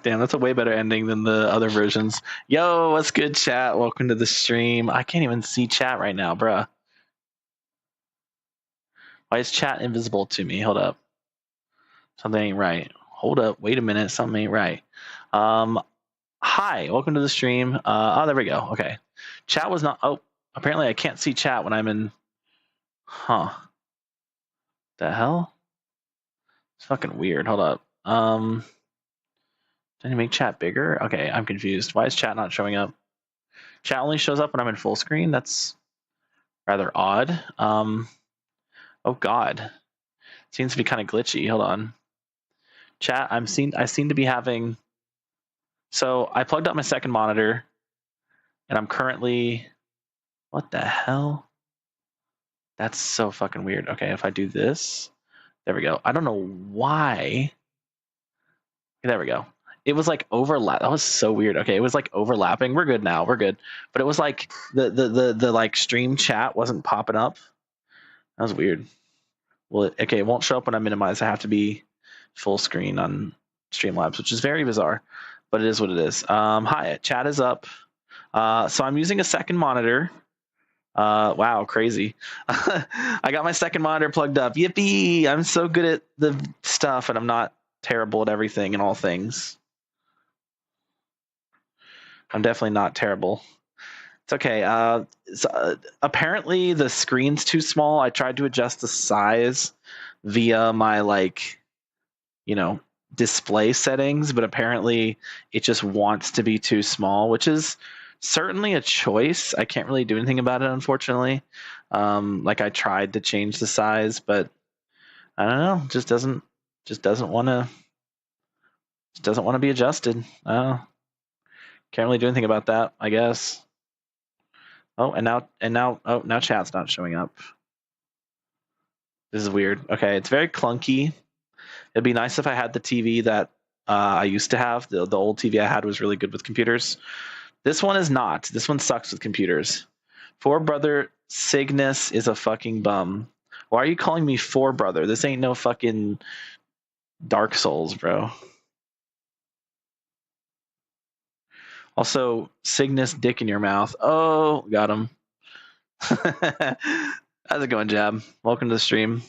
Damn, that's a way better ending than the other versions. Yo, what's good, chat? Welcome to the stream. I can't even see chat right now, bruh. Why is chat invisible to me? Hold up. Something ain't right. Hold up. Wait a minute. Something ain't right. Hi, welcome to the stream. Oh, there we go. Okay. Chat was not. Oh, apparently I can't see chat when I'm in. Huh. The hell? It's fucking weird. Hold up. Did I make chat bigger? Okay, I'm confused. Why is chat not showing up? Chat only shows up when I'm in full screen. That's rather odd. Oh god. Seems to be kind of glitchy. Hold on. Chat, I seem to be having. So I plugged up my second monitor, and I'm currently. What the hell? That's so fucking weird. Okay, if I do this, there we go. I don't know why. There we go. It was like overlap. That was so weird. Okay, it was like overlapping. We're good now. We're good. But it was like the like stream chat wasn't popping up. That was weird. Well, okay, it won't show up when I minimize. I have to be full screen on Streamlabs, which is very bizarre, but it is what it is. Hi, chat is up. So I'm using a second monitor. Wow, crazy. I got my second monitor plugged up. Yippee! I'm so good at the stuff, and I'm not terrible at everything and all things. I'm definitely not terrible. It's okay. Apparently the screen's too small. I tried to adjust the size via my display settings, but apparently it just wants to be too small, which is certainly a choice. I can't really do anything about it, unfortunately. I tried to change the size, but I don't know. Just doesn't want to be adjusted. Can't really do anything about that, I guess. Oh, and now chat's not showing up. This is weird. Okay, it's very clunky. It'd be nice if I had the TV that I used to have. The old TV I had was really good with computers. This one is not. This one sucks with computers. Four Brother Cygnus is a fucking bum. Why are you calling me Four Brother? This ain't no fucking Dark Souls, bro. Also, Cygnus dick in your mouth. Oh, got him. How's it going, Jab? Welcome to the stream.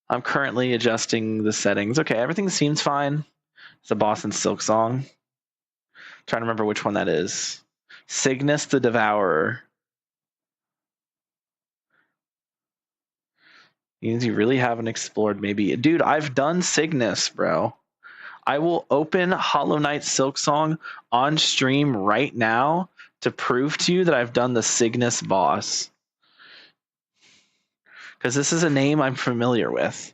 I'm currently adjusting the settings. Okay, everything seems fine. It's a Boston Silk song. Trying to remember which one that is. Cygnus the Devourer. Means you really haven't explored maybe. Dude, I've done Cygnus, bro. I will open Hollow Knight Silksong on stream right now to prove to you that I've done the Cygnus boss. Because this is a name I'm familiar with.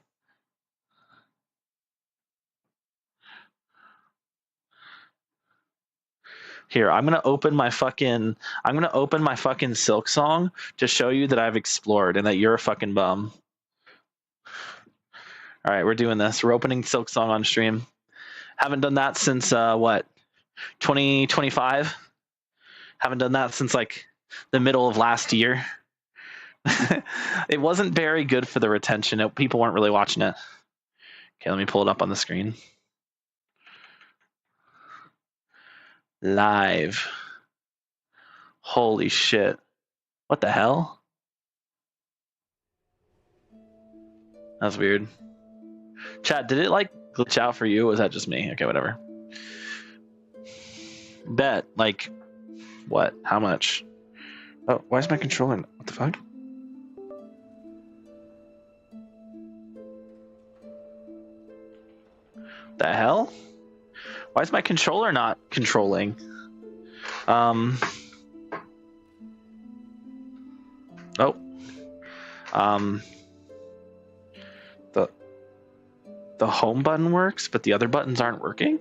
Here, I'm gonna open my fucking Silksong to show you that I've explored and that you're a fucking bum. All right, we're doing this. We're opening Silksong on stream. Haven't done that since what? 2025? Haven't done that since like the middle of last year. It wasn't very good for the retention. People weren't really watching it. Okay, let me pull it up on the screen. Live. Holy shit. What the hell? That's weird. Chat, did it like glitch out for you? Or was that just me? Okay, whatever. Bet. Like, what? How much? Oh, why is my controller? What the fuck? The hell? Why is my controller not controlling? Oh. The home button works, but the other buttons aren't working?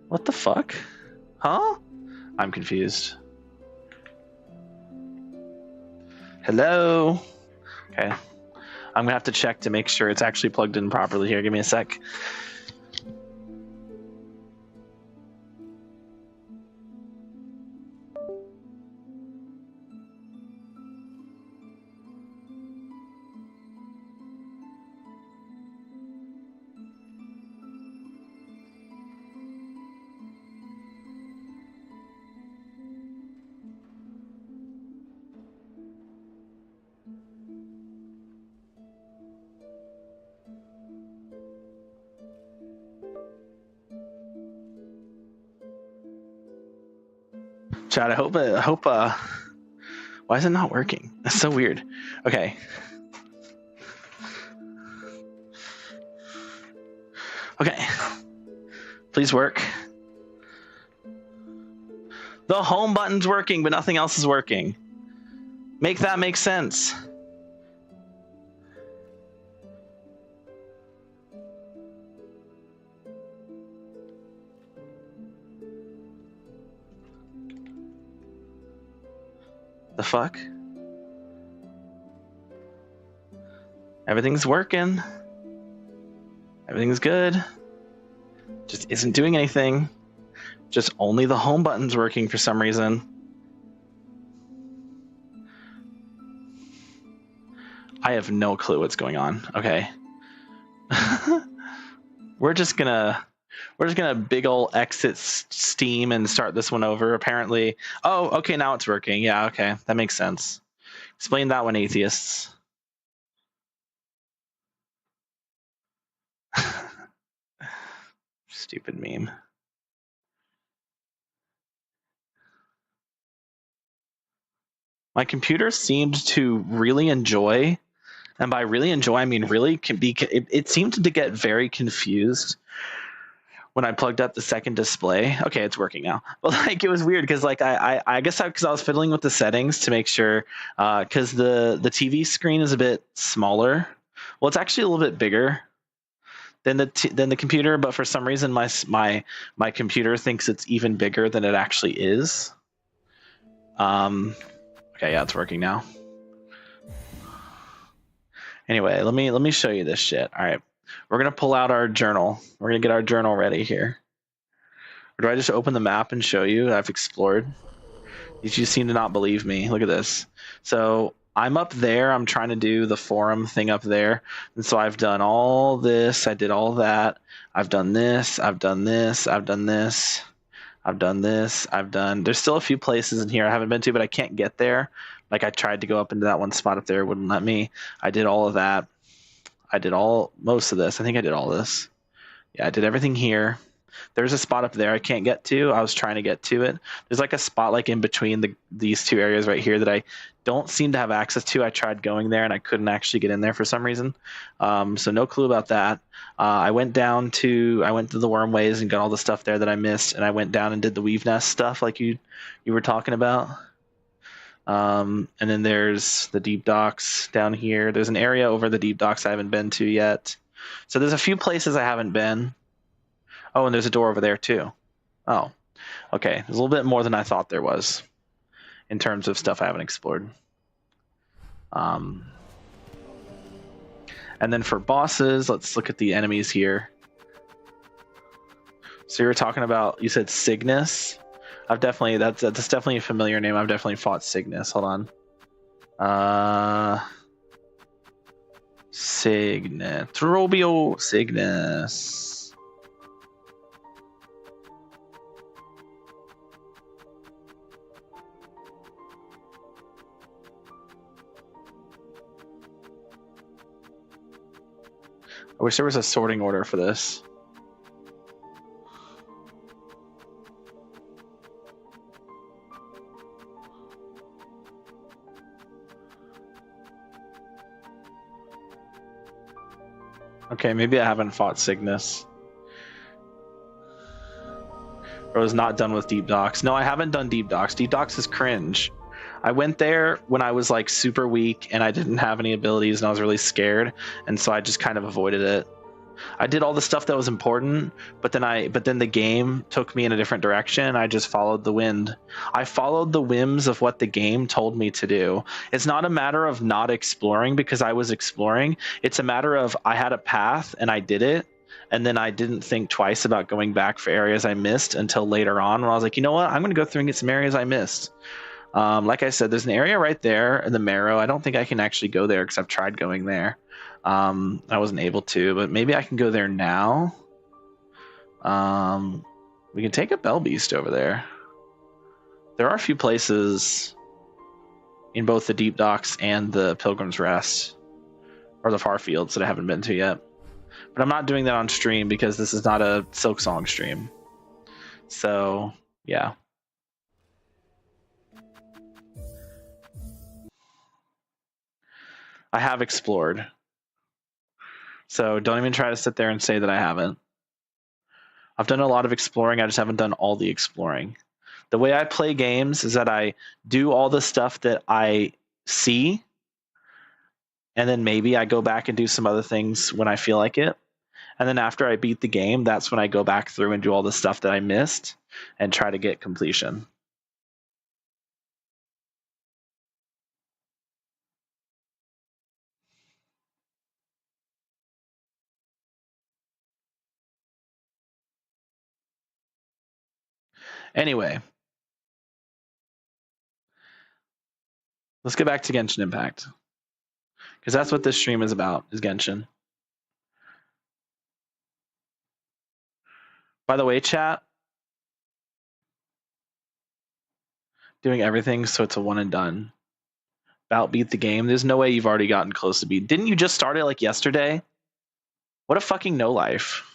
What the fuck? Huh? I'm confused. Hello? Okay. I'm gonna have to check to make sure it's actually plugged in properly here. Give me a sec. Chad, I hope why is it not working? That's so weird. Okay. Okay. Please work. The home button's working, but nothing else is working. Make that make sense. The fuck? Everything's working. Everything's good. Just isn't doing anything. Just only the home button's working for some reason. I have no clue what's going on. Okay. We're just gonna big ol' exit Steam and start this one over. Apparently. Oh, okay, now it's working. Yeah, okay. That makes sense. Explain that one, atheists. Stupid meme. My computer seemed to really enjoy, and by really enjoy, I mean really it seemed to get very confused when I plugged up the second display. Okay, it's working now. But like it was weird because like I guess because I was fiddling with the settings to make sure because the TV screen is a bit smaller. Well, it's actually a little bit bigger than the computer, but for some reason my computer thinks it's even bigger than it actually is. Okay, yeah, it's working now. Anyway, let me show you this shit. All right, we're gonna pull out our journal. We're gonna get our journal ready here. Or do I just open the map and show you I've explored? You seem to not believe me. Look at this. So I'm up there. I'm trying to do the forum thing up there. And so I've done all this. I did all that. I've done this. I've done this. I've done this. I've done this. There's still a few places in here I haven't been to, but I can't get there. Like I tried to go up into that one spot up there. It wouldn't let me. I did all of that. I did most of this. I think I did all this. Yeah, I did everything here. There's a spot up there I can't get to. I was trying to get to it. There's like a spot like in between these two areas right here that I don't seem to have access to. I tried going there and I couldn't actually get in there for some reason. So no clue about that. I went to the wormways and got all the stuff there that I missed, and I went down and did the weave nest stuff like you were talking about. And then there's the deep docks down here. There's an area over the deep docks I haven't been to yet. So there's a few places I haven't been. Oh, and there's a door over there too. Oh, okay. There's a little bit more than I thought there was in terms of stuff I haven't explored. And then for bosses, let's look at the enemies here. So you were talking about, you said Cygnus. That's definitely a familiar name. I've definitely fought Cygnus. Hold on. Cygnus. Trobio Cygnus. I wish there was a sorting order for this. Okay, maybe I haven't fought Cygnus. Or was not done with Deep Docks. No, I haven't done Deep Docks. Deep Docks is cringe. I went there when I was like super weak and I didn't have any abilities and I was really scared, and so I just kind of avoided it. I did all the stuff that was important, but then the game took me in a different direction. I just followed the wind. I followed the whims of what the game told me to do. It's not a matter of not exploring because I was exploring. It's a matter of I had a path and I did it, and then I didn't think twice about going back for areas I missed until later on when I was like, you know what? I'm going to go through and get some areas I missed. Like I said, there's an area right there in the Marrow. I don't think I can actually go there because I've tried going there. I wasn't able to, but maybe I can go there now. We can take a Bell Beast over there. There are a few places in both the Deep Docks and the Pilgrim's Rest, or the Far Fields, that I haven't been to yet. But I'm not doing that on stream because this is not a Silksong stream. So, yeah. I have explored. So don't even try to sit there and say that I haven't. I've done a lot of exploring, I just haven't done all the exploring. The way I play games is that I do all the stuff that I see, and then maybe I go back and do some other things when I feel like it. And then after I beat the game, that's when I go back through and do all the stuff that I missed and try to get completion. Anyway, let's get back to Genshin Impact. Because that's what this stream is about, is Genshin. By the way, chat, doing everything so it's a one and done. About beat the game. There's no way you've already gotten close to beat. Didn't you just start it like yesterday? What a fucking no life.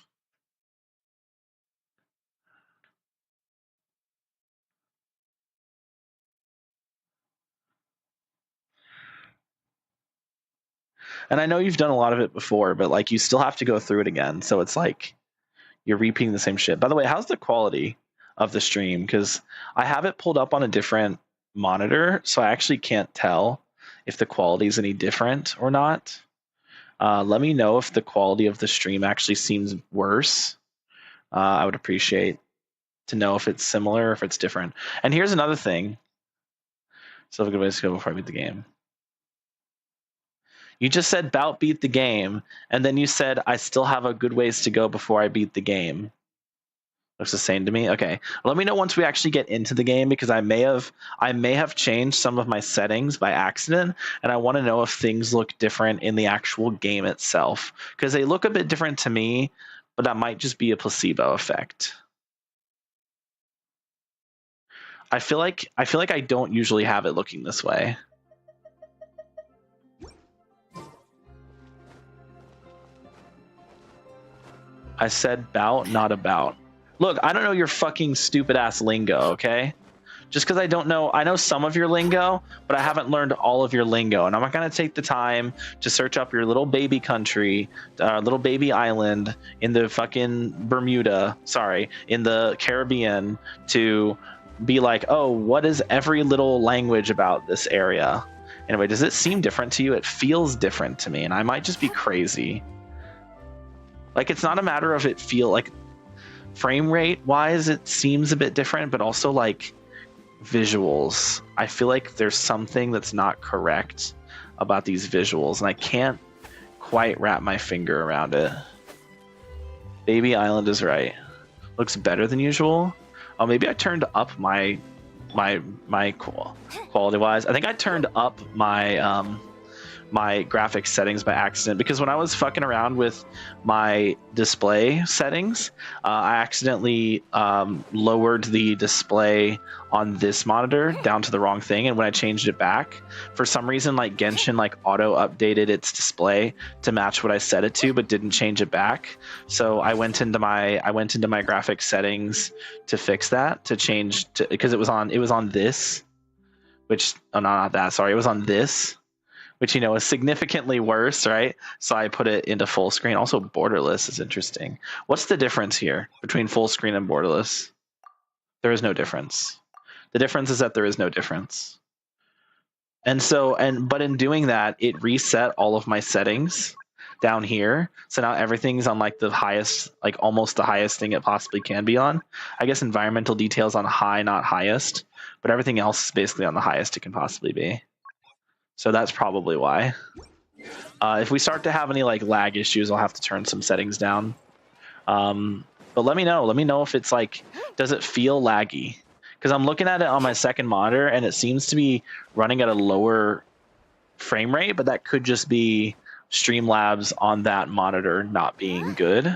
And I know you've done a lot of it before, but like you still have to go through it again. So it's like you're repeating the same shit. By the way, how's the quality of the stream? Because I have it pulled up on a different monitor, so I actually can't tell if the quality is any different or not. Let me know if the quality of the stream actually seems worse. I would appreciate to know if it's similar or if it's different. And here's another thing. So a good way to go before I beat the game. You just said bout beat the game, and then you said I still have a good ways to go before I beat the game. Looks the same to me. Okay, let me know once we actually get into the game, because I may have changed some of my settings by accident, and I want to know if things look different in the actual game itself, because they look a bit different to me, but that might just be a placebo effect. I feel like I don't usually have it looking this way. I said bout, not about. Look, I don't know your fucking stupid ass lingo, okay? Just because I don't know, I know some of your lingo, but I haven't learned all of your lingo. And I'm not going to take the time to search up your little baby country, little baby island in the fucking Bermuda, in the Caribbean, to be like, oh, what is every little language about this area? Anyway, does it seem different to you? It feels different to me, and I might just be crazy. Like, it's not a matter of it feel like frame rate wise, it seems a bit different, but also like visuals. I feel like there's something that's not correct about these visuals, and I can't quite wrap my finger around it. Baby Island is right. Looks better than usual. Oh, maybe I turned up my quality wise. I think I turned up my my graphics settings by accident, because when I was fucking around with my display settings, I accidentally lowered the display on this monitor down to the wrong thing, and when I changed it back, for some reason, like Genshin like auto updated its display to match what I set it to, but didn't change it back. So I went into my graphics settings to fix that, to change to, because it was on this, which not that, sorry, it was on this, which, you know, is significantly worse, right? So I put it into full screen. Also, borderless is interesting. What's the difference here between full screen and borderless? There is no difference. The difference is that there is no difference. But in doing that, it reset all of my settings down here. So now everything's on like the highest, like almost the highest thing it possibly can be on. I guess environmental details on high, not highest, but everything else is basically on the highest it can possibly be. So that's probably why. If we start to have any like lag issues, I'll have to turn some settings down. But let me know. Let me know if it's like, does it feel laggy? Because I'm looking at it on my second monitor, and it seems to be running at a lower frame rate, but that could just be Streamlabs on that monitor not being good.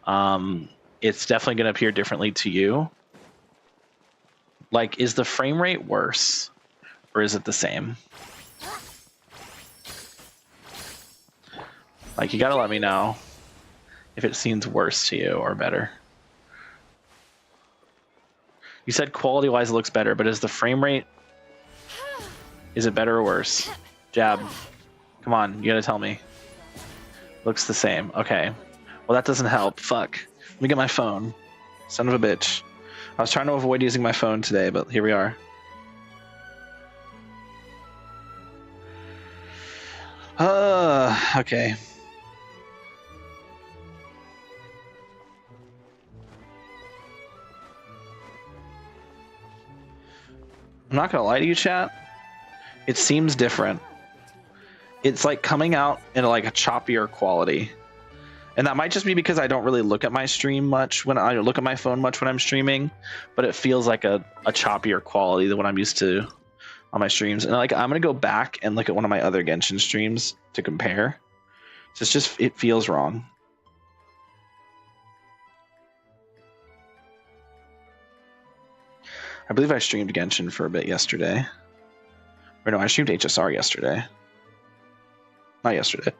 It's definitely going to appear differently to you. Like, is the frame rate worse, or is it the same? Like, you gotta let me know if it seems worse to you or better. You said quality-wise it looks better, but is the frame rate, is it better or worse? Jab, Come on, you gotta tell me. Looks the same. Okay. Well, that doesn't help. Fuck. Let me get my phone. Son of a bitch. I was trying to avoid using my phone today, but here we are. Okay. I'm not gonna lie to you, chat. It seems different. It's like coming out in like a choppier quality. And that might just be because I don't really look at my stream much when I look at my phone much when I'm streaming, but it feels like a choppier quality than what I'm used to on my streams. And like I'm gonna go back and look at one of my other Genshin streams to compare. So it's just, it feels wrong. I believe I streamed Genshin for a bit yesterday. Or no, I streamed HSR yesterday. Not yesterday.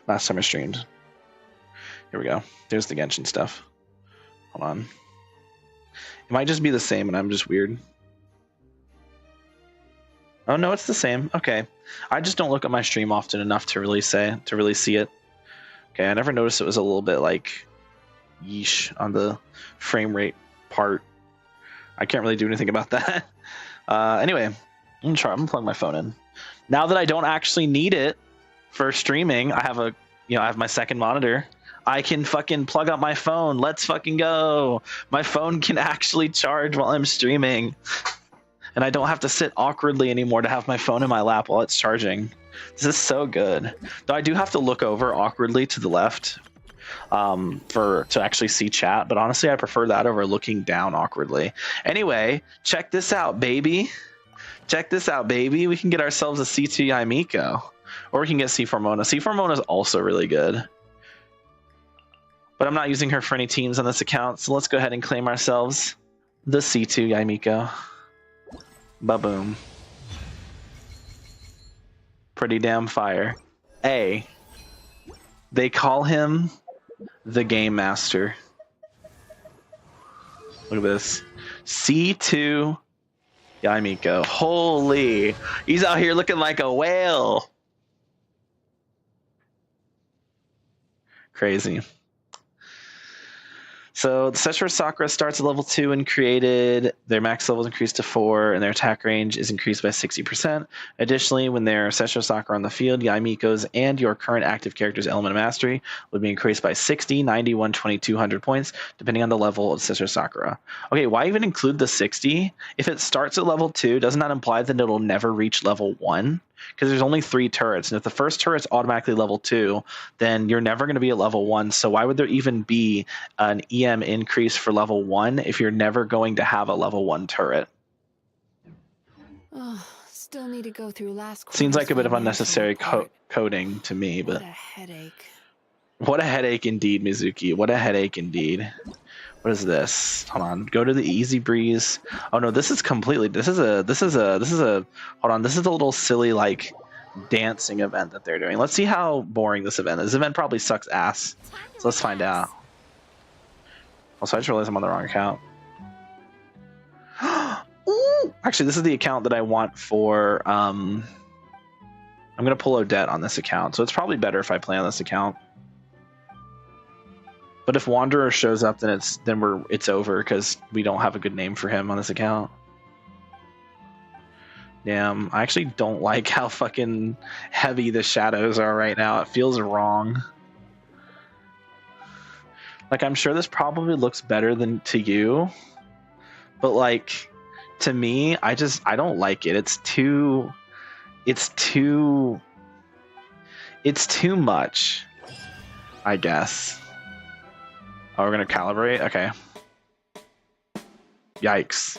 Last time I streamed. Here we go. There's the Genshin stuff. Hold on. It might just be the same and I'm just weird. Oh no, it's the same. Okay. I just don't look at my stream often enough to really see it. Okay, I never noticed it was a little bit like yeesh on the frame rate part. I can't really do anything about that. Anyway, I'm gonna plug my phone in. Now that I don't actually need it for streaming, I have my second monitor. I can fucking plug up my phone. Let's fucking go. My phone can actually charge while I'm streaming. And I don't have to sit awkwardly anymore to have my phone in my lap while it's charging. This is so good. Though I do have to look over awkwardly to the left to actually see chat, but honestly I prefer that over looking down awkwardly. Anyway, check this out, baby. Check this out, baby. We can get ourselves a C2 Yaimiko. Or we can get C4 Mona. C4 Mona is also really good. But I'm not using her for any teams on this account, so let's go ahead and claim ourselves the C2 Yaimiko. Ba-boom. Pretty damn fire. A. They call him the Game Master. Look at this. C2 Yaimiko. Holy. He's out here looking like a whale. Crazy. So the Sessura Sakura starts at level 2 and created. Their max level is increased to 4, and their attack range is increased by 60%. Additionally, when there are Sessura Sakura on the field, Yaimiko's and your current active character's element of mastery would be increased by 60, 90, 120, 200 points, depending on the level of Sessura Sakura. Okay, why even include the 60? If it starts at level 2, doesn't that imply that it'll never reach level 1? Because there's only 3 turrets, and if the first turret's automatically level 2, then you're never going to be at level 1. So why would there even be an EM increase for level 1 if you're never going to have a level 1 turret? Oh, still need to go through last. Seems like a bit of unnecessary coding to me, but what a headache. What a headache indeed, Mizuki. What a headache indeed. What is this? Hold on. Go to the Easy Breeze. Oh no, this is completely. This is a. Hold on. This is a little silly like dancing event that they're doing. Let's see how boring this event is. This event probably sucks ass. So let's find out. Also, I just realized I'm on the wrong account. Ooh! Actually, this is the account that I want for. I'm gonna pull Odette on this account, so it's probably better if I play on this account. But if Wanderer shows up, then it's over because we don't have a good name for him on this account. Damn, I actually don't like how fucking heavy the shadows are right now. It feels wrong. Like, I'm sure this probably looks better than to you, but like to me, I don't like it. It's too much, I guess. Oh, we're gonna calibrate? Okay. Yikes.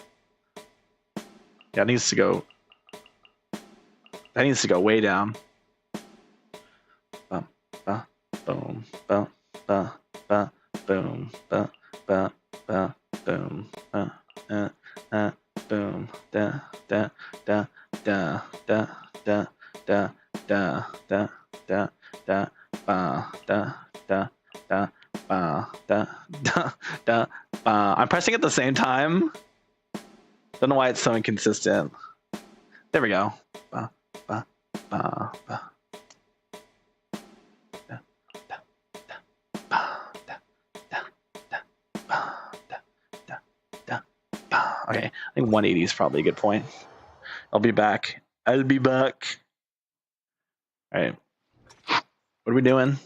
Yeah, it needs to go. That needs to go way down. Boom, boom, boom, boom, boom, boom, boom, boom, da da da da da da da da da da da da da da. I'm pressing at the same time. Don't know why it's so inconsistent. There we go. Okay, I think 180 is probably a good point. I'll be back. I'll be back. All right. What are we doing?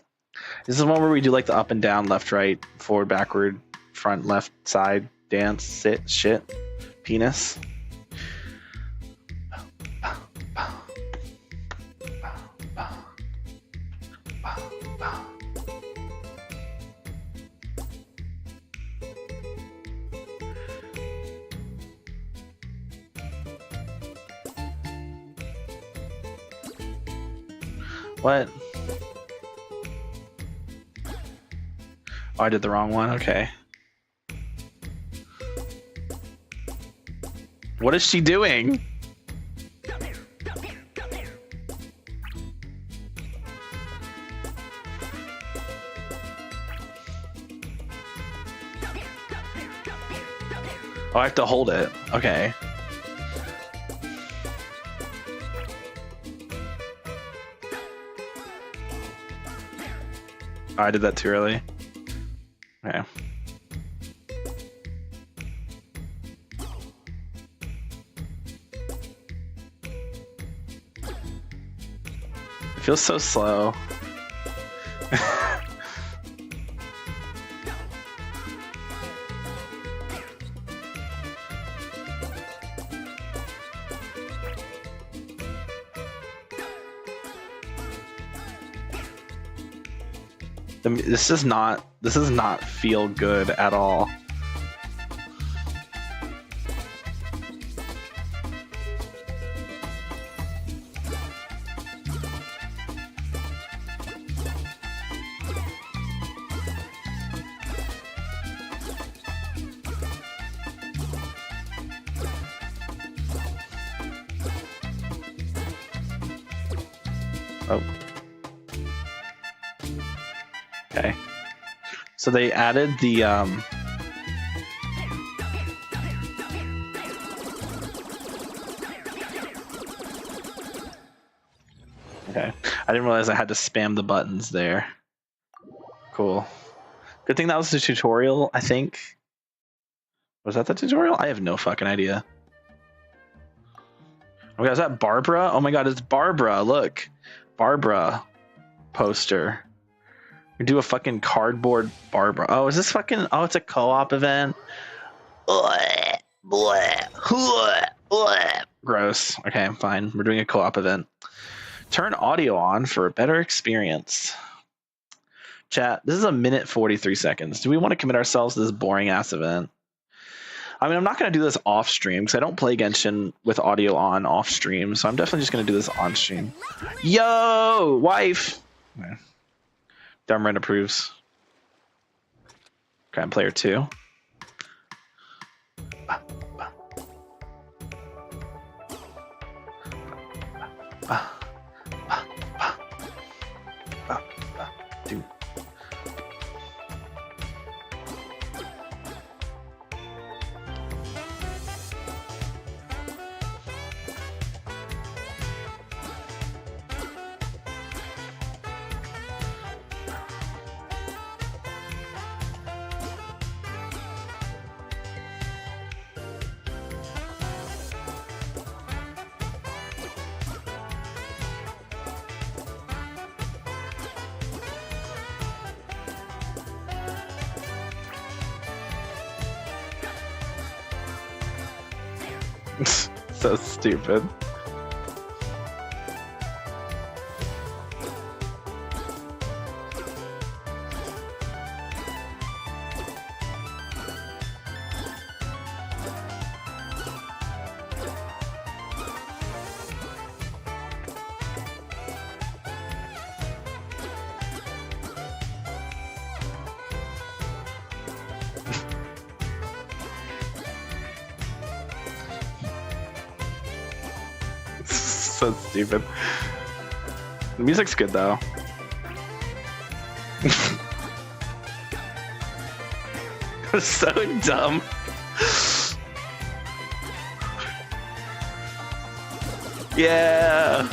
This is one where we do like the up and down, left, right, forward, backward, front, left, side, dance, sit, shit, penis. What? Oh, I did the wrong one. Okay. What is she doing? Oh, I have to hold it. Okay. Oh, I did that too early. Okay. It feels so slow. This does not feel good at all. Oh. Okay. So they added the Okay. I didn't realize I had to spam the buttons there. Cool. Good thing that was the tutorial, I think. Was that the tutorial? I have no fucking idea. Oh my god, is that Barbara? Oh my god, it's Barbara. Look. Barbara poster. We do a fucking cardboard Barbara. Oh, is this fucking... Oh, it's a co-op event. Gross. Okay, I'm fine. We're doing a co-op event. Turn audio on for a better experience. Chat, this is 1:43 seconds. Do we want to commit ourselves to this boring-ass event? I mean, I'm not going to do this off-stream because I don't play Genshin with audio on off-stream, so I'm definitely just going to do this on-stream. Yo, wife! Okay. Dumb approves. Okay, I'm player 2. Dude. So stupid. So stupid. The music's good though. So dumb. Yeah.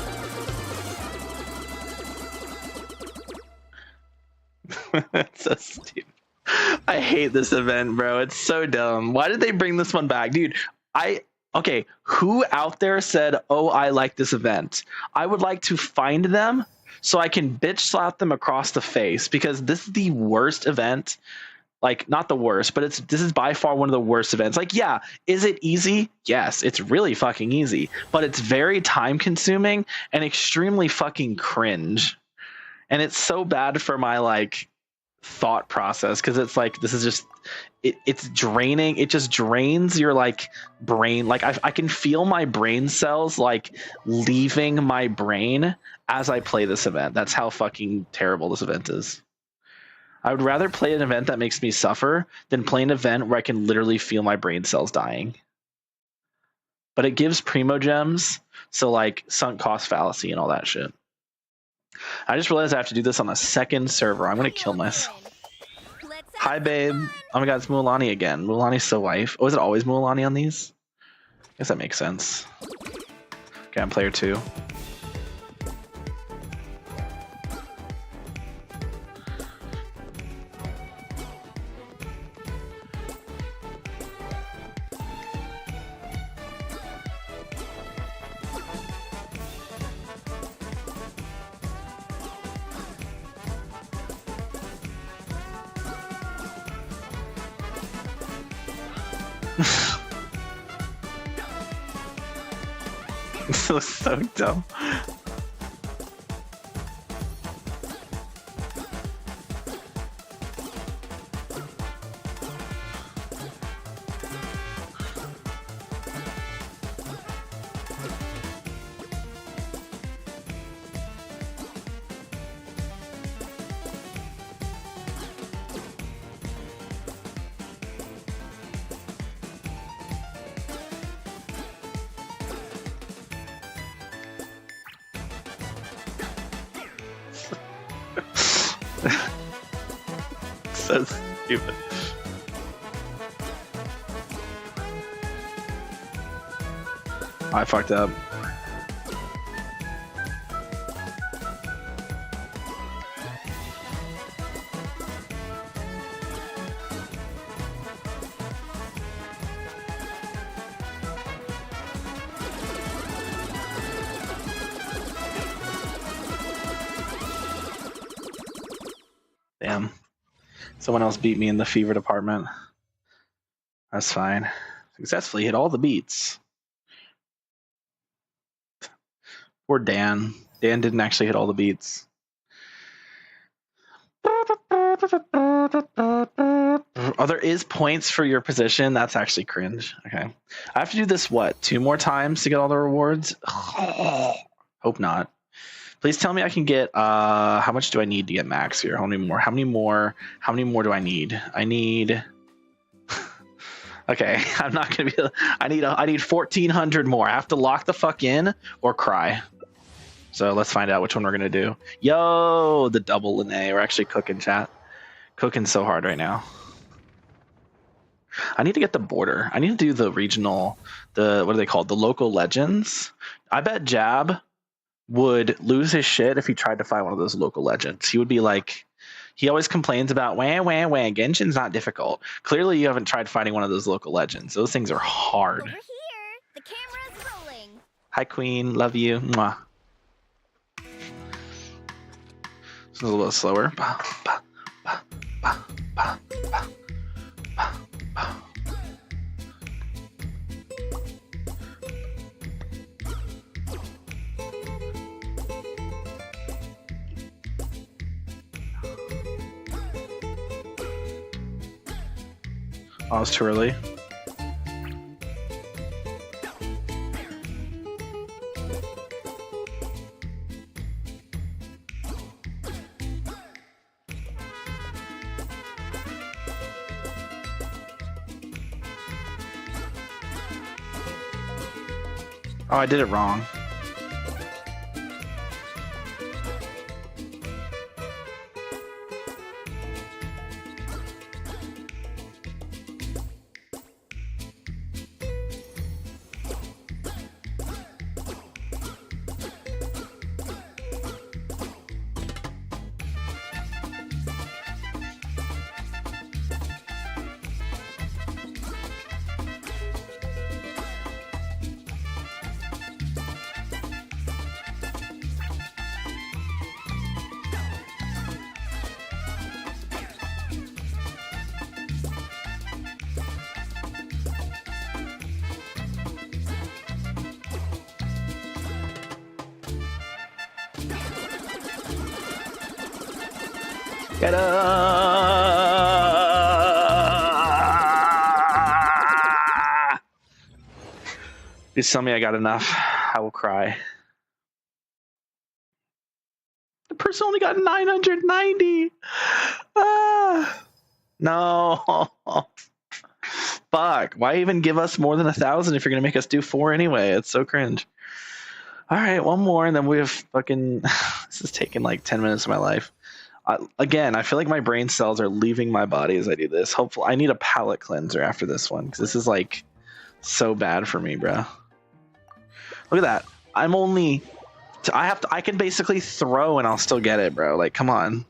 It's so stupid. I hate this event, bro. It's so dumb. Why did they bring this one back? Dude, okay, who out there said, "Oh, I like this event"? I would like to find them so I can bitch slap them across the face because this is the worst event. Like, not the worst, but this is by far one of the worst events. Like, yeah, is it easy? Yes, it's really fucking easy, but it's very time consuming and extremely fucking cringe. And it's so bad for my like thought process because it's like this is just it's draining. It just drains your like brain. Like I can feel my brain cells like leaving my brain as I play this event. That's how fucking terrible this event is. I would rather play an event that makes me suffer than play an event where I can literally feel my brain cells dying. But it gives primo gems, so like sunk cost fallacy and all that shit. I just realized I have to do this on a second server. I'm gonna kill myself. Hi, babe. Oh my god, it's Mualani again. Mualani's so wife. Oh, is it always Mualani on these? I guess that makes sense. Okay, I'm player 2. This was so dumb. So stupid. I fucked up. Damn. Someone else beat me in the fever department. That's fine. Successfully hit all the beats. Poor Dan. Dan didn't actually hit all the beats. Oh, there is points for your position. That's actually cringe. Okay. I have to do this, what, 2 more times to get all the rewards? Hope not. Please tell me I can get, how much do I need to get max here? How many more do I need? I need, okay, I'm not going to be, I need 1,400 more. I have to lock the fuck in or cry. So let's find out which one we're going to do. Yo, the double Linnae. We're actually cooking, chat. Cooking so hard right now. I need to get the border. I need to do the regional, what are they called? The local legends. I bet Jab would lose his shit if he tried to fight one of those local legends. He would be like, he always complains about, wah, Genshin's not difficult. Clearly you haven't tried fighting one of those local legends. Those things are hard. Over here, the camera's rolling. Hi, Queen. Love you. Mwah. This is a little slower. Oh, it's too early. Oh, I did it wrong. Get up! Please tell me I got enough. I will cry. The person only got 990. No. Fuck. Why even give us more than 1,000 if you're gonna make us do 4 anyway? It's so cringe. All right, one more, and then we have fucking. This is taking like 10 minutes of my life. Again, I feel like my brain cells are leaving my body as I do this. Hopefully, I need a palate cleanser after this one because this is like so bad for me, bro. Look at that. I'm only. I can basically throw and I'll still get it, bro. Like, come on.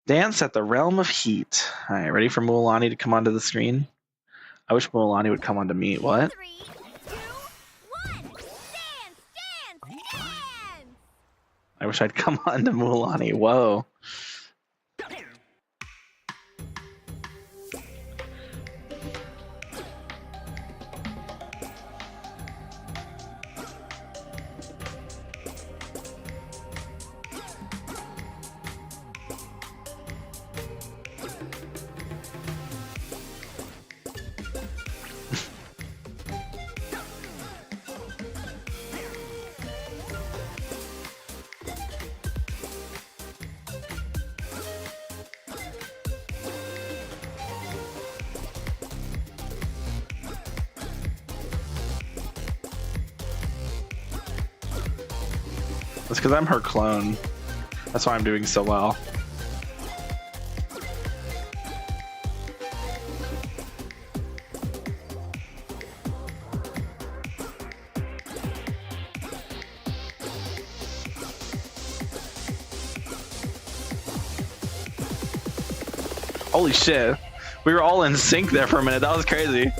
Dance at the Realm of Heat. All right, ready for Mualani to come onto the screen? I wish Mualani would come onto me. What? 3, 2, 1. Dance, dance, dance! I wish I'd come onto Mualani. Whoa. That's because I'm her clone. That's why I'm doing so well. Holy shit. We were all in sync there for a minute. That was crazy.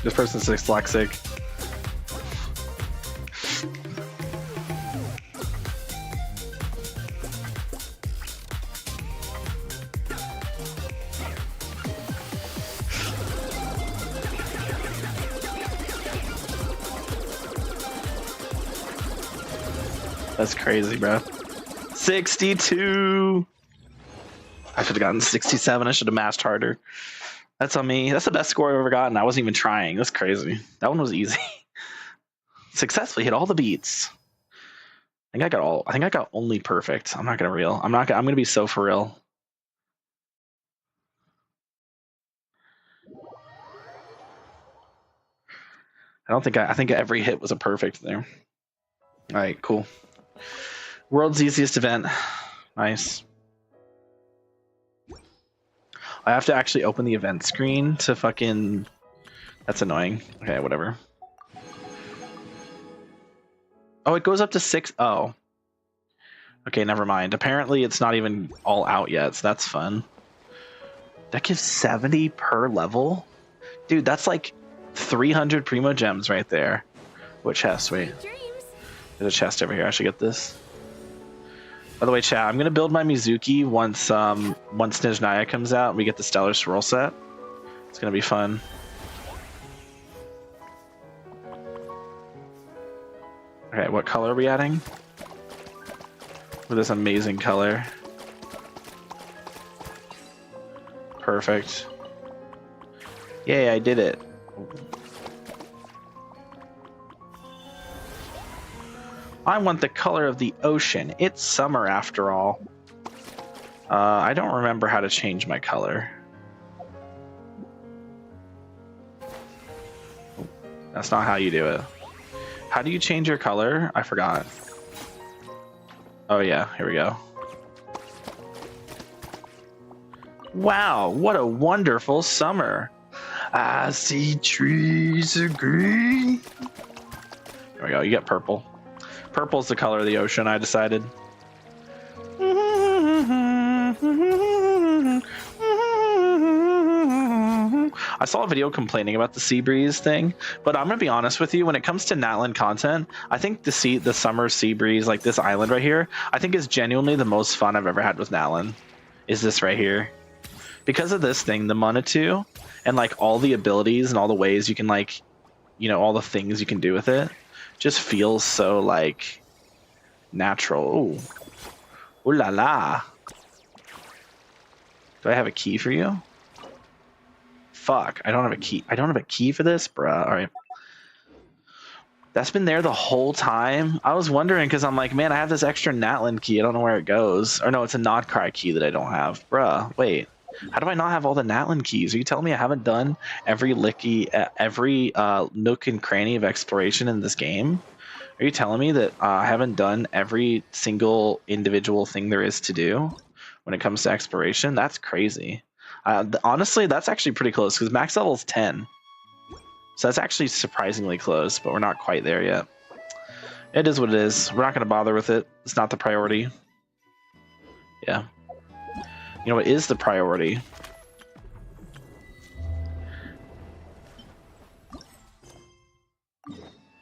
This person's dyslexic. That's crazy, bro. 62. I should have gotten 67. I should have mashed harder. That's on me. That's the best score I've ever gotten. I wasn't even trying. That's crazy. That one was easy. Successfully hit all the beats. I think I got only perfect. I'm not gonna reel. I'm gonna be so for real. I think every hit was a perfect there. All right, cool. World's easiest event. Nice. I have to actually open the event screen to fucking... That's annoying. Okay, whatever. Oh, it goes up to 6. Oh. Okay, never mind. Apparently it's not even all out yet, so that's fun. That gives 70 per level? Dude, that's like 300 Primo Gems right there. What chest? Wait. There's a chest over here. I should get this. By the way, chat, I'm gonna build my Mizuki once Nijnaya comes out and we get the Stellar Swirl set. It's gonna be fun. Okay, what color are we adding? With this amazing color. Perfect. Yay, I did it. I want the color of the ocean. It's summer after all. I don't remember how to change my color. That's not how you do it. How do you change your color? I forgot. Oh yeah, here we go. Wow, what a wonderful summer. I see trees of green. There we go, you get purple. Purple's the color of the ocean, I decided. I saw a video complaining about the sea breeze thing, but I'm gonna be honest with you, when it comes to Natlan content, I think the summer sea breeze, like this island right here, I think is genuinely the most fun I've ever had with Natlan. Is this right here. because of this thing, the Monatu, and like all the abilities and all the ways you can like, you know, all the things you can do with it, just feels so like natural. Ooh. Ooh la la. Do I have a key for you? Fuck, I don't have a key. I don't have a key for this, bruh. All right. That's been there the whole time. I was wondering because I'm like, man, I have this extra Natlan key. I don't know where it goes. Or no, it's a Nodcry key that I don't have. Bruh, wait. How do I not have all the Natlan keys? Are you telling me I haven't done every nook and cranny of exploration in this game? Are you telling me that I haven't done every single individual thing there is to do when it comes to exploration? That's crazy. Honestly, that's actually pretty close because max level is 10. So that's actually surprisingly close, but we're not quite there yet. It is what it is. We're not going to bother with it. It's not the priority. Yeah. You know what is the priority?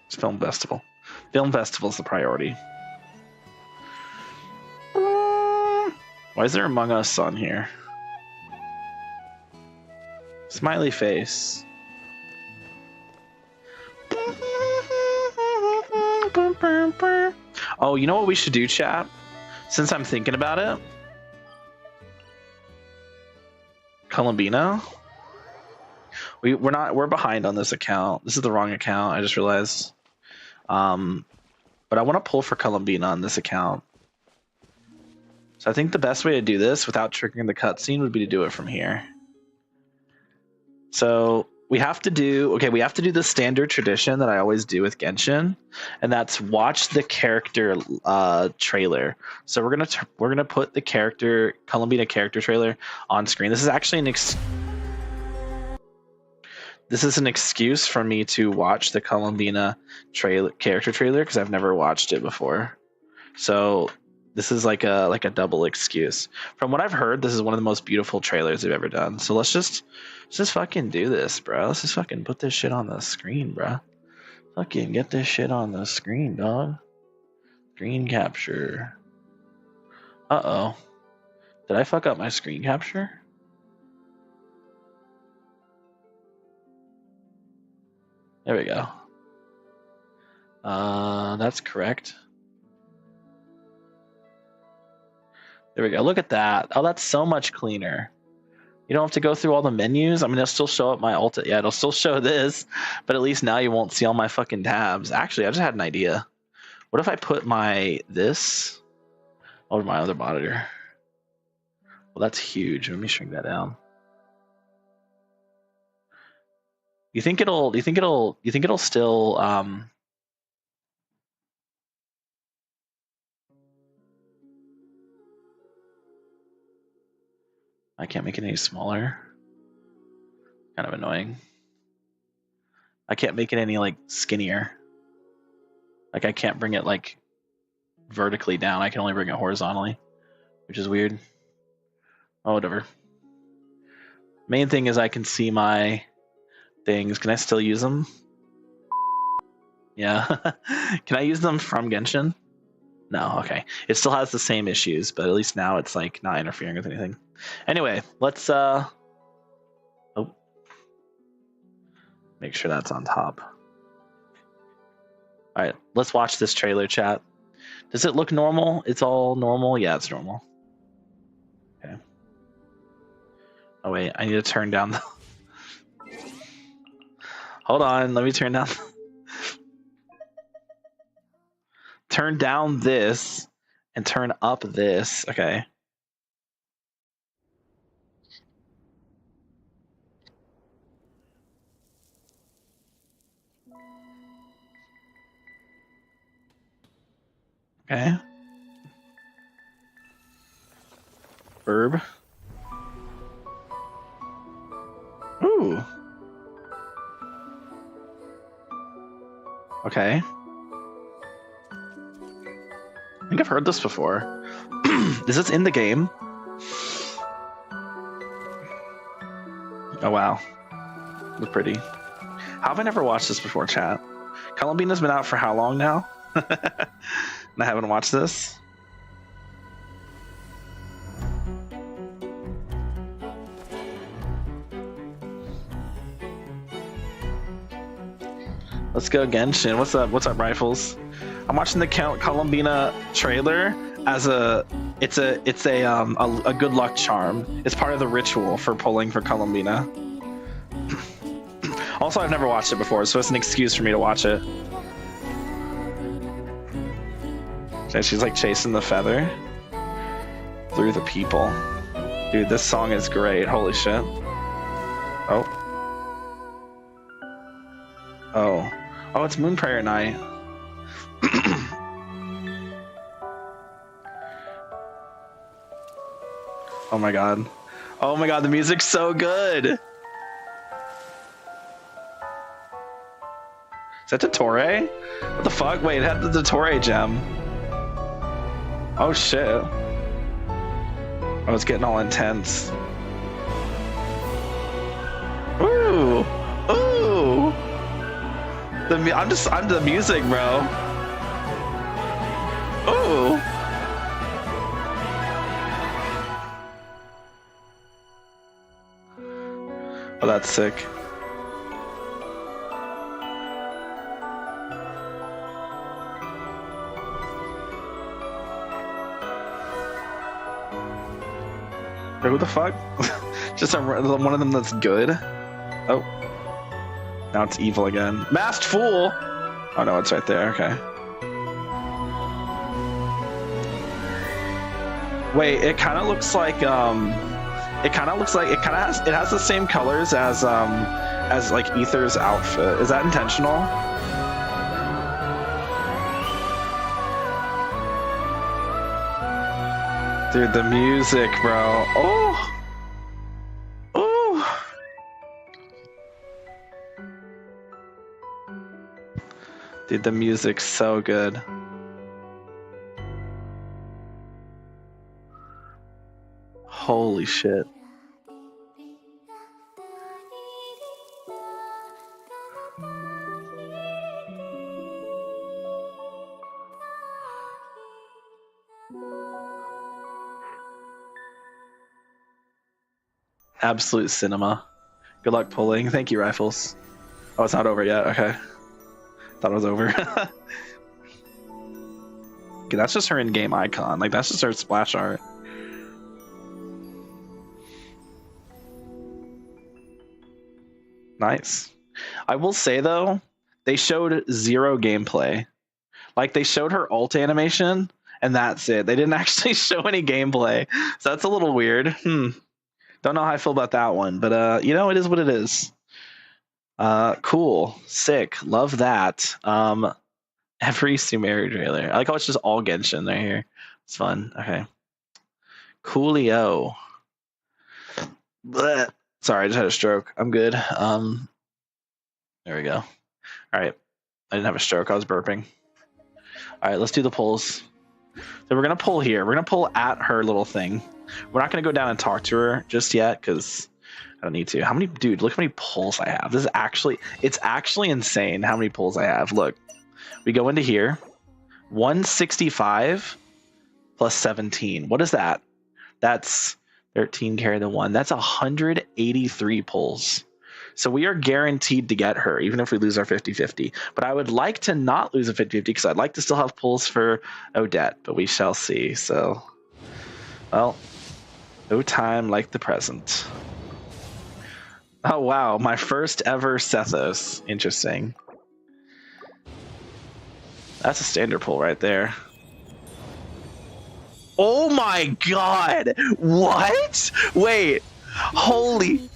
It's Film Festival. Film Festival is the priority. Why is there Among Us on here? Smiley face. Oh, you know what we should do, chat? Since I'm thinking about it. Columbina? We're behind on this account. This is the wrong account, I just realized. But I want to pull for Columbina on this account. So I think the best way to do this without triggering the cutscene would be to do it from here. So we have to do the standard tradition that I always do with Genshin, and that's watch the character trailer. So we're gonna put the Columbina character trailer on screen. This is actually an excuse for me to watch the Columbina character trailer because I've never watched it before. So this is like a double excuse. From what I've heard, this is one of the most beautiful trailers they've ever done. So let's just fucking do this, bro. Let's just fucking put this shit on the screen, bro. Fucking get this shit on the screen, dog. Screen capture. Uh-oh. Did I fuck up my screen capture? There we go. That's correct. There we go. Look at that. Oh, that's so much cleaner. You don't have to go through all the menus. I mean, it'll still show up my alt. Yeah, it'll still show this, but at least now you won't see all my fucking tabs. Actually, I just had an idea. What if I put this over my other monitor? Well, that's huge. Let me shrink that down. You think it'll still I can't make it any smaller. Kind of annoying. I can't make it any like skinnier. Like I can't bring it like vertically down. I can only bring it horizontally, which is weird. Oh, whatever. Main thing is I can see my things. Can I still use them? Yeah. Can I use them from Genshin? No, okay. It still has the same issues, but at least now it's like not interfering with anything. Anyway, let's make sure that's on top. All right, let's watch this trailer, chat. Does it look normal? It's all normal? Yeah, it's normal. Okay. Oh wait, I need to turn down the Hold on, let me turn down turn down this and turn up this. Okay. Okay. Verb. Ooh. Okay. I think I've heard this before. Is this in the game? Oh wow. Look pretty. How have I never watched this before, chat? Columbina's been out for how long now? And I haven't watched this. Let's go Genshin. What's up? What's up, Rifles? I'm watching the Count Columbina trailer as it's a good luck charm. It's part of the ritual for pulling for Columbina. Also, I've never watched it before, so it's an excuse for me to watch it. And she's like chasing the feather through the people. Dude, this song is great. Holy shit. Oh. Oh. Oh, it's Moon Prayer Night. Oh my god. Oh my god, the music's so good. Is that Dottore? What the fuck? Wait, it had the Dottore gem. Oh shit. Oh, it's getting all intense. Ooh! Ooh! I'm the music, bro. Ooh! Oh, that's sick. Wait, who the fuck? Just one of them that's good. Oh. Now it's evil again. Masked Fool! Oh no, it's right there, okay. Wait, it kind of looks like, it has the same colors as like Aether's outfit. Is that intentional? Dude, the music, bro. Oh! Oh! Dude, the music's so good. Holy shit. Absolute cinema. Good luck pulling. Thank you, Rifles. Oh, it's not over yet. Okay. Thought it was over. Okay, that's just her in-game icon. Like, that's just her splash art. Nice. I will say, though, they showed zero gameplay. Like, they showed her ult animation, and that's it. They didn't actually show any gameplay. So that's a little weird. Don't know how I feel about that one, but you know, it is what it is. Cool, sick, love that. Every Sumeru trailer. I like how it's just all Genshin right here. It's fun. Okay. Coolio. Blech. Sorry, I just had a stroke. I'm good. There we go. All right. I didn't have a stroke. I was burping. All right, let's do the pulls. So we're gonna pull here. We're gonna pull at her little thing. We're not gonna go down and talk to her just yet because I don't need to. How many, dude? Look how many pulls I have. This is it's actually insane how many pulls I have. Look, we go into here, 165 plus 17. What is that? That's 13 carry the 1. That's 183 pulls. So we are guaranteed to get her, even if we lose our 50-50. But I would like to not lose a 50-50 because I'd like to still have pulls for Odette, but we shall see. So, well, no time like the present. Oh, wow. My first ever Sethos. Interesting. That's a standard pull right there. Oh my god! What? Wait. Holy...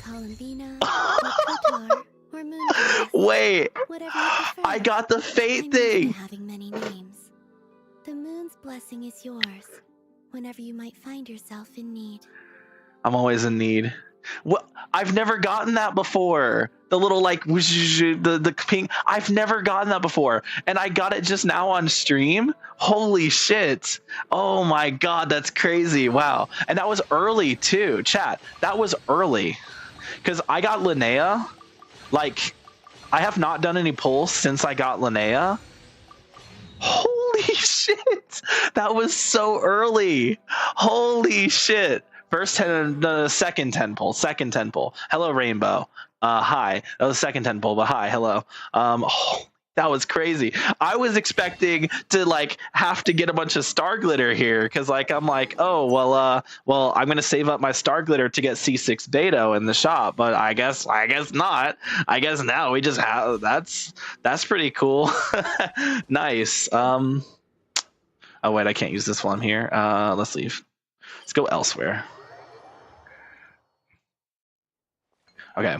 Wait, I got the fate thing. Having many names. The moon's blessing is yours whenever you might find yourself in need. I'm always in need. What? I've never gotten that before. The little like the ping. I've never gotten that before, and I got it just now on stream. Holy shit! Oh my god, that's crazy! Wow, and that was early too. Chat, that was early, because I got Linnea. Like, I have not done any pulls since I got Linnea. Holy shit! That was so early. Holy shit! First 10, the second 10 pull. Second 10 pull. Hello, Rainbow. Hi. That was the second 10 pull, but hi, hello. That was crazy. I was expecting to like have to get a bunch of star glitter here because like I'm like, oh well I'm gonna save up my star glitter to get C6 Beto in the shop, but I guess not. I guess now we just have that's pretty cool. Nice. Oh wait, I can't use this while I'm here. Let's leave. Let's go elsewhere. Okay.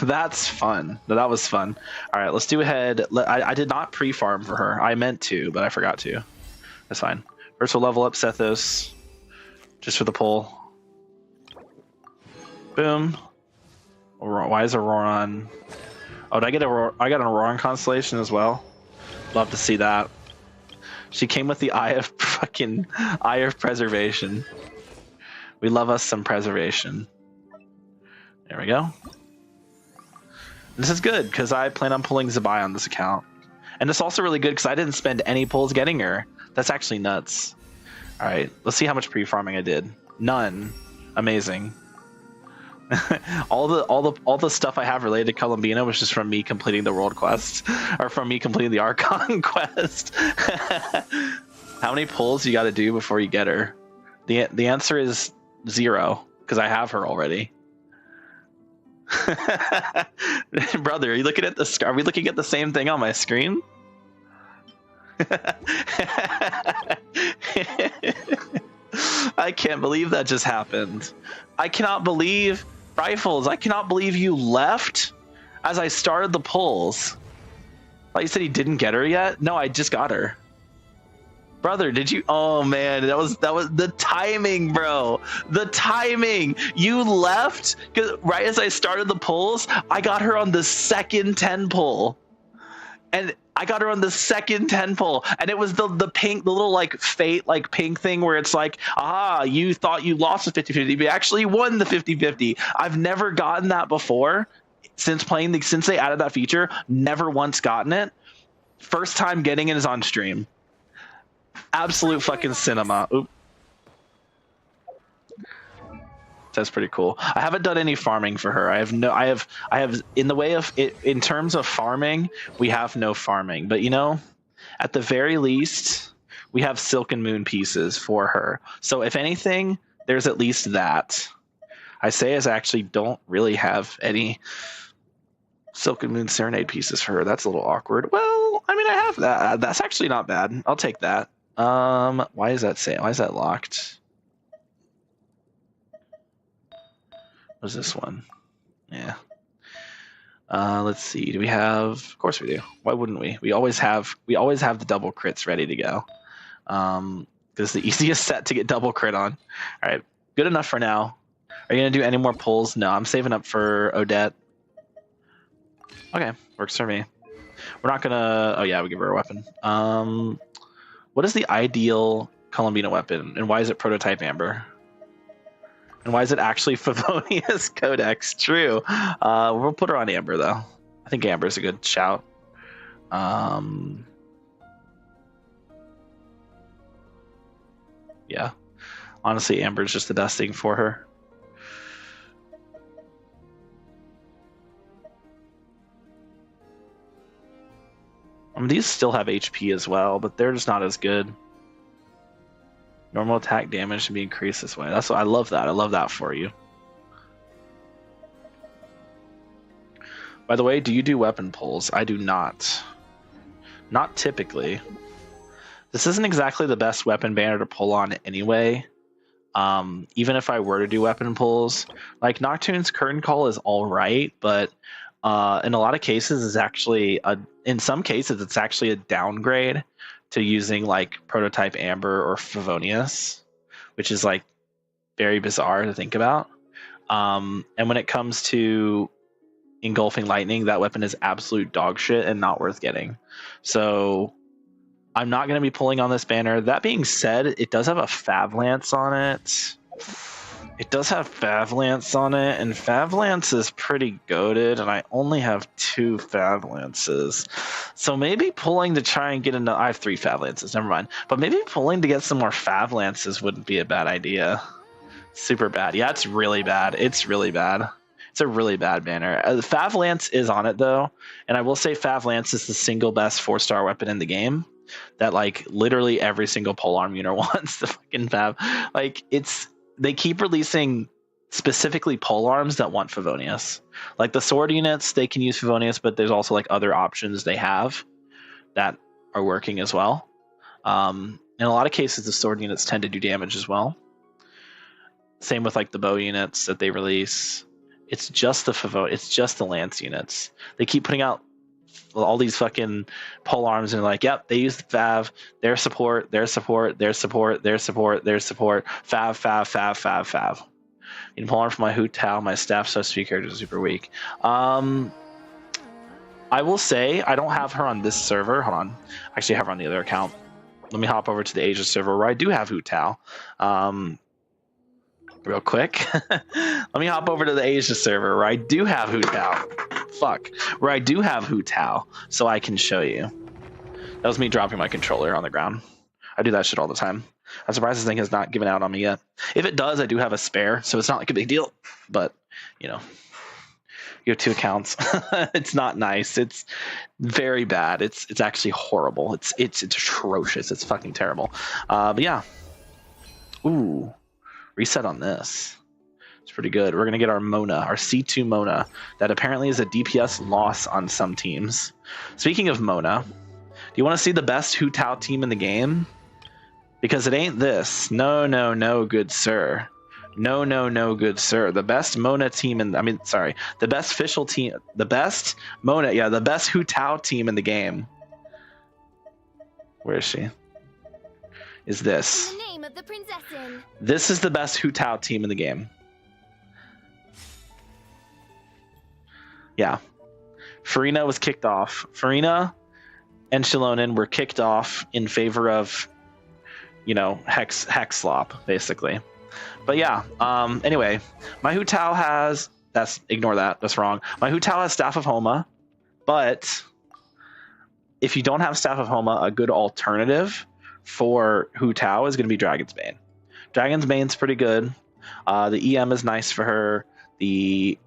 That's fun. That was fun. All right, let's do ahead. I did not pre-farm for her. I meant to, but I forgot to. That's fine. First we'll level up Sethos, just for the pull. Boom. Why is Auroron? Oh, did I get I got an Auroron constellation as well. Love to see that. She came with the Eye of Preservation. We love us some preservation. There we go. This is good because I plan on pulling Zabai on this account. And it's also really good because I didn't spend any pulls getting her. That's actually nuts. All right, let's see how much pre-farming I did. None. Amazing. all the stuff I have related to Columbina was just from me completing the world quest, or from me completing the Archon quest. How many pulls you got to do before you get her? The answer is 0 because I have her already. Brother, are you looking at the? Are we looking at the same thing on my screen? I can't believe that just happened. I cannot believe Rifles. I cannot believe you left as I started the pulls. Like you said, you didn't get her yet. No, I just got her. Brother, did you? Oh man, that was the timing, bro. The timing. You left because right as I started the pulls, I got her on the second 10 pull, and I got her on the second 10 pull, and it was the pink, the little like fate like pink thing where it's like, aha, you thought you lost the 50-50, but you actually won the 50-50. I've never gotten that before since since they added that feature. Never once gotten it. First time getting it is on stream. Absolute fucking cinema. Oop. That's pretty cool. I haven't done any farming for her. I have in the way of it, in terms of farming, we have no farming. But you know, at the very least, we have Silk and Moon pieces for her. So if anything, there's at least that. I actually don't really have any Silk and Moon Serenade pieces for her. That's a little awkward. Well, I mean, I have that. That's actually not bad. I'll take that. Why is that locked? What's this one? Yeah. Let's see. Do we have? Of course we do. Why wouldn't we? We always have the double crits ready to go. Because it's the easiest set to get double crit on. All right, good enough for now. Are you gonna do any more pulls? No, I'm saving up for Odette. Okay, works for me. We're not gonna. Oh yeah, we give her a weapon. What is the ideal Columbina weapon, and why is it Prototype Amber? And why is it actually Favonius Codex? True. We'll put her on Amber, though. I think Amber's a good shout. Yeah. Honestly, Amber's just the best thing for her. These still have HP as well, but they're just not as good. Normal attack damage should be increased this way. That's what I love that. I love that for you. By the way, do you do weapon pulls? I do not. Not typically. This isn't exactly the best weapon banner to pull on anyway. Even if I were to do weapon pulls, like Noctune's Curtain Call is all right, but in a lot of cases, it's actually in some cases it's actually a downgrade to using like Prototype Amber or Favonius, which is like very bizarre to think about. And when it comes to Engulfing Lightning, that weapon is absolute dog shit and not worth getting. So I'm not going to be pulling on this banner. That being said, it does have a Favlance on it. It does have Favlance on it, and Favlance is pretty goated, and I only have 2 Favlances. So maybe pulling to try and get into... I have 3 Favlances, never mind. But maybe pulling to get some more Favlances wouldn't be a bad idea. Super bad. Yeah, it's really bad. It's really bad. It's a really bad banner. Fav Lance is on it though, and I will say Fav Lance is the single best 4-star weapon in the game. That like literally every single polearm unit wants the fucking Fav. Like they keep releasing specifically polearms that want Favonius. Like the sword units, they can use Favonius, but there's also like other options they have that are working as well. In a lot of cases, the sword units tend to do damage as well. Same with like the bow units that they release. It's just the lance units. They keep putting out all these fucking polearms and like, yep, they use the Fav, their support, their support, their support, their support, their support, Fav, Fav, Fav, Fav, Fav. You can polearm for my Hu Tao, my staff, so speak characters are super weak. I will say I don't have her on this server. Hold on. I actually have her on the other account. Let me hop over to the Asia server where I do have Hu Tao. Real quick. Let me hop over to the Asia server where I do have Hu Tao. Where I do have Hu Tao, so I can show you. That was me dropping my controller on the ground. I do that shit all the time. I'm surprised this thing has not given out on me yet. If it does, I do have a spare, so it's not like a big deal. But, you know, you have 2 accounts. It's not nice. It's very bad. It's actually horrible. It's atrocious. It's fucking terrible. But yeah. Ooh. Reset on this. It's pretty good. We're going to get our Mona, our C2 Mona, that apparently is a DPS loss on some teams. Speaking of Mona, do you want to see the best Hu Tao team in the game? Because it ain't this. No, good sir. No, good sir. The best Mona team the best official team, the best Mona, the best Hu Tao team in the game. Where is she? Is this. In the name of the princessin. This is the best Hu Tao team in the game. Yeah. Farina was kicked off. Farina and Shilonen were kicked off in favor of, Hex Slop, basically. But yeah, anyway, my Hu Tao has... Ignore that. That's wrong. My Hu Tao has Staff of Homa, but if you don't have Staff of Homa, a good alternative for Hu Tao is going to be Dragon's Bane. Dragon's Bane's pretty good. The EM is nice for her. The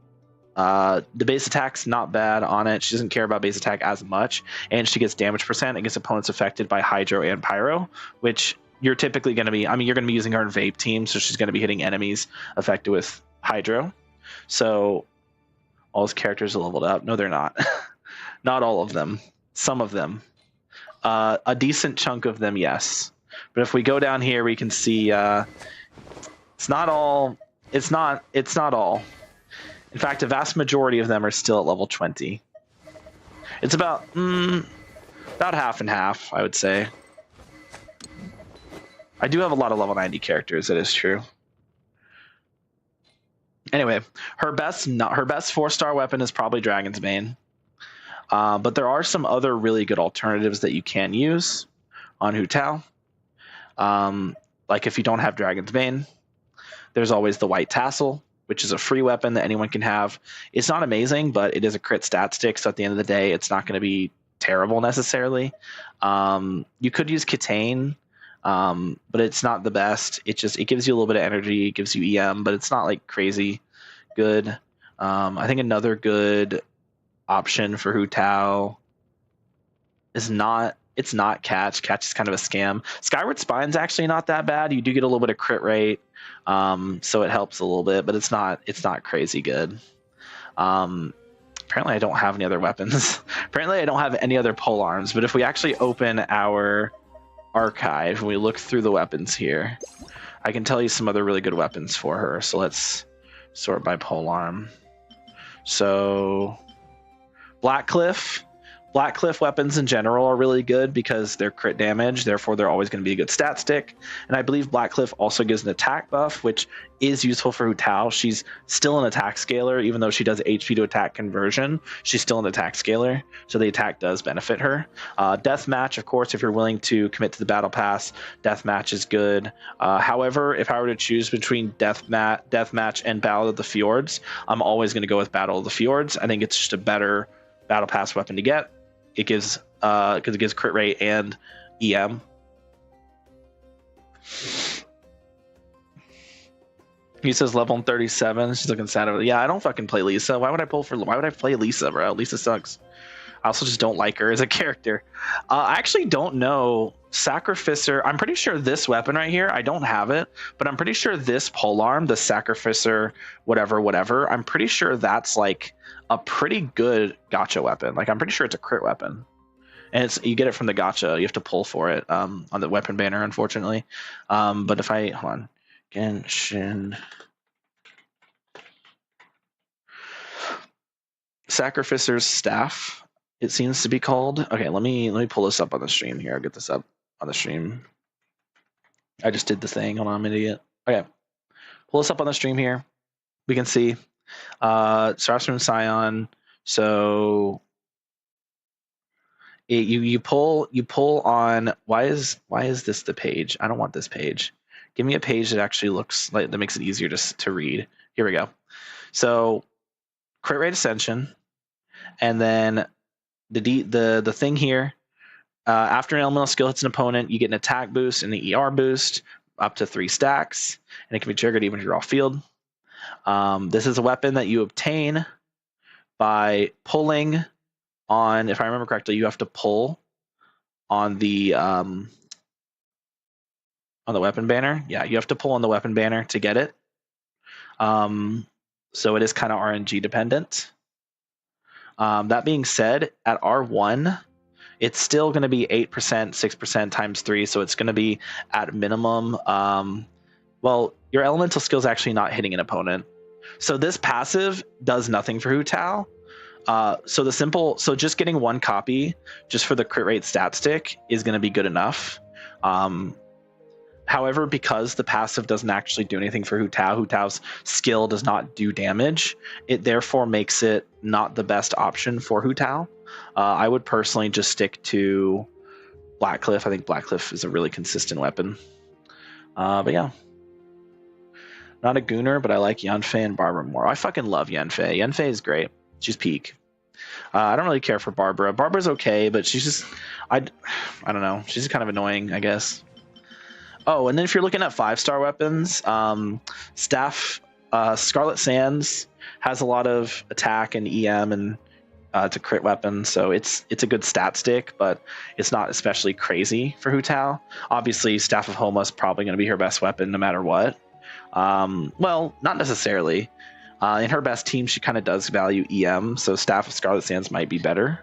base attack's not bad on it. She doesn't care about base attack as much, and she gets damage percent against opponents affected by Hydro and Pyro, which you're typically going to be... you're going to be using her in Vape team, so she's going to be hitting enemies affected with Hydro. So all his characters are leveled up. No, they're not. Not all of them. Some of them. A decent chunk of them, yes. But if we go down here, we can see it's not all. It's not all. In fact, a vast majority of them are still at level 20. It's about half and half, I would say. I do have a lot of level 90 characters, that is true. Anyway, her best 4-star weapon is probably Dragon's Bane. But there are some other really good alternatives that you can use on Hu Tao. Like if you don't have Dragon's Bane, there's always the White Tassel, which is a free weapon that anyone can have. It's not amazing, but it is a crit stat stick, so at the end of the day, it's not going to be terrible necessarily. You could use Kitane, but it's not the best. It gives you a little bit of energy, it gives you EM, but it's not like crazy good. I think another good option for Hu Tao is not Catch. Catch is kind of a scam. Skyward Spine's actually not that bad. You do get a little bit of crit rate, so it helps a little bit, but it's not crazy good. Apparently I don't have any other weapons. Apparently I don't have any other polearms, but if we actually open our archive and we look through the weapons here, I can tell you some other really good weapons for her. So let's sort by polearm. So Blackcliff weapons in general are really good because they're crit damage, therefore they're always going to be a good stat stick. And I believe Blackcliff also gives an attack buff, which is useful for Hu Tao. She's still an attack scaler, even though she does HP to attack conversion. She's still an attack scaler, so the attack does benefit her. Deathmatch, of course, if you're willing to commit to the battle pass, Deathmatch is good. However, if I were to choose between Deathmatch and Battle of the Fjords, I'm always going to go with Battle of the Fjords. I think it's just a better battle pass weapon to get. It gives because it gives crit rate and EM. He says level 37. She's looking sad over there. Yeah, I don't fucking play Lisa. Why would I play Lisa, bro? Lisa sucks. I also just don't like her as a character. I actually don't know. Sacrificer, I'm pretty sure this weapon right here, I don't have it, but I'm pretty sure this polearm, the Sacrificer, whatever, I'm pretty sure that's like a pretty good gacha weapon. Like, I'm pretty sure it's a crit weapon. And you get it from the gacha. You have to pull for it on the weapon banner, unfortunately. But if hold on. Genshin. Sacrificer's Staff, it seems to be called. Okay, let me pull this up on the stream here. I'll get this up on the stream. I just did the thing. Hold on, I'm an idiot. Okay, pull this up on the stream here. We can see starts from Scion. So you pull on. Why is this the page? I don't want this page. Give me a page that actually looks like that makes it easier to read. Here we go. So crit rate ascension, and then the thing here. After an elemental skill hits an opponent, you get an attack boost and an ER boost up to 3 stacks, and it can be triggered even if you're off field. This is a weapon that you obtain by pulling on. If I remember correctly, you have to pull on the weapon banner. Yeah, you have to pull on the weapon banner to get it. So it is kind of RNG dependent. That being said, at R1, it's still going to be 8%, 6% times 3, so it's going to be at minimum. Well, your elemental skill is actually not hitting an opponent. So this passive does nothing for Hu Tao. So just getting 1 copy just for the crit rate stat stick is going to be good enough. However, because the passive doesn't actually do anything for Hu Tao's skill does not do damage, it therefore makes it not the best option for Hu Tao. I would personally just stick to Blackcliff. I think Blackcliff is a really consistent weapon. But yeah. Not a Gunner, but I like Yanfei and Barbara more. I fucking love Yanfei. Yanfei is great. She's peak. I don't really care for Barbara. Barbara's okay, but she's just... I don't know. She's just kind of annoying, I guess. Oh, and then if you're looking at 5-star weapons, Staff, Scarlet Sands has a lot of attack and EM and it's a crit weapon, so it's a good stat stick, but it's not especially crazy for Hu Tao. Obviously, Staff of Homa is probably going to be her best weapon no matter what. Well, not necessarily. In her best team, she kind of does value EM, so Staff of Scarlet Sands might be better.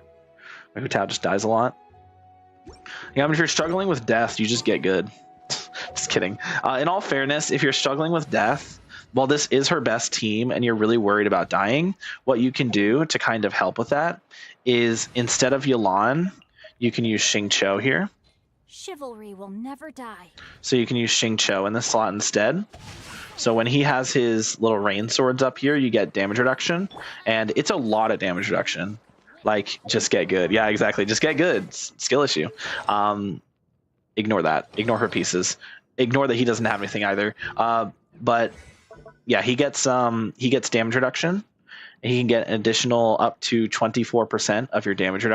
Hu Tao just dies a lot. Yeah, I mean, if you're struggling with death, you just get good. Just kidding. In all fairness, if you're struggling with death, while this is her best team and you're really worried about dying, what you can do to kind of help with that is instead of Yelan, you can use Xingqiu here. Chivalry will never die. So you can use Xingqiu in this slot instead. So when he has his little rain swords up here, you get damage reduction, and it's a lot of damage reduction. Like, just get good. Yeah, exactly. Just get good. Skill issue. Ignore that. Ignore her pieces. Ignore that he doesn't have anything either. But yeah, he gets damage reduction. And he can get an additional up to 24% of your damage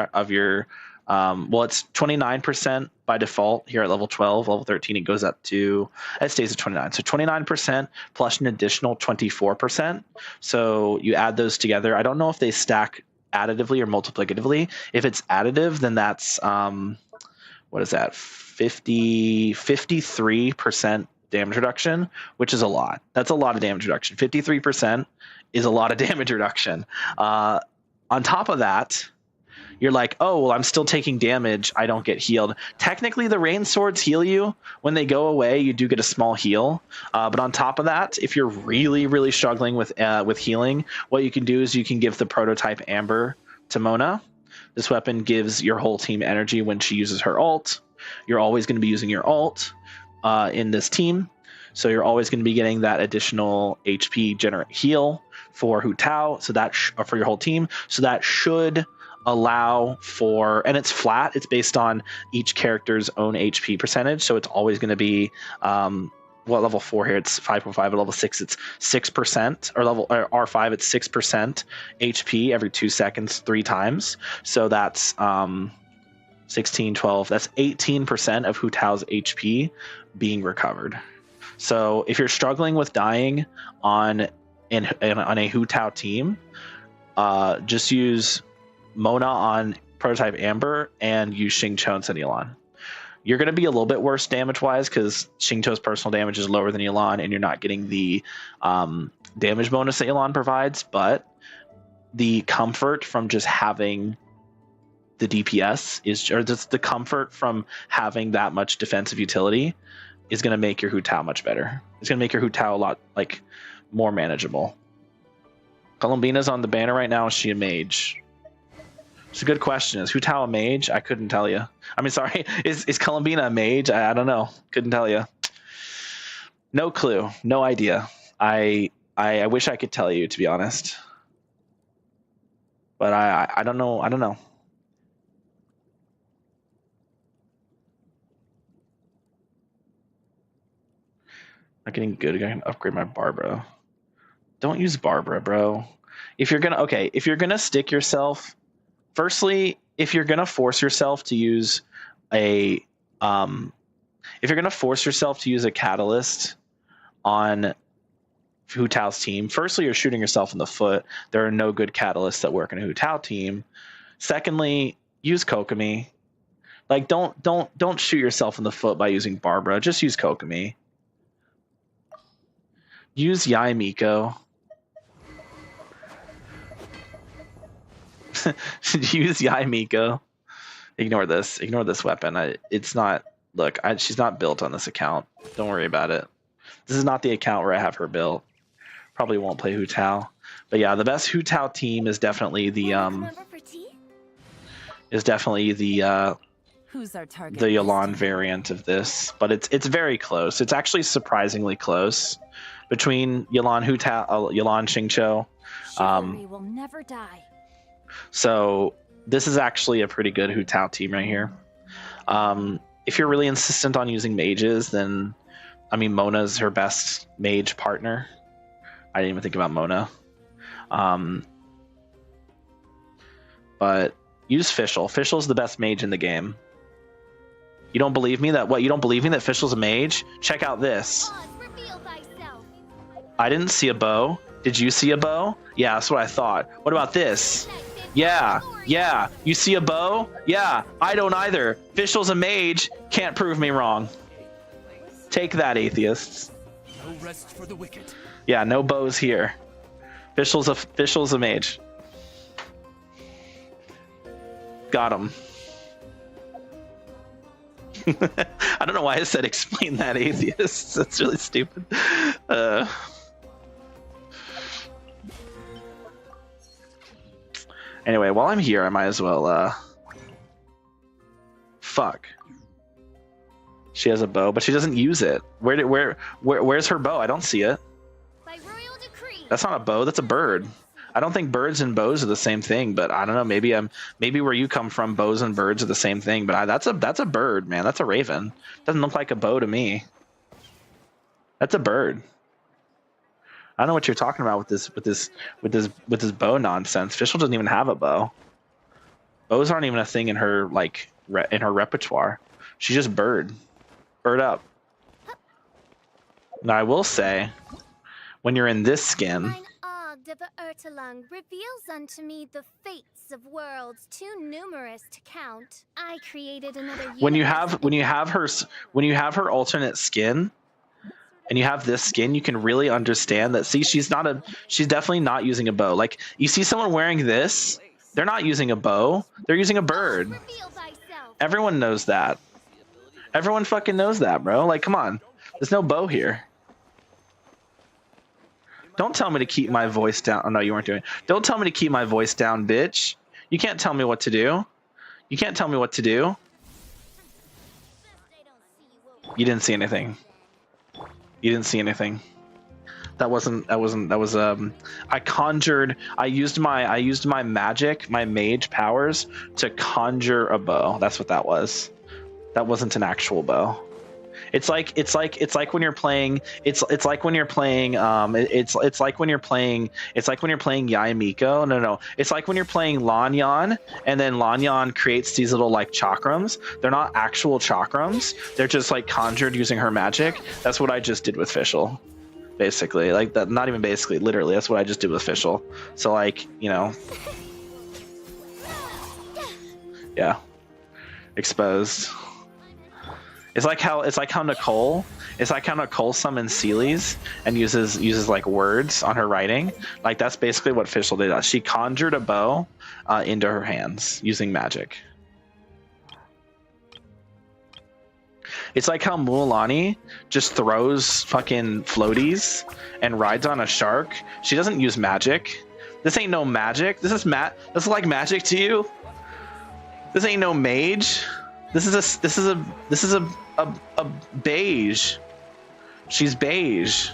well, it's 29% by default here at level 12. Level 13, it goes up to, it stays at 29. So 29% plus an additional 24%. So you add those together. I don't know if they stack additively or multiplicatively. If it's additive, then that's, what is that? 53% damage reduction, which is a lot. That's a lot of damage reduction. 53% is a lot of damage reduction. On top of that, you're like, oh, well, I'm still taking damage. I don't get healed. Technically, the rain swords heal you. When they go away, you do get a small heal. But on top of that, if you're really, really struggling with healing, what you can do is you can give the prototype Amber to Mona. This weapon gives your whole team energy when she uses her ult. You're always going to be using your ult in this team. So you're always going to be getting that additional HP generate heal for Hu Tao, so that for your whole team. So that should allow for, and it's flat. It's based on each character's own HP percentage. So it's always going to be, level 4 here, it's 5.5. At level 6, it's 6%, or R5, it's 6% HP every 2 seconds, 3 times. So that's 16, 12. That's 18% of Hu Tao's HP being recovered. So if you're struggling with dying on a Hu Tao team, just use Mona on Prototype Amber and use Xingqiu instead of Yelan. You're going to be a little bit worse damage-wise because Xingqiu's personal damage is lower than Yelan, and you're not getting the damage bonus that Yelan provides, but the comfort from just having the DPS or just the comfort from having that much defensive utility is going to make your Hu Tao much better. It's going to make your Hu Tao a lot more manageable. Columbina's on the banner right now. Is she a mage? It's a good question. Is Hu Tao a mage? I couldn't tell you. I mean, sorry. Is Columbina a mage? I don't know. Couldn't tell you. No clue. No idea. I wish I could tell you, to be honest. But I don't know. I don't know. Not getting good. I can upgrade my Barbara. Don't use Barbara, bro. If you're gonna stick yourself. Firstly, if you're gonna force yourself to use a catalyst on Hu Tao's team, firstly, you're shooting yourself in the foot. There are no good catalysts that work in a Hu Tao team. Secondly, use Kokomi. Like, don't shoot yourself in the foot by using Barbara. Just use Kokomi. Use Yae Miko. Use Yae Miko. Ignore this weapon. It's not. Look, she's not built on this account. Don't worry about it. This is not the account where I have her built. Probably won't play Hu Tao. But yeah, the best Hu Tao team is definitely the Who's our target? the Yelan variant of this. But it's very close. It's actually surprisingly close between Yelan Hu Tao, Yelan Xingqiu. Chivalry will never die. So this is actually a pretty good Hu Tao team right here. If you're really insistent on using mages, then I mean Mona's her best mage partner. I didn't even think about Mona. But use Fischl. Fischl's the best mage in the game. You don't believe me that Fischl's a mage? Check out this. I didn't see a bow. Did you see a bow? Yeah, that's what I thought. What about this? Yeah. You see a bow? Yeah, I don't either. Fischl's a mage. Can't prove me wrong. Take that, atheists. No rest for the wicked. Yeah, no bows here. Fischl's a mage. Got him. I don't know why I said explain that, atheists. That's really stupid. Anyway, while I'm here, I might as well, fuck. She has a bow, but she doesn't use it. Where's her bow? I don't see it. By royal decree. That's not a bow, that's a bird. I don't think birds and bows are the same thing, but I don't know, maybe where you come from, bows and birds are the same thing, but that's a bird, man. That's a raven. Doesn't look like a bow to me. That's a bird. I don't know what you're talking about with this bow nonsense. Fischl doesn't even have a bow. Bows aren't even a thing in her in her repertoire. She's just bird up. Now I will say, when you're in this skin, Mine Ogd of Ertelung reveals unto me the fates of worlds too numerous to count. I created another when you have her alternate skin. And you have this skin, you can really understand that. See, she's definitely not using a bow. Like, you see someone wearing this, they're not using a bow, they're using a bird. Everyone knows that. Everyone fucking knows that, bro. Like, come on. There's no bow here. Don't tell me to keep my voice down. Oh, no, you weren't doing it. Don't tell me to keep my voice down, bitch. You can't tell me what to do. You can't tell me what to do. You didn't see anything. You didn't see anything. That was I used my magic, my mage powers to conjure a bow. That's what that was. That wasn't an actual bow. It's like when you're playing it's like when you're playing it's like when you're playing Yae Miko. No. It's like when you're playing Lanyan and then Lanyan creates these little like chakrams. They're not actual chakrams. They're just like conjured using her magic. That's what I just did with Fischl. Basically. Like that, not even basically, literally. That's what I just did with Fischl. So like, you know. Yeah. Exposed. It's like how Nicole summons Seelies and uses like words on her writing. Like that's basically what Fischl did. She conjured a bow into her hands using magic. It's like how Mualani just throws fucking floaties and rides on a shark. She doesn't use magic. This ain't no magic. This is like magic to you. This ain't no mage. This is a beige. She's beige.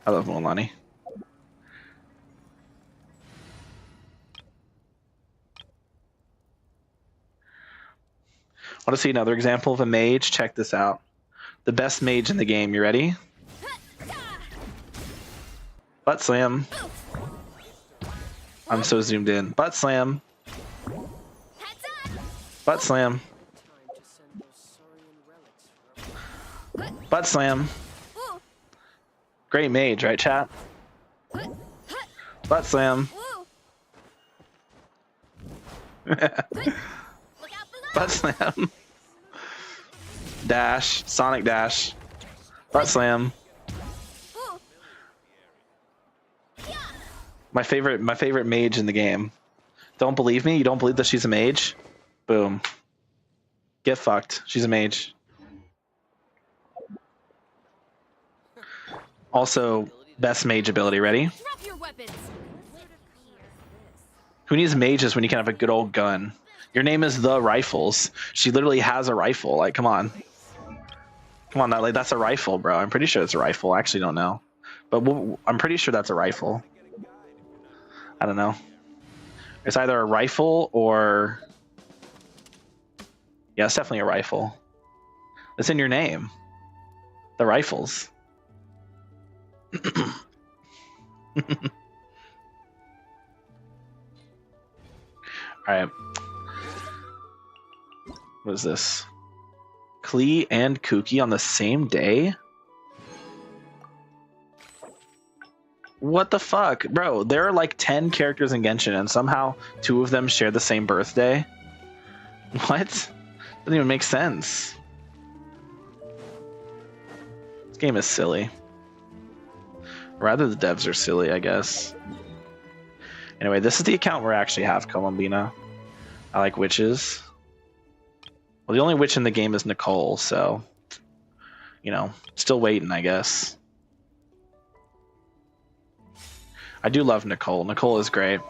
I love Mualani. Want to see another example of a mage? Check this out. The best mage in the game. You ready? Butt slam. I'm so zoomed in. Butt slam. Butt slam. Butt slam. Great mage, right, chat? Butt slam. Butt slam. Dash. Sonic dash. Butt slam. My favorite mage in the game. Don't believe me? You don't believe that she's a mage? Boom. Get fucked. She's a mage. Also, best mage ability. Ready? Drop your weapons. Who needs mages when you can have a good old gun? Your name is The Rifles. She literally has a rifle. Like, come on. Come on, like, that's a rifle, bro. I'm pretty sure it's a rifle. I actually don't know. But I'm pretty sure that's a rifle. I don't know. It's either a rifle or... Yeah, it's definitely a rifle. It's in your name. The Rifles. Alright. What is this? Klee and Kuki on the same day? What the fuck? Bro, there are like 10 characters in Genshin and somehow 2 of them share the same birthday? What? Doesn't even make sense. This game is silly. Rather, the devs are silly, I guess. Anyway, this is the account where I actually have Columbina. I like witches. Well, the only witch in the game is Nicole, so... You know, still waiting, I guess. I do love Nicole. Nicole is great.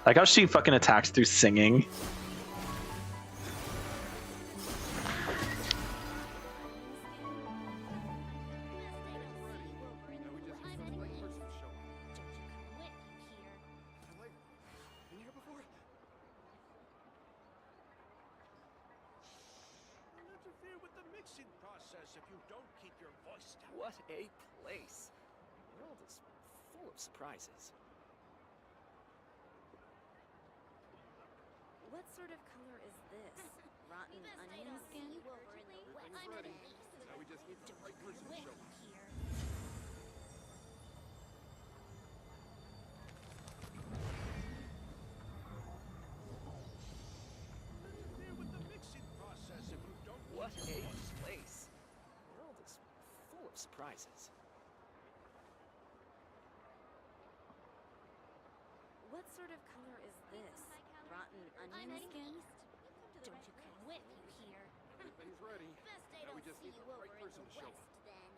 Like how she fucking attacks through singing. What a place. The world is full of surprises. What sort of color is this? Rotten onion skin? What a place. The world is full of surprises. What sort of color is this? Rotten onion skin? Don't you quit, you hear? Everybody's ready. Best I Now we don't just see need you the over right in person the to show west, then.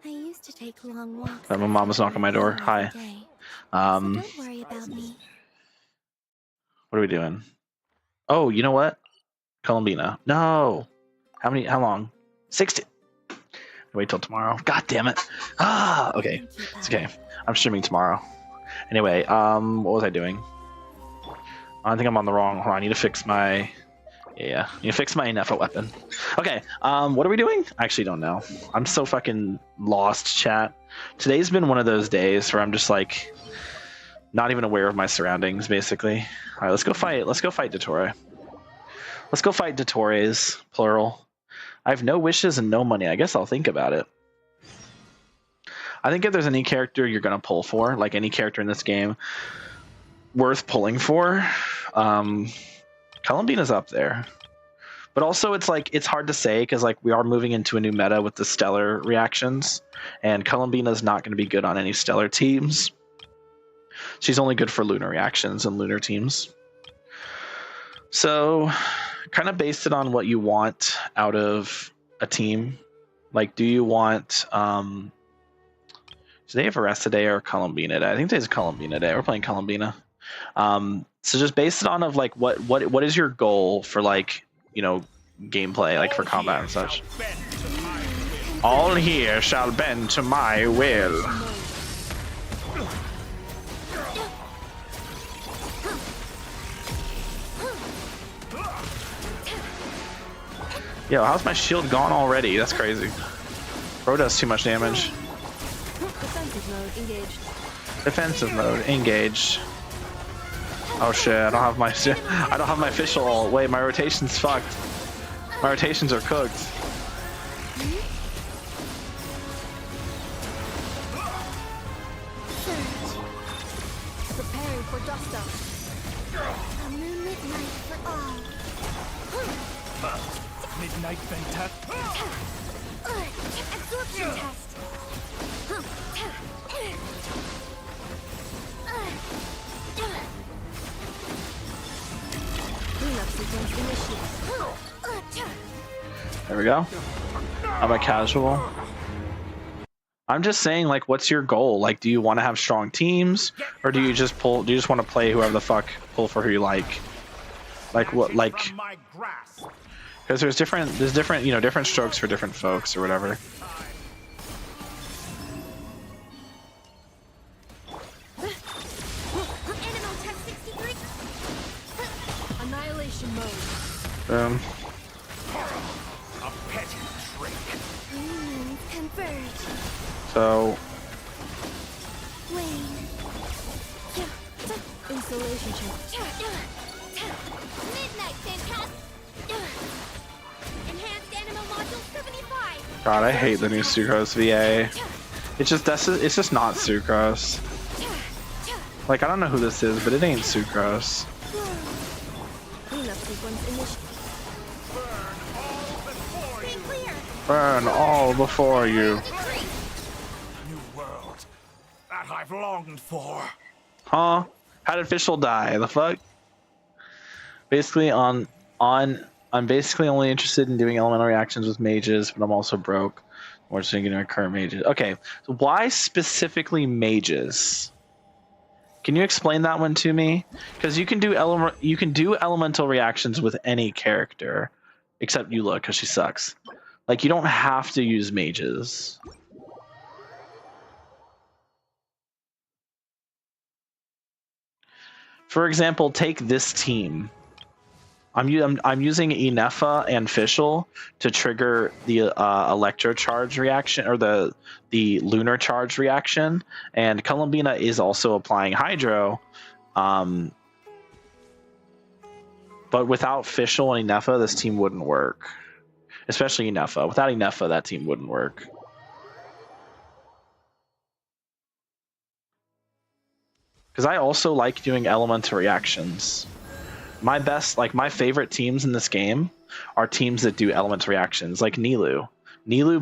I used to take long walks. My mom was knocking on my door. Hi. So Um, don't worry about me. what are we doing? Oh, you know what? Columbina. No. How long? 60. Wait till tomorrow. God damn it. Ah, okay. It's okay. I'm streaming tomorrow. Anyway, what was I doing? I think I'm on the wrong. Hold on, I need to fix my. Yeah, you fix my Ineffa weapon. Okay, what are we doing? I actually don't know. I'm so fucking lost, chat. Today's been one of those days where I'm just like not even aware of my surroundings, basically. All right, let's go fight. Let's go fight Dottore. Let's go fight Dottores, plural. I have no wishes and no money. I guess I'll think about it. I think if there's any character you're gonna pull for, like any character in this game, worth pulling for, Columbina's up there. But also it's like it's hard to say because like we are moving into a new meta with the stellar reactions, and Columbina's not going to be good on any stellar teams. She's only good for lunar reactions and lunar teams. So kind of based it on what you want out of a team. Like, do you want do they have Arresta Day or Columbina Day? I think there's Columbina Day. We're playing Columbina. So just based it on of like what is your goal for like, you know, gameplay, like for combat and such. All here shall bend to my will. Yo, how's my shield gone already? That's crazy. Bro does too much damage. Defensive mode engaged. Defensive mode engaged. Oh shit! I don't have my official ult. Wait, my rotation's fucked. My rotations are cooked. Preparing for dust up. A moonlit night for all. Midnight Venta. Absorption test. Cleanup sequence initiated. There we go. I'm a casual. I'm just saying, like, what's your goal? Like, do you want to have strong teams, or do you just pull? Do you just want to play whoever the fuck, pull for who you like? Like what? Like, because there's different, you know, different strokes for different folks or whatever. Annihilation mode. Boom. A petty trick. Humans converge. So Wane. Installation check. Midnight Fantastic. Enhanced Animal Module 75. God, I hate the new Sucrose VA. It's just not Sucrose. Like, I don't know who this is, but it ain't Sucrose. Cleanup sequence initiated. Stay clear. Burn all before you. New world. That I've longed for. Huh? How did Fischl die? The fuck? Basically, I'm basically only interested in doing elemental reactions with mages, but I'm also broke. We're just thinking our current mages. Okay, so why specifically mages? Can you explain that one to me? Because you can do elemental reactions with any character, except Eula, because she sucks. Like, you don't have to use mages. For example, take this team. I'm using Ineffa and Fischl to trigger the Electro Charge reaction, or the Lunar Charge reaction, and Columbina is also applying Hydro. But without Fischl and Ineffa, this team wouldn't work. Especially Ineffa. Without Ineffa, that team wouldn't work. Because I also like doing elemental reactions. My favorite teams in this game are teams that do elemental reactions, like Nilou,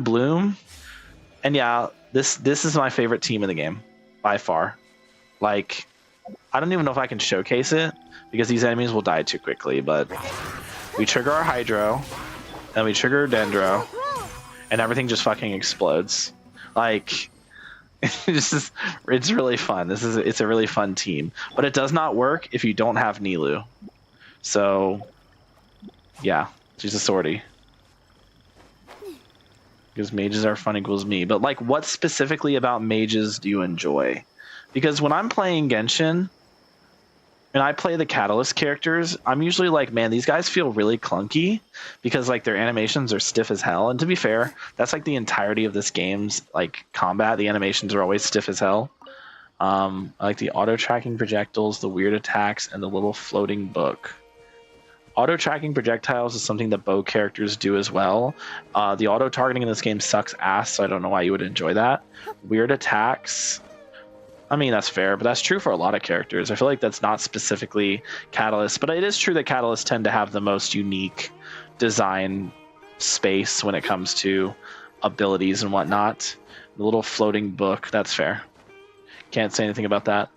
Bloom, and yeah, this is my favorite team in the game by far. Like, I don't even know if I can showcase it because these enemies will die too quickly. But we trigger our Hydro, and we trigger Dendro, and everything just fucking explodes. Like, it's really fun. It's a really fun team, but it does not work if you don't have Nilou. So, yeah. She's a sortie. Because mages are fun equals me. But like, what specifically about mages do you enjoy? Because when I'm playing Genshin and I play the Catalyst characters, I'm usually like, man, these guys feel really clunky because like their animations are stiff as hell. And to be fair, that's like the entirety of this game's like combat. The animations are always stiff as hell. I like the auto-tracking projectiles, the weird attacks, and the little floating book. Auto-tracking projectiles is something that bow characters do as well. The auto-targeting in this game sucks ass, so I don't know why you would enjoy that. Weird attacks. I mean, that's fair, but that's true for a lot of characters. I feel like that's not specifically Catalyst, but it is true that Catalysts tend to have the most unique design space when it comes to abilities and whatnot. The little floating book, that's fair. Can't say anything about that.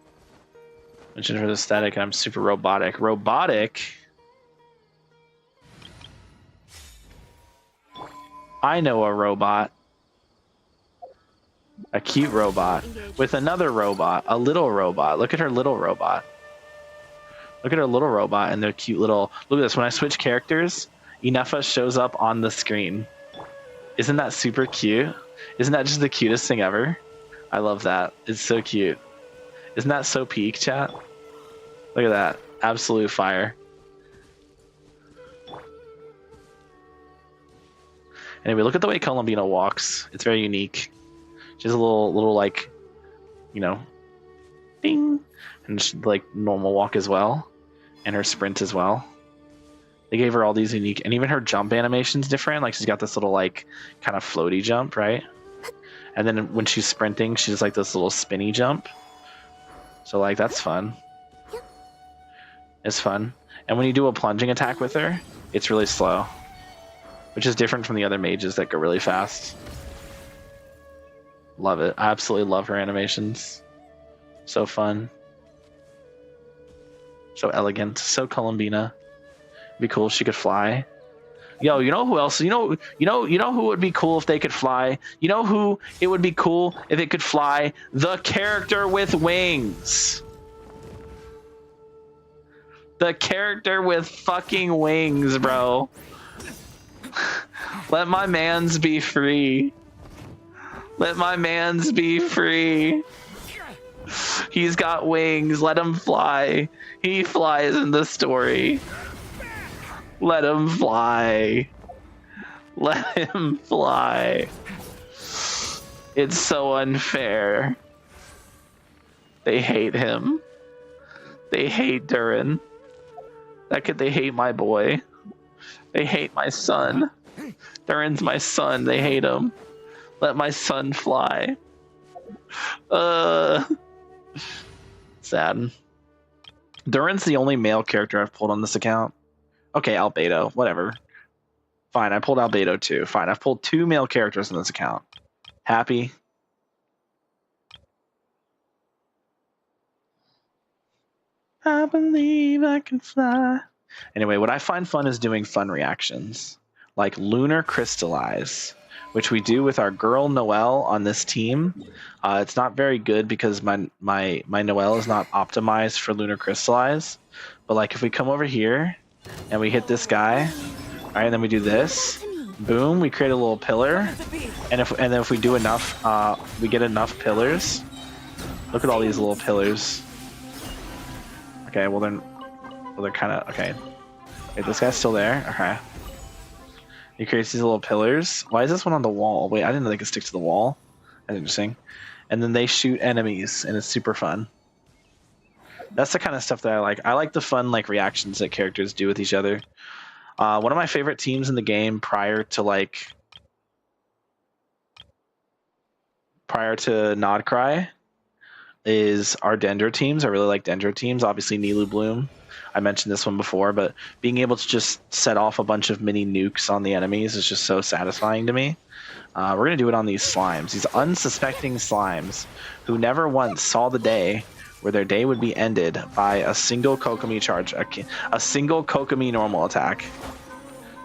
Mentioned for the aesthetic, and I'm super robotic. Robotic? I know a robot. A cute robot. With another robot. A little robot. Look at her little robot. Look at her little robot and their cute little... Look at this. When I switch characters, Inefa shows up on the screen. Isn't that super cute? Isn't that just the cutest thing ever? I love that. It's so cute. Isn't that so peak, chat? Look at that. Absolute fire. Anyway, look at the way Columbina walks. It's very unique. She has a little like, you know, ding, and she, like normal walk as well, and her sprint as well. They gave her all these unique, and even her jump animation's different. Like she's got this little like kind of floaty jump, right? And then when she's sprinting, she's like this little spinny jump. So like that's fun. It's fun. And when you do a plunging attack with her, it's really slow. Which is different from the other mages that go really fast. Love it. I absolutely love her animations. So fun. So elegant. So Columbina. It'd be cool if she could fly. Yo, you know who else? You know who would be cool if they could fly? You know who it would be cool if it could fly? The character with wings. The character with fucking wings, bro. Let my mans be free. Let my mans be free. He's got wings. Let him fly. He flies in the story. Let him fly. Let him fly. It's so unfair. They hate him. They hate Durin. They hate my boy. They hate my son. Durin's my son. They hate him. Let my son fly. Sad. Durin's the only male character I've pulled on this account. Okay, Albedo. Whatever. Fine, I pulled Albedo too. Fine, I've pulled 2 male characters on this account. Happy? I believe I can fly. Anyway, what I find fun is doing fun reactions. Like Lunar Crystallize, which we do with our girl Noelle on this team. It's not very good because my Noelle is not optimized for Lunar Crystallize. But like if we come over here and we hit this guy, all right, and then we do this, boom, we create a little pillar. And then if we do enough, we get enough pillars. Look at all these little pillars. Okay, well they're kind of okay. Wait, this guy's still there. Okay. He creates these little pillars. Why is this one on the wall? Wait, I didn't know they could stick to the wall. That's interesting. And then they shoot enemies, and it's super fun. That's the kind of stuff that I like. I like the fun like reactions that characters do with each other. One of my favorite teams in the game prior to Nodcry is our Dendro teams. I really like Dendro teams. Obviously, Nilou Bloom. I mentioned this one before, but being able to just set off a bunch of mini nukes on the enemies is just so satisfying to me. We're going to do it on these slimes, these unsuspecting slimes who never once saw the day where their day would be ended by a single Kokomi charge, a single Kokomi normal attack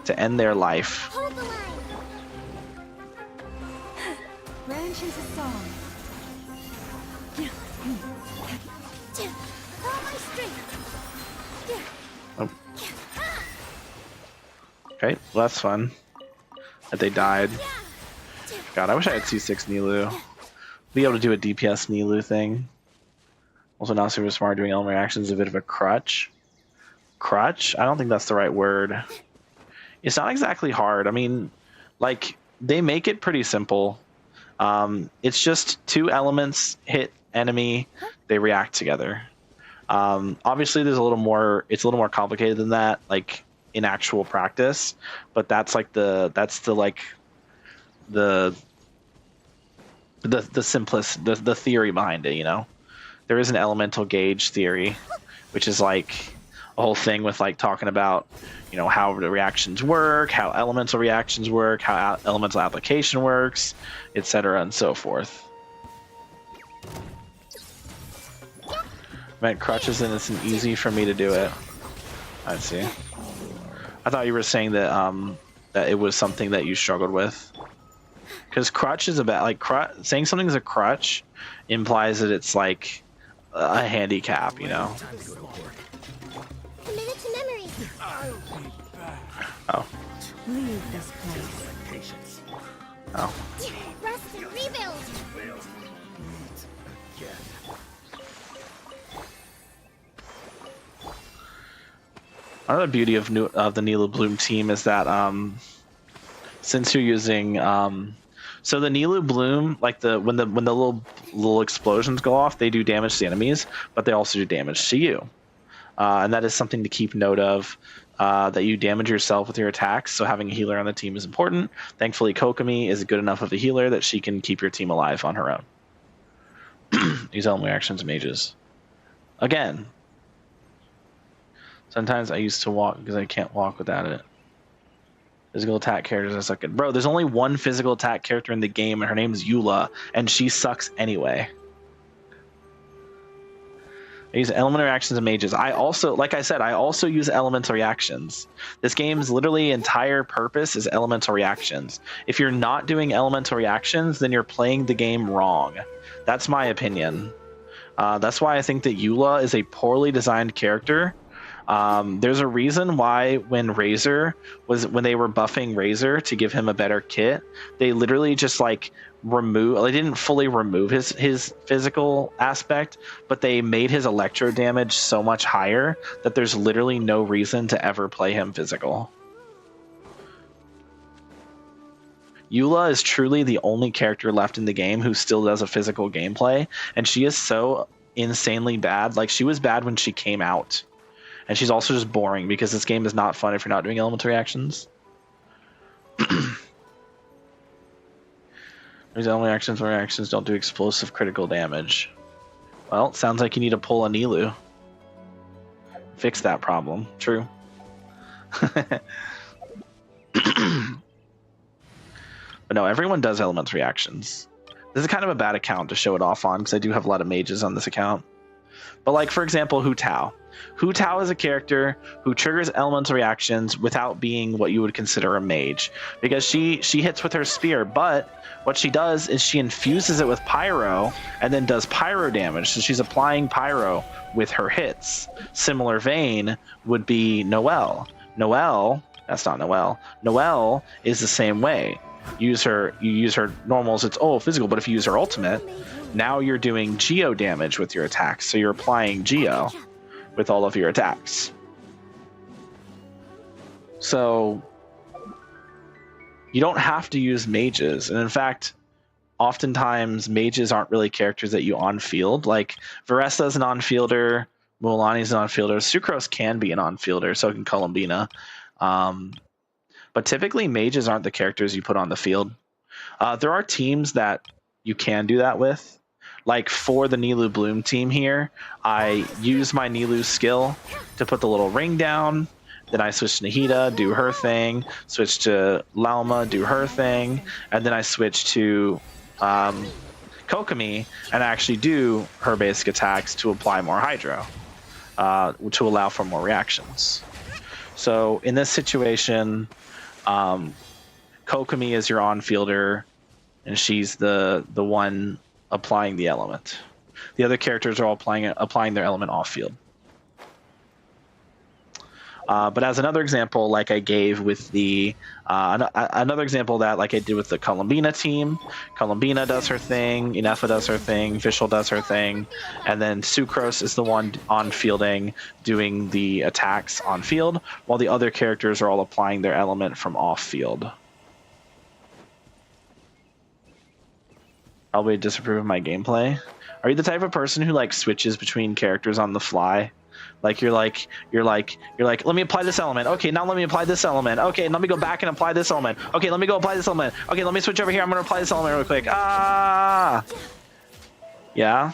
to end their life. Hold the line. Branch into song. All my strength. Oh. Okay, well, that's fun. That they died. God, I wish I had C6 Nilu. Be able to do a DPS Nilu thing. Also, not super smart doing element reactions is a bit of a crutch. Crutch? I don't think that's the right word. It's not exactly hard. I mean, like, they make it pretty simple. It's just 2 elements hit enemy, they react together. Obviously, there's a little more. It's a little more complicated than that, like in actual practice. But that's like the simplest the theory behind it. You know, there is an elemental gauge theory, which is like a whole thing with like talking about, you know, how the reactions work, how elemental reactions work, how elemental application works, etc., and so forth. Meant crutches and it's easy for me to do it. I see. I thought you were saying that that it was something that you struggled with. Because crutch is about like saying something's a crutch implies that it's like a handicap, you know. Committed to memory. Oh. Leave this place. Patience. Oh. Rest and rebuild. Another beauty of the Nilou Bloom team is that since you're using so the Nilou Bloom, like when the little explosions go off, they do damage to the enemies, but they also do damage to you, and that is something to keep note of. That you damage yourself with your attacks, so having a healer on the team is important. Thankfully, Kokomi is good enough of a healer that she can keep your team alive on her own. Use element reactions, mages. Again. Sometimes I used to walk because I can't walk without it. Physical attack characters are sucking. Bro, there's only one physical attack character in the game, and her name is Eula, and she sucks anyway. I use elemental reactions and mages. I also, like I said, I also use elemental reactions. This game's literally entire purpose is elemental reactions. If you're not doing elemental reactions, then you're playing the game wrong. That's my opinion. That's why I think that Eula is a poorly designed character. There's a reason why when they were buffing Razor to give him a better kit, they literally just like they didn't fully remove his physical aspect, but they made his electro damage so much higher that there's literally no reason to ever play him physical. Eula is truly the only character left in the game who still does a physical gameplay, and she is so insanely bad. Like, she was bad when she came out. And she's also just boring because this game is not fun if you're not doing elemental reactions. There's elemental reactions where reactions don't do explosive critical damage. Well, it sounds like you need to pull a Nilou. Fix that problem. True. But no, everyone does elemental reactions. This is kind of a bad account to show it off on because I do have a lot of mages on this account. But like, for example, Hu Tao. Hu Tao is a character who triggers elemental reactions without being what you would consider a mage, because she hits with her spear, but what she does is she infuses it with pyro and then does pyro damage, so she's applying pyro with her hits. Similar vein would be Noelle. That's not Noelle. Noelle is the same way. You use her normals, it's physical, but if you use her ultimate, now you're doing geo damage with your attacks, so you're applying geo with all of your attacks. So you don't have to use mages, and in fact, oftentimes mages aren't really characters that you on-field. Like, Veresta's an on-fielder, Mualani's an on-fielder, Sucrose can be an on-fielder, so can Columbina. But typically mages aren't the characters you put on the field. There are teams that you can do that with. Like for the Nilou Bloom team here, I use my Nilou skill to put the little ring down. Then I switch to Nahida, do her thing. Switch to Lauma, do her thing. And then I switch to Kokomi and actually do her basic attacks to apply more Hydro, to allow for more reactions. So in this situation, Kokomi is your on-fielder, and she's the one applying the element. The other characters are all applying their element off-field. But as another example, like I gave with the another example that like I did with the Columbina team, Columbina does her thing, Inefa does her thing, Vishal does her thing, and then Sucrose is the one on fielding doing the attacks on field, while the other characters are all applying their element from off field. Probably disapprove of my gameplay. Are you the type of person who like switches between characters on the fly? Like you're like, let me apply this element. Okay, now let me apply this element. Okay, let me go back and apply this element. Okay, let me go apply this element. Okay, let me switch over here. I'm gonna apply this element real quick. Ah, yeah.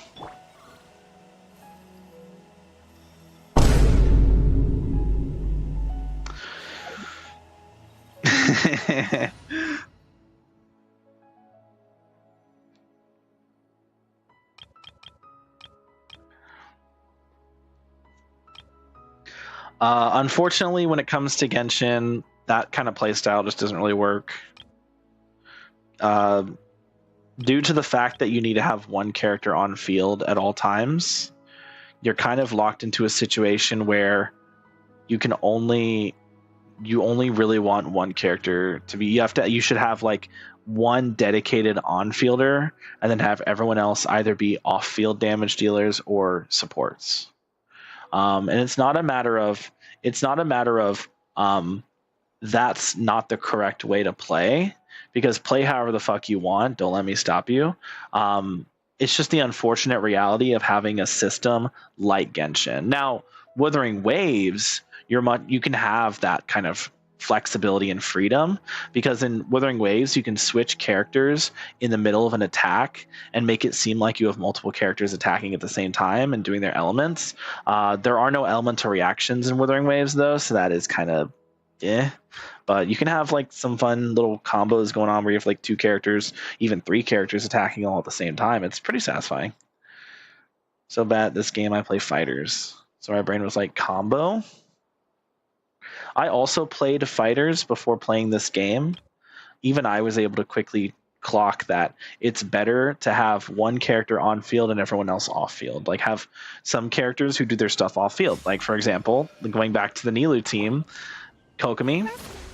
Unfortunately, when it comes to Genshin, that kind of playstyle just doesn't really work. Due to the fact that you need to have one character on field at all times, you're kind of locked into a situation where you only really want one character to be. You should have like one dedicated on-fielder, and then have everyone else either be off-field damage dealers or supports. And it's not a matter of that's not the correct way to play, because play however the fuck you want. Don't let me stop you. It's just the unfortunate reality of having a system like Genshin. Now, Wuthering Waves, you can have that kind of flexibility and freedom, because in Wuthering Waves you can switch characters in the middle of an attack and make it seem like you have multiple characters attacking at the same time and doing their elements. There are no elemental reactions in Wuthering Waves though, so that is kind of but you can have like some fun little combos going on where you have like 2 characters, even 3 characters attacking all at the same time. It's pretty satisfying. So bad this game I play fighters, so my brain was like, combo? I also played fighters before playing this game. Even I was able to quickly clock that it's better to have one character on field and everyone else off field. Like have some characters who do their stuff off field. Like for example, going back to the Nilou team, Kokomi,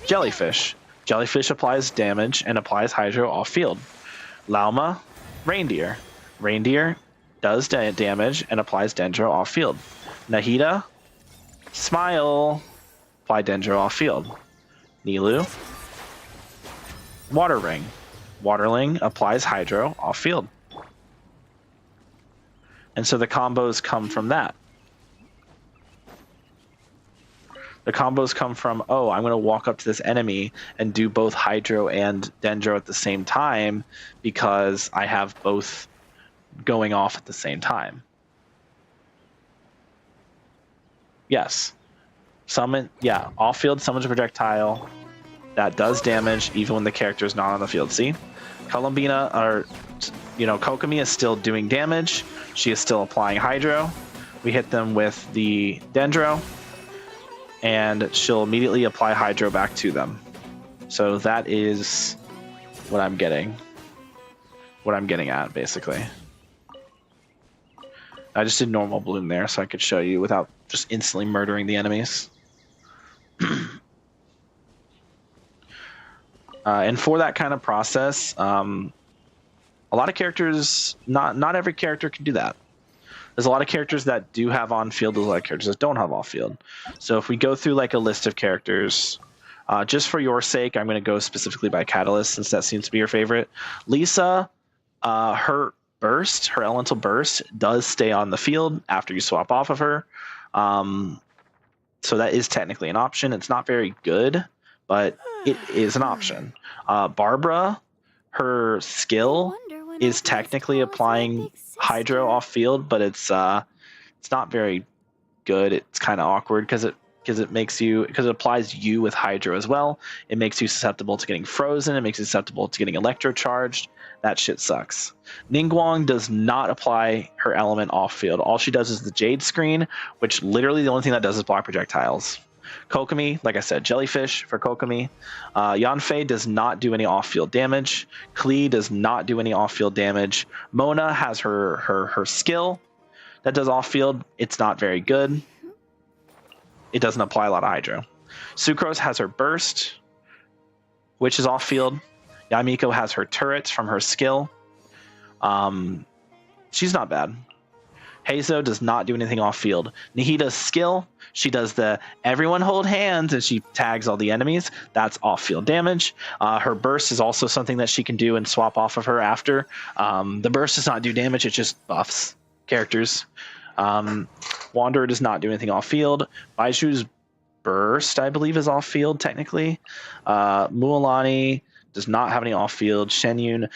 Jellyfish. Jellyfish applies damage and applies Hydro off field. Lauma, Reindeer. Reindeer does damage and applies Dendro off field. Nahida, Smile, apply Dendro off field. Nilou, Water Ring. Waterling applies Hydro off field. And so the combos come from that. The combos come from, oh, I'm going to walk up to this enemy and do both Hydro and Dendro at the same time because I have both going off at the same time. Yes. Summon, yeah, off-field summons a projectile that does damage even when the character is not on the field. See? Columbina, or, Kokomi is still doing damage. She is still applying Hydro. We hit them with the Dendro, and she'll immediately apply Hydro back to them. So that is what I'm getting. What I'm getting at, basically. I just did normal bloom there so I could show you without just instantly murdering the enemies. And for that kind of process, a lot of characters, not every character can do that. There's a lot of characters that do have on-field, there's a lot of characters that don't have off-field. So if we go through like a list of characters, just for your sake, I'm going to go specifically by Catalyst since that seems to be your favorite. Lisa, her elemental burst does stay on the field after you swap off of her. So that is technically an option. It's not very good, but it is an option. Barbara, her skill is technically applying Hydro off field, but it's not very good. It's kind of awkward because it applies you with Hydro as well. It makes you susceptible to getting frozen. It makes you susceptible to getting electrocharged. That shit sucks. Ningguang does not apply her element off field. All she does is the Jade Screen, which literally the only thing that does is block projectiles. Kokomi, like I said, Jellyfish for Kokomi. Yanfei does not do any off-field damage. Klee does not do any off-field damage. Mona has her skill that does off-field. It's not very good. it doesn't apply a lot of hydro. Sucrose has her burst, which is off field. Yamiko has her turrets from her skill. She's not bad. Heizo does not do anything off field. Nihida's skill, she does the everyone hold hands and she tags all the enemies. That's off field damage. Her burst is also something that she can do and swap off of her after. The burst does not do damage, it just buffs characters. Wanderer does not do anything off field. Baiju's burst, I believe, is off field technically. Mualani does not have any off field. Shenyun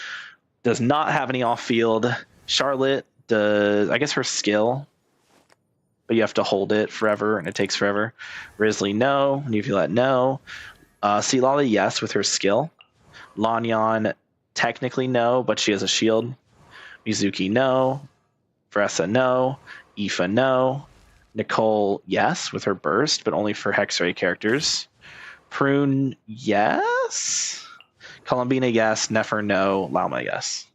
does not have any off field. Charlotte does, I guess, her skill, but you have to hold it forever and it takes forever. Risley, no. Neuvillette, no. Sealala, yes, with her skill. Lanyan, technically no, but she has a shield. Mizuki, no. Vressa, no. Aoife, no. Nicole, yes, with her burst, but only for Hexray characters. Prune, yes. Columbina, yes. Nefer, no. Lauma, yes.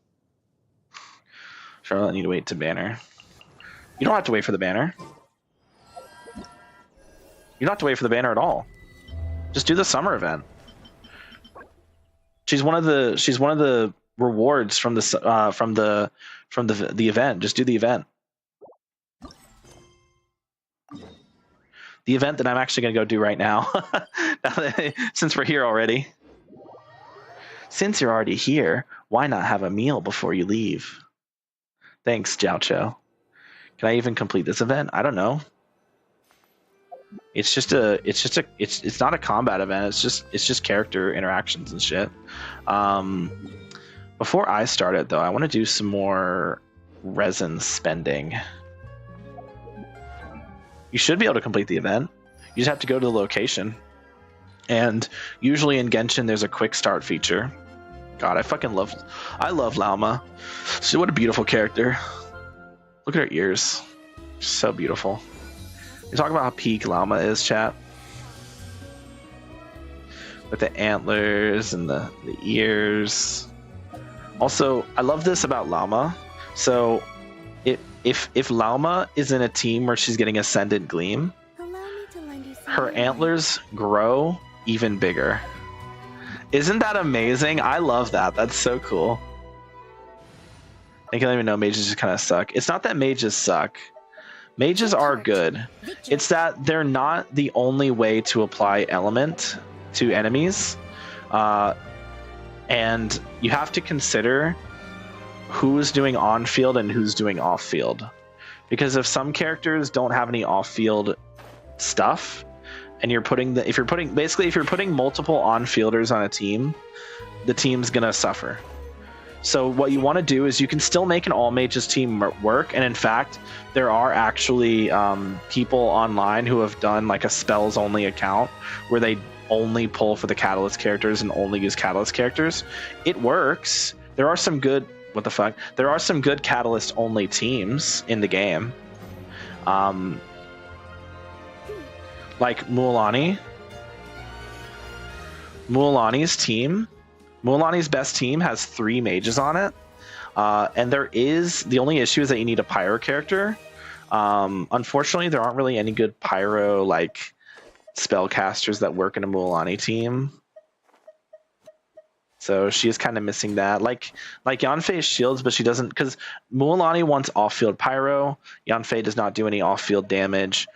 Charlotte, need to wait to banner. You don't have to wait for the banner. You don't have to wait for the banner at all. Just do the summer event. She's one of the rewards from the event. Just do the event. The event that I'm actually going to go do right now, since we're here already. Since you're already here, why not have a meal before you leave? Thanks, Jiaocho. Can I even complete this event? I don't know. It's not a combat event. It's just character interactions and shit. Before I start it though, I want to do some more resin spending. You should be able to complete the event. You just have to go to the location. And usually in Genshin there's a quick start feature. God, I love Lauma. So what a beautiful character. Look at her ears. So beautiful. You talk about how peak Lauma is, chat. With the antlers and the ears. Also, I love this about Lauma. So if Lauma is in a team where she's getting Ascendant Gleam, her antlers grow even bigger. Isn't that amazing? I love that. That's so cool. I don't even know mages just kind of suck. It's not that mages suck. Mages are good. It's that they're not the only way to apply element to enemies. And you have to consider who's doing on-field and who's doing off-field. Because if some characters don't have any off-field stuff, and if you're putting multiple on-fielders on a team, the team's gonna suffer. So what you want to do is you can still make an all mages team work, and in fact, there are actually people online who have done like a spells only account where they only pull for the catalyst characters and only use catalyst characters. It works. There are some good There are some good catalyst only teams in the game. Like Mualani. Mualani's best team has 3 mages on it. And the only issue is that you need a pyro character. Unfortunately, there aren't really any good pyro like spellcasters that work in a Mualani team. So she is kind of missing that. Like Yanfei shields, but she doesn't, because Mualani wants off-field pyro. Yanfei does not do any off-field damage.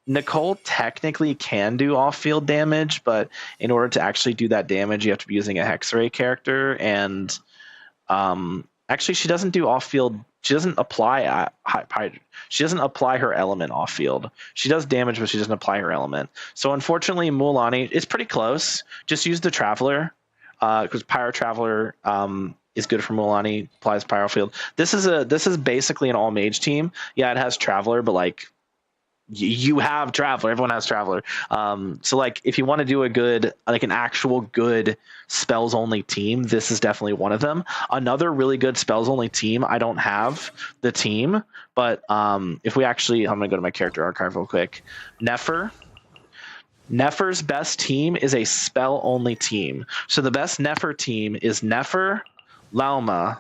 Nicole technically can do off-field damage, but in order to actually do that damage, you have to be using a Hexray character. And actually, she doesn't do off-field. She doesn't apply her element off-field. She does damage, but she doesn't apply her element. So unfortunately, Mualani, it's pretty close. Just use the Traveler, because Pyro Traveler is good for Mualani. Applies Pyro Field. This is basically an all mage team. Yeah, it has Traveler, but like. You have Traveler. Everyone has Traveler. So like if you want to do an actual good spells only team, this is definitely one of them. Another really good spells only team, I don't have the team, but if we actually, I'm gonna go to my character archive real quick. Nefer's best team is a spell only team. So the best Nefer team is Nefer, Lauma,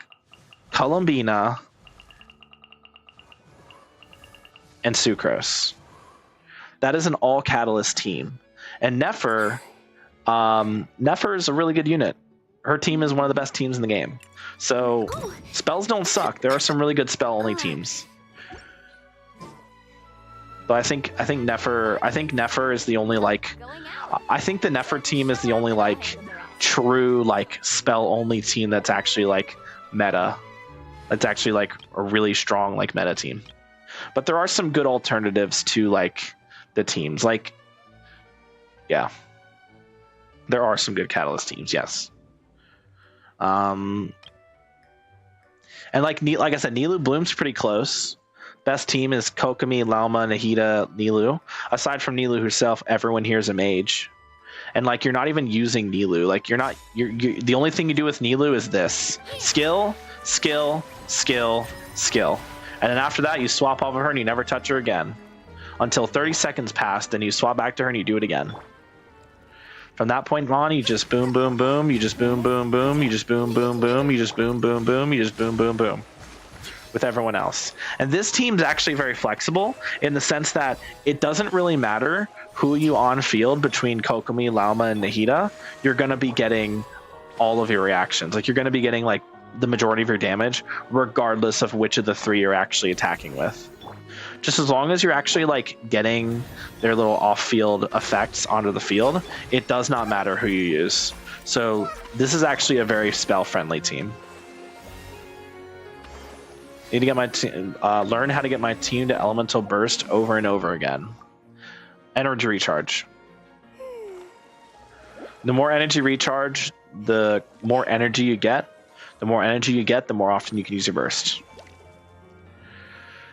Columbina, and Sucrose. that is an all catalyst team. And Nefer is a really good unit. Her team is one of the best teams in the game. So spells don't suck. There are some really good spell only teams. So I think Nefer is the only like I think the Nefer team is the only like true like spell only team that's actually like meta. That's actually like a really strong like meta team. But there are some good alternatives to like the teams. Like yeah. There are some good catalyst teams, yes. And like I said, Nilou Bloom's pretty close. Best team is Kokomi, Lauma, Nahida, Nilou. Aside from Nilou herself, everyone here is a mage. And like you're not even using Nilou. Like you're the only thing you do with Nilou is this. Skill, skill, skill, skill. And then after that you swap off of her and you never touch her again. Until 30 seconds pass, then you swap back to her and you do it again. From that point on, you just boom, boom, boom, you just boom, boom, boom, you just boom, boom, boom, you just boom, boom, boom, you just boom, boom, boom. With everyone else. And this team's actually very flexible in the sense that it doesn't really matter who you on field between Kokomi, Lauma, and Nahida. You're going to be getting all of your reactions. Like you're going to be getting like the majority of your damage regardless of which of the three you're actually attacking with. Just as long as you're actually like getting their little off-field effects onto the field, it does not matter who you use. So this is actually a very spell-friendly team. Need to get my learn how to get my team to elemental burst over and over again. Energy recharge. The more energy recharge, the more energy you get. The more energy you get, the more often you can use your burst.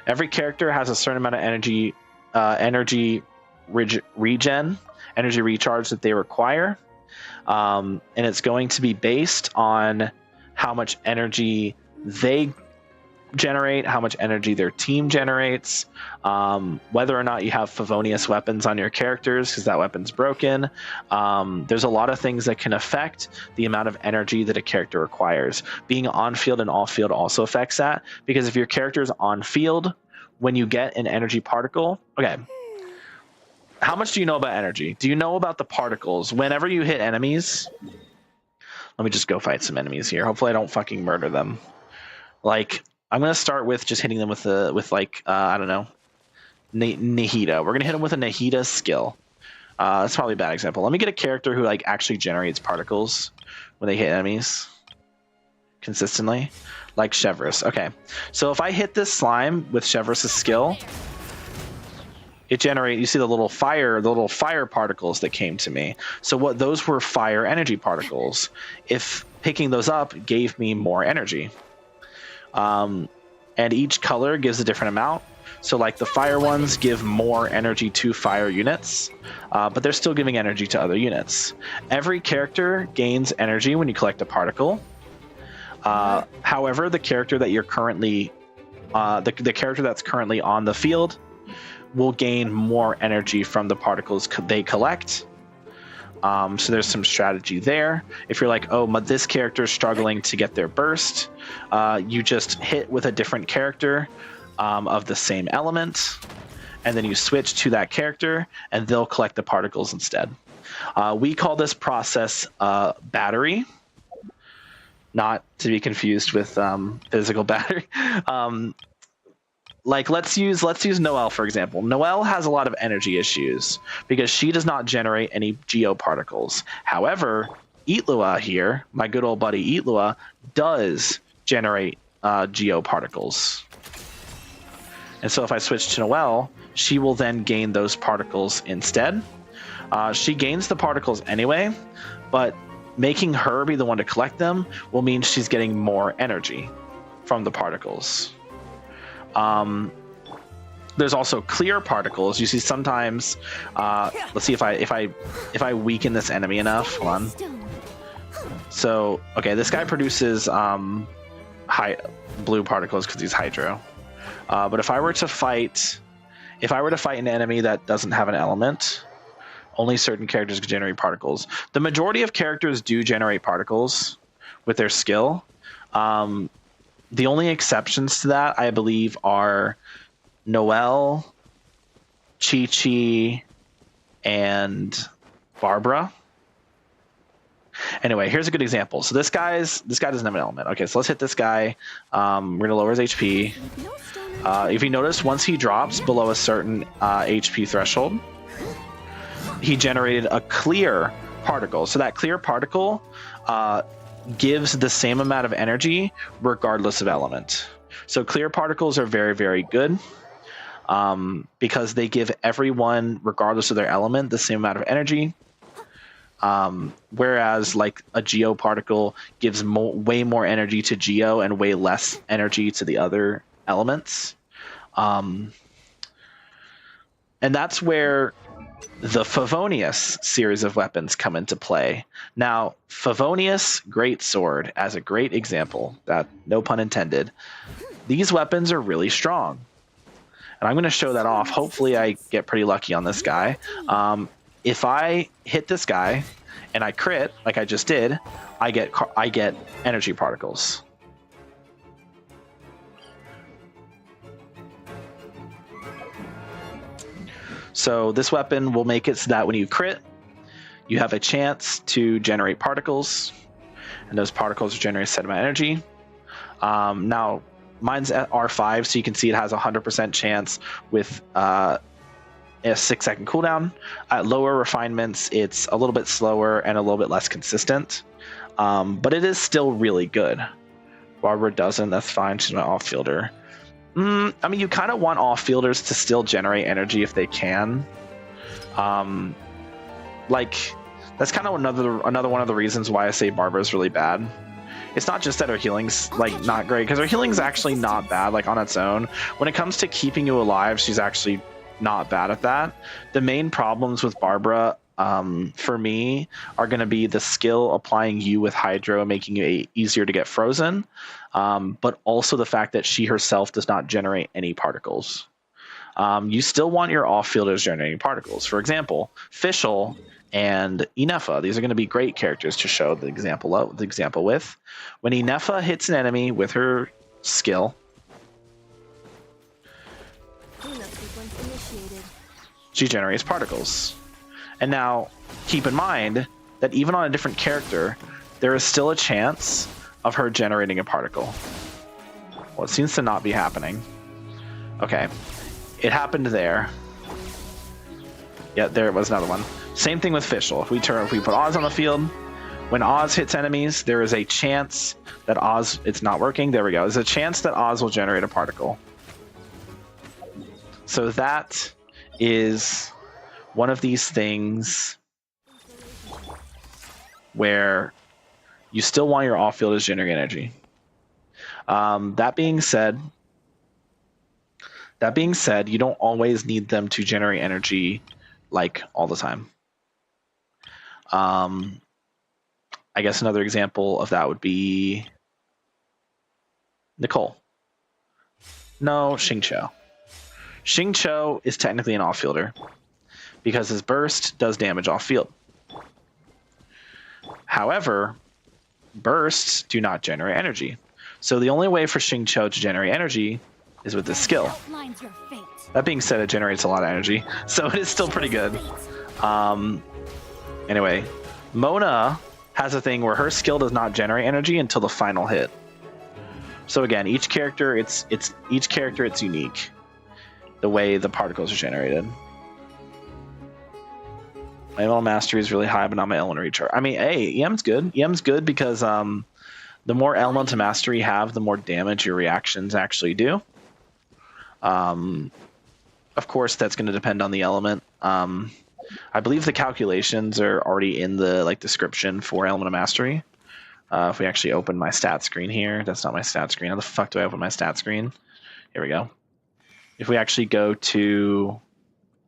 Every character has a certain amount of energy recharge that they require, and it's going to be based on how much energy they generate, how much energy their team generates, whether or not you have Favonius weapons on your characters because that weapon's broken. There's a lot of things that can affect the amount of energy that a character requires. Being on field and off field also affects that, because if your character is on field, when you get an energy particle, okay, how much do you know about energy? Do you know about the particles? Whenever you hit enemies, let me just go fight some enemies here. Hopefully I don't fucking murder them. Like, I'm going to start with just hitting them with I don't know, Nahida. We're going to hit them with a Nahida skill. That's probably a bad example. Let me get a character who like actually generates particles when they hit enemies consistently, like Chevreuse. Okay, so if I hit this slime with Chevreuse' skill, it generates, you see the little fire particles that came to me. So what those were fire energy particles. If picking those up gave me more energy. And each color gives a different amount. So like the fire ones give more energy to fire units, but they're still giving energy to other units. Every character gains energy when you collect a particle. However, the character that you're currently, the character that's currently on the field will gain more energy from the particles they collect. So there's some strategy there. If you're like, oh, this character is struggling to get their burst, you just hit with a different character of the same element, and then you switch to that character, and they'll collect the particles instead. We call this process battery, not to be confused with physical battery. Like let's use Noelle for example. Noelle has a lot of energy issues because she does not generate any geoparticles. However, Eatlua here, my good old buddy Eatlua, does generate geoparticles. And so if I switch to Noelle, she will then gain those particles instead. She gains the particles anyway, but making her be the one to collect them will mean she's getting more energy from the particles. There's also clear particles. You see sometimes, let's see if I weaken this enemy enough. Hold on. So, okay, this guy produces blue particles because he's hydro. But if I were to fight an enemy that doesn't have an element, only certain characters can generate particles. The majority of characters do generate particles with their skill. The only exceptions to that, I believe, are Noelle, Chi-Chi, and Barbara. Anyway, here's a good example. So this guy doesn't have an element. Okay, so let's hit this guy. We're gonna lower his HP. If you notice, once he drops below a certain HP threshold, he generated a clear particle. So that clear particle gives the same amount of energy regardless of element. So clear particles are very, very good because they give everyone, regardless of their element, the same amount of energy. Whereas like a geo particle gives way more energy to geo and way less energy to the other elements. And that's where the Favonius series of weapons come into play. Now, Favonius Greatsword as a great example, that no pun intended. These weapons are really strong. And I'm going to show that off. Hopefully I get pretty lucky on this guy. If I hit this guy and I crit, like I just did, I get energy particles. So this weapon will make it so that when you crit, you have a chance to generate particles, and those particles generate a set amount of energy. Now, mine's at R5, so you can see it has a 100% chance with a 6-second cooldown. At lower refinements, it's a little bit slower and a little bit less consistent, but it is still really good. Barbara doesn't, that's fine, she's my off-fielder. I mean, you kind of want off-fielders to still generate energy if they can. Like, that's kind of another one of the reasons why I say Barbara is really bad. It's not just that her healing's like not great, because her healing's actually not bad, like on its own. When it comes to keeping you alive, she's actually not bad at that. The main problems with Barbara, for me, are going to be the skill applying you with Hydro, making it easier to get frozen, but also the fact that she herself does not generate any particles. You still want your off-fielders generating particles. For example, Fischl and Inefa. These are going to be great characters to show the example with. When Inefa hits an enemy with her skill, she generates particles. And now, keep in mind that even on a different character, there is still a chance of her generating a particle. Well, it seems to not be happening. Okay. It happened there. Yeah, there was another one. Same thing with Fischl. If we put Oz on the field, when Oz hits enemies, there is a chance that Oz... It's not working. There we go. There's a chance that Oz will generate a particle. So that is one of these things where you still want your off-fielders to generate energy. That being said, you don't always need them to generate energy like all the time. I guess another example of that would be Nicole. No, Xingqiu. Xingqiu is technically an off-fielder because his burst does damage off-field. However, bursts do not generate energy. So the only way for Xingqiu to generate energy is with this skill. That being said, it generates a lot of energy, so it is still pretty good. Anyway, Mona has a thing where her skill does not generate energy until the final hit. So again, each character it's unique, the way the particles are generated. My elemental mastery is really high, but not my element recharge. I mean, hey, EM's good. EM's good because the more elemental mastery you have, the more damage your reactions actually do. Of course, that's going to depend on the element. I believe the calculations are already in the description for elemental mastery. If we actually open my stat screen here, that's not my stat screen. How the fuck do I open my stat screen? Here we go. If we actually go to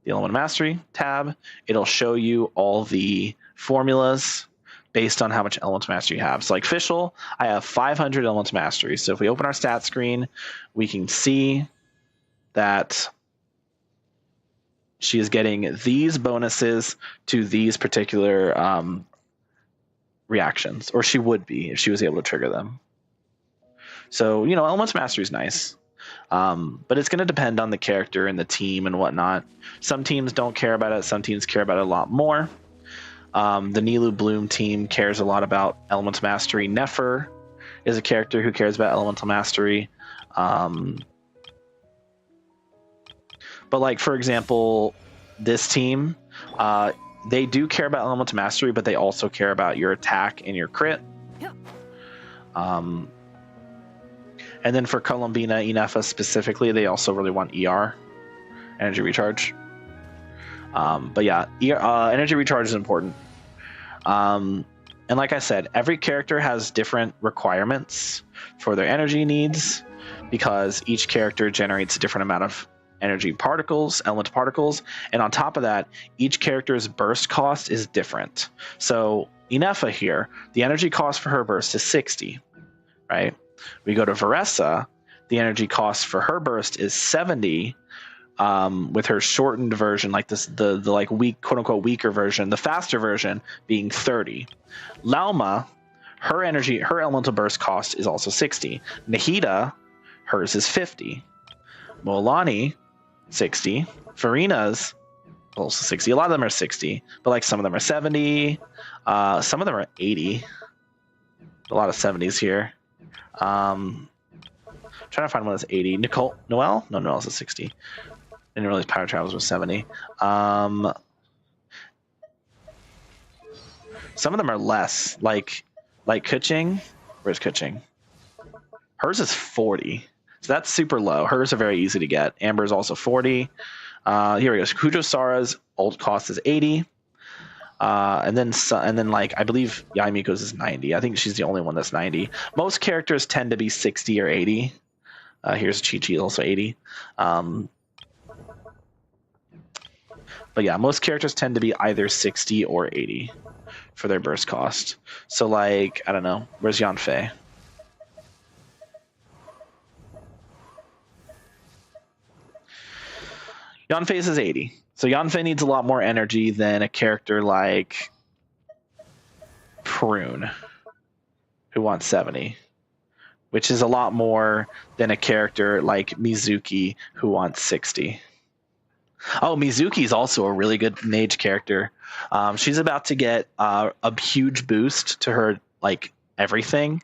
the elemental mastery tab, it'll show you all the formulas based on how much elemental mastery you have. So like Fischl, I have 500 elemental mastery. So if we open our stat screen, we can see that she is getting these bonuses to these particular reactions, or she would be if she was able to trigger them. So, elemental mastery is nice. But it's going to depend on the character and the team and whatnot. Some teams don't care about it. Some teams care about it a lot more. The Nilou Bloom team cares a lot about Elemental Mastery. Nefer is a character who cares about Elemental Mastery. But like, for example, this team, they do care about Elemental Mastery, but they also care about your attack and your crit. And then for Columbina, Inefa specifically, they also really want ER, Energy Recharge. But yeah, Energy Recharge is important. And like I said, every character has different requirements for their energy needs because each character generates a different amount of energy particles, element particles. And on top of that, each character's burst cost is different. So Inefa here, the energy cost for her burst is 60, right? We go to Varessa, the energy cost for her burst is 70, with her shortened version, like this, the like weak, quote unquote, weaker version, the faster version being 30. Lauma, her elemental burst cost is also 60. Nahida, hers is 50. Molani, 60. Farina's also 60. A lot of them are 60, but like some of them are 70. Some of them are 80. A lot of 70s here. Trying to find one that's 80. Noelle is a 60. Didn't realize Power Travels was 70. Some of them are less. Like Kuching. Where's Kuching? Hers is 40. So that's super low. Hers are very easy to get. Amber is also 40. Here we go. Kujo Sara's ult cost is 80. And then like I believe Yaimiko's is 90. I think she's the only one that's 90. Most characters tend to be 60 or 80. Here's Chi-Chi, also 80. But yeah, most characters tend to be either 60 or 80 for their burst cost. So like, I don't know, where's Yanfei? Yanfei's is 80. So Yanfei needs a lot more energy than a character like Prune, who wants 70, which is a lot more than a character like Mizuki, who wants 60. Oh, Mizuki is also a really good mage character. She's about to get a huge boost to her like everything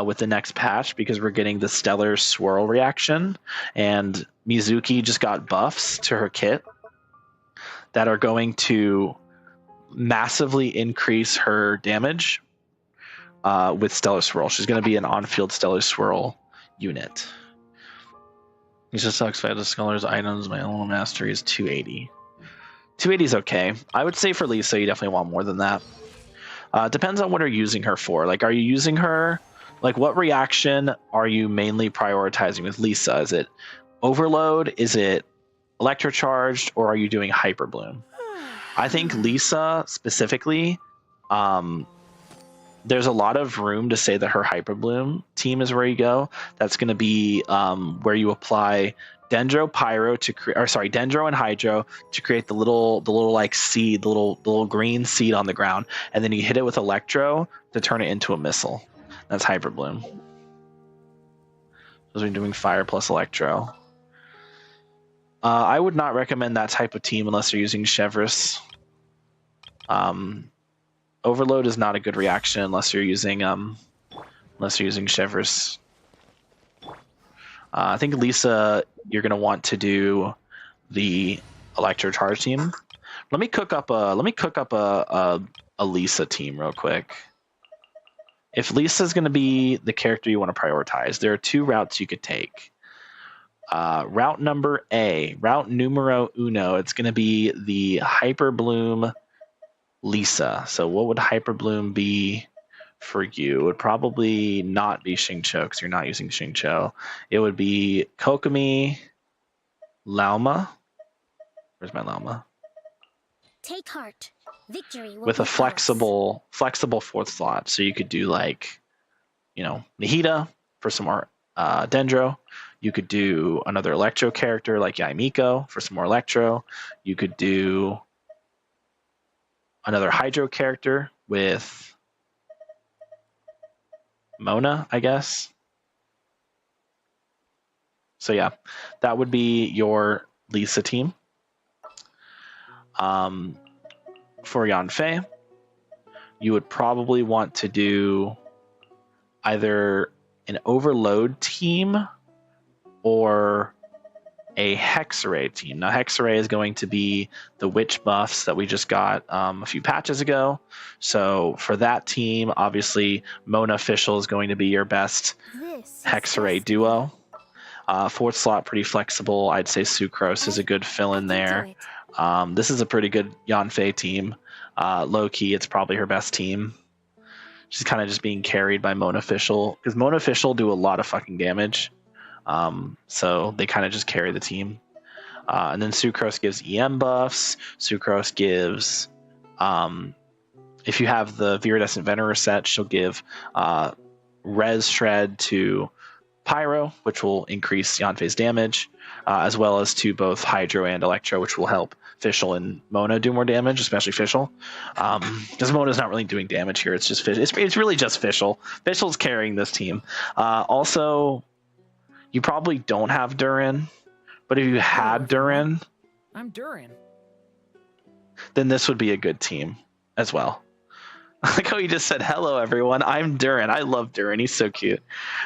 with the next patch because we're getting the Stellar Swirl reaction, and Mizuki just got buffs to her kit that are going to massively increase her damage with Stellar Swirl. She's going to be an on-field Stellar Swirl unit. It just sucks if I have the Scholar's items. My Elemental Mastery is 280. 280 is okay. I would say for Lisa, you definitely want more than that. Depends on what you're using her for. Like, are you using her... Like, what reaction are you mainly prioritizing with Lisa? Is it Overload? Is it Electrocharged? Or are you doing Hyper Bloom? I think Lisa, specifically... there's a lot of room to say that her Hyper Bloom team is where you go. That's going to be where you apply Dendro, Pyro to create, or sorry, Dendro and Hydro to create the little like seed, the little green seed on the ground, and then you hit it with Electro to turn it into a missile. That's Hyper Bloom. So we're doing Fire plus Electro. I would not recommend that type of team unless you're using Chevreuse. Overload is not a good reaction unless you're using Chevreuse. I think Lisa, you're gonna want to do the Electro Charge team. Let me cook up a Lisa team real quick. If Lisa's gonna be the character you want to prioritize, there are two routes you could take. Route number A, route numero uno. It's gonna be the Hyper Bloom Lisa. So what would Hyper Bloom be for you? It would probably not be Xingqiu because you're not using Xingqiu. It would be Kokomi, Lauma. Where's my Lauma? Take heart. Victory will With be a flexible fourth slot. So you could do like, Nahida for some more Dendro. You could do another Electro character like Yaimiko for some more Electro. You could do another Hydro character with Mona, I guess. So yeah, that would be your Lisa team. For Yanfei, you would probably want to do either an Overload team or a Hexarray team. Now, Hexarray is going to be the witch buffs that we just got a few patches ago. So for that team, obviously, Mona Official is going to be your best Hexarray duo. Fourth slot, pretty flexible. I'd say Sucrose is a good fill-in there. This is a pretty good Yanfei team. Low-key, it's probably her best team. She's kind of just being carried by Mona Official, because Mona Official do a lot of fucking damage. So they kind of just carry the team. And then Sucrose gives EM buffs. Sucrose gives, if you have the Viridescent Venerer set, she'll give Res Shred to Pyro, which will increase Yanfei's damage, as well as to both Hydro and Electro, which will help Fischl and Mona do more damage, especially Fischl. Because Mona's not really doing damage here. It's just it's really just Fischl. Fischl's carrying this team. Also, you probably don't have Durin, but if you had Durin, I'm Durin. then this would be a good team as well. Like how you just said, hello, everyone. I'm Durin. I love Durin. He's so cute.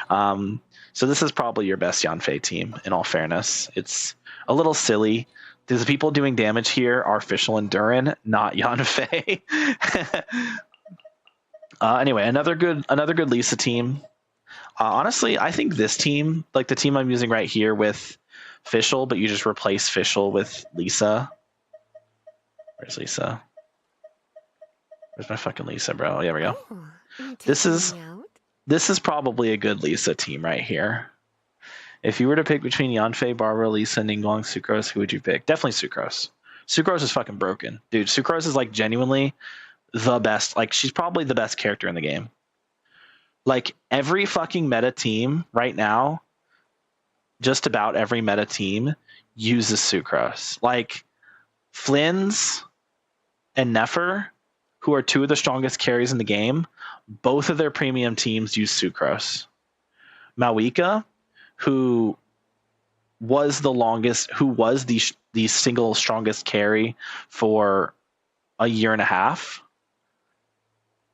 So this is probably your best Yanfei team, in all fairness. It's a little silly. The people doing damage here are Fischl and Durin, not Yanfei. Anyway, another good Lisa team. Honestly, I think this team, like the team I'm using right here with Fischl, but you just replace Fischl with Lisa. Where's Lisa? Where's my fucking Lisa, bro? Oh, there we go. This is probably a good Lisa team right here. If you were to pick between Yanfei, Barbara, Lisa, Ningguang, Sucrose, who would you pick? Definitely Sucrose. Sucrose is fucking broken. Dude, Sucrose is like genuinely the best. Like, she's probably the best character in the game. Like, every fucking meta team right now, just about every meta team uses Sucrose. Like, Flynn's and Nefer, who are two of the strongest carries in the game, both of their premium teams use Sucrose. Mawika, who was the single strongest carry for a year and a half,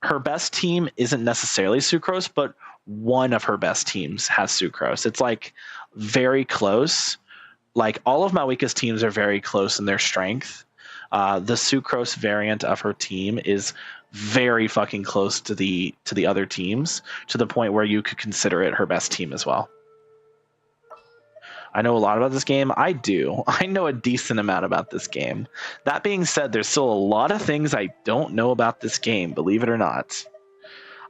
her best team isn't necessarily Sucrose, but one of her best teams has Sucrose. It's like very close. Like, all of Mawika's teams are very close in their strength. The Sucrose variant of her team is very fucking close to the other teams, to the point where you could consider it her best team as well. I know a lot about this game. I do. I know a decent amount about this game. That being said, there's still a lot of things I don't know about this game, believe it or not.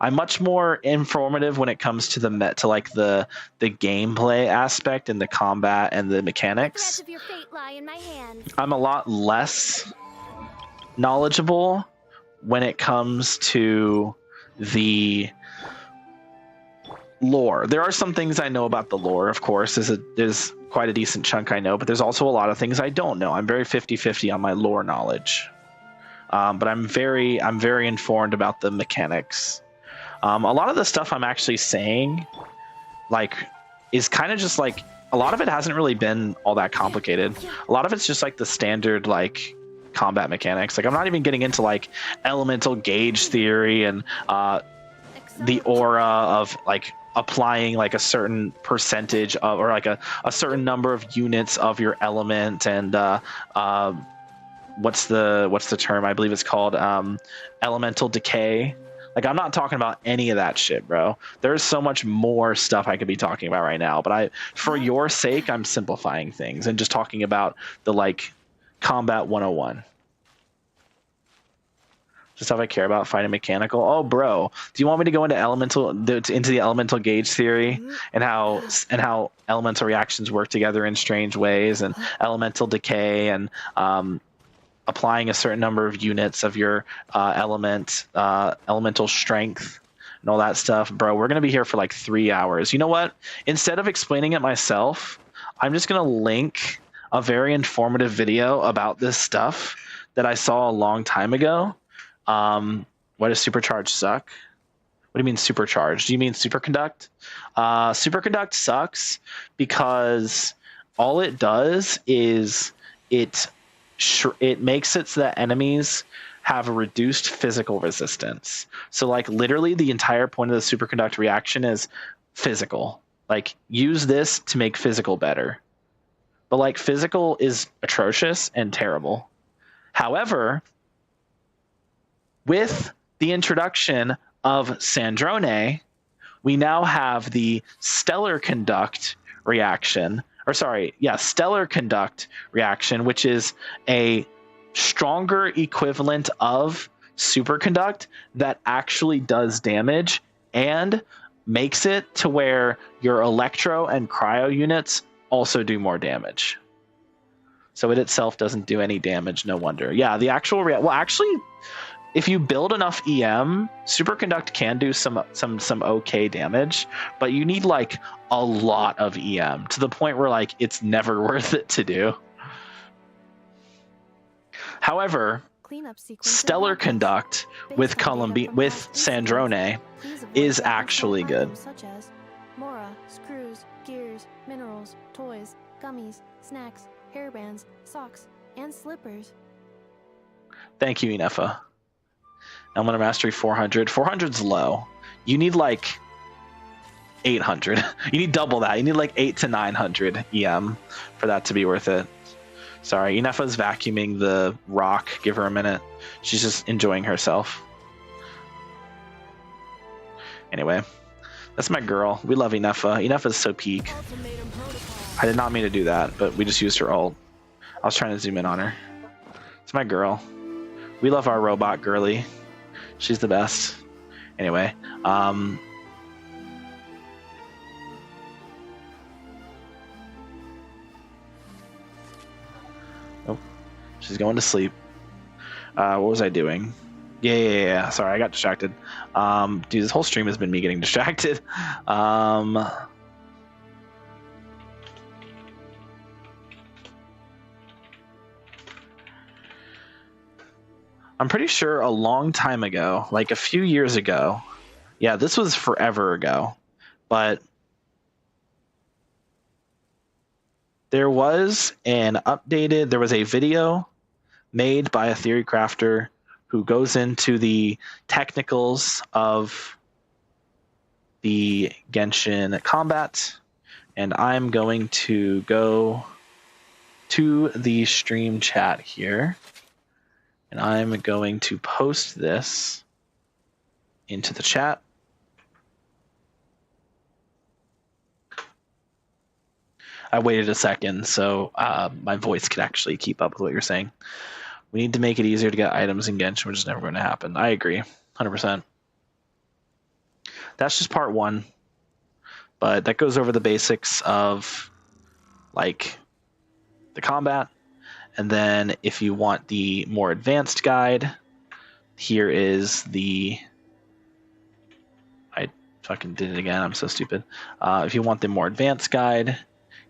I'm much more informative when it comes to the gameplay aspect and the combat and the mechanics. Threads of your fate lie in my hands. I'm a lot less knowledgeable when it comes to the lore. There are some things I know about the lore, of course. There's quite a decent chunk I know, but there's also a lot of things I don't know. I'm very 50-50 on my lore knowledge. But I'm very informed about the mechanics. A lot of the stuff I'm actually saying, like, is kind of just like, a lot of it hasn't really been all that complicated. A lot of it's just like the standard, like, combat mechanics. Like, I'm not even getting into like elemental gauge theory and the aura of like applying like a certain percentage of, or like a certain number of units of your element, and what's the term? I believe it's called elemental decay. Like, I'm not talking about any of that shit, bro. There's so much more stuff I could be talking about right now, but for your sake, I'm simplifying things and just talking about the like combat 101. The stuff I care about, fighting mechanical. Oh, bro, do you want me to go into the elemental gauge theory and how elemental reactions work together in strange ways, and elemental decay, and applying a certain number of units of your elemental strength and all that stuff? Bro, we're gonna be here for like 3 hours. You know what? Instead of explaining it myself, I'm just gonna link a very informative video about this stuff that I saw a long time ago. Why does Supercharge suck? What do you mean supercharged? Do you mean superconduct? Superconduct sucks because all it does is it makes it so that enemies have a reduced physical resistance. So like literally the entire point of the superconduct reaction is physical. Like use this to make physical better. But like physical is atrocious and terrible. However, with the introduction of Sandrone, we now have the stellar conduct reaction, stellar conduct reaction, which is a stronger equivalent of superconduct that actually does damage and makes it to where your electro and cryo units also do more damage. So it itself doesn't do any damage, no wonder. Yeah, the actual actually, if you build enough EM, superconduct can do some okay damage, but you need like a lot of EM to the point where like it's never worth it to do. However, stellar conduct with Sandrone is actually good. Such as Mora, screws, gears, minerals, toys, gummies, snacks, hairbands, socks, and slippers. Thank you, Inefa. Elemental Mastery 400. 400's low. You need like 800. You need double that. You need like 800 to 900 EM for that to be worth it. Sorry, Inefa's vacuuming the rock. Give her a minute. She's just enjoying herself. Anyway, that's my girl. We love Inefa. Inefa's so peak. I did not mean to do that, but we just used her ult. I was trying to zoom in on her. It's my girl. We love our robot girly. She's the best. Anyway, oh, she's going to sleep. What was I doing? Yeah. Sorry, I got distracted. Dude, this whole stream has been me getting distracted. I'm pretty sure a long time ago, like a few years ago. Yeah, this was forever ago. But there was a video made by a theory crafter who goes into the technicals of the Genshin combat. And I'm going to go to the stream chat here. And I'm going to post this into the chat. I waited a second so my voice could actually keep up with what you're saying. We need to make it easier to get items in Genshin, which is never going to happen. I agree, 100%. That's just part one. But that goes over the basics of, like, the combat. And then if you want the more advanced guide, here is the... I fucking did it again. I'm so stupid. If you want the more advanced guide,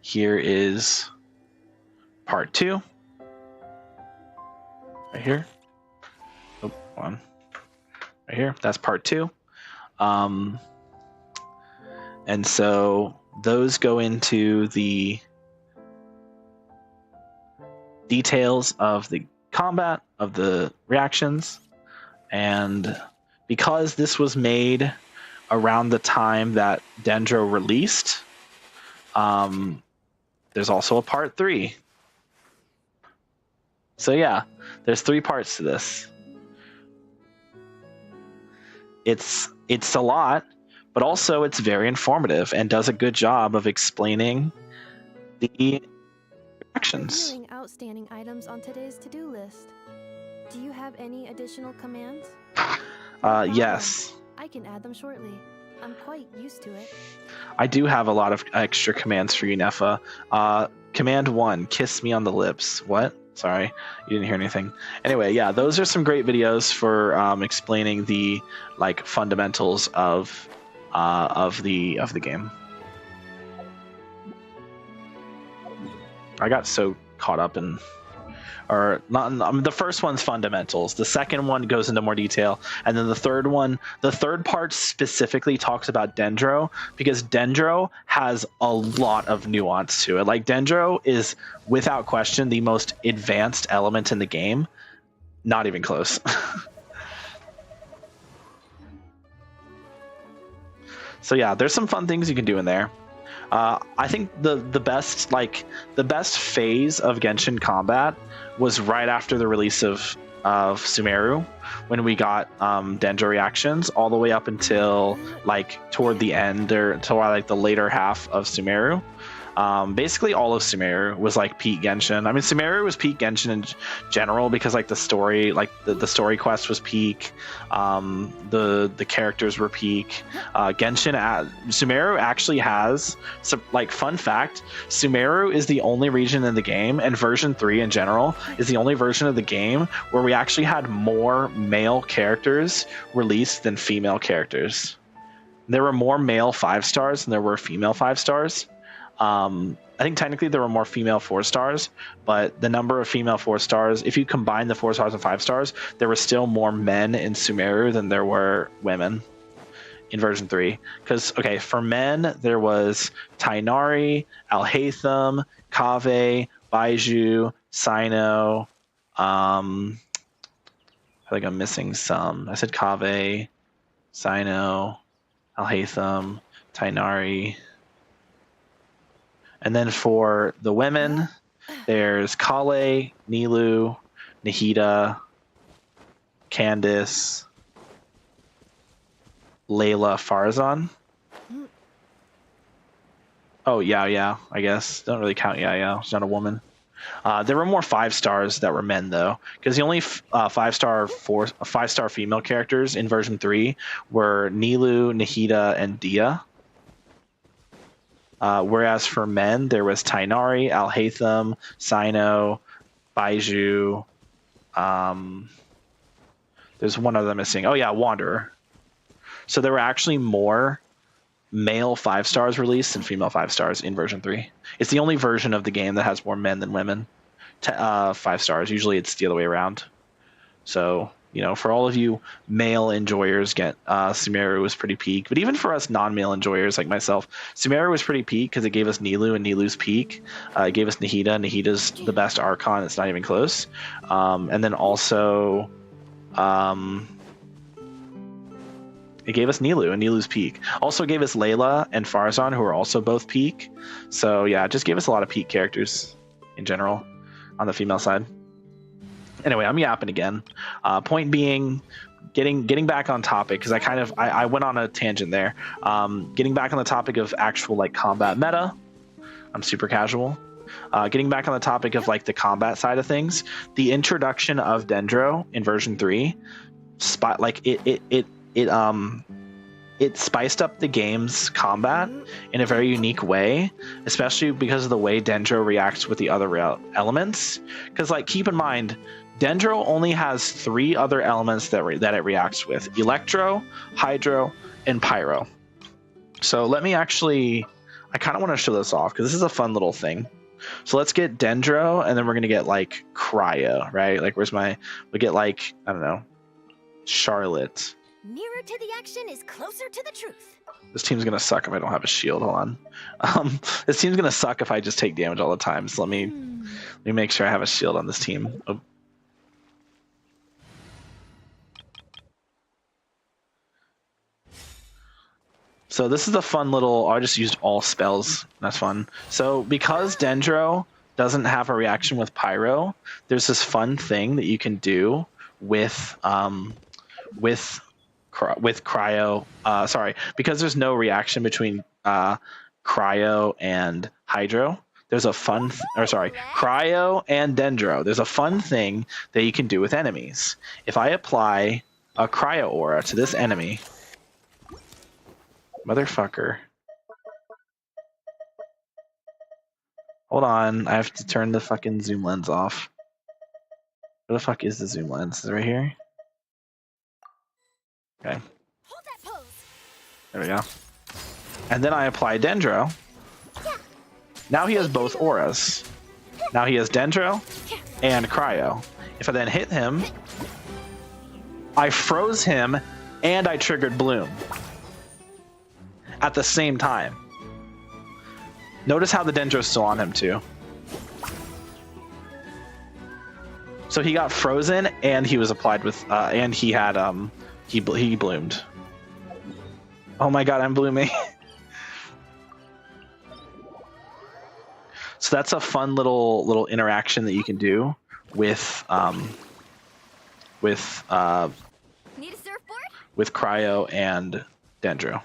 here is part 2. Right here. Oh, hold on. Right here. That's part 2. And so those go into the details of the combat, of the reactions, and because this was made around the time that Dendro released, there's also a part 3. So yeah, there's 3 parts to this. It's a lot, but also it's very informative and does a good job of explaining the actions. Reviewing outstanding items on today's to-do list. Do you have any additional commands? Yes. I can add them shortly. I'm quite used to it. I do have a lot of extra commands for you, Nefa. Command 1, kiss me on the lips. What? Sorry, you didn't hear anything. Anyway, yeah, those are some great videos for explaining the like fundamentals of the game. I got so caught up in or not. The first one's fundamentals. The second one goes into more detail, and then the third part specifically talks about Dendro, because Dendro has a lot of nuance to it. Like, Dendro is without question the most advanced element in the game. Not even close. So yeah, there's some fun things you can do in there. I think the best phase of Genshin combat was right after the release of Sumeru, when we got Dendro reactions all the way up until like toward the end, or toward like the later half of Sumeru. Basically all of Sumeru was like peak Genshin. I mean, Sumeru was peak Genshin in general because like the story, like the story quest was peak. The characters were peak. Sumeru actually has some, like, fun fact, Sumeru is the only region in the game, and version 3 in general is the only version of the game where we actually had more male characters released than female characters. There were more male 5 stars than there were female 5 stars. I think technically there were more female 4 stars, but the number of female 4 stars, if you combine the 4 stars and 5 stars, there were still more men in Sumeru than there were women in version 3. Because, okay, for men, there was Tighnari, Alhaitham, Kaveh, Baizhu, Cyno. I think I'm missing some. I said Kaveh, Cyno, Alhaitham, Tighnari. And then for the women, there's Kale, Nilou, Nahida, Candice, Layla, Farazan. Oh, yeah, I guess. Don't really count yeah. She's not a woman. There were more 5 stars that were men, though, because the only 5-star female characters in version 3 were Nilou, Nahida, and Dia. Whereas for men, there was Tighnari, Alhaitham, Cyno, Baizhu. There's one other missing. Oh yeah, Wanderer. So there were actually more male 5 stars released than female 5 stars in version 3. It's the only version of the game that has more men than women. 5 stars. Usually it's the other way around. So, you know, for all of you male enjoyers, Sumeru was pretty peak. But even for us non-male enjoyers like myself, Sumeru was pretty peak because it gave us Nilou, and Nilou's peak. It gave us Nahida. Nahida's the best Archon. It's not even close. And then also, it gave us Nilou and Nilou's peak. Also gave us Layla and Farazan, who are also both peak. So yeah, it just gave us a lot of peak characters in general on the female side. Anyway, I'm yapping again. Point being, getting back on topic, because I went on a tangent there. Getting back on the topic of actual like combat meta. I'm super casual. Getting back on the topic of like the combat side of things, the introduction of Dendro in version 3, it spiced up the game's combat in a very unique way, especially because of the way Dendro reacts with the other elements. Because, like, keep in mind, Dendro only has 3 other elements that it reacts with: Electro, Hydro, and Pyro. So let me actually, I kind of want to show this off because this is a fun little thing. So let's get Dendro, and then we're gonna get like Cryo, right? Like, we get like, I don't know, Charlotte. Nearer to the action is closer to the truth. This team's gonna suck if I don't have a shield. Hold on. This team's gonna suck if I just take damage all the time. So let me make sure I have a shield on this team. Oh. So this is a fun little. I just used all spells. That's fun. So because Dendro doesn't have a reaction with Pyro, there's this fun thing that you can do with Cryo. Because there's no reaction between Cryo and Hydro. There's a fun, Cryo and Dendro. There's a fun thing that you can do with enemies. If I apply a Cryo aura to this enemy, motherfucker. Hold on, I have to turn the fucking zoom lens off. Where the fuck is the zoom lens? Is it right here? Okay. Hold that pose. There we go. And then I apply Dendro. Now he has both auras. Now he has Dendro, and Cryo. If I then hit him, I froze him and I triggered Bloom at the same time. Notice how the Dendro's still on him too. So he got frozen and he was applied with, and he had, he bloomed. Oh my god, I'm blooming. So that's a fun little interaction that you can do with Need a surfboard? with Cryo and Dendro,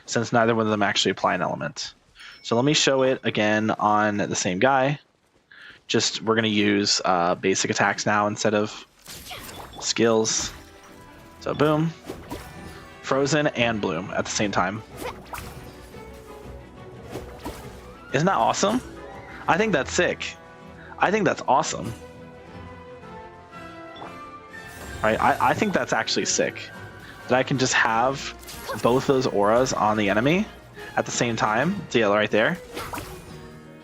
since neither one of them actually apply an element. So let me show it again on the same guy. Just we're gonna use basic attacks now instead of skills. So boom, frozen and bloom at the same time. Isn't that awesome? I think that's sick. I think that's awesome. Right, I think that's actually sick. That I can just have both those auras on the enemy at the same time. See it right there?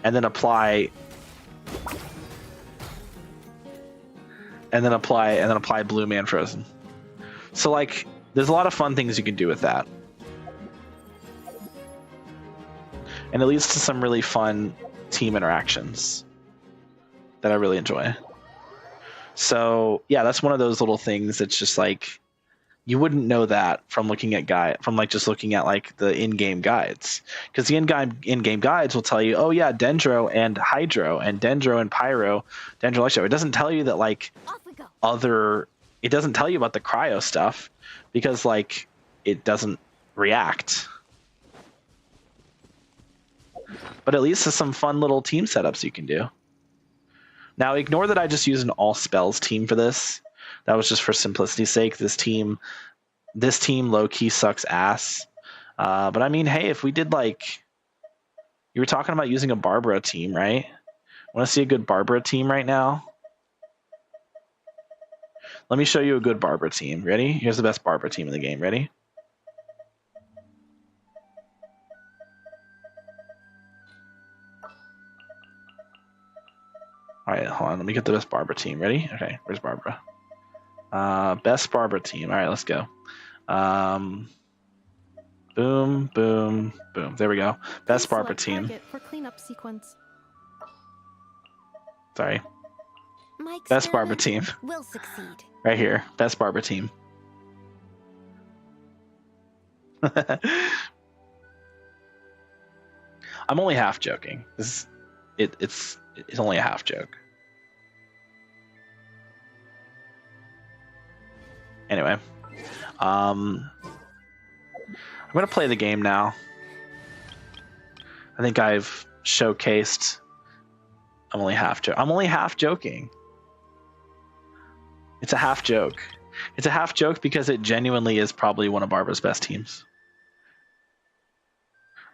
And then apply Bloom and Frozen. So like there's a lot of fun things you can do with that. And it leads to some really fun team interactions that I really enjoy. So yeah, that's one of those little things that's just like you wouldn't know that from looking at just looking at like the in-game guides, because the in-game guides will tell you, oh yeah, Dendro and Hydro and Dendro and Pyro, Dendro Electro. It doesn't tell you that like Off we go. it doesn't tell you about the Cryo stuff because like it doesn't react. But at least there's some fun little team setups you can do. Now ignore that I just used an all spells team for this. That was just for simplicity's sake. This team low-key sucks ass. But I mean, hey, if we did like, you were talking about using a Barbara team, right? Want to see a good Barbara team right now? Let me show you a good Barbara team. Ready? Here's the best Barbara team in the game. Ready? All right, hold on. Let me get the best Barbara team. Ready? Okay, where's Barbara? Best Barbara team. All right, let's go. Boom, boom, boom. There we go. Best Barbara team. For cleanup sequence. Sorry. My Best Barbara team. will succeed. Right here. Best Barbara team. I'm only half joking. It's only a half joke. Anyway, I'm gonna play the game now. I think I've showcased. I'm only half joking. It's a half joke. It's a half joke because it genuinely is probably one of Barbara's best teams.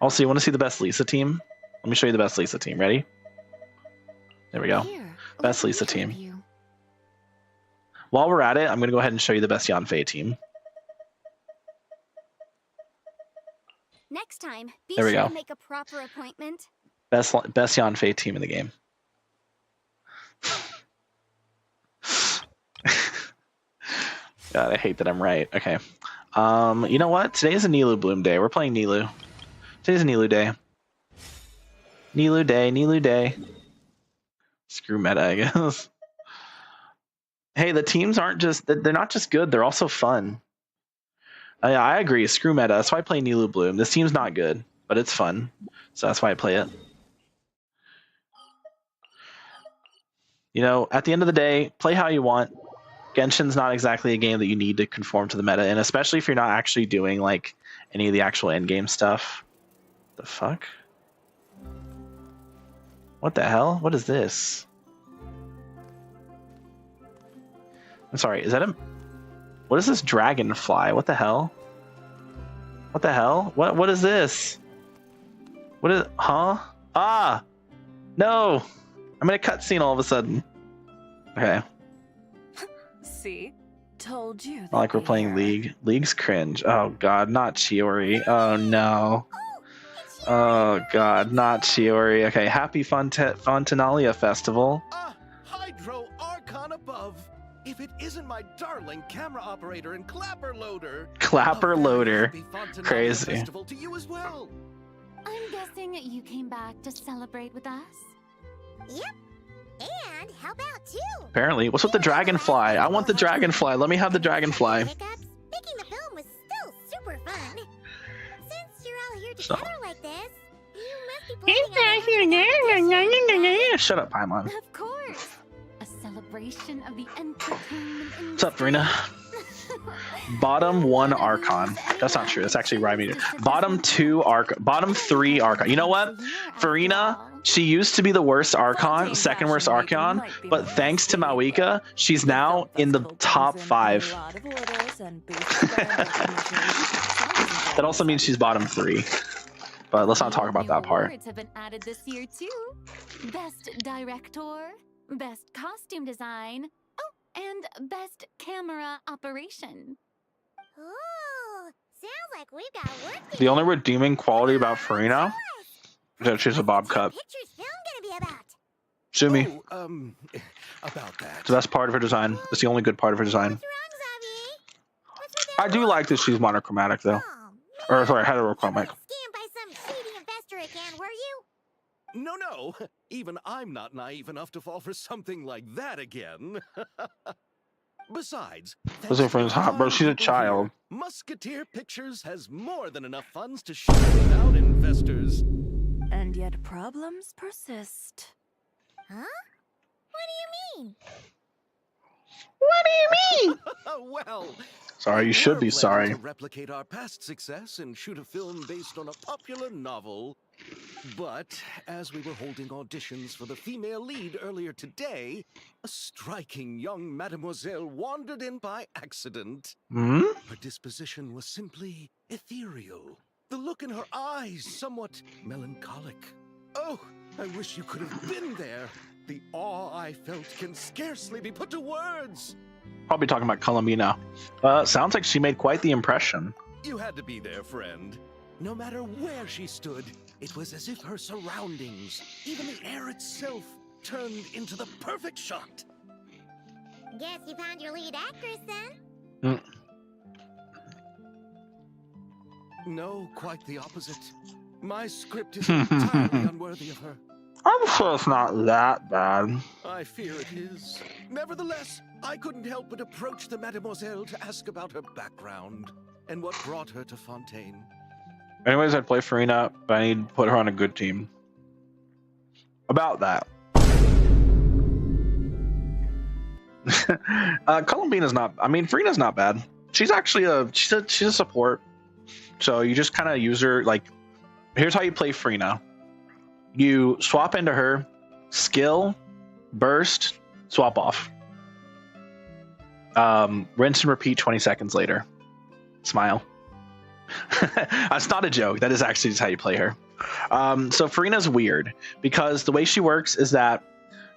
Also, you want to see the best Lisa team? Let me show you the best Lisa team. Ready? There we go. Here, Best let me Lisa team. interview. While we're at it, I'm going to go ahead and show you the best Yanfei team. Next time, be There we sure go. to make a proper appointment. Best Yanfei team in the game. God, I hate that I'm right. Okay. You know what? Today is a Nilou Bloom day. We're playing Nilou. Today's a Nilou day. Nilou day. Screw meta, I guess. Hey, the teams they're not just good, they're also fun. I agree, screw meta. That's why I play Nilou Bloom. This team's not good, but it's fun. So that's why I play it. You know, at the end of the day, play how you want. Genshin's not exactly a game that you need to conform to the meta, and especially if you're not actually doing like any of the actual endgame stuff. The fuck? What the hell? What is this? I'm sorry, is that a... What is this dragonfly? What the hell? What the hell? What is this? What is... Huh? Ah! No! I'm in a cutscene all of a sudden. Okay. See? Told you. Not like we're playing League. League's cringe. Oh god, not Chiori. Oh no. Oh god, not Chiori. Okay, happy Fontinalia Festival. Hydro Archon above. If it isn't my darling camera operator and clapper loader. Clapper A very loader. happy Fontanalia Crazy. Festival to you as well. I'm guessing you came back to celebrate with us? Yep. And how about two? Apparently. What's with the dragonfly? I want the dragonfly. Let me have the dragonfly. Hiccups. Making the film was still super fun. Since you're all here So- together like this, you must be planning on Shut up, Paimon. Of course! A celebration of the entertainment industry. What's up, Farina? Bottom 1 Archon. That's not true. That's actually rhyming. Bottom 2 Archon. Bottom 3 Archon. You know what? Farina, she used to be the worst Archon, second worst Archon, but thanks to Mawika, she's now in the top 5. That also means she's bottom 3. But let's not talk about that part. Awards have been added this year too. Best director, best costume design, oh, and best camera operation. Ooh, sounds like we've got work to The do. only redeeming quality about Farina is that she's a bob What's cut. your picture's film gonna be about? Sumi. Oh, about that. It's the best part of her design. It's the only good part of her design. What's wrong, Zabi? What's with I that do look? like that she's monochromatic though. Oh, Or man. sorry, You heterochromatic. weren't scammed by some shady investor again, were you? No. Even I'm not naive enough to fall for something like that again. Besides, Those are friends hot, bro. She's a child. Musketeer Pictures has more than enough funds to shell without investors. And yet problems persist. Huh? What do you mean? Well, Sorry, you we should were be planning sorry. to replicate our past success and shoot a film based on a popular novel. But as we were holding auditions for the female lead earlier today, a striking young mademoiselle wandered in by accident. Hmm? Her disposition was simply ethereal. The look in her eyes somewhat melancholic. Oh, I wish you could have been there. The awe I felt can scarcely be put to words. Probably talking about Columbina. Sounds like she made quite the impression. You had to be there, friend. No matter where she stood, it was as if her surroundings, even the air itself, turned into the perfect shot. Guess you found your lead actress then? No, quite the opposite. My script is entirely unworthy of her. I'm sure it's not that bad. I fear it is. Nevertheless, I couldn't help but approach the mademoiselle to ask about her background and what brought her to Fontaine. Anyways, I'd play Farina, but I need to put her on a good team. About that. Columbina's not. I mean, Farina's not bad. She's actually she's a support. So you just kind of use her like. Here's how you play Farina. You swap into her, skill, burst, swap off. Rinse and repeat 20 seconds later. Smile. That's not a joke. That is actually just how you play her. So Farina's weird because the way she works is that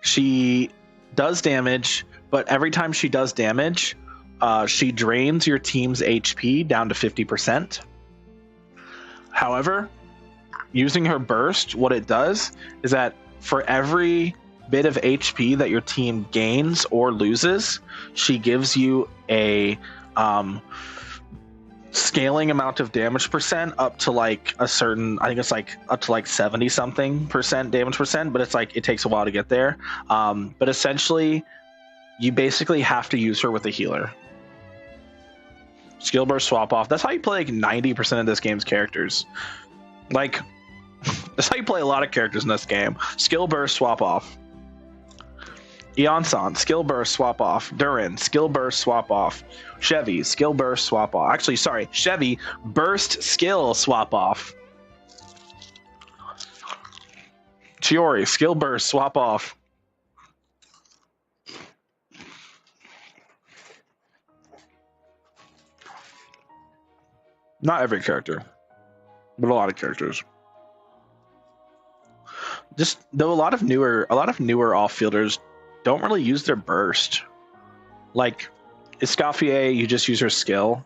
she does damage, but every time she does damage, she drains your team's HP down to 50%. However, using her burst, what it does is that for every bit of HP that your team gains or loses, she gives you a scaling amount of damage percent up to like a certain, I think it's like up to like 70 something percent damage percent, but it's like it takes a while to get there. But essentially, you basically have to use her with a healer. Skill burst, swap off. That's how you play like 90% of this game's characters. Like, that's how you play a lot of characters in this game. Skill burst, swap off. Eonson, skill burst, swap off. Durin, skill burst, swap off. Chevy, skill burst, swap off. Actually, sorry, Chevy, burst, skill, swap off. Chiori, skill burst, swap off. Not every character, but a lot of characters. Just though a lot of newer off-fielders don't really use their burst. Like Escoffier, you just use her skill.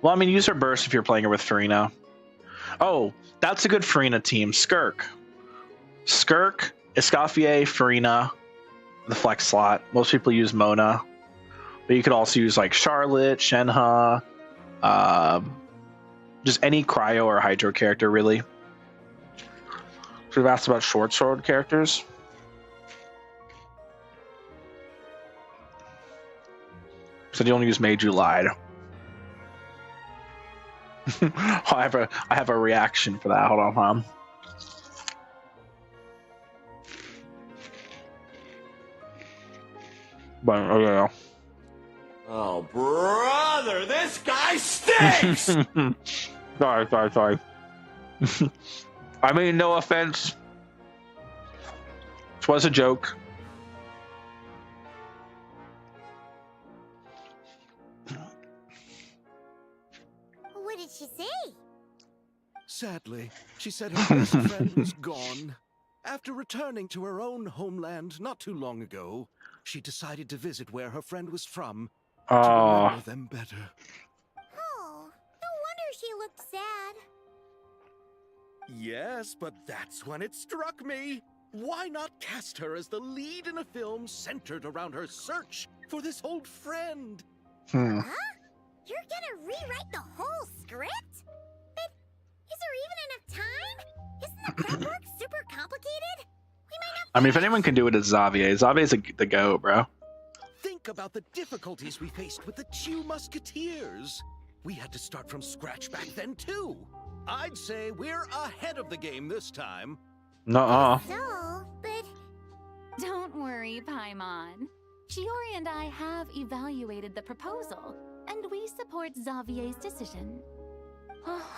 Well, I mean, use her burst if you're playing her with Farina. Oh, that's a good Farina team. Skirk, Escoffier, Farina. the flex slot. Most people use Mona, but you could also use like Charlotte, Shenhe, just any cryo or hydro character really. So we've asked about short sword characters. Said you only use Mage, you lied. I have a reaction for that. Hold on, Mom. But oh yeah. Oh, brother, this guy stinks! sorry. I mean, no offense. This was a joke. What did she say? Sadly, she said her best friend was gone. After returning to her own homeland not too long ago, she decided to visit where her friend was from to remember them better. Oh, no wonder she looked sad. Yes, but that's when it struck me. Why not cast her as the lead in a film centered around her search for this old friend? Huh? You're gonna rewrite the whole script? But is there even enough time? Isn't the prep work super complicated? We might not. I mean, if anyone can do it, it's Xavier. Xavier's the GOAT, bro. Think about the difficulties we faced with the Two Musketeers. We had to start from scratch back then, too. I'd say we're ahead of the game this time. Nuh-uh. So, but Don't worry, Paimon. Shiori and I have evaluated the proposal, and we support Xavier's decision.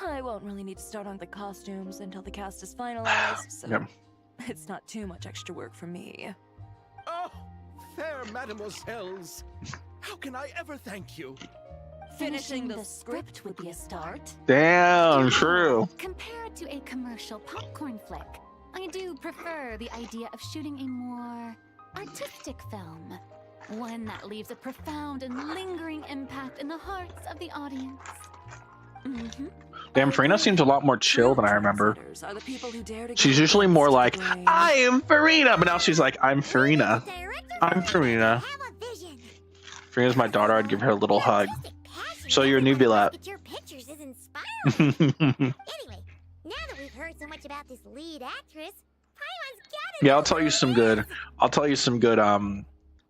I won't really need to start on the costumes until the cast is finalized, so Yep. it's not too much extra work for me. Oh, fair mademoiselles. How can I ever thank you? Finishing the script would be a start. Damn, true. Compared to a commercial popcorn flick, I do prefer the idea of shooting a more artistic film. One that leaves a profound and lingering impact in the hearts of the audience. Mm-hmm. Damn, Farina seems a lot more chill than I remember. Are the people who dare to She's go usually more like, against the grain. I am Farina, but now she's like, I'm Farina. I'm Farina. have a vision. Farina's my daughter. I'd give her a little hug. Artistic passion So you're a everybody newbie look at your pictures is inspiring. Anyway, now that we've heard so much about this lead actress, Paimon's got it. Yeah, I'll tell you some good.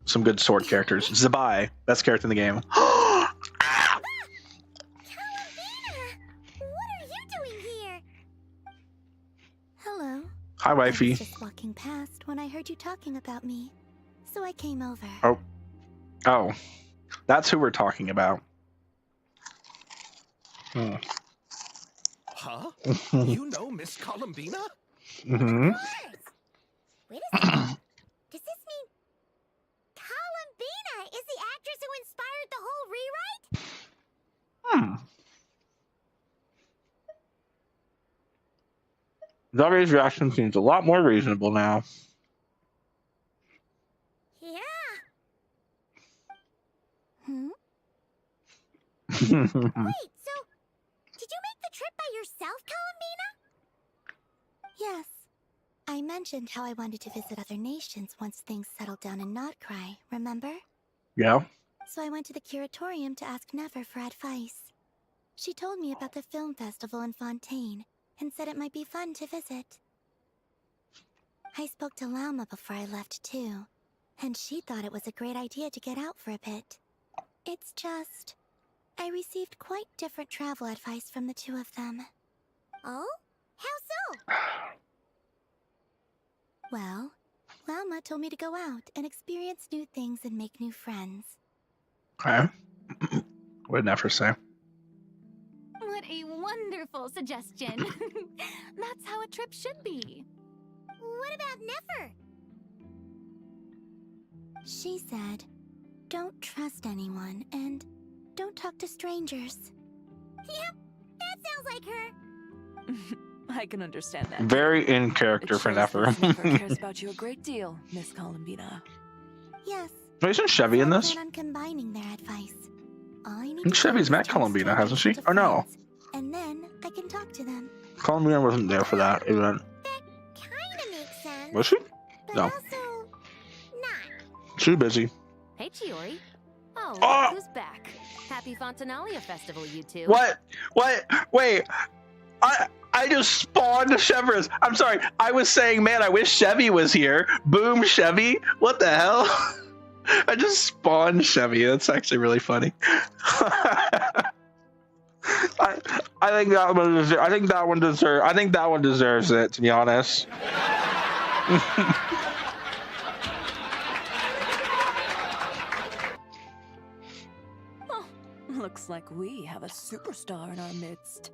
Some good sword characters. Zabai, best character in the game. Columbina, what are you doing here? Hello. Hi, I was wifey. just walking past when I heard you talking about me, so I came over. Oh, that's who we're talking about. Hmm. Huh? You know Miss Columbina? Mm-hmm. Of course. Wait a second. Does this mean Columbina is the actress who inspired the whole rewrite? Xavier's reaction seems a lot more reasonable now. Yeah. Hmm? Wait, so did you make the trip by yourself, Columbina? Yes. I mentioned how I wanted to visit other nations once things settled down in Notcry, remember? Yeah. So I went to the curatorium to ask Never for advice. She told me about the film festival in Fontaine and said it might be fun to visit. I spoke to Lauma before I left too, and she thought it was a great idea to get out for a bit. It's just, I received quite different travel advice from the two of them. Oh? How so? Well, Lauma told me to go out and experience new things and make new friends. Okay. What did Nefer say? What a wonderful suggestion. That's how a trip should be. What about Nefer? She said, don't trust anyone and don't talk to strangers. Yep, that sounds like her. I can understand that. Very in character It for shows Nefer. that Nefer cares about you a great deal, Miss Columbina. Yes. Isn't Chevy in I this? plan on combining their advice. All I need think to Chevy's do met is turn Columbina, hasn't she? strangers into Or no? friends, and then I can talk to them. Columbina wasn't there for that event. That kinda makes sense. Was she? But No. also not. Too busy. Hey, Chiori. Oh, look Oh! who's back. Happy Fontanalia Festival, you two. What? Wait. I just spawned Chevrolet. I'm sorry. I was saying, man, I wish Chevy was here. Boom, Chevy. What the hell? I just spawned Chevy. That's actually really funny. I think that one deserves. I think that one deserves it. To be honest. Oh, looks like we have a superstar in our midst.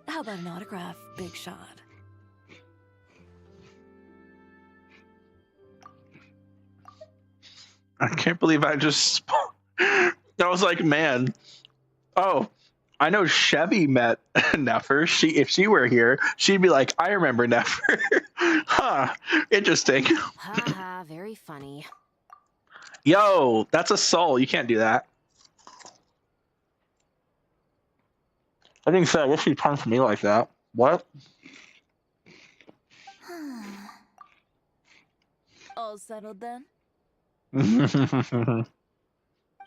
How about an autograph, Big Shot? I can't believe I just. I was like, man. Oh, I know Chevy met Nefer. If she were here, she'd be like, I remember Nefer. Huh. Interesting. Haha, very funny. Yo, that's a soul. You can't do that. I think so. I wish she punched me like that. What? All settled then?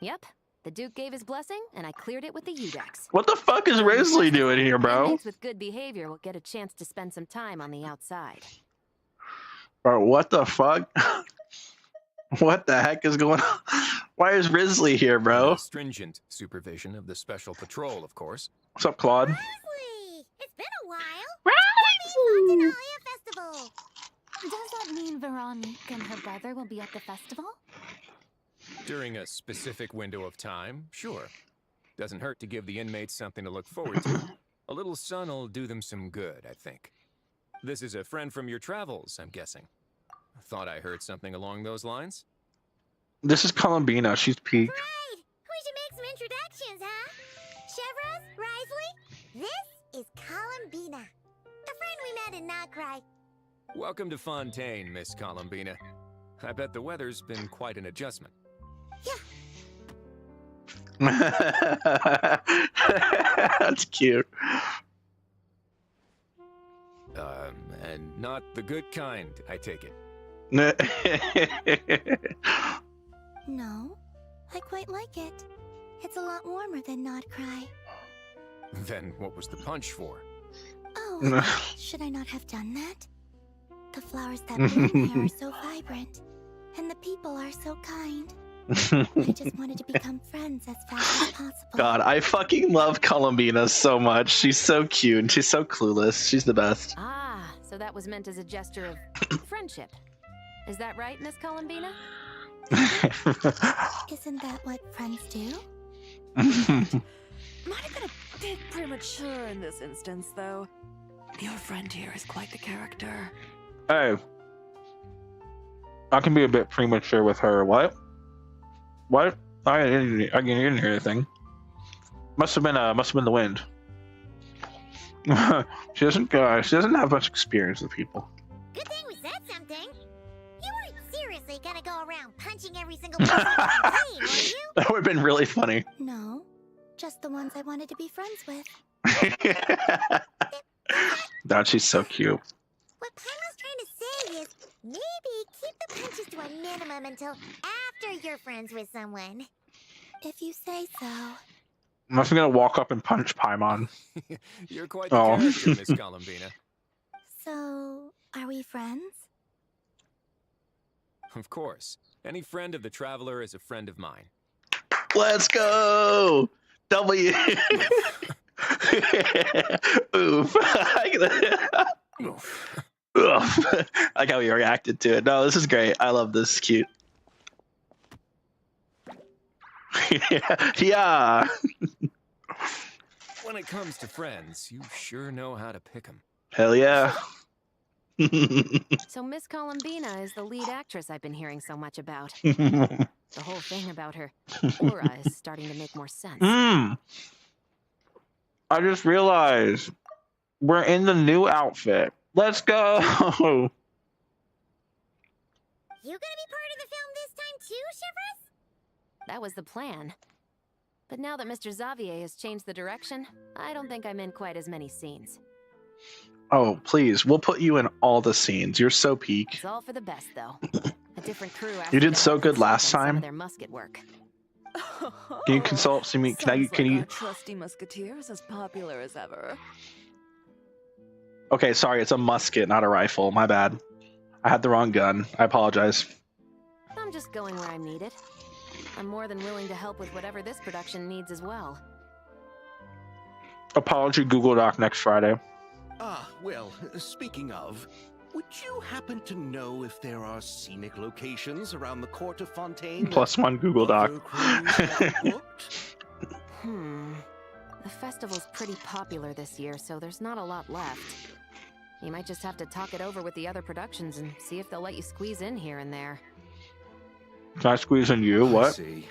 Yep. The Duke gave his blessing, and I cleared it with the Udex. What the fuck is Risley doing here, bro? Inmates with good behavior will get a chance to spend some time on the outside. Bro, what the fuck? What the heck is going on? Why is Risley here, bro? Stringent supervision of the Special Patrol, of course. What's up, Claude? Risley! It's been a while. Risley! Happy Fontanalia Festival! Does that mean Veronique and her brother will be at the festival? During a specific window of time, sure. Doesn't hurt to give the inmates something to look forward to. A little sun'll do them some good, I think. This is a friend from your travels, I'm guessing. Thought I heard something along those lines? This is Columbina. She's peak. Right! We should make some introductions, huh? Chevros, Risley, this is Columbina. A friend we met in Notcry. Welcome to Fontaine, Miss Columbina. I bet the weather's been quite an adjustment. That's cute. And not the good kind, I take it. No, I quite like it. It's a lot warmer than Notcry. Then what was the punch for? Oh, should I not have done that? The flowers that bloom here are so vibrant, and the people are so kind. I just wanted to become friends as fast as possible. God, I fucking love Columbina so much. She's so cute and she's so clueless. She's the best. Ah, so that was meant as a gesture of friendship. Is that right, Miss Columbina? Isn't that what friends do? Might have been a bit premature in this instance, though. Your friend here is quite the character. Hey, I can be a bit premature with her. What? What? I didn't hear anything. Must have been the wind. She doesn't have much experience with people. Good thing we said something. You weren't seriously gonna go around punching every single person on the team, were you? That would have been really funny. No, just the ones I wanted to be friends with. God, she's so cute. What Paimon's trying to say is maybe keep the punches to a minimum until after you're friends with someone. If you say so. I'm just gonna walk up and punch Paimon. You're quite the character, Miss Columbina. So, are we friends? Of course. Any friend of the Traveler is a friend of mine. Let's go! W. Oof. Oof. I like how he reacted to it. No, this is great. I love this. It's cute. Yeah. When it comes to friends, you sure know how to pick 'em. Hell yeah. So Miss Columbina is the lead actress I've been hearing so much about. The whole thing about her aura is starting to make more sense. I just realized we're in the new outfit. Let's go. You gonna be part of the film this time too, Shivers? That was the plan. But now that Mr. Xavier has changed the direction, I don't think I'm in quite as many scenes. Oh, please. We'll put you in all the scenes. You're so peak. It's all for the best, though. A different crew asked You me did to so help good them last sharpen some time. of their musket work. Can you consult? See me? Can I? Sounds Can like you? our trusty musketeer is as popular as ever. Okay, sorry. It's a musket, not a rifle. My bad. I had the wrong gun. I apologize. I'm just going where I'm needed. I'm more than willing to help with whatever this production needs as well. Apology Google Doc next Friday. Ah, well, speaking of, would you happen to know if there are scenic locations around the court of Fontaine? that +1 Google Doc. other crews have booked? The festival's pretty popular this year, so there's not a lot left. You might just have to talk it over with the other productions and see if they'll let you squeeze in here and there. Can I squeeze in you? I What? see.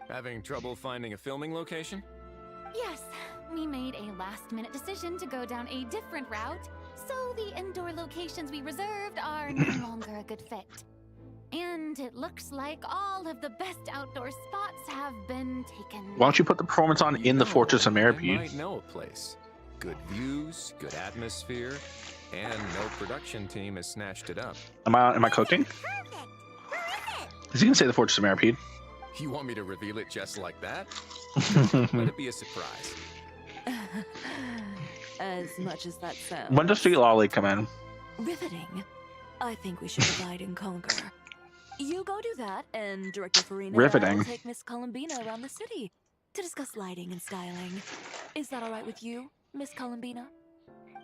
Having trouble finding a filming location? Yes, we made a last-minute decision to go down a different route, so the indoor locations we reserved are no longer a good fit. And it looks like all of the best outdoor spots have been taken. Why don't you put the performance on in the You Fortress of know, I Meripede? might know a place. Good views, good atmosphere, and no production team has snatched it up. Am I cooking? Perfect. Where is it? Is he gonna say the Fortress of Meripede? You want me to reveal it just like that? Let it be a surprise. As much as that sounds. When does Sweet Lolly come in? Riveting. I think we should divide and conquer. You go do that, and Director Farina and I Riveting. will take Miss Columbina around the city to discuss lighting and styling. Is that all right with you, Miss Columbina?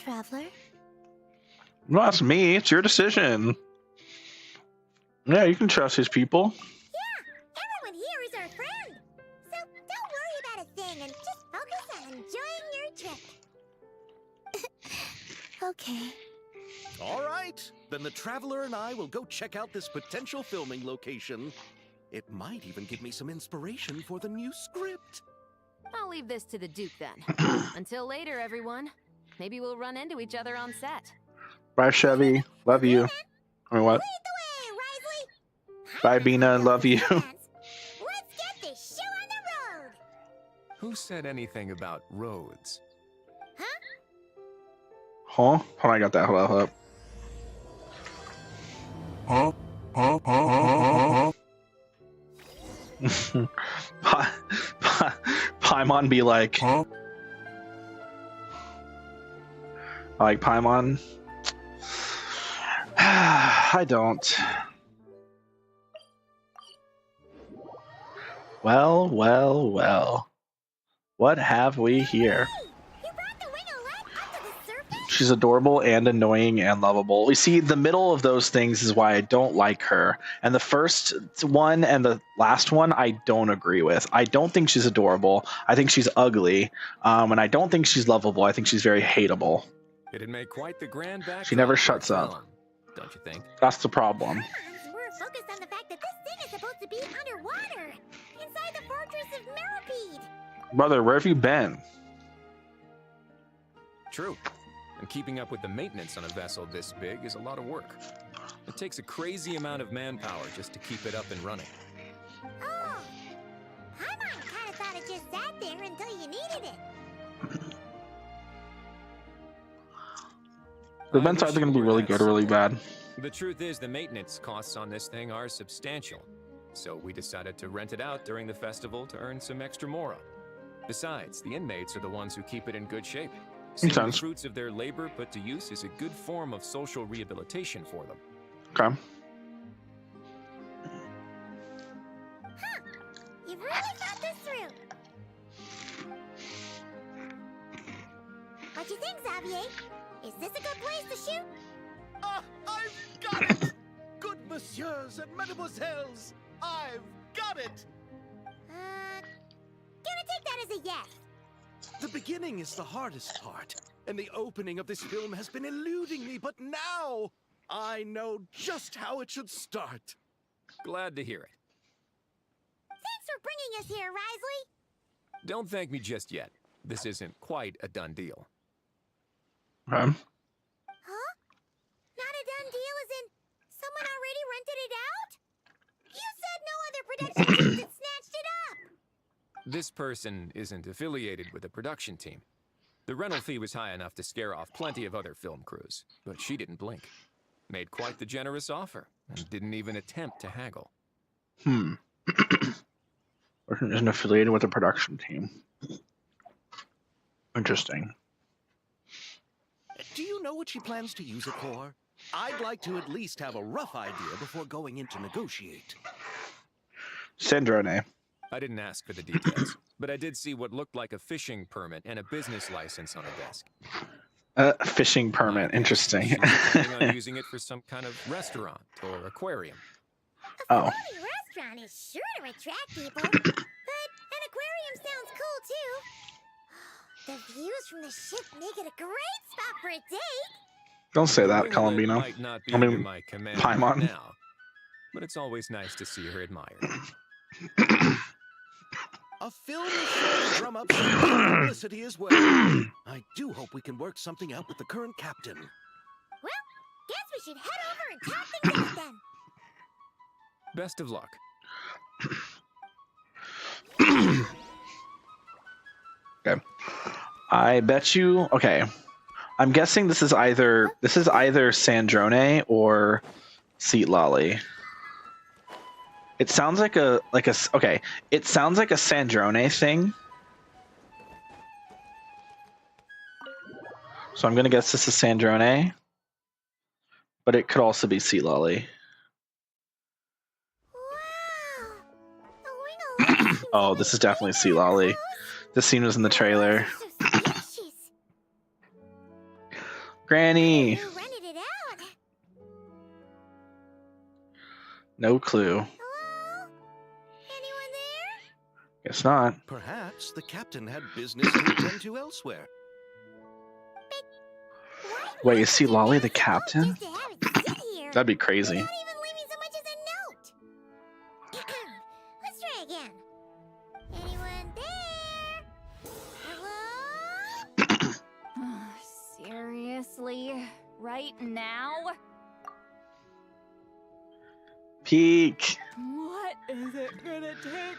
Traveler? No, that's me. It's your decision. Yeah, you can trust his people. Yeah, everyone here is our friend. So don't worry about a thing and just focus on enjoying your trip. Okay. All right, then the Traveler and I will go check out this potential filming location. It might even give me some inspiration for the new script. I'll leave this to the Duke then. Until later, everyone. Maybe we'll run into each other on set. Bye, Chevy. Love you. I mean, what? Lead the way, Risley. Bye, Bina. Love you. Let's get this show on the road. Who said anything about roads? Huh? Hold on, I got that. Hold up. Paimon be like, I like Paimon. I don't. Well, well, well. What have we here? You brought the wing-o-let up to the surface? She's adorable and annoying and lovable. We see the middle of those things is why I don't like her. And the first one and the last one, I don't agree with. I don't think she's adorable. I think she's ugly. And I don't think she's lovable. I think she's very hateable. It'd make quite the grand backdrop. She never for a shuts up. film, don't you think? That's the problem. We're focused on the fact that this thing is supposed to be underwater, inside the Fortress of Meripede. Brother, where have you been? True. And keeping up with the maintenance on a vessel this big is a lot of work. It takes a crazy amount of manpower just to keep it up and running. Oh, Paimon kind of thought it just sat there until you needed it. The events are either going to be really good or really bad. The truth is, the maintenance costs on this thing are substantial. So we decided to rent it out during the festival to earn some extra mora. Besides, the inmates are the ones who keep it in good shape. Seeing the sense. fruits of their labor put to use is a good form of social rehabilitation for them. Okay. You've really thought this through. What you think, Xavier? Is this a good place to shoot? Ah, I've got it! Good messieurs and mademoiselles, I've got it! Gonna take that as a yes. The beginning is the hardest part, and the opening of this film has been eluding me, but now I know just how it should start. Glad to hear it. Thanks for bringing us here, Risley. Don't thank me just yet. This isn't quite a done deal. Okay. Huh? Not a done deal as in someone already rented it out? You said no other production teams had snatched it up. This person isn't affiliated with a production team. The rental fee was high enough to scare off plenty of other film crews, but she didn't blink. Made quite the generous offer, and didn't even attempt to haggle. Isn't affiliated with the production team. Interesting. Do you know what she plans to use it for? I'd like to at least have a rough idea before going in to negotiate. Sandrone. I didn't ask for the details, but I did see what looked like a fishing permit and a business license on her desk. Fishing permit. Interesting. She was planning on using it for some kind of restaurant or aquarium. Oh. A floating restaurant is sure to attract people, but an aquarium sounds cool too. The views from the ship make it a great spot for a date. Don't say that, Well, it Columbino. might not be I mean, under my command Paimon. now, but it's always nice to see her admired. A film is sure to drum up some publicity as well. I do hope we can work something out with the current captain. Well, guess we should head over and talk things out then. Best of luck. Okay. I bet you. Okay. I'm guessing this is either Sandrone or Seat Lolly. It sounds like a okay. It sounds like a Sandrone thing. So I'm gonna guess this is Sandrone, but it could also be Seat Lolly. Wow. Oh, this is definitely Seat Lolly. This scene was in the trailer. Granny. You rented it out. No clue. Hello? Anyone there? Guess not. Perhaps the captain had business to attend to elsewhere. Why Wait, is Seat Lolly the captain? just to have it sit here? That'd be crazy. Not even leave me so much as a note. Let's try again. Anyone there? Hello? Seriously? Right now? Peek. What is it gonna take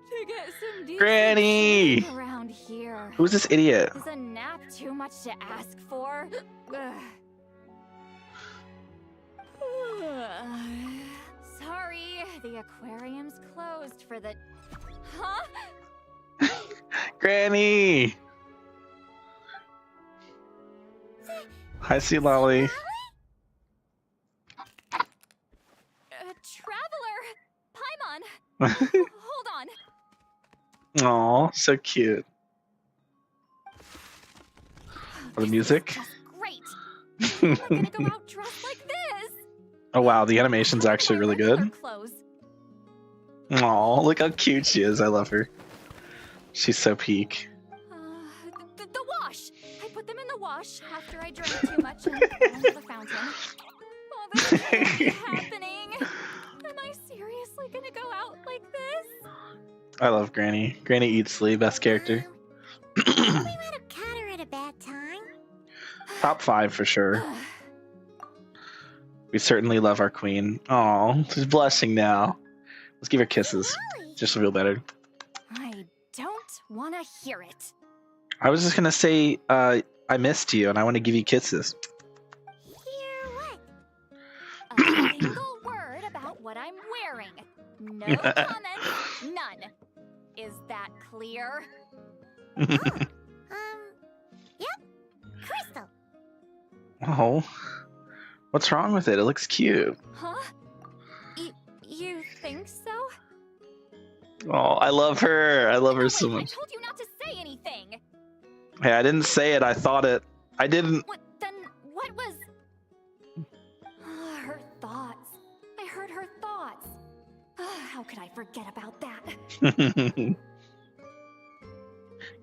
to get some decent Granny. sleep around here? Who's this idiot? Is a nap too much to ask for? Sorry, the aquarium's closed for the... Huh? Granny. Hi, Seat Lolly. Traveler! Paimon! Hold on. Aw, so cute. For the music. Just great. I'm gonna go out dressed like this. Oh wow, the animation's actually really good. Clothes. Aw, look how cute she is. I love her. She's so peak. The wash. I put them in the wash after I drank too much and fell into the fountain. Oh, this can't be happening. Am I seriously gonna go out like this? I love Granny. Granny Eatsley, best character. We might have caught her at a bad time. Top 5 for sure. We certainly love our queen. Aw, she's blushing now. Let's give her kisses. Just to feel better. I don't want to hear it. I was just gonna say, I missed you and I want to give you kisses. Hear what? A single word about what I'm wearing. No comments, none. Is that clear? Yep. Crystal. Oh, what's wrong with it? It looks cute. Huh? You think so? Oh, I love her. I love her so I much. told you not to say anything. Hey, I didn't say it. I thought it. I didn't. Then what was... her thoughts. I heard her thoughts. How could I forget about that?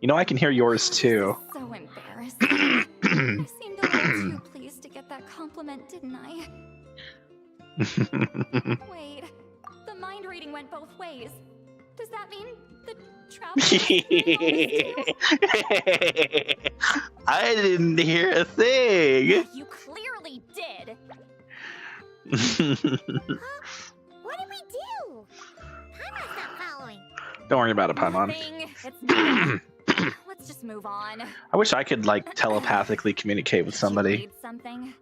You know, I can hear yours too. So embarrassed. I seemed a little too pleased to get that compliment, didn't I? Wait, the mind reading went both ways. Does that mean the travel? I didn't hear a thing. You clearly did. What did we do? Paimon's not following. Don't worry about it, Paimon. Nothing. It's nothing. Let's just move on. I wish I could like telepathically communicate with somebody. Need something.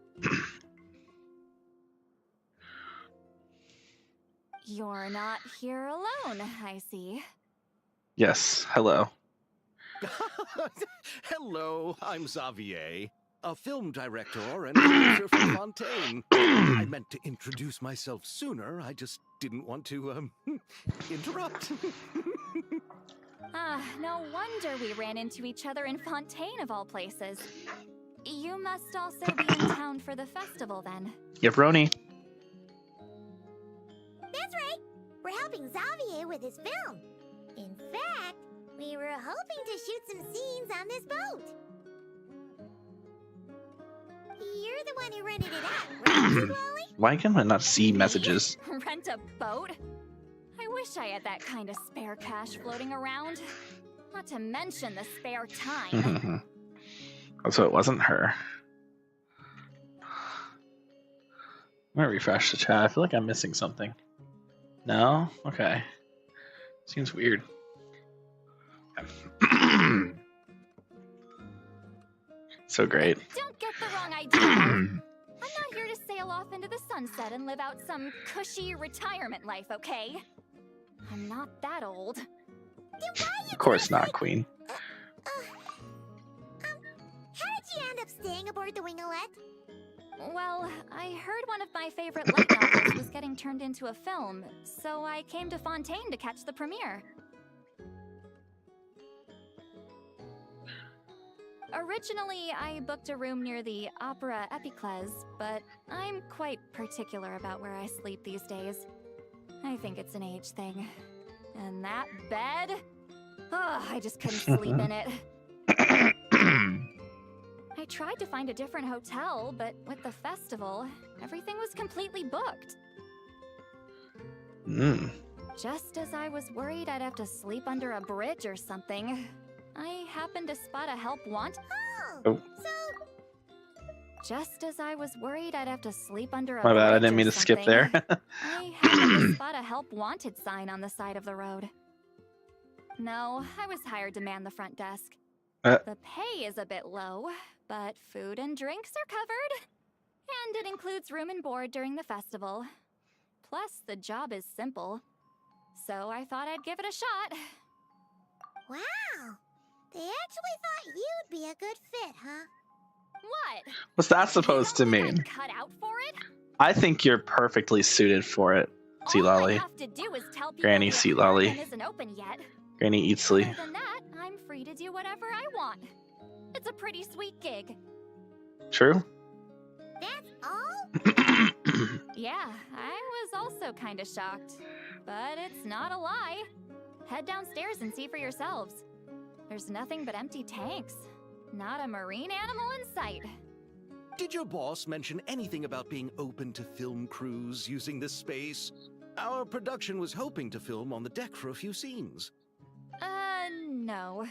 You're not here alone, I see. Yes, hello. Hello, I'm Xavier, a film director and producer from Fontaine. I meant to introduce myself sooner, I just didn't want to, interrupt. No wonder we ran into each other in Fontaine of all places. You must also be in town for the festival then. Yavroni. That's right. We're helping Xavier with his film. In fact, we were hoping to shoot some scenes on this boat. You're the one who rented it out, right, Lolly? Why can I not see messages? Rent a boat? I wish I had that kind of spare cash floating around. Not to mention the spare time. So it wasn't her. I'm gonna refresh the chat. I feel like I'm missing something. No? Okay. Seems weird. So great. Don't get the wrong idea. I'm not here to sail off into the sunset and live out some cushy retirement life, okay? I'm not that old. Of course not, Queen. How did you end up staying aboard the Winglet? Well, I heard one of my favorite light novels was getting turned into a film, so I came to Fontaine to catch the premiere. Originally, I booked a room near the Opera Epiclese, but I'm quite particular about where I sleep these days. I think it's an age thing. And that bed? Oh, I just couldn't sleep in it. I tried to find a different hotel, but with the festival, everything was completely booked. Just as I was worried I'd have to sleep under a bridge or something, I happened to spot a help want. Oh. So Just as I was worried I'd have to sleep under a My bad, I bridge didn't or mean to skip something, there. I happened to spot a help wanted sign on the side of the road. No, I was hired to man the front desk. The pay is a bit low, but food and drinks are covered. And it includes room and board during the festival. Plus, the job is simple. So I thought I'd give it a shot. wow. They actually thought you'd be a good fit, huh? What? What's that supposed to You don't think mean? I'm cut out for it? I think you're perfectly suited for it, Sea All I Lolly. have to do is tell people Granny the Sea Lolly. apartment isn't open yet. Granny Eatsley. Other than that, I'm free to do whatever I want. It's a pretty sweet gig. True? That's all? Yeah, I was also kind of shocked. But it's not a lie. Head downstairs and see for yourselves. There's nothing but empty tanks. Not a marine animal in sight. Did your boss mention anything about being open to film crews using this space? Our production was hoping to film on the deck for a few scenes. No.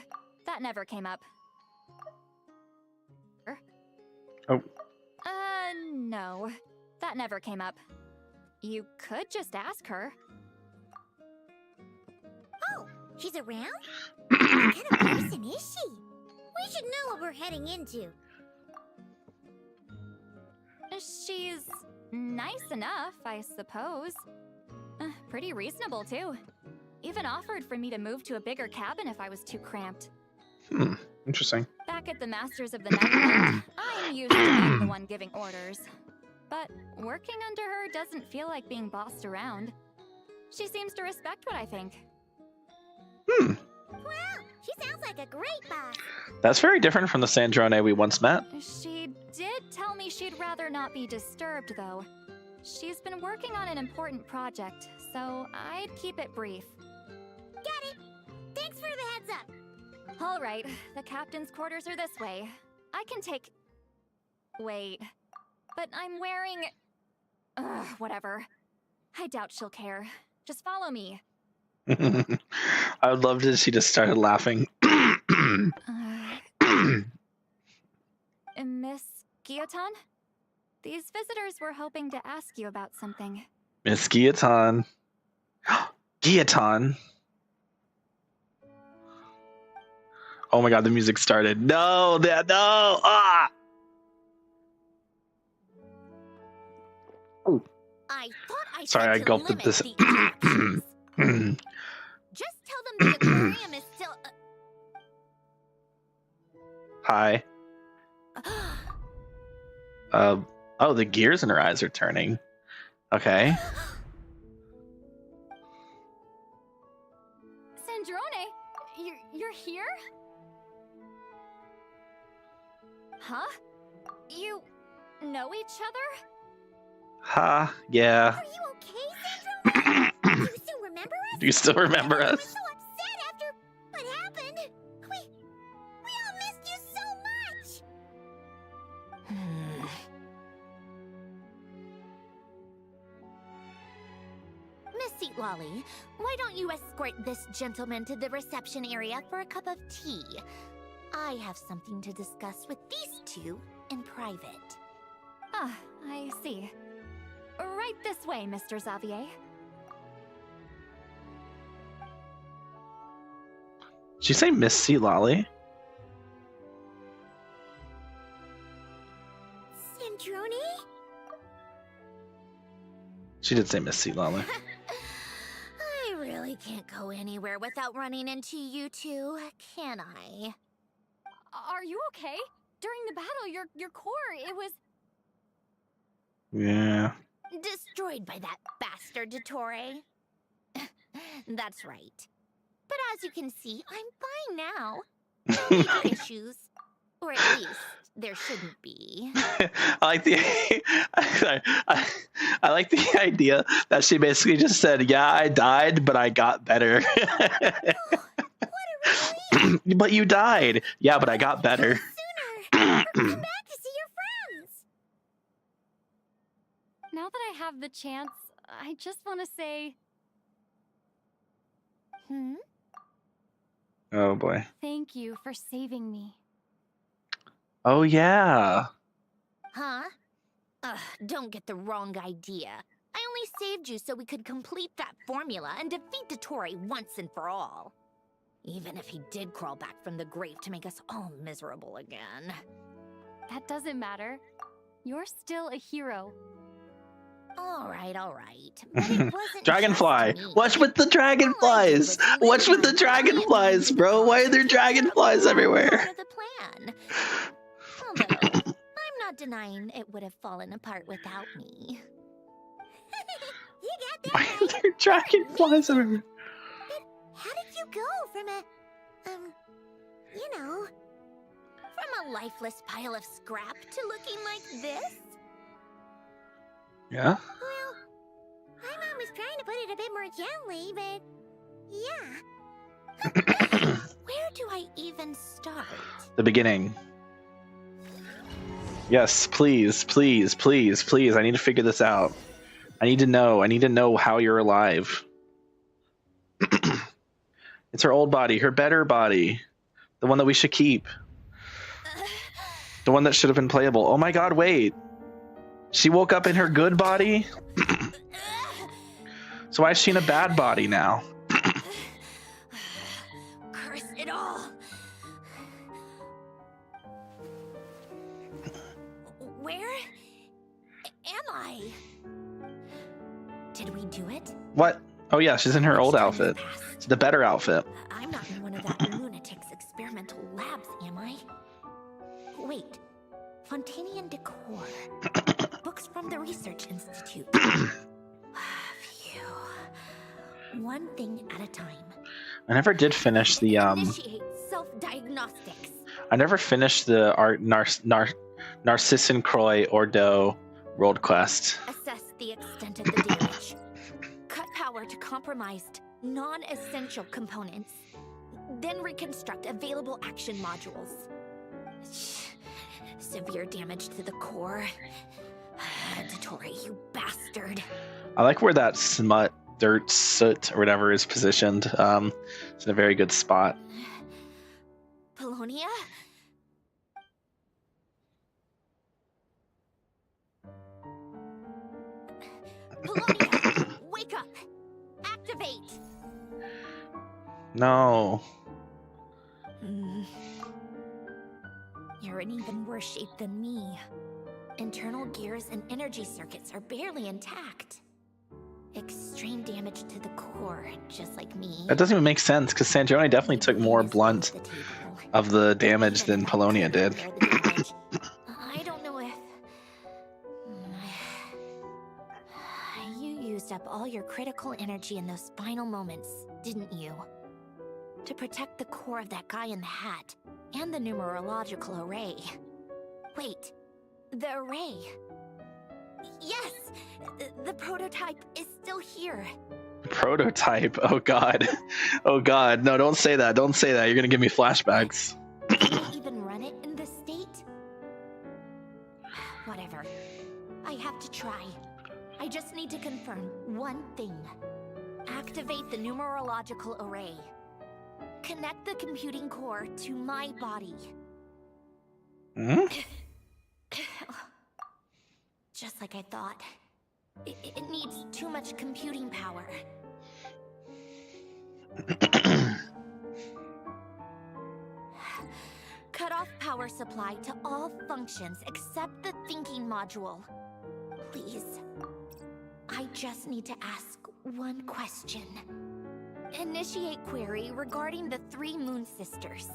That never came up. Oh. No. That never came up. You could just ask her. Oh, she's around? What kind of person is she? We should know what we're heading into. She's nice enough, I suppose. Pretty reasonable, too. Even offered for me to move to a bigger cabin if I was too cramped. Interesting. Back at the Masters of the Night, I'm used to being the one giving orders. But working under her doesn't feel like being bossed around. She seems to respect what I think. Wow, she sounds like a great boss. That's very different from the Sandrone we once met. She did tell me she'd rather not be disturbed, though. She's been working on an important project, so I'd keep it brief. Got it. Thanks for the heads up. All right, the captain's quarters are this way. I can take... Wait. But I'm wearing... whatever. I doubt she'll care. Just follow me. I would love to. She just started laughing. Miss Guillotin? These visitors were hoping to ask you about something. Miss Guillotin. Guillotin. Oh my god, the music started. No, no. Ah! I thought I Sorry, said I to gulped at limit this. the interruptions. Just tell them the aquarium is still. Hi. Oh, the gears in her eyes are turning. Okay. Sandrone, you're here? Huh? You know each other? Ha, yeah. Are you okay, Sandrone? Do you still remember us? Do you still remember I was us? so upset after what happened. We all missed you so much. Miss Seat Lolly, why don't you escort this gentleman to the reception area for a cup of tea? I have something to discuss with these two in private. Ah, I see. Right this way, Mr. Xavier. Did you say Miss C. Lolly? Sandrone? She did say Miss C. Lolly. I really can't go anywhere without running into you two, can I? Are you okay? During the battle, your core, it was... Yeah. Destroyed by that bastard Dottore. That's right. But as you can see, I'm fine now. No major issues. Or at least, there shouldn't be. I like the I like the idea that she basically just said, "Yeah, I died, but I got better." But you died. Yeah, but I got better. Sooner! Come back to see your friends! Now that I have the chance, I just want to say Oh boy. thank you for saving me. Oh yeah. Huh? Ugh, don't get the wrong idea. I only saved you so we could complete that formula and defeat Dottore once and for all. Even if he did crawl back from the grave to make us all miserable again. That doesn't matter. You're still a hero. All right. But it wasn't Dragonfly. just me. What's with the dragonflies? What's with the dragonflies, bro? Why are there dragonflies everywhere? Part of the plan. Although, I'm not denying it would have fallen apart without me. You got that Why are right. there dragonflies everywhere? How did you go from from a lifeless pile of scrap to looking like this? Yeah. Well, I'm always trying to put it a bit more gently, but yeah. Where do I even start? The beginning. Yes, please. I need to figure this out. I need to know how you're alive. It's her old body, her better body. The one that we should keep. The one that should have been playable. Oh my god, wait. She woke up in her good body? So why is she in a bad body now? Curse it all. Where am I? Did we do it? What? Oh yeah, she's in her old outfit. It's the better outfit. I'm not in one of that lunatic's experimental labs, am I? Wait. Fontanian decor. Books from the Research Institute. Phew. One thing at a time. I never did finish the Initiate self-diagnostics. I never finished the Narcissan Croix Ordo World Quest. Assess the extent of the damage. Cut power to compromised, non-essential components. Then reconstruct available action modules. Severe damage to the core. Dottore, you bastard. I like where that smut, dirt, soot, or whatever is positioned. It's in a very good spot. Polonia? Polonia, wake up! Activate! No. You're in even worse shape than me. Internal gears and energy circuits are barely intact. Extreme damage to the core, just like me. That doesn't even make sense, because Sanjioni definitely took more blunt of the damage than Polonia did. I don't know if... You used up all your critical energy in those final moments, didn't you? To protect the core of that guy in the hat, and the numerological array. Wait, the array. Yes! The prototype is still here. Prototype? Oh god. Oh god. No, don't say that. Don't say that. You're gonna give me flashbacks. Can I even run it in this state? Whatever. I have to try. I just need to confirm one thing. Activate the numerological array. Connect the computing core to my body. Hmm? Just like I thought. It needs too much computing power. Cut off power supply to all functions except the thinking module. Please. I just need to ask one question. Initiate query regarding the 3 moon sisters.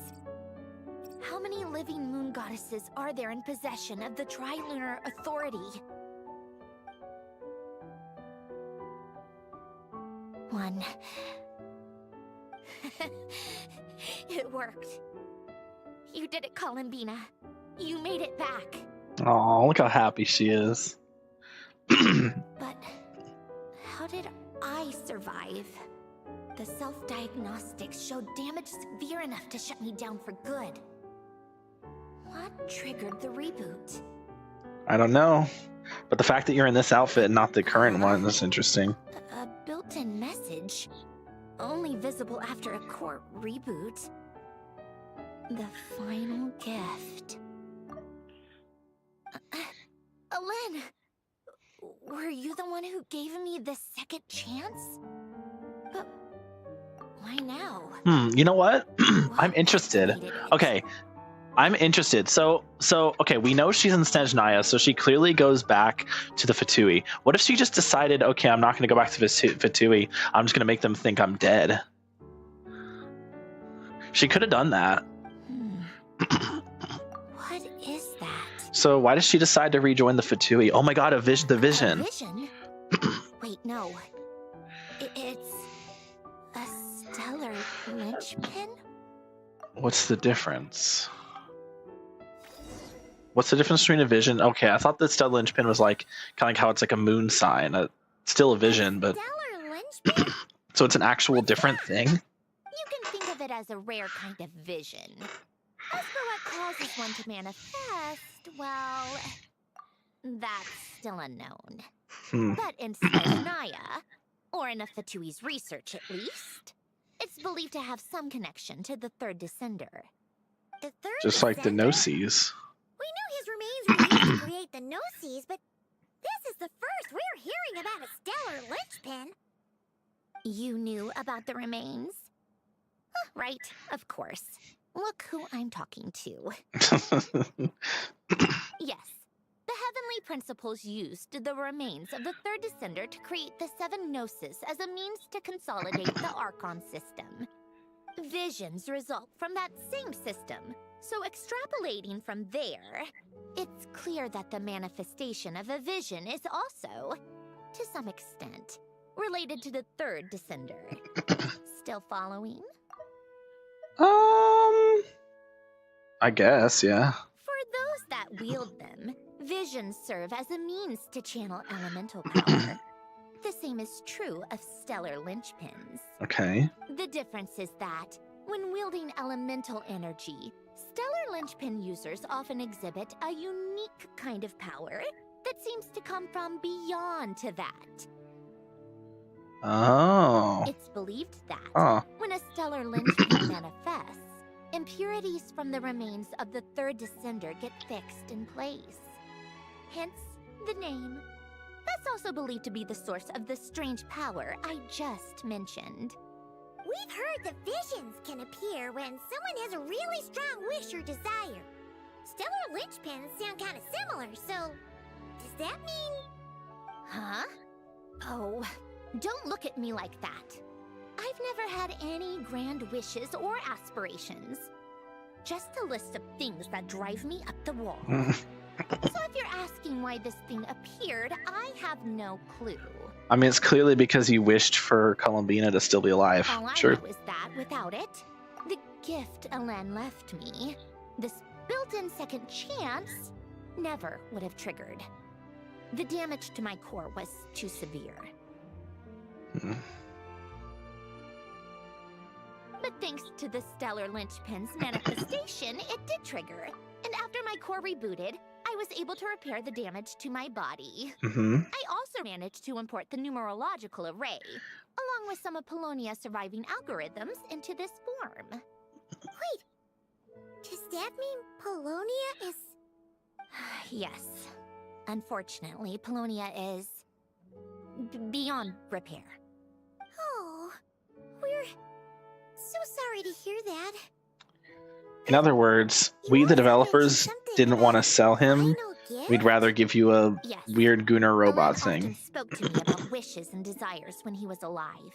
How many living moon goddesses are there in possession of the Trilunar Authority? 1. It worked. You did it, Columbina. You made it back. Oh, look how happy she is. But how did I survive? The self-diagnostics showed damage severe enough to shut me down for good. What triggered the reboot? I don't know. But the fact that you're in this outfit and not the current one is interesting. A built-in message, only visible after a core reboot. The final gift. Alen! Were you the one who gave me the second chance? But why now? You know what? I'm interested. Okay. I'm interested. So okay, we know she's in Snezhnaya, so she clearly goes back to the Fatui. What if she just decided, okay, I'm not going to go back to Fatui. I'm just going to make them think I'm dead. She could have done that. What is that? So why does she decide to rejoin the Fatui? Oh my god, the vision. A vision? Wait, no. It's a stellar linchpin? What's the difference? What's the difference between a vision? Okay, I thought the stellar linchpin was like kind of like how it's like a moon sign. Still a vision, but Stellar linchpin? so it's an actual different thing. You can think of it as a rare kind of vision. As for what causes one to manifest, well, that's still unknown. But in Snezhnaya, or in a Fatui's research at least, it's believed to have some connection to the third descender. The third Just like the descender? Gnosis. We knew his remains were used to create the Gnosis, but this is the first we're hearing about a stellar linchpin. You knew about the remains? Right, of course. Look who I'm talking to. Yes, the Heavenly Principles used the remains of the third descender to create the 7 Gnosis as a means to consolidate the Archon system. Visions result from that same system, so extrapolating from there, it's clear that the manifestation of a vision is also, to some extent, related to the third descender. Still following? I guess, yeah. For those that wield them, visions serve as a means to channel elemental power. The same is true of stellar linchpins. Okay. The difference is that, when wielding elemental energy, stellar linchpin users often exhibit a unique kind of power that seems to come from beyond to that. Oh. It's believed that, when a stellar linchpin manifests, impurities from the remains of the third descender get fixed in place. Hence, the name. That's also believed to be the source of the strange power I just mentioned. We've heard that visions can appear when someone has a really strong wish or desire. stellar linchpins sound kind of similar, so does that mean... Huh? Oh, don't look at me like that. I've never had any grand wishes or aspirations. Just a list of things that drive me up the wall. So if you're asking why this thing appeared, I have no clue. I mean, it's clearly because you wished for Columbina to still be alive. All I Sure. know is that without it, the gift Elen left me, this built-in second chance, never would have triggered. The damage to my core was too severe. But thanks to the stellar linchpin's manifestation, it did trigger. And after my core rebooted, I was able to repair the damage to my body. I also managed to import the numerological array, along with some of Polonia's surviving algorithms, into this form. Wait, does that mean Polonia is... Yes. Unfortunately, Polonia is... beyond repair. Oh, we're so sorry to hear that. In other words, we the developers didn't want to sell him. We'd rather give you a Yes. weird Gunnar robot Elen often thing. spoke to me about wishes and desires when he was alive.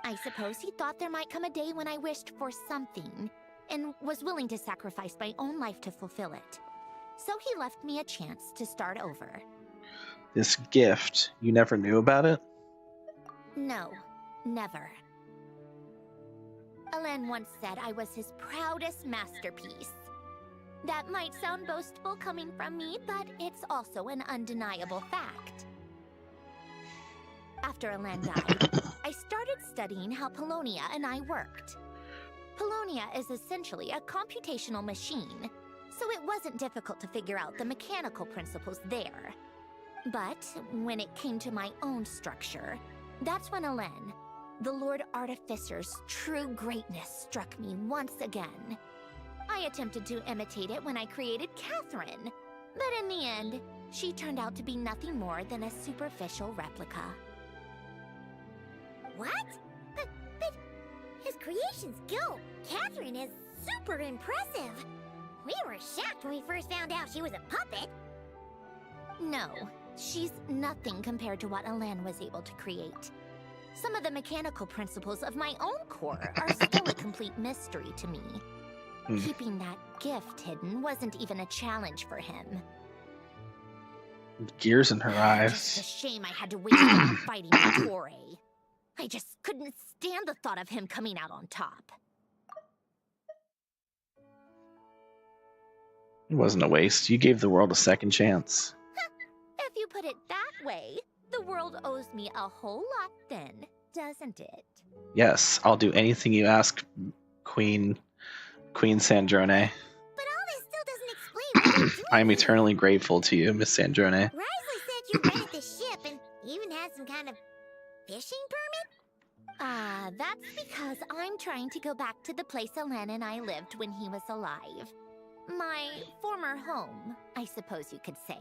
I suppose he thought there might come a day when I wished for something, and was willing to sacrifice my own life to fulfill it. So he left me a chance to start over. This gift, you never knew about it? No, never. Elen once said I was his proudest masterpiece. That might sound boastful coming from me, but it's also an undeniable fact. After Elen died, I started studying how Polonia and I worked. Polonia is essentially a computational machine, so it wasn't difficult to figure out the mechanical principles there. But when it came to my own structure, that's when Elen, the Lord Artificer's true greatness, struck me once again. I attempted to imitate it when I created Catherine, but in the end, she turned out to be nothing more than a superficial replica. What? But his creations go. Catherine is super impressive. We were shocked when we first found out she was a puppet. No, she's nothing compared to what Elen was able to create. Some of the mechanical principles of my own core are still a complete mystery to me. Keeping that gift hidden wasn't even a challenge for him. Gears in her Just a eyes. shame I had to waste it on fighting Torre. I just couldn't stand the thought of him coming out on top. It wasn't a waste. You gave the world a second chance. If you put it that way, the world owes me a whole lot then, doesn't it? Yes, I'll do anything you ask, Queen Sandrone. But all this still doesn't explain what you're doing. I am eternally grateful to you, Miss Sandrone. Risley said you rented the ship and even had some kind of fishing permit? That's because I'm trying to go back to the place Elen and I lived when he was alive. My former home, I suppose you could say.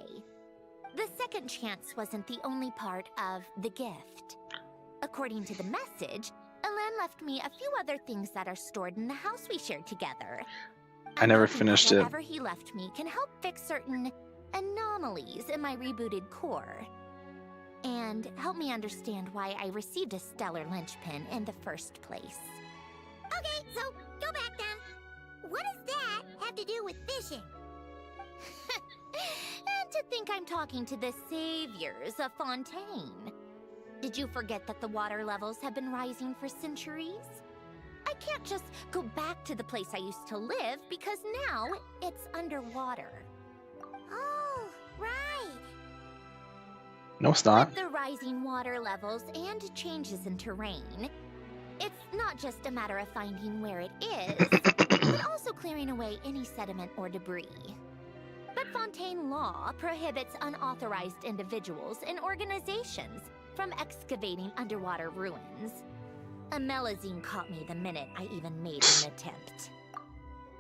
The second chance wasn't the only part of the gift. According to the message, Elen left me a few other things that are stored in the house we shared together. I never I'm hoping finished that it. whatever he left me can help fix certain anomalies in my rebooted core. And help me understand why I received a stellar linchpin in the first place. Okay, so go back then. What does that have to do with fishing? And to think I'm talking to the saviors of Fontaine. Did you forget that the water levels have been rising for centuries? I can't just go back to the place I used to live because now it's underwater. Oh, right. No, it's not. With the rising water levels and changes in terrain, it's not just a matter of finding where it is, but also clearing away any sediment or debris. But Fontaine law prohibits unauthorized individuals and organizations from excavating underwater ruins. Amelazine caught me the minute I even made an attempt.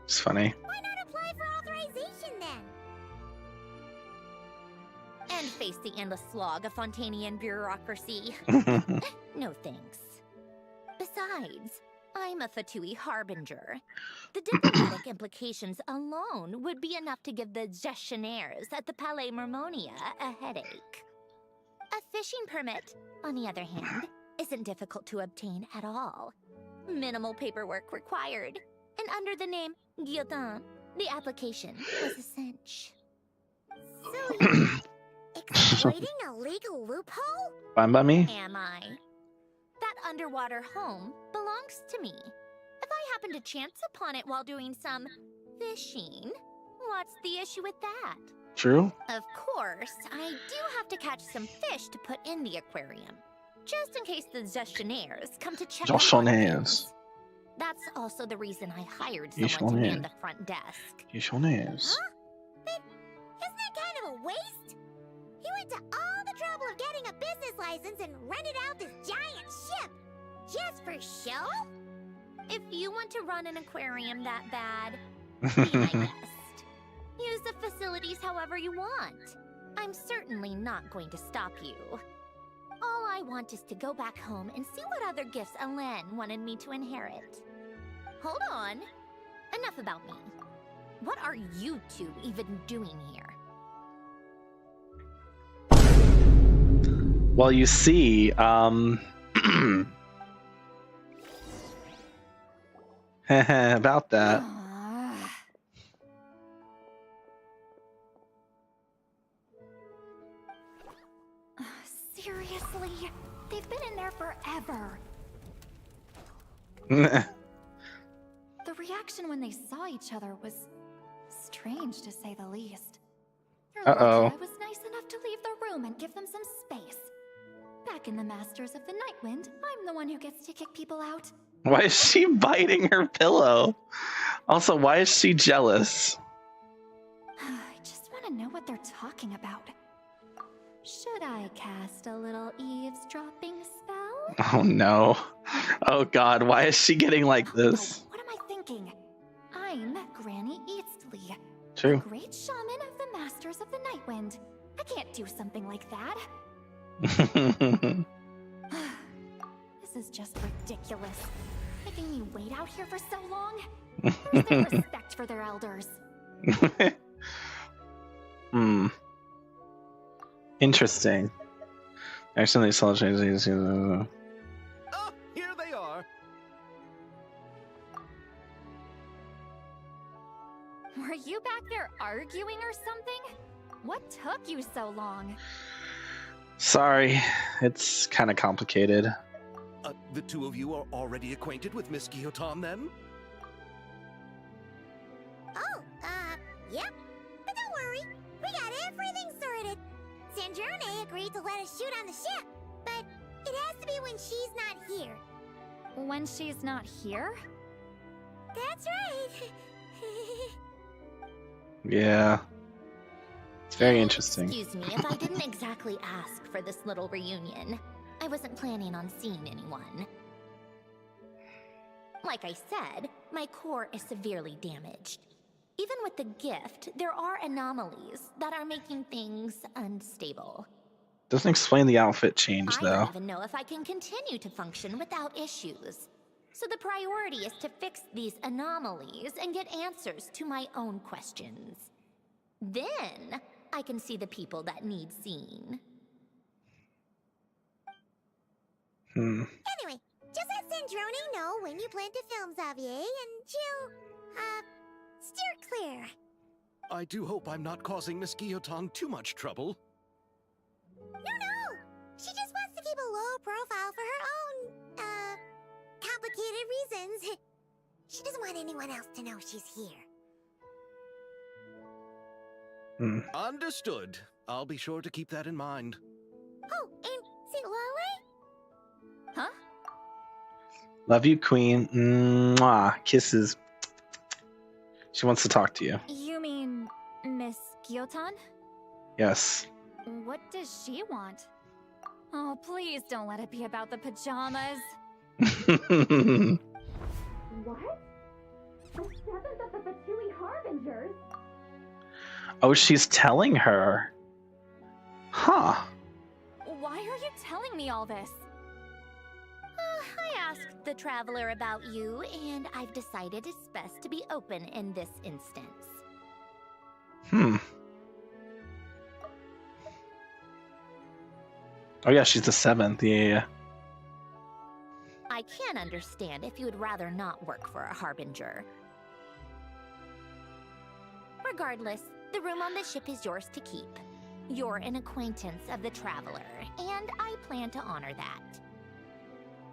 It's funny. Why not apply for authorization then? And face the endless slog of Fontainian bureaucracy. No thanks. Besides, I'm a Fatui harbinger. The diplomatic implications alone would be enough to give the gestionnaires at the Palais Mermonia a headache. A fishing permit, on the other hand, isn't difficult to obtain at all. Minimal paperwork required. And under the name Guillotin, the application was a cinch. So you're exploiting a legal loophole? Fine by me. Am I? That underwater home belongs to me. If I happen to chance upon it while doing some fishing, what's the issue with that? True. Of course, I do have to catch some fish to put in the aquarium, just in case the gestionnaires come to check on Gestionnaires. things. That's also the reason I hired someone to man the front desk. Gestionnaires. Huh? But isn't that kind of a waste? He went to all the trouble of getting a business license and rented out this giant ship. Just for show? If you want to run an aquarium that bad, be my guest. Use the facilities however you want. I'm certainly not going to stop you. All I want is to go back home and see what other gifts Alain wanted me to inherit. Hold on. Enough about me. What are you two even doing here? Well, you see, about that. Seriously? They've been in there forever. Oh, The reaction when they saw each other was strange, to say the least. You're Uh-oh. lucky I was nice enough to leave the room and give them some space. Back in the Masters of the Nightwind, I'm the one who gets to kick people out. Why is she biting her pillow? Also, why is she jealous? I just want to know what they're talking about. Should I cast a little eavesdropping spell? Oh no. Oh god, why is she getting like this? No, what am I thinking? I'm Granny Eastly, True. great shaman of the Masters of the Nightwind. I can't do something like that. This is just ridiculous. Making me wait out here for so long? Where's their respect for their elders? Hmm. Interesting. Actually, celebrations. Oh, here they are. Were you back there arguing or something? What took you so long? Sorry, it's kind of complicated. The two of you are already acquainted with Miss Guillotin, then? Oh, yep. But don't worry, we got everything sorted. Sandrone agreed to let us shoot on the ship, but it has to be when she's not here. When she's not here? That's right. Yeah. It's very interesting. Excuse me if I didn't exactly ask for this little reunion. I wasn't planning on seeing anyone. Like I said, my core is severely damaged. Even with the gift, there are anomalies that are making things unstable. Doesn't explain the outfit change I though. don't even know if I can continue to function without issues. So the priority is to fix these anomalies and get answers to my own questions. Then I can see the people that need seeing. Anyway, just let Sandrone know when you plan to film Xavier, and she'll, steer clear. I do hope I'm not causing Miss Guillotin too much trouble. No! She just wants to keep a low profile for her own, complicated reasons. She doesn't want anyone else to know she's here. Understood. I'll be sure to keep that in mind. Oh, and Lale? Huh? Love you, Queen. Mwah. Kisses. She wants to talk to you. You mean Miss Guillotin? Yes. What does she want? Oh, please don't let it be about the pajamas. What? The seventh of the Fatui Harbingers? Oh, she's telling her. Huh. Why are you telling me all this? I ask the Traveler about you, and I've decided it's best to be open in this instance. Oh yeah, she's the 7th. Yeah. I can understand if you would rather not work for a Harbinger. Regardless, the room on the ship is yours to keep. You're an acquaintance of the Traveler, and I plan to honor that.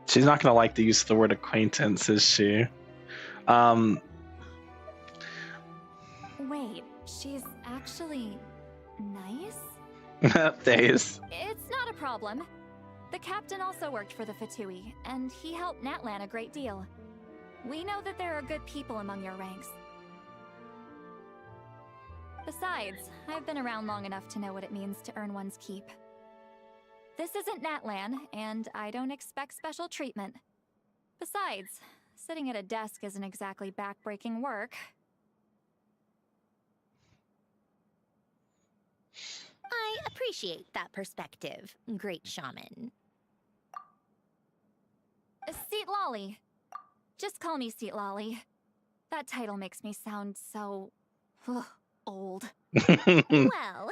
She's not gonna like the use of the word acquaintance, is she? Wait, she's actually nice? Days. It's not a problem. The captain also worked for the Fatui, and he helped Natlan a great deal. We know that there are good people among your ranks. Besides, I've been around long enough to know what it means to earn one's keep. This isn't Natlan, and I don't expect special treatment. Besides, sitting at a desk isn't exactly back-breaking work. I appreciate that perspective, great shaman. Seat Lolly. Just call me Seat Lolly. That title makes me sound so... old. Well,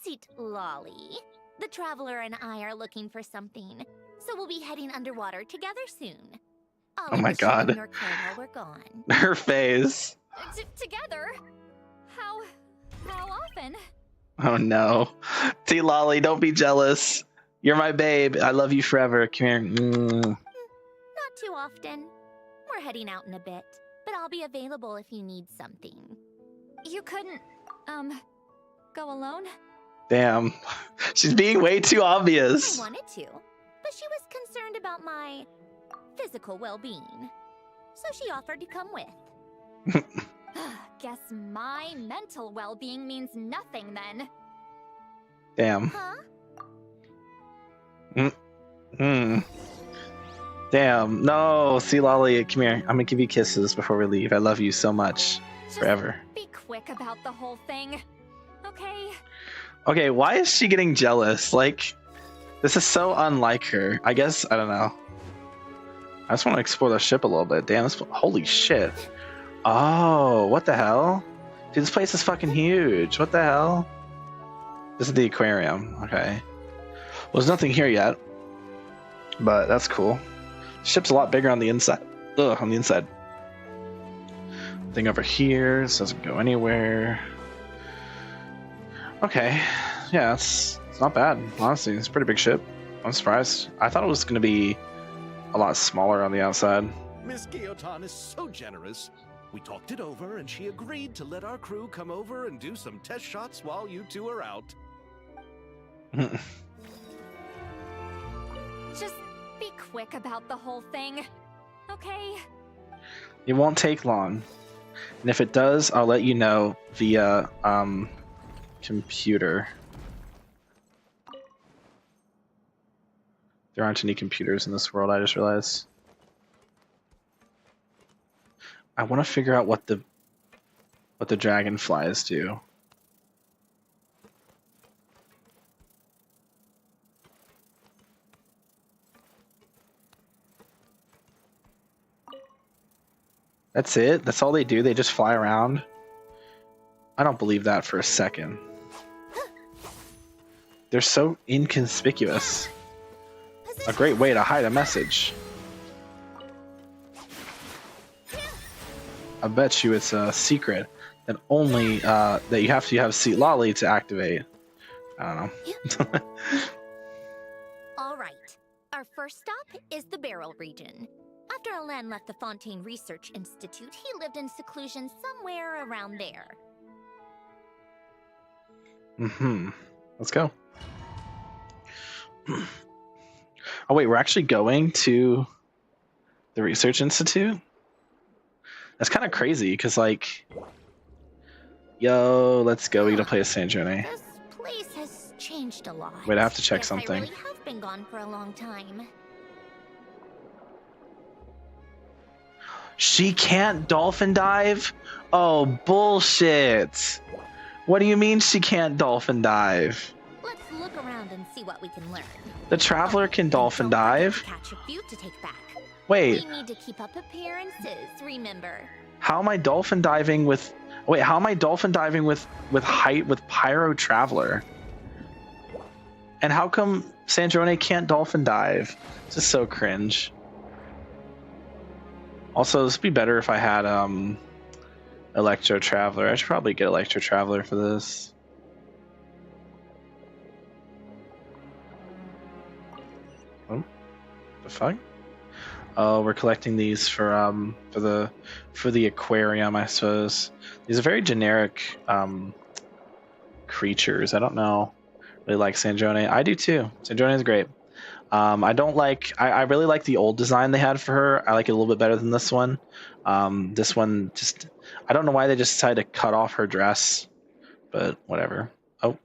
Seat Lolly, the Traveler and I are looking for something, so we'll be heading underwater together soon. Oh my god. Your care while we're gone. Her face. Together? How often? Oh no. T Lolly, don't be jealous. You're my babe. I love you forever. Come here. Not too often. We're heading out in a bit, but I'll be available if you need something. You couldn't, go alone? Damn. She's being way too obvious. I wanted to, but she was concerned about my physical well-being, so she offered to come with. Guess my mental well-being means nothing then. Damn. Huh? Damn. No, see Lolly, come here. I'm gonna give you kisses before we leave. I love you so much. Just forever. Be quick about the whole thing, okay? Okay, why is she getting jealous? Like, this is so unlike her. I guess, I don't know. I just want to explore the ship a little bit. Damn, this, holy shit. Oh, what the hell? Dude, this place is fucking huge. What the hell? This is the aquarium. Okay. Well, there's nothing here yet. But that's cool. The ship's a lot bigger on the inside. Ugh, on the inside. Thing over here. This doesn't go anywhere. Okay. Yeah, it's not bad. Honestly, it's a pretty big ship. I'm surprised. I thought it was going to be a lot smaller on the outside. Miss Guillotin is so generous. We talked it over, and she agreed to let our crew come over and do some test shots while you two are out. Just be quick about the whole thing, okay? It won't take long. And if it does, I'll let you know via computer. There aren't any computers in this world, I just realized. I want to figure out what the dragonflies do. That's it? That's all they do? They just fly around? I don't believe that for a second. They're so inconspicuous. A great way to hide a message. I bet you it's a secret that only that you have to have Seat Lolly to activate. I don't know. All right. Our first stop is the Beryl region. After Alain left the Fontaine Research Institute, he lived in seclusion somewhere around there. Let's go. Oh wait, we're actually going to the Research Institute? That's kind of crazy, because like... Yo, let's go. We gotta play a San Jone. This place has changed a lot. Wait, I have to check Guess something. I really have been gone for a long time. She can't dolphin dive? Oh, bullshit. What do you mean she can't dolphin dive? Let's look around and see what we can learn. The Traveler can dolphin Don't forget dive? to catch a few to take back. Wait, We need to keep up appearances, remember? how am I dolphin diving with... Wait, how am I dolphin diving with Pyro Traveler? And how come Sandrone can't dolphin dive? This is so cringe. Also, this would be better if I had Electro Traveler. I should probably get Electro Traveler for this. Oh, the fuck? Oh, we're collecting these for the aquarium, I suppose. These are very generic creatures. I don't know. Really like Sandrone. I do too. Sandrone is great. I don't like. I really like the old design they had for her. I like it a little bit better than this one. This one just. I don't know why they just decided to cut off her dress, but whatever. Oh,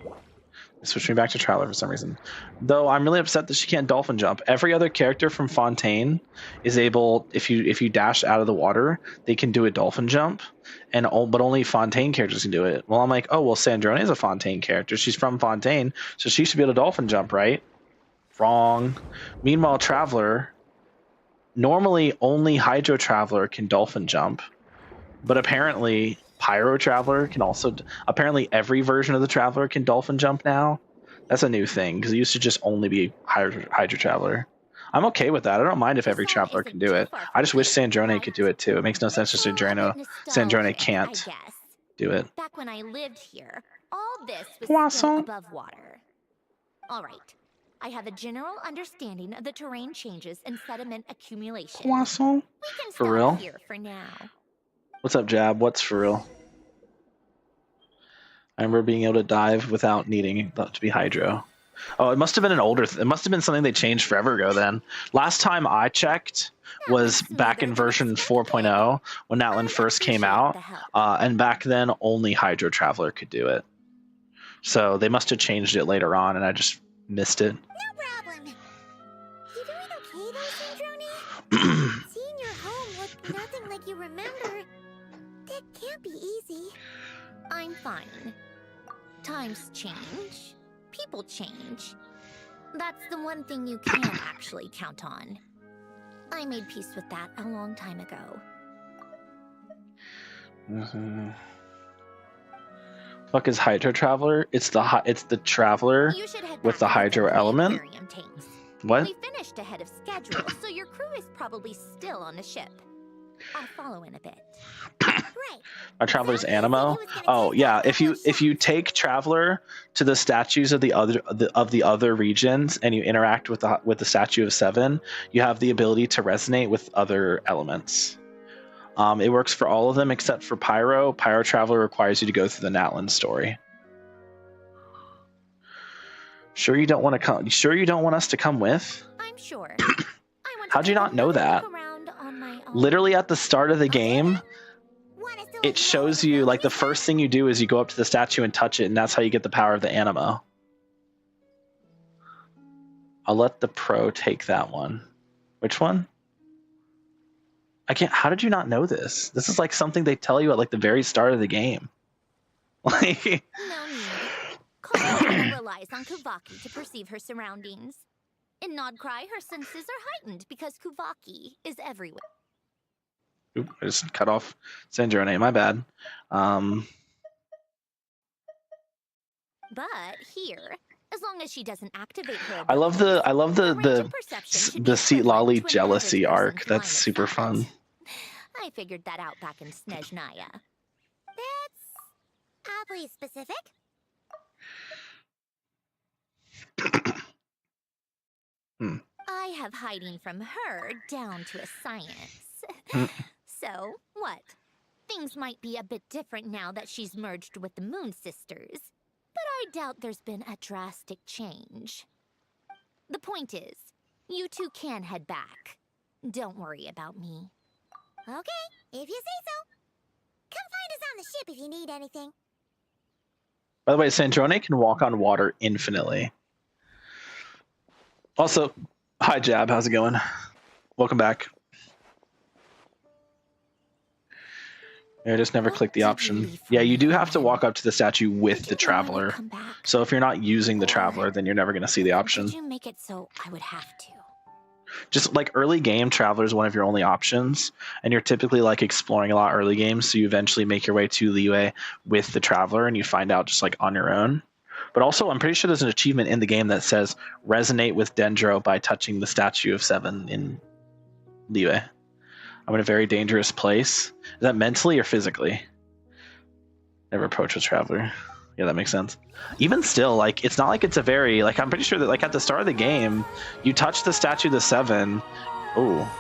they switched me back to Traveler for some reason. Though I'm really upset that she can't dolphin jump. Every other character from Fontaine is able, if you dash out of the water, they can do a dolphin jump, but only Fontaine characters can do it. Well, I'm like, oh well, Sandrone is a Fontaine character. She's from Fontaine, so she should be able to dolphin jump, right? Wrong. Meanwhile, Traveler, normally only Hydro Traveler can dolphin jump, but apparently Pyro Traveler can also. Apparently, every version of the Traveler can dolphin jump now. That's a new thing because it used to just only be Hydro Traveler. I'm okay with that. I don't mind if every Traveler can do it. I just wish Sandrone could do it too. It makes no sense for Sandrone can't do it. Back when I lived here, all this was Poisson. still above water. All right. I have a general understanding of the terrain changes and sediment accumulation. Poisson? We can For stop real? here for now. What's up, Jab? What's for real? I remember being able to dive without needing that to be Hydro. Oh, it must have been an older. It must have been something they changed forever ago. Then last time I checked was back in version 4.0 when Natlan first came out, and back then only Hydro Traveler could do it. So they must have changed it later on, and I just missed it. No problem. You doing okay though, Sandrone? Seeing your home look nothing like you remember, that can't be easy. I'm fine. Times change. People change. That's the one thing you can't actually count on. I made peace with that a long time ago. Fuck is Hydro Traveler? It's the Traveler You should head with back the to Hydro visit element. aquarium tanks. What? We finished ahead of schedule, so your crew is probably still on the ship. I'll follow in a bit. Right. Our Traveler's Animo. Oh yeah, if you take Traveler to the statues of the other regions and you interact with the statue of 7, you have the ability to resonate with other elements. It works for all of them except for Pyro. Pyro Traveler requires you to go through the Natlan story. Sure you don't want to come? Sure you don't want us to come with? I'm sure. How'd you not know that? Literally at the start of the game, it shows you, like, the first thing you do is you go up to the statue and touch it, and that's how you get the power of the Animo. I'll let the pro take that one. Which one? I can't. How did you not know this? This is like something they tell you at like the very start of the game. Like, No need. Konoha relies on Kuvaki to perceive her surroundings. In Nodcry, her senses are heightened because Kuvaki is everywhere. oop, I just cut off Sandrone. My bad. But here, as long as she doesn't activate her, I love the range of perception should be Seat equivalent Lolly to another jealousy person's arc. line That's of super sight. fun. I figured that out back in Snezhnaya. That's oddly specific. I have hiding from her down to a science. So, what? Things might be a bit different now that she's merged with the Moon Sisters, but I doubt there's been a drastic change. The point is, you two can head back. Don't worry about me. Okay, if you say so. Come find us on the ship if you need anything. By the way, Sandrone can walk on water infinitely. Also, hi Jab, how's it going? Welcome back. I just never clicked the option. Yeah, you do have to walk up to the statue with the traveler. So if you're not using the traveler, then you're never going to see the option. Did you make it so I would have to? Just like early game, traveler is one of your only options, and you're typically like exploring a lot early games, so you eventually make your way to Liyue with the traveler, and you find out just like on your own. But also, I'm pretty sure there's an achievement in the game that says resonate with Dendro by touching the statue of 7 in Liyue. I'm in a very dangerous place. Is that mentally or physically? Never approach a traveler. Yeah, that makes sense. Even still, like, it's not like it's a very, like, I'm pretty sure that, like, at the start of the game, you touch the statue of the 7. Oh.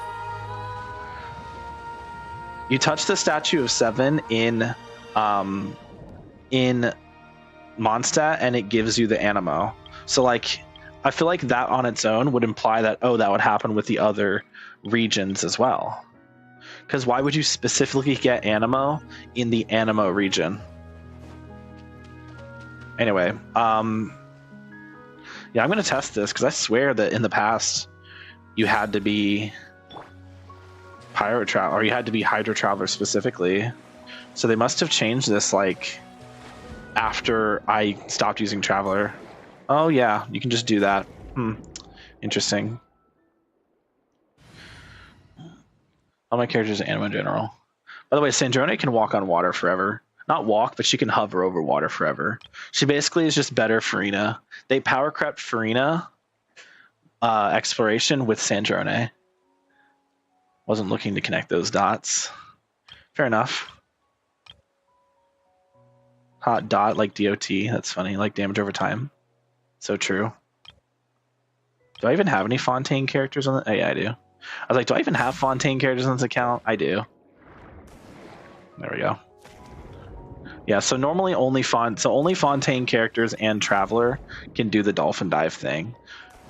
You touch the statue of 7 in Mondstadt, and it gives you the Anemo. So, like, I feel like that on its own would imply that, oh, that would happen with the other regions as well. Because why would you specifically get Anemo in the Anemo region? Anyway, yeah, I'm going to test this because I swear that in the past you had to be Pyro Traveler, or you had to be Hydro Traveler specifically. So they must have changed this like after I stopped using Traveler. Oh yeah, you can just do that. Interesting. All my characters are Anemo in general. By the way, Sandrone can walk on water forever. Not walk, but she can hover over water forever. She basically is just better Furina. They power crept Furina exploration with Sandrone. Wasn't looking to connect those dots. Fair enough. Hot dot like DOT. That's funny. Like damage over time. So true. Do I even have any Fontaine characters on the... Oh yeah, I do. I was like, do I even have Fontaine characters on this account? I do. There we go. Yeah, so normally only Fontaine characters and Traveler can do the dolphin dive thing.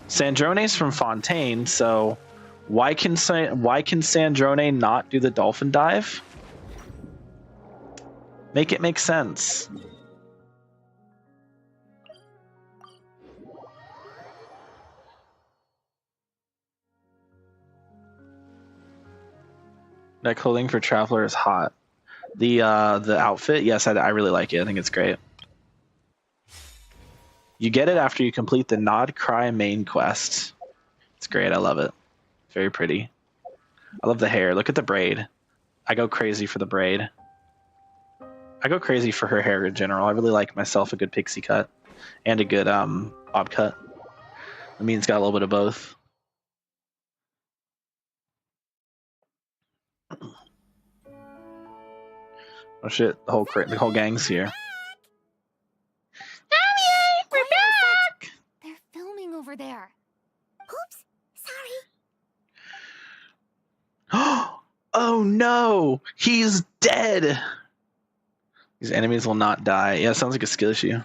Sandrone's from Fontaine, so why can Sandrone not do the dolphin dive? Make it make sense. That clothing for Traveler is hot. The outfit, yes, I really like it. I think it's great. You get it after you complete the Nod Cry main quest. It's great. I love it. Very pretty. I love the hair. Look at the braid. I go crazy for the braid. I go crazy for her hair in general. I really like myself a good pixie cut and a good bob cut. I mean, it's got a little bit of both. Oh shit! The whole gang's here. We're back. They're filming over there. Oops, sorry. Oh no! He's dead! These enemies will not die. Yeah, sounds like a skill issue.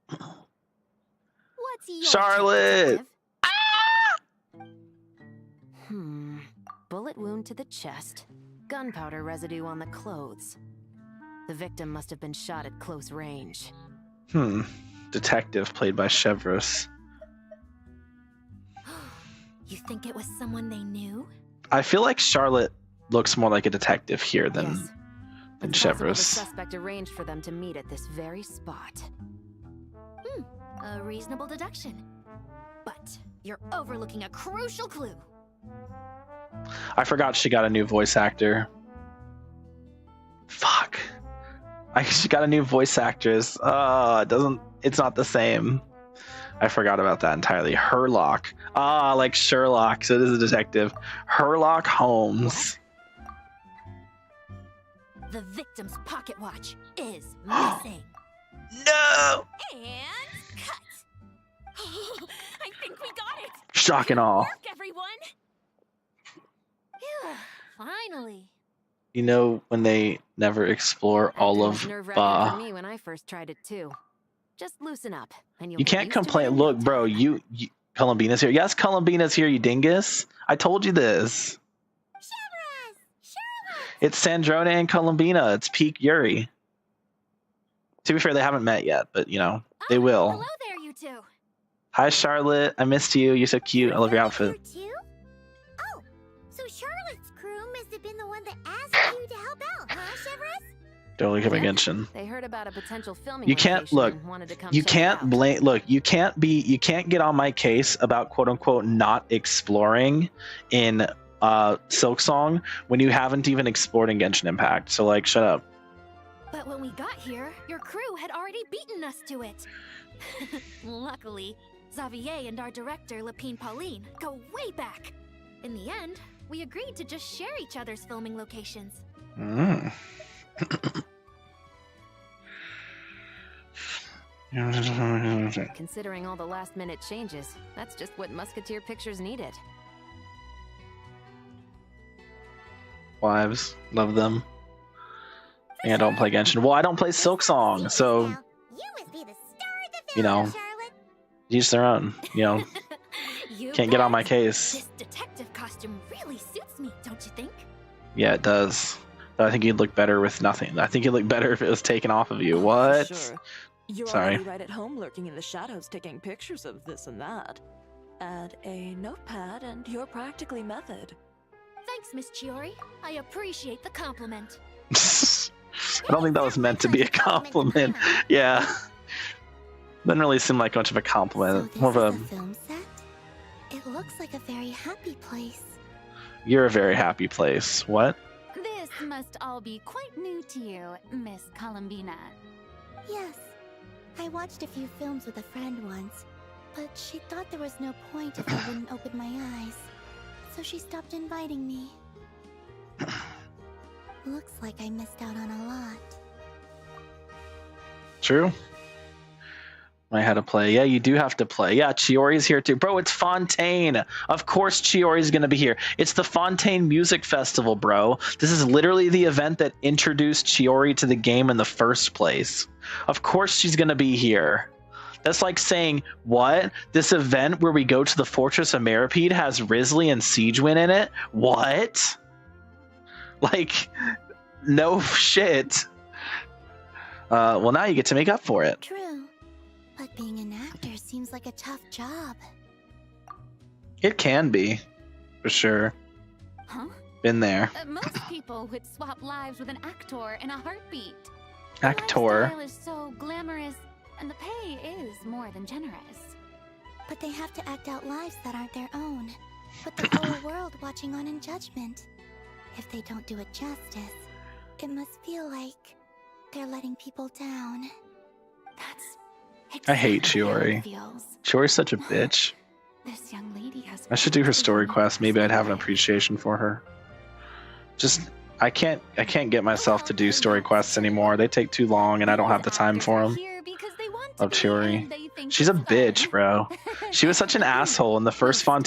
What's your Charlotte! Bullet wound to the chest. Gunpowder residue on the clothes. The victim must have been shot at close range. Detective played by Chevros. You think it was someone they knew? I feel like Charlotte looks more like a detective here than Yes. than It's possible the Chevros. suspect arranged for them to meet at this very spot. A reasonable deduction. But you're overlooking a crucial clue. I forgot she got a new voice actor. Fuck. She got a new voice actress. It's not the same. I forgot about that entirely. Herlock. Like Sherlock, so it is a detective. Herlock Holmes. The victim's pocket watch is missing. No! And cut. I think we got it. Shock and awe. Work, everyone. Phew, finally. You know when they never explore all That of was nerve-wracking for Ba. me when I first tried it too. Just loosen up, and you'll You get can't used to it complain. in Look, no bro, time. you Columbina's here. Yes, Columbina's here, you dingus. I told you this. It's Sandrone and Columbina. It's peak Yuri. To be fair, they haven't met yet, but you know, they will. Hello there, you two. Hi, Charlotte. I missed you. You're so cute. I love your outfit. Here too? Oh, so Charlotte's crew must have been the one that asked you to help Don't look up Yeah, Genshin. They heard about a potential filming You can't location look. and wanted to come You check it can't out. blame. Look, you can't get on my case about quote unquote not exploring in Silksong when you haven't even explored in Genshin Impact. So like, shut up. But when we got here, your crew had already beaten us to it. Luckily, Xavier and our director, Lapine Pauline, go way back. In the end, we agreed to just share each other's filming locations. Mm. Considering all the last-minute changes, that's just what Musketeer Pictures needed. Wives, love them. Yeah, I don't play Genshin. Well, I don't play Silksong, so You must be the star of the film, you know, Charlotte. each their own. You know, You can't get on my bet. case. This detective costume really suits me, don't you think? Yeah, it does. But I think you'd look better with nothing. I think you'd look better if it was taken off of you. Oh, for What? Sure. You're Sorry. already right at home lurking in the shadows taking pictures of this and that. Add a notepad and you're practically method. Thanks, Miss Chiori. I appreciate the compliment. I don't think that was meant to be a compliment. Yeah. Doesn't really seem like much of a So compliment. this More of is a, a film set? It looks like a very happy place. you're a very happy place. What? This must all be quite new to you, Miss Columbina. Yes. I watched a few films with a friend once, but she thought there was no point if I wouldn't open my eyes. So she stopped inviting me. Looks like I missed out on a lot. True. I had to play. Yeah, you do have to play. Yeah, Chiori's here too. Bro, it's Fontaine. Of course Chiori's going to be here. It's the Fontaine Music Festival, bro. This is literally the event that introduced Chiori to the game in the first place. Of course she's going to be here. That's like saying, what? This event where we go to the Fortress of Meripede has Risley and Siegewind in it? What? Like, no shit. Well, now you get to make up for it. True. But being an actor seems like a tough job. It can be, for sure. Huh? Been there. Most people would swap lives with an actor in a heartbeat. Actor. The lifestyle is so glamorous, and the pay is more than generous. But they have to act out lives that aren't their own, with the whole world watching on in judgment. If they don't do it justice, it must feel like they're letting people down. That's I hate exactly how it Chiori. feels. Chiori's such a bitch. This young lady has I should do her story practically quest. Maybe I'd have an life. appreciation for her. Just, I can't get myself to do story quests anymore. They take too long, and I don't have the time for them. Love Chiori. She's a bitch, bro. She was such an asshole in the first in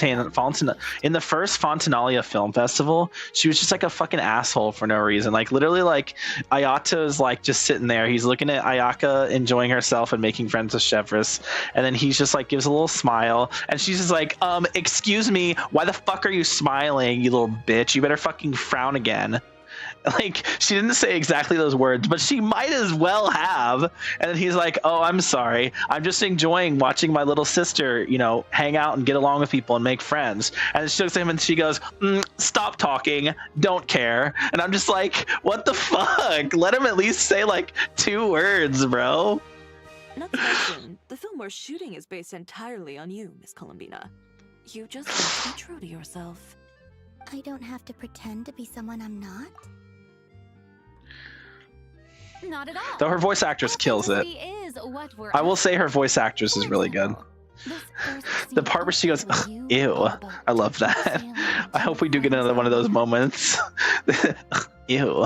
the first Fontanalia Film Festival. She was just like a fucking asshole for no reason. Like literally, like Ayato's like just sitting there. He's looking at Ayaka enjoying herself and making friends with Chevris, and then he's just like gives a little smile, and she's just like, excuse me, why the fuck are you smiling, you little bitch? You better fucking frown again. Like, she didn't say exactly those words, but she might as well have. And then he's like, oh, I'm sorry. I'm just enjoying watching my little sister, you know, hang out and get along with people and make friends. And she looks at him and she goes, stop talking. Don't care. And I'm just like, what the fuck? Let him at least say like 2 words, bro. Not to mention, the film we're shooting is based entirely on you, Miss Columbina. You just have to be true to yourself. I don't have to pretend to be someone I'm not. Not at all. Though her voice actress kills it. Authenticity is what we're I will say her after. voice actress is For really good. example, this first The scene part where she goes, opens with ew. you on a boat, I love that. sailing I hope we do get to another one of those and moments. Ew.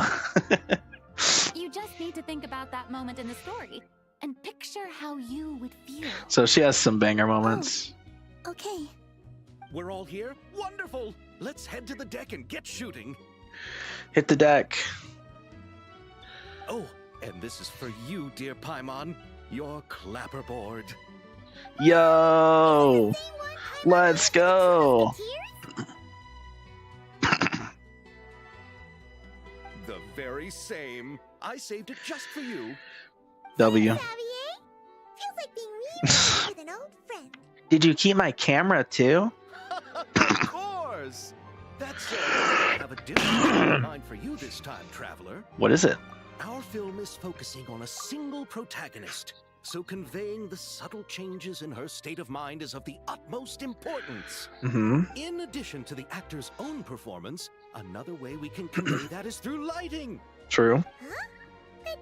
You just need to think about that moment in the story and picture how you would feel. So she has some banger moments. Okay. We're all here? Wonderful! Let's head to the deck and get shooting. Hit the deck. Oh, and this is for you, dear Paimon, your clapperboard. Yo! Let's go! The very same. I saved it just for you. W. Xavier? Feels like being reunited with an old friend. Did you keep my camera too? Of course! That's I have a different thing in mind for you this time, traveler. What is it? Our film is focusing on a single protagonist, so conveying the subtle changes in her state of mind is of the utmost importance. In addition to the actor's own performance, another way we can convey that is through lighting. True. Huh? But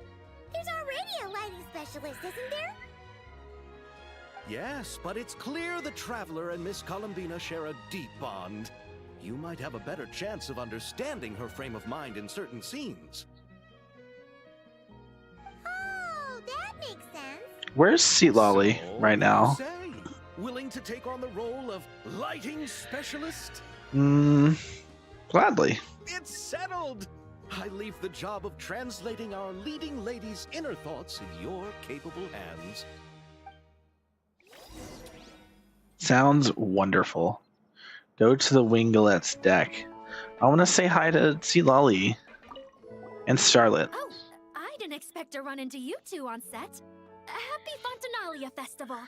there's already a lighting specialist, isn't there? Yes, but it's clear the Traveler and Miss Columbina share a deep bond. You might have a better chance of understanding her frame of mind in certain scenes. Oh, that makes sense. Where's Seatlolly So, right what do now? you say? Willing to take on the role of lighting specialist? Gladly. It's settled! I leave the job of translating our leading lady's inner thoughts in your capable hands. Sounds wonderful. Go to the Wingalet's deck. I want to say hi to Seatlolly and Charlotte. Oh, I didn't expect to run into you two on set. Happy Fontanalia Festival.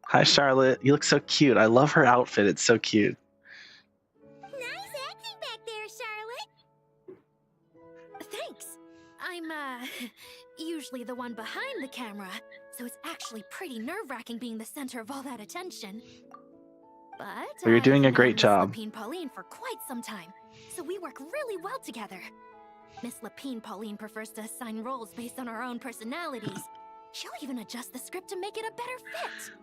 Hi, Charlotte. You look so cute. I love her outfit. It's so cute. Nice acting back there, Charlotte. Thanks. I'm, usually the one behind the camera, so it's actually pretty nerve-wracking being the center of all that attention. But Well, you're doing a I've known great Miss job. Lapine Pauline for quite some time, so we work really well together. Miss Lapine Pauline prefers to assign roles based on our own personalities. She'll even adjust the script to make it a better fit.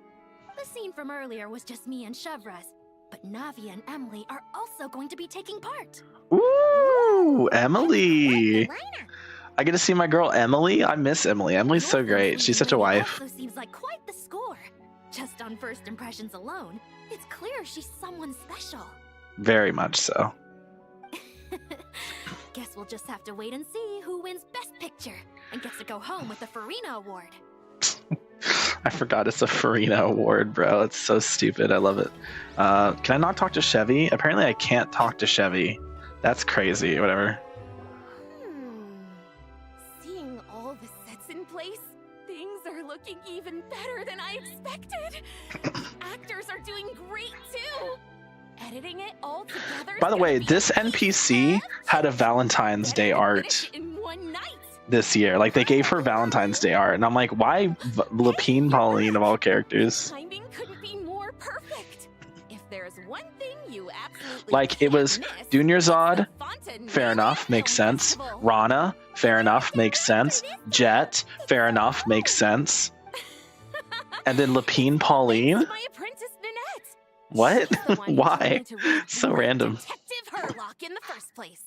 The scene from earlier was just me and Chevraz, but Navi and Emily are also going to be taking part. Ooh, Emily. Why not? I get to see my girl Emily. I miss Emily. Emily's so Your film's great. She's such a lady wife. Also seems like quite the score. Just on first impressions alone, it's clear she's someone special. Very much so. Guess we'll just have to wait and see who wins Best Picture and gets to go home with the Farina Award. I forgot it's a Farina Award, bro. It's so stupid. I love it. Can I not talk to Chevy? Apparently I can't talk to Chevy. That's crazy. Whatever. Seeing all the sets in place, things are looking even better than I expected. Actors are doing great too. Editing it all together. By the way, this NPC had a Valentine's Day art in one night. this year. Like, they gave her Valentine's Day art. And I'm like, why Lapine Pauline of all characters? Timing couldn't be more perfect. If there's one thing you absolutely Like, it was can't miss, Junior it's the Zod, Fontanalia fair enough, makes Film sense. Festival. Rana, fair enough, makes sense. Jet, fair enough, makes sense. And then Lapine Pauline? My apprentice Ninette. What? She's the one who Why? told me to read So Great random. Detective Herlock in the first place.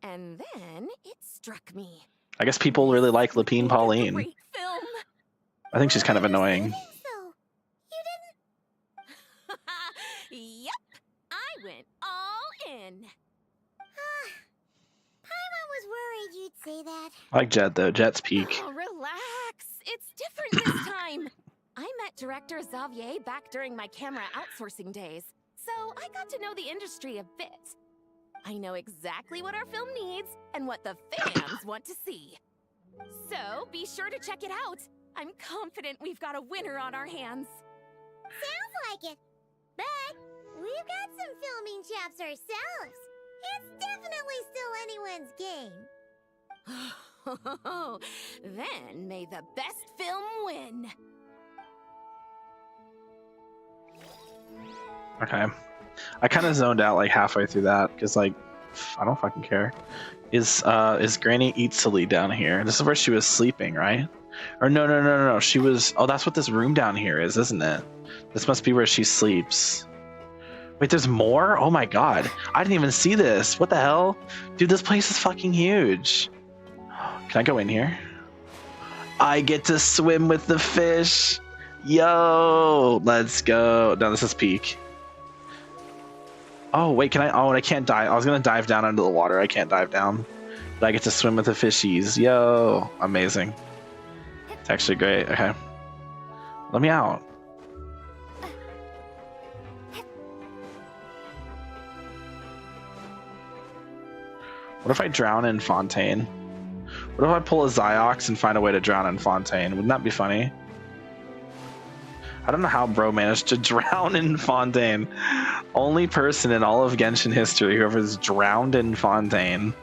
And then it struck me. I guess people really like Lapine Pauline. Great film. I think she's kind of annoying. So, you didn't. Yep, I went all in. Paimon was worried you'd say that. I like Jet, though. Jet's peak. Oh, relax. It's different this time. I met director Xavier back during my camera outsourcing days, so I got to know the industry a bit. I know exactly what our film needs and what the fans want to see. So be sure to check it out. I'm confident we've got a winner on our hands. Sounds like it. But we've got some filming chops ourselves. It's definitely still anyone's game. Then may the best film win. Okay. I kind of zoned out like halfway through that because, like, I don't fucking care. Is Granny Eatsley down here? This is where she was sleeping, right? Or no. She was. Oh, that's what this room down here is, isn't it? This must be where she sleeps. Wait, there's more? Oh my god. I didn't even see this. What the hell? Dude, this place is fucking huge. Can I go in here? I get to swim with the fish. Yo, let's go. No, this is peak. Oh, wait, can I? Oh, and I can't dive. I was going to dive down into the water. I can't dive down. But I get to swim with the fishies. Yo, amazing. It's actually great. Okay. Let me out. What if I drown in Fontaine? What if I pull a Ziox and find a way to drown in Fontaine? Wouldn't that be funny? I don't know how bro managed to drown in Fontaine. Only person in all of Genshin history who ever drowned in Fontaine.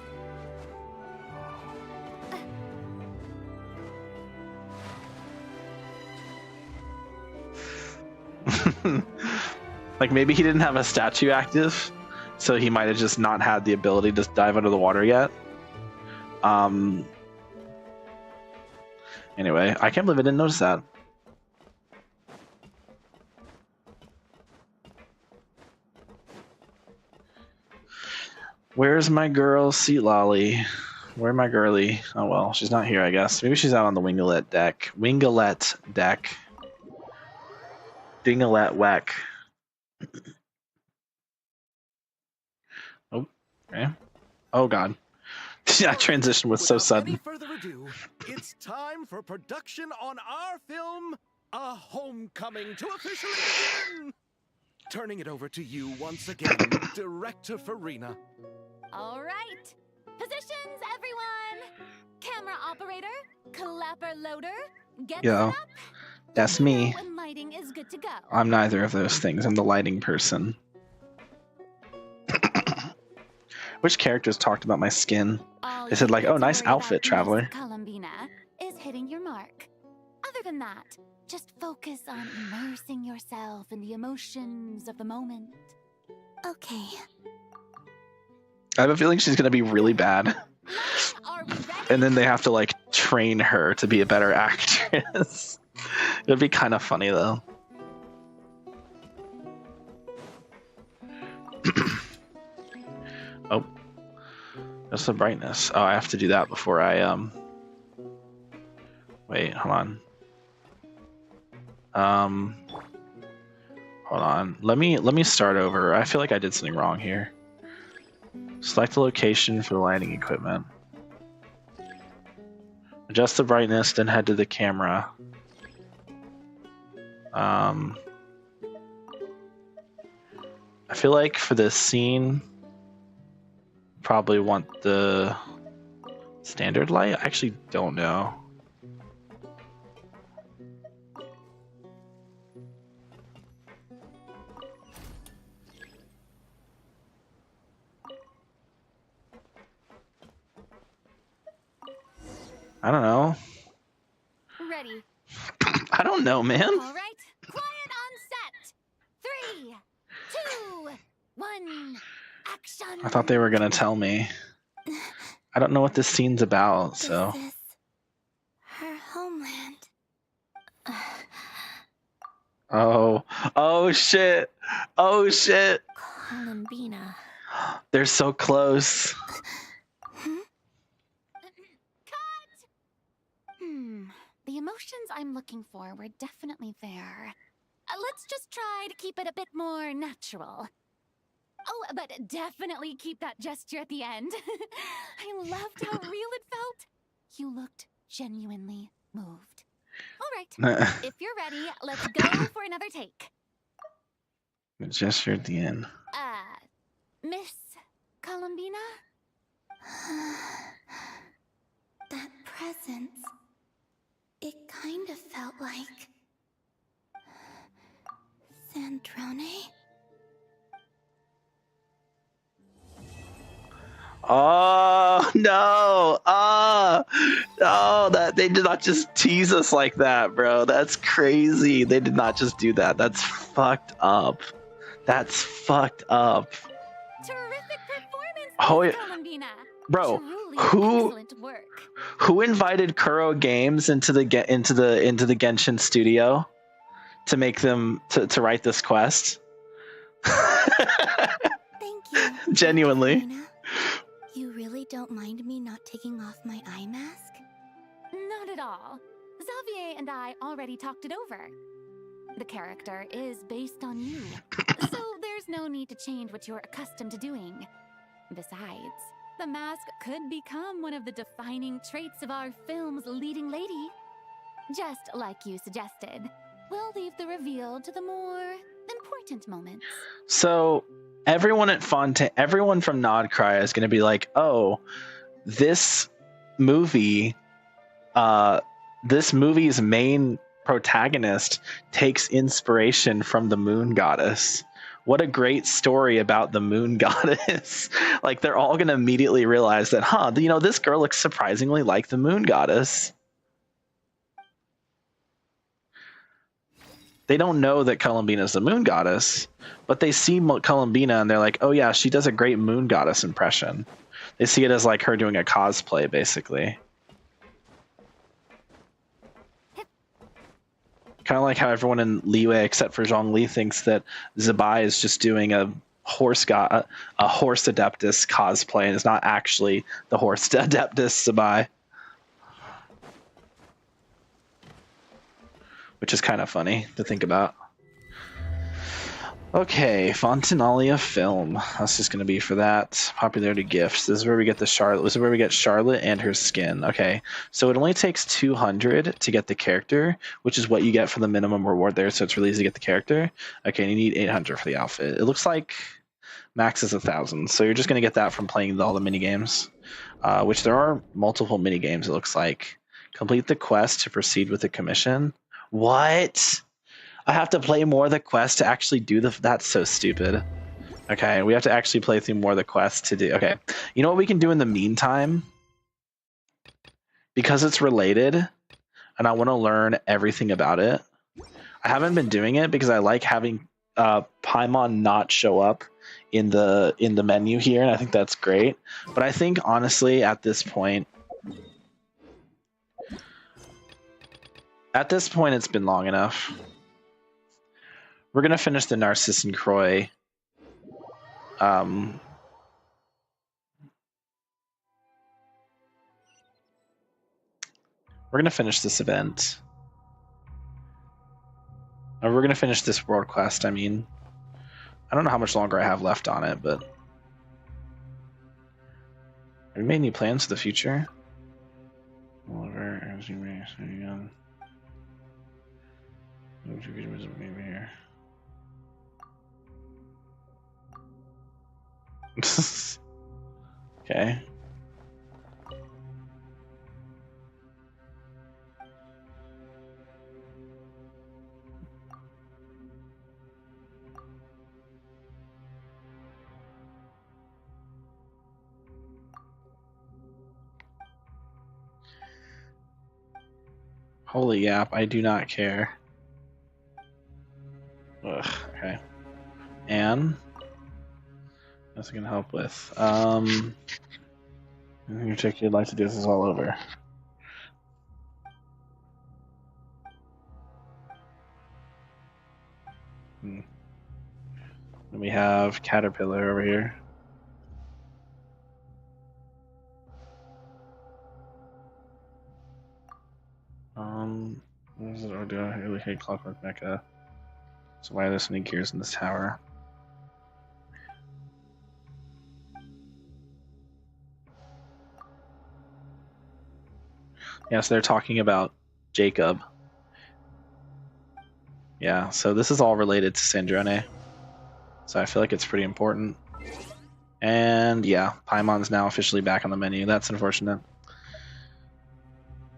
Like maybe he didn't have a statue active, so he might have just not had the ability to dive under the water yet. Anyway, I can't believe I didn't notice that. Where's my girl, Seat Lolly? Where my girly? Oh well, she's not here, I guess. Maybe she's out on the Wingalette deck. Wingalette deck. Dingalette Weck. Oh, okay. Oh god. That transition was so Without sudden. any further ado, it's time for production on our film, A Homecoming, to officially begin. Turning it over to you once again, Director Farina. All right. Positions, everyone. Camera operator, clapper loader, get Yo, set up. that's Let me. know when lighting is good to go. I'm neither of those things. I'm the lighting person. Which characters talked about my skin? All They said you like, need oh, to nice worry about, outfit, Miss traveler. Columbina, is hitting your mark. Other than that, just focus on immersing yourself in the emotions of the moment. Okay. I have a feeling she's gonna be really bad. Are we ready? And then they have to like train her to be a better actress. It'd be kind of funny though. Oh, that's the brightness. Oh, I have to do that before I Wait, hold on. Hold on. Let me start over. I feel like I did something wrong here. Select the location for the lighting equipment. Adjust the brightness, then head to the camera. I feel like for this scene, probably want the standard light. I actually don't know. I don't know. Ready. I don't know, man. All right. Quiet on set. 3, 2, 1. Action. I thought they were gonna tell me. I don't know what this scene's about, so. This is her homeland. Oh shit. Oh shit. Columbina. They're so close. The emotions I'm looking for were definitely there. Let's just try to keep it a bit more natural. Oh, but definitely keep that gesture at the end. I loved how real it felt. You looked genuinely moved. All right, if you're ready, let's go for another take. Gesture at the end. Miss Columbina? That presence. It kind of felt like Sandrone. Oh no! No! That they did not just tease us like that, bro. That's crazy. They did not just do that. That's fucked up. That's fucked up. Terrific performance, Oh, Miss yeah. Columbina. Bro, Truly who excellent work. who invited Kuro Games into the Genshin studio to make them to write this quest? Thank you. Genuinely. Karina. You really don't mind me not taking off my eye mask? Not at all. Xavier and I already talked it over. The character is based on you, so there's no need to change what you're accustomed to doing. Besides, the mask could become one of the defining traits of our film's leading lady. Just like you suggested, we'll leave the reveal to the more important moments. So everyone at Fontaine, everyone from Nodcry is going to be like, "Oh, this movie's main protagonist takes inspiration from the Moon Goddess. What a great story about the Moon Goddess!" Like they're all going to immediately realize that, this girl looks surprisingly like the Moon Goddess. they don't know that Columbina is the moon goddess, but they see Columbina and they're like, oh yeah, she does a great moon goddess impression. They see it as like her doing a cosplay, basically. Kind of like how everyone in Liyue, except for Zhongli, thinks that Zebai is just doing a horse adeptus cosplay, and it's not actually the horse adeptus Zebai. Which is kind of funny to think about. Okay, Fontinalia film. That's just going to be for that. Popularity gifts. This is where we get the Charlotte. This is where we get Charlotte and her skin. Okay, so it only takes 200 to get the character, which is what you get for the minimum reward there. So it's really easy to get the character. Okay, and you need 800 for the outfit. It looks like max is 1,000. So you're just going to get that from playing all the mini games, which there are multiple mini games. It looks like complete the quest to proceed with the commission. What? I have to play more of the quest to actually do that's so stupid. Okay, we have to actually play through more of the quest to do. Okay, you know what we can do in the meantime? Because it's related, and I want to learn everything about it. I haven't been doing it because I like having Paimon not show up in the menu here, and I think that's great. But I think honestly, at this point, it's been long enough. We're going to finish the Narcissus and Croix. We're going to finish this event. We're going to finish this world quest, I mean. I don't know how much longer I have left on it, but... Have you made any plans for the future? Oliver, as you may say again. Maybe here. Okay. Holy yap, I do not care. Ugh, okay. Anne? That's gonna help with. You check you'd like to do this all over. Then we have Caterpillar over here. What is it? Oh, do I really hate Clockwork Mecha? So why are there so many gears in this tower? Yeah, so they're talking about Jacob. Yeah, so this is all related to Sandrone. So I feel like it's pretty important. And yeah, Paimon's now officially back on the menu. That's unfortunate.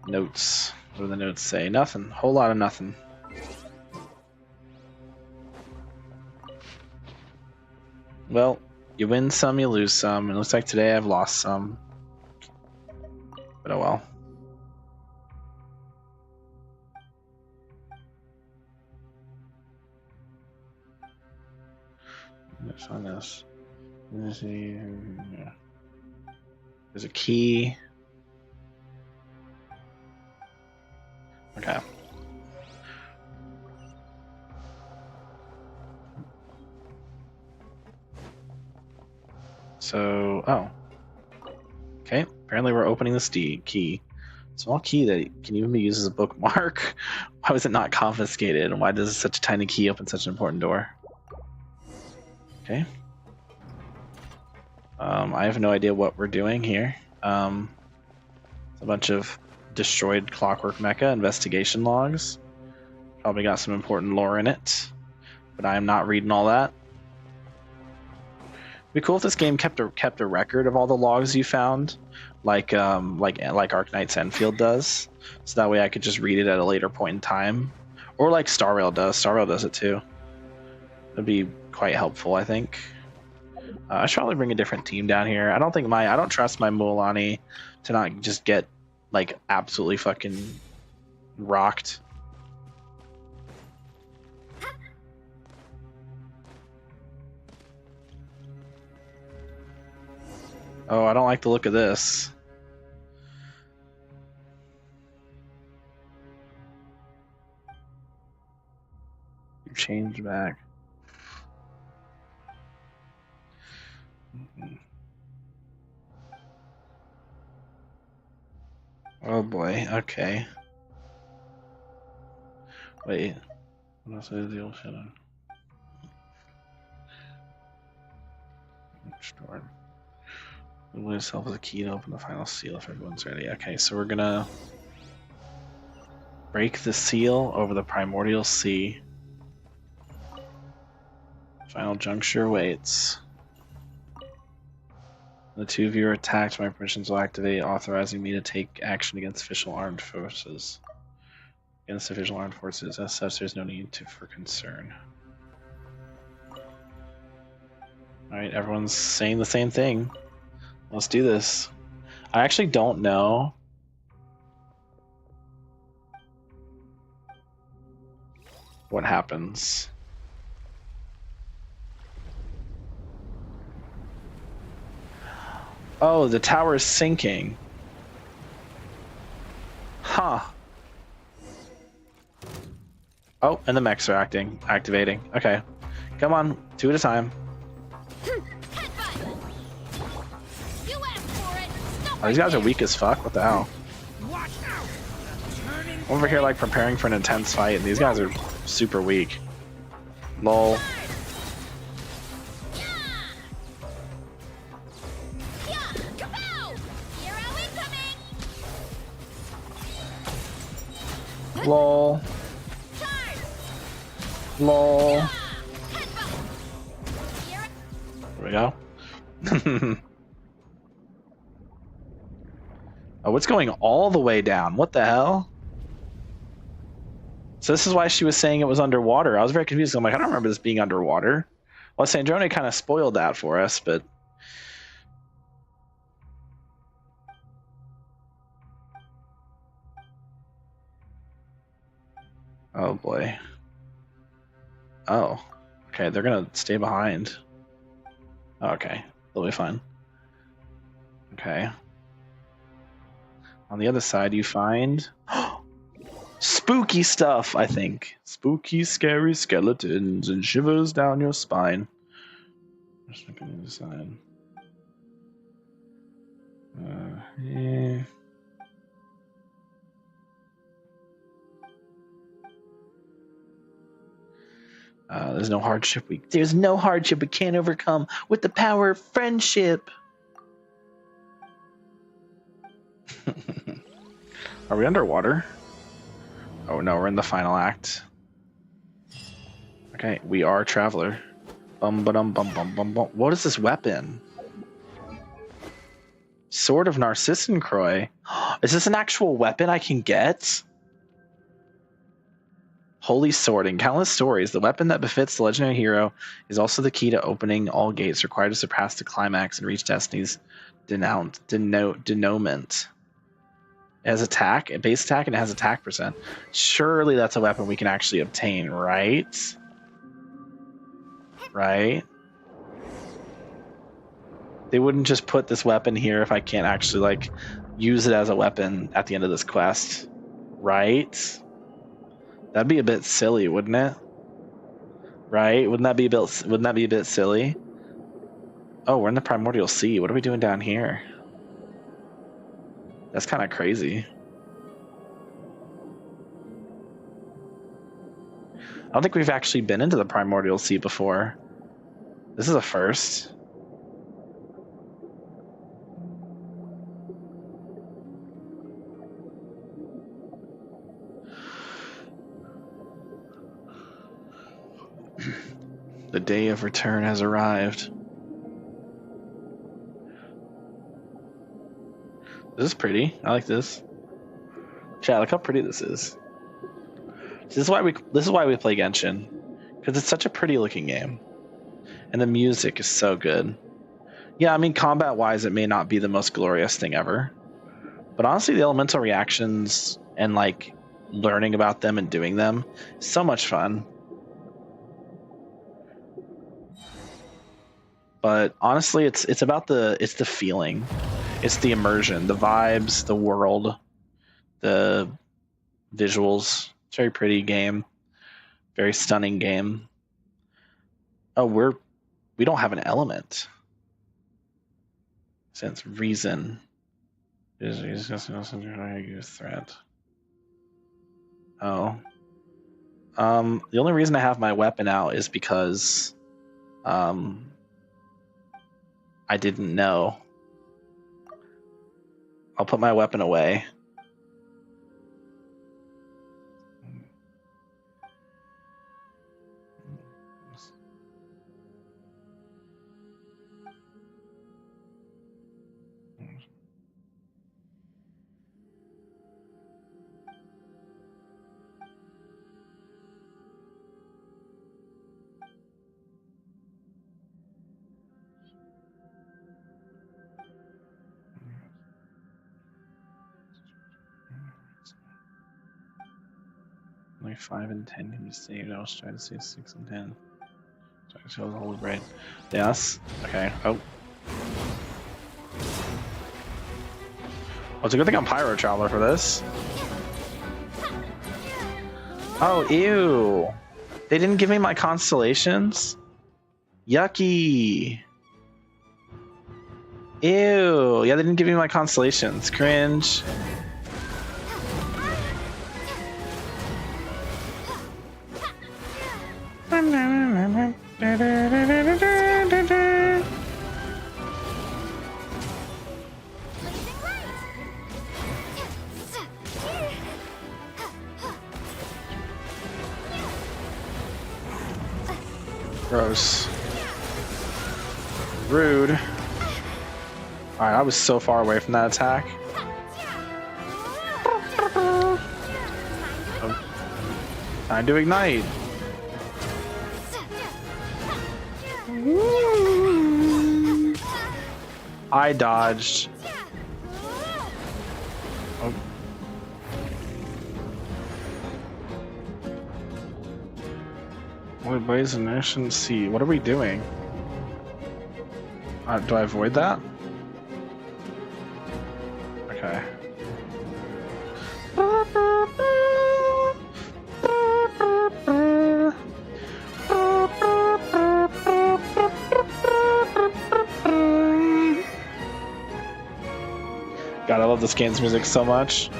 Notes. What do the notes say? Nothing. Whole lot of nothing. Well, you win some, you lose some. It looks like today I've lost some. But oh well. Let's find this. There's a key. Okay. So, oh. Okay, apparently we're opening this key. Small key that can even be used as a bookmark. Why was it not confiscated? And why does such a tiny key open such an important door? Okay. I have no idea what we're doing here. It's a bunch of destroyed Clockwork Mecha investigation logs. Probably got some important lore in it, but I am not reading all that. It'd be cool if this game kept a record of all the logs you found, like Arknight's Enfield does, so that way I could just read it at a later point in time, or like Star Rail does. Star Rail does it too. That'd be quite helpful, I think. I should probably bring a different team down here. I don't trust my Mualani to not just get like absolutely fucking rocked. Oh, I don't like the look of this. You changed back. Oh boy, okay. Wait. What else is the old shit on? Stored. Remove itself as a key to open the final seal if everyone's ready. Okay, so we're gonna break the seal over the primordial sea. Final juncture awaits. The two of you are attacked. My permissions will activate, authorizing me to take action against official armed forces. Against official armed forces. As such, there's no need for concern. Alright, everyone's saying the same thing. Let's do this. I actually don't know. What happens? Oh, the tower is sinking. Huh. Oh, and the mechs are activating. Okay. Come on, 2 at a time. Oh, these guys are weak as fuck. What the hell? I'm over here like preparing for an intense fight, and these guys are super weak. Lol. Lol. Lol. There we go. Oh, it's going all the way down. What the hell? So this is why she was saying it was underwater. I was very confused. I'm like, I don't remember this being underwater. Well, Sandrone kind of spoiled that for us, but... Oh, boy. Oh. Okay, they're gonna stay behind. Okay, they'll be fine. Okay. On the other side, you find... spooky stuff, I think. Spooky, scary skeletons and shivers down your spine. Just looking at the other side. Yeah. There's no hardship we can't overcome with the power of friendship. Are we underwater? Oh no, we're in the final act. Okay, we are a traveler. Bum bum bum bum bum bum. What is this weapon? Sword of Narcissencroy. Is this an actual weapon I can get? Holy Sword. In countless stories, the weapon that befits the legendary hero is also the key to opening all gates required to surpass the climax and reach Destiny's denouement. It has attack, a base attack, and it has attack percent. Surely that's a weapon we can actually obtain, right? Right? They wouldn't just put this weapon here if I can't actually, like, use it as a weapon at the end of this quest. Right? That'd be a bit silly, wouldn't it? Right? Wouldn't that be a bit silly? Oh, we're in the Primordial Sea. What are we doing down here? That's kind of crazy. I don't think we've actually been into the Primordial Sea before. This is a first. The day of return has arrived. This is pretty. I like this. Chat, look how pretty this is. This is why we play Genshin, because it's such a pretty looking game, and the music is so good. Yeah, I mean, combat wise, it may not be the most glorious thing ever, but honestly, the elemental reactions and like learning about them and doing them is so much fun. But honestly, it's about the feeling, it's the immersion, the vibes, the world, the visuals. It's a very pretty game, very stunning game. Oh, we don't have an element. Since reason is just a threat. Oh. The only reason I have my weapon out is because I didn't know. I'll put my weapon away. Only 5 and 10 can be saved. I was trying to save 6 and 10. Trying to show the whole brain. Yes. Okay. Oh. Well, it's a good thing I'm Pyro Traveler for this. Oh, ew. They didn't give me my constellations? Yucky. Ew. Yeah, they didn't give me my constellations. Cringe. Gross. Rude. Alright, I was so far away from that attack. Oh. Time to ignite. I dodged. Oh. Wait, blaze ignition C. What are we doing? Do I avoid that? Okay. God, I love this game's music so much.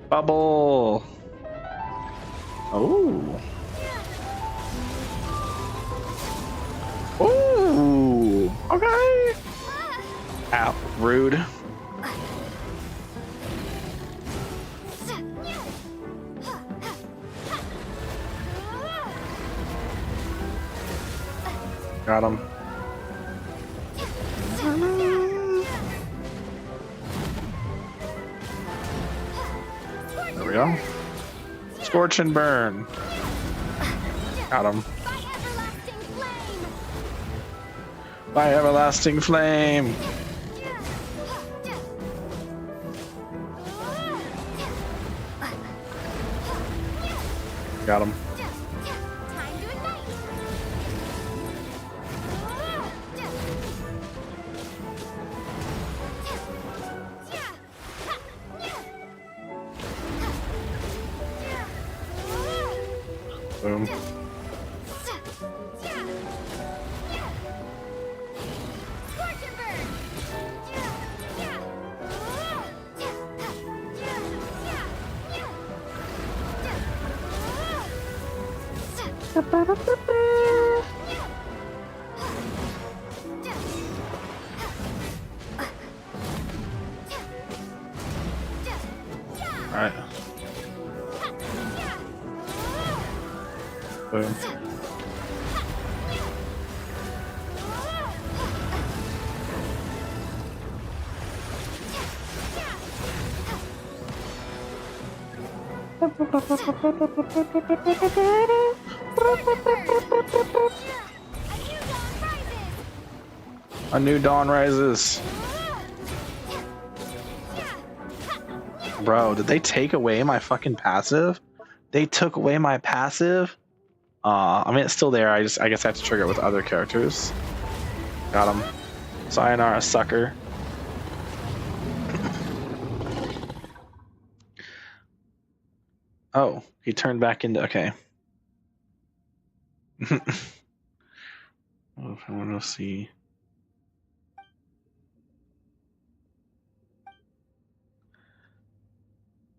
Bubble. Oh. Ooh. Okay. Ow. Rude. Got him. There we go. Scorch and burn. Got him. By everlasting flame. Got him. Boom. Alright. Boom. A new dawn rises. Bro, did they take away my fucking passive? They took away my passive? I mean, it's still there. I guess I have to trigger it with other characters. Got him. Sayonara, sucker. Oh, he turned back into... Okay. Oh, I want to see...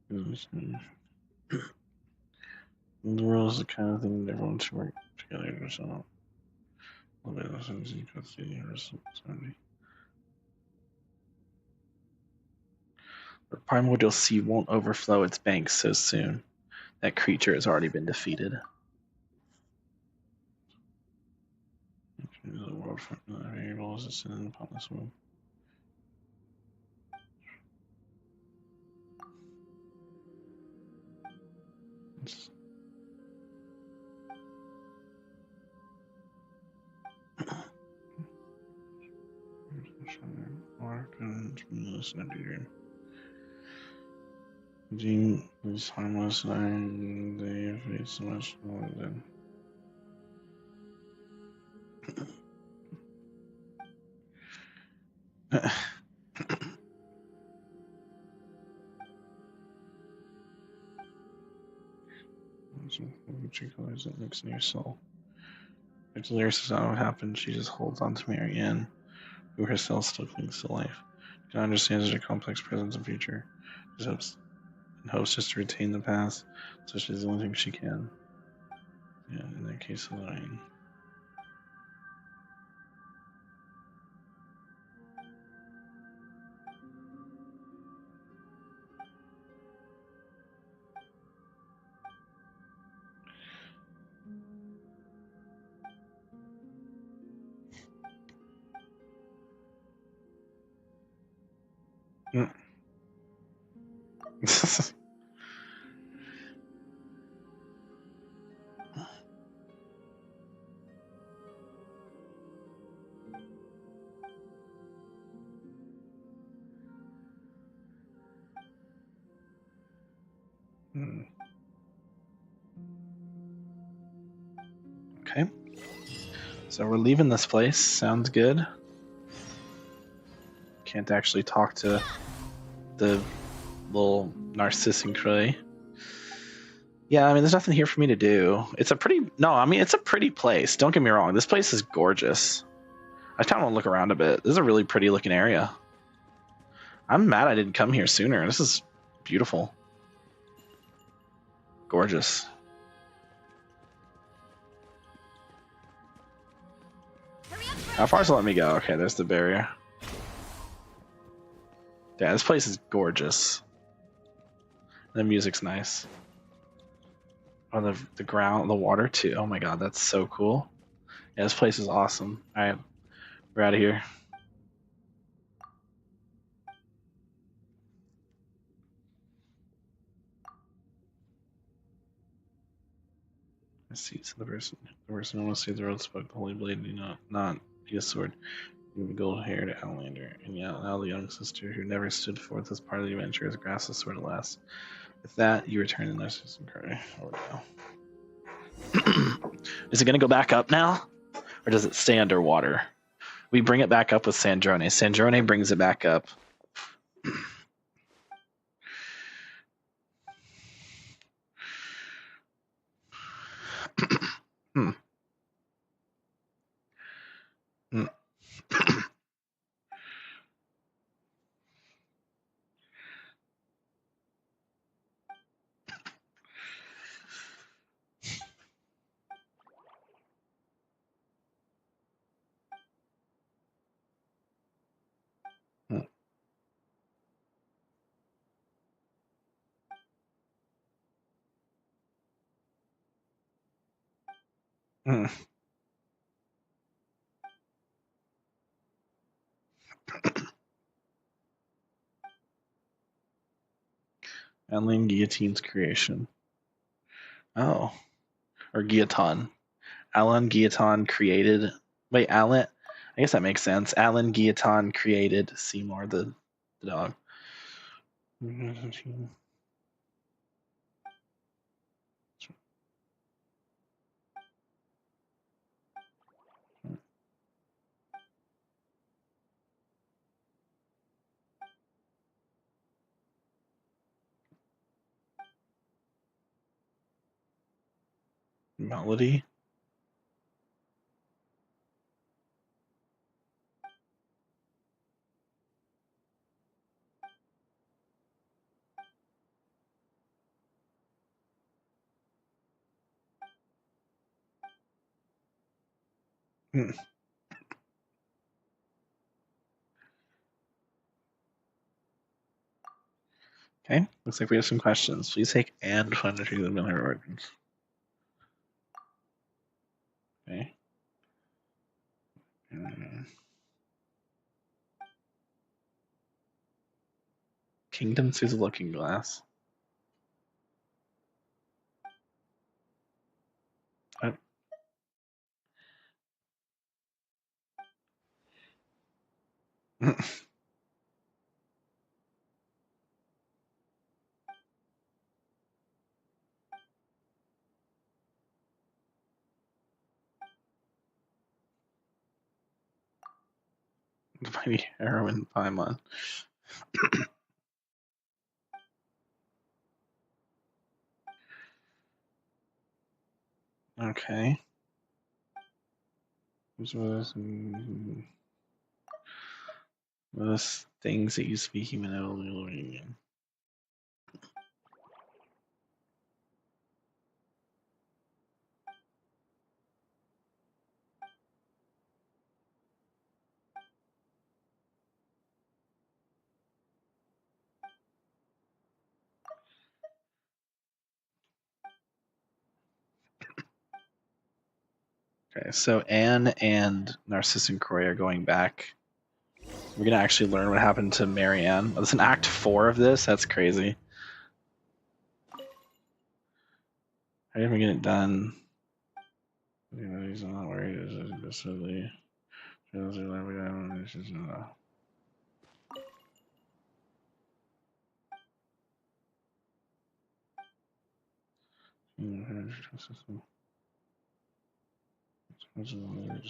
The world is the kind of thing that everyone should work together to solve. The primordial sea won't overflow its banks so soon. That creature has already been defeated. The world variables is in upon this world. Jean is harmless and they face so much more than that mix in your soul. If Delirious is not what happened, she just holds on to Marianne, who herself still clings to life. She understands her complex present and future. She hopes just to retain the past, so she's the only thing she can. Yeah, in that case alone. Okay. So we're leaving this place. Sounds good. Can't actually talk to the little Narcissan Croy. Yeah, I mean, there's nothing here for me to do. It's a pretty place. Don't get me wrong. This place is gorgeous. I kind of want to look around a bit. This is a really pretty looking area. I'm mad I didn't come here sooner. This is beautiful. Gorgeous. How far does it let me go? Okay, there's the barrier. Yeah, this place is gorgeous. The music's nice. Oh, the ground, the water too. Oh my god, that's so cool. Yeah, this place is awesome. Alright, we're out of here. I see. So the person who wants to see the road spoke the holy blade, do not be a sword. You have gold haired Outlander, and yeah, now the young sister who never stood forth as part of the adventure has grasped the sword at last. With that, you return to Narcissan Croy. Is it going to go back up now? Or does it stay underwater? We bring it back up with Sandrone. Sandrone brings it back up. Alan Guillotine's creation. Oh. Or Guillotin. Alan Guillotin created... Wait, Alan... I guess that makes sense. Alan Guillotin created Seymour the dog. Melody. Okay, looks like we have some questions. Please take and find the truth of Miller origins. Okay. Kingdom through the Looking Glass. Oh. The mighty heroine Paimon. Okay. Those things that used to be human evolution. Okay, so Anne and Narcissus and Croy are going back. We're gonna actually learn what happened to Marianne. Oh, it's an Act 4 of this? That's crazy. How did we get it done? He's not worried. Just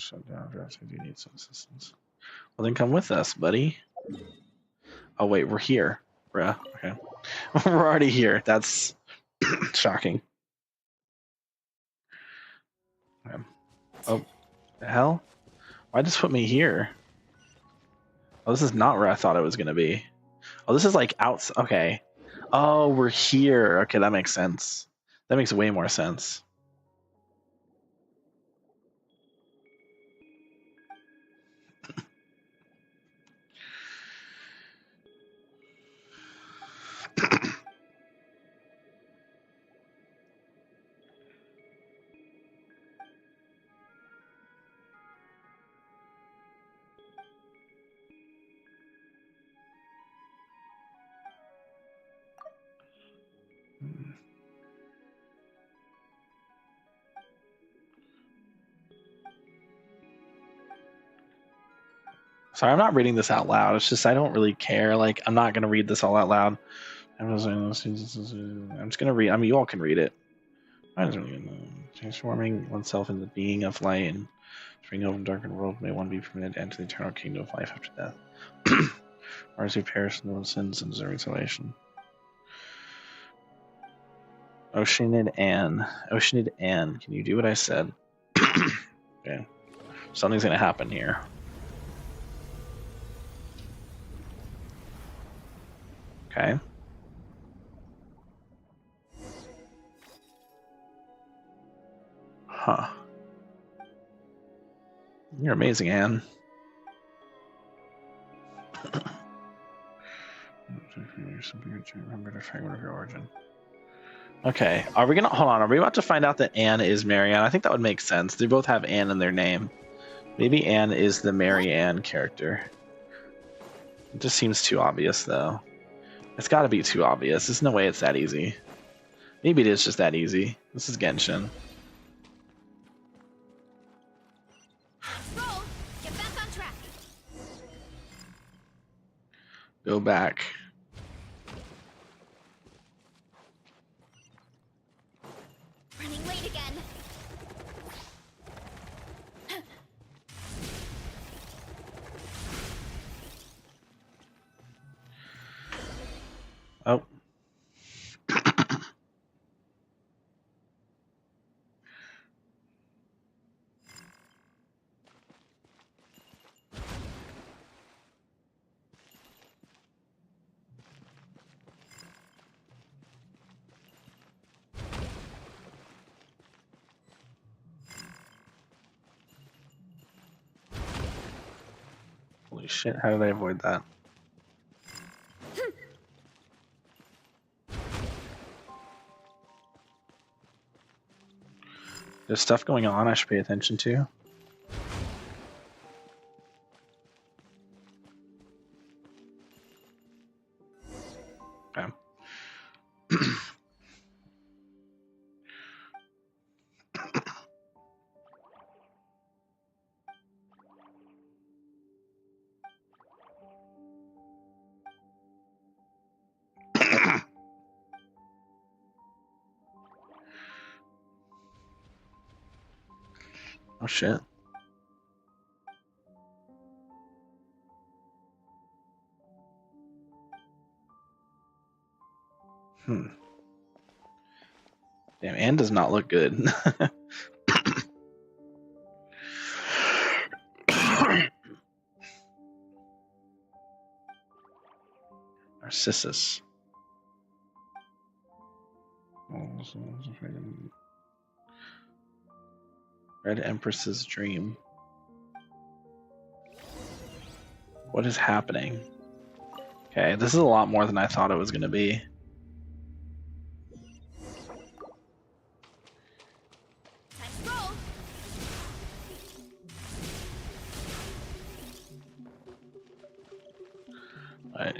shut down. I do need some assistance. Well, then come with us, buddy. Oh wait, we're here, bruh. Okay, we're already here. That's shocking. Okay. Oh, the hell? Why just put me here? Oh, this is not where I thought it was gonna be. Oh, this is like outside. Okay. Oh, we're here. Okay, that makes sense. That makes way more sense. Sorry, I'm not reading this out loud. It's just I don't really care. Like, I'm not going to read this all out loud. I'm just going to read. I mean, you all can read it. Transforming oneself into the being of light and bring over darkened world, may one be permitted to enter the eternal kingdom of life after death. Or as we perish in the sins and deserve salvation. Oceanid Anne. Oceanid Anne, can you do what I said? Okay. Something's going to happen here. Okay. Huh. You're amazing, Anne. Remember the fragment of your origin. Okay, are we gonna hold on? Are we about to find out that Anne is Marianne? I think that would make sense. They both have Anne in their name. Maybe Anne is the Marianne character. It just seems too obvious, though. It's got to be too obvious. There's no way it's that easy. Maybe it is just that easy. This is Genshin. Roll! Get back on track! Go back. Running late again! Oh. Holy shit, how did I avoid that? There's stuff going on I should pay attention to. Okay. Oh shit. Damn, Anne does not look good. Narcissus. Red Empress's dream. What is happening? Okay, this is a lot more than I thought it was going to be. Time to roll! Right.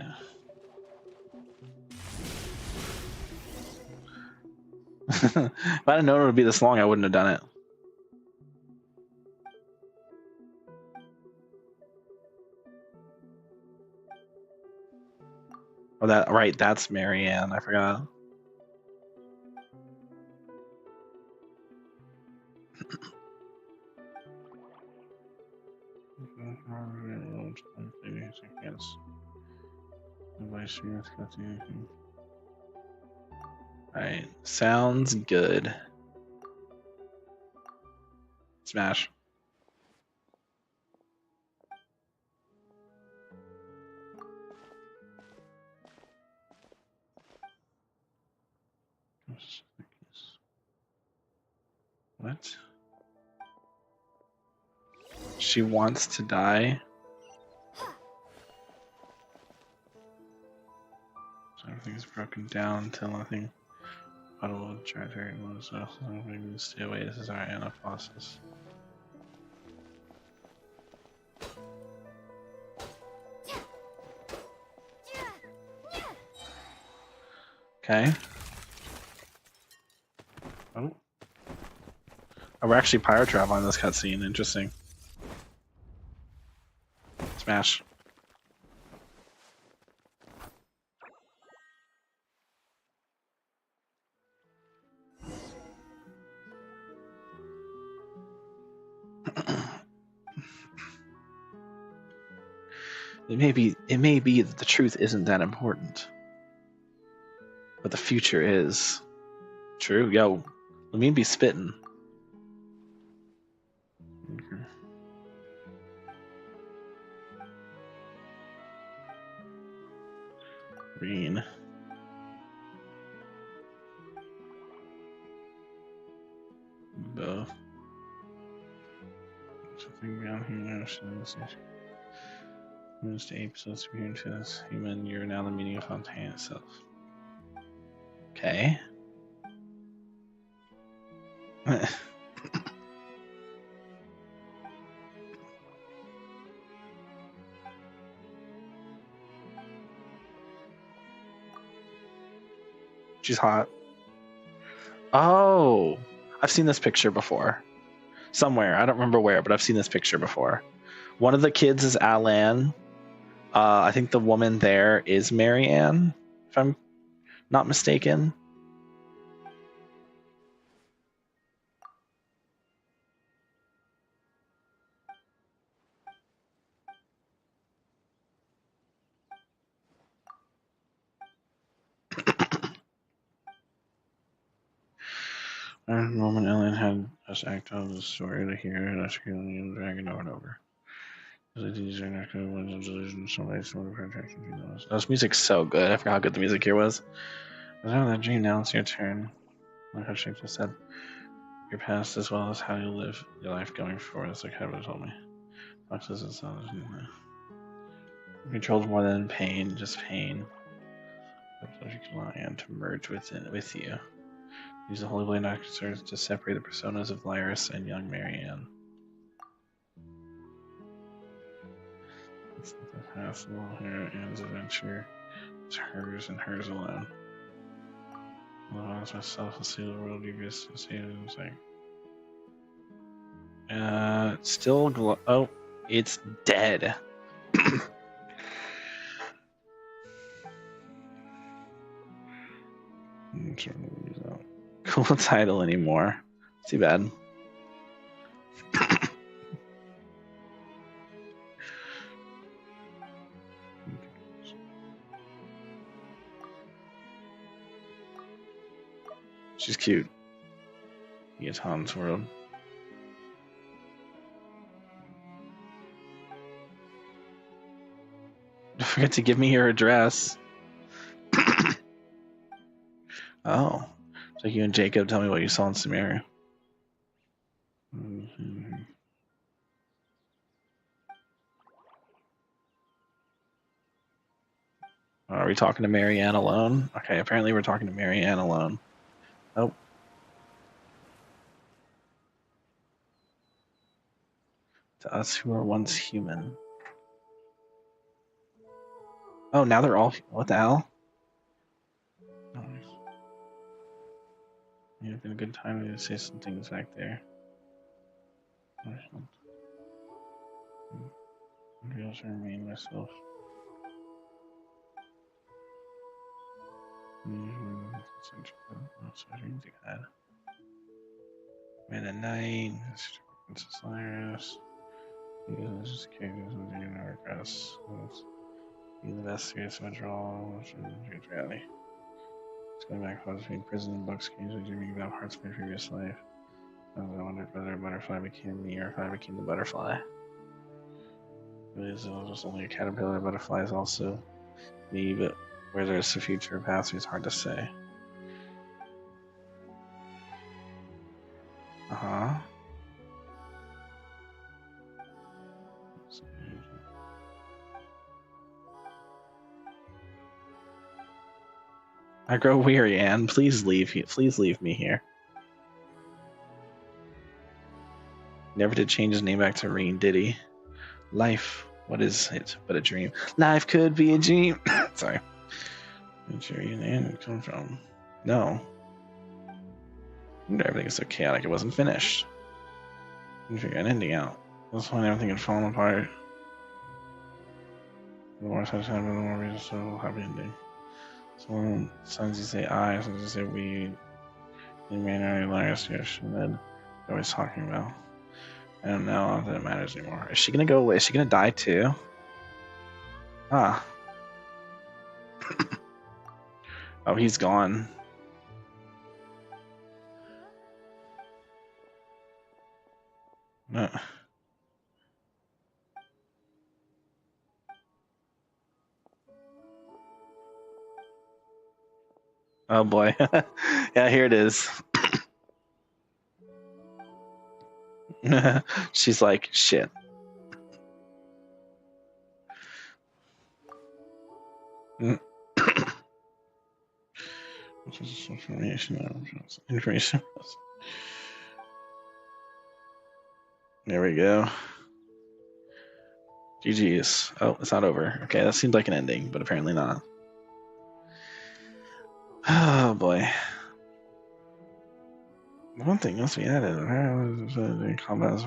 If I didn't know it would be this long, I wouldn't have done it. Oh, that right? That's Marianne. I forgot. Alright, sounds good. Smash. What? She wants to die? So everything's broken down until nothing. Puddle try very low, so maybe stay away. This is our anaphylaxis. Okay. Oh. Oh, we're actually pirate traveling this cutscene. Interesting. Smash. It may be that the truth isn't that important, but the future is. True. Yo, let me be spitting. Green. Both. Something down here. Moves to ape, so superior to this human. You're now the meaning of Fontaine itself. Okay. She's hot. Oh, I've seen this picture before. Somewhere. I don't remember where, but I've seen this picture before. One of the kids is Alan. I think the woman there is Marianne, if I'm not mistaken. Roman Ellen had us act out the story to hear and us killing the dragon over and over. These are not good ones of delusion, somebody's sort of protection. This music's so good. I forgot how good the music here was. I was having that dream, now it's your turn. Like how she just said, your past as well as how you live your life going forward. That's like Heather told me. Fox doesn't sound controlled more than pain, just pain. So you can rely on to merge with you. Use the Holy Blade Nectar to separate the personas of Lyris and young Marianne. It's the hassle here, Anne's adventure. It's hers and hers alone. I lost myself and see the world you guys see it. It's like, still glow. Oh, it's dead. Cool title anymore. Too bad. She's cute. It's Han's world. Don't forget to give me your address. Oh. So you and Jacob tell me what you saw in Samaria. Mm-hmm. Are we talking to Marianne alone? Okay, apparently we're talking to Marianne alone. Oh. To us who were once human. Oh, now they're all... What the hell? Nice. It's been a good time to say some things back there. I also remain myself. Man at night, Princess Lyris. Just characters and doing no regrets. Be the best serious withdrawal. Reality. It's going back close between prison and books, occasionally dreaming about hearts of my previous life. I wondered whether a butterfly became me or if I became the butterfly. It is just only a caterpillar. A butterfly is also me, but where there's the future past, it's hard to say. Uh-huh. I grow weary, Anne. Please leave. Please leave me here. Never did change his name back to Reen, did he? Life, what is it but a dream? Life could be a dream. Sorry. Where'd your name come from? No. Everything is so chaotic it wasn't finished. Couldn't figure an ending out. That's when everything had fallen apart. The more such happened, the more reason so happy ending. So sometimes you say I, sometimes you say we. You may not realize you're always talking about. I don't know that it matters anymore. Is she gonna go away? Is she gonna die too? Ah. Oh, he's gone. Oh boy. Yeah, here it is. She's like, shit. Information. There we go. GG's. Oh, it's not over. Okay, that seemed like an ending, but apparently not. Oh boy. One thing must be added. Combat.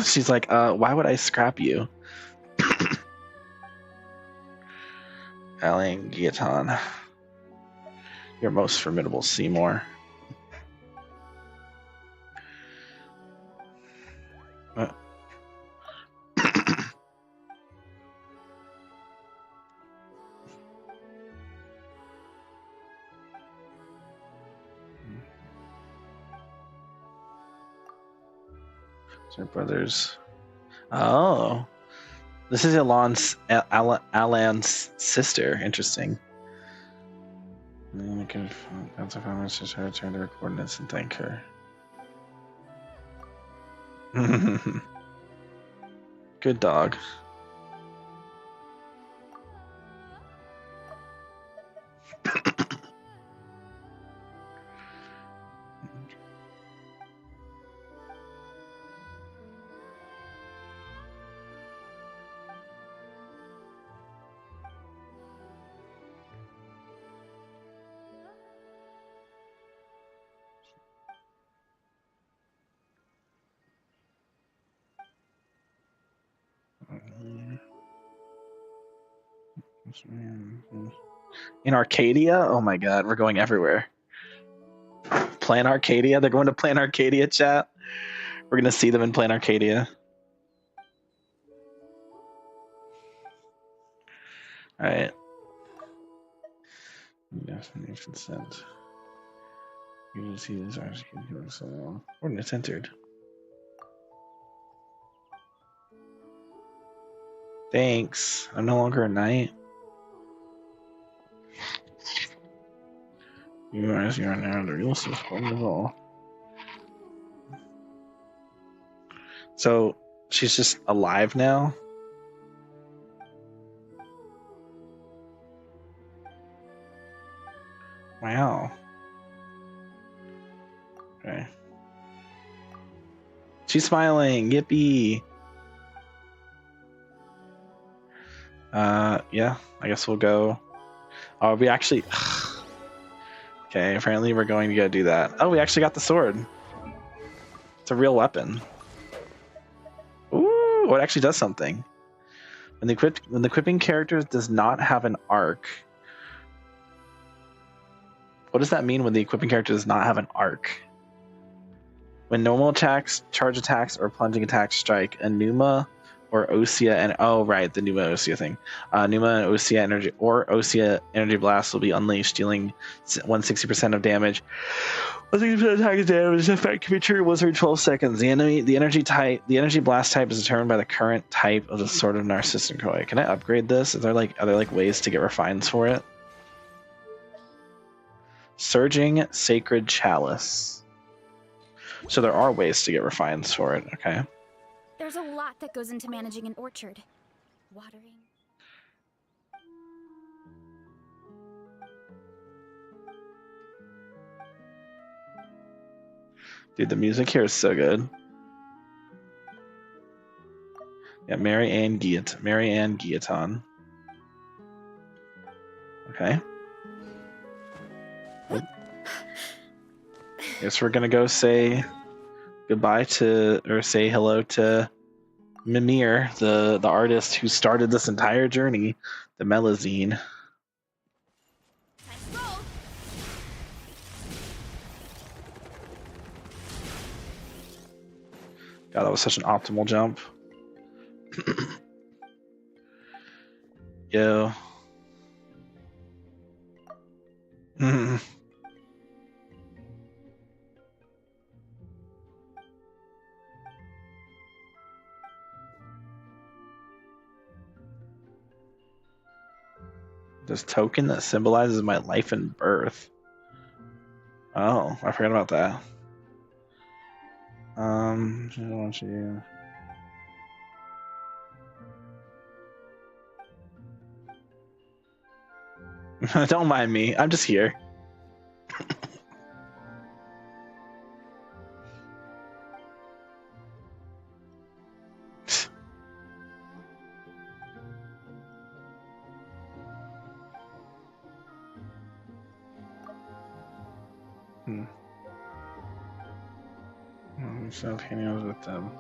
She's like, why would I scrap you? Alan Guillotin. Your most formidable Seymour. Her brothers. Oh, this is Alan's sister. Interesting. And can bounce off my sister, return to her coordinates and thank her. Good dog. In Arcadia? Oh my god, we're going everywhere. Plan Arcadia? They're going to Plan Arcadia, chat? We're gonna see them in Plan Arcadia. Alright. Destination sent. You can see this article so long. Coordinates entered. Thanks. I'm no longer a knight. You are now the real system of all. So she's just alive now? Wow. Okay. She's smiling. Yippee. Yeah, I guess we'll go. Oh, we actually... Okay, apparently we're going to go do that. Oh, we actually got the sword. It's a real weapon. Ooh, it actually does something. When the equipping character does not have an arc. What does that mean when the equipping character does not have an arc? When normal attacks, charge attacks, or plunging attacks strike, a Pneuma or Osea and oh right, the Pneuma Osea thing. Pneuma and Osea energy or Osea energy blast will be unleashed, dealing 160% of damage. 160% attack damage effect can be triggered once every 12 seconds. The energy blast type is determined by the current type of the Sword of Narcissus Koi. Can I upgrade this? Are there like ways to get refines for it? Surging Sacred Chalice. So there are ways to get refines for it. Okay. There's a lot that goes into managing an orchard. Watering. Dude, the music here is so good. Yeah, Mary Ann Guillotin. Okay. Guess we're gonna go say goodbye to, or say hello to Mimir, the artist who started this entire journey, the Melazine. God, that was such an optimal jump. Yo. This token that symbolizes my life and birth. Oh, I forgot about that. I want you. Don't mind me. I'm just here. So cameos with them.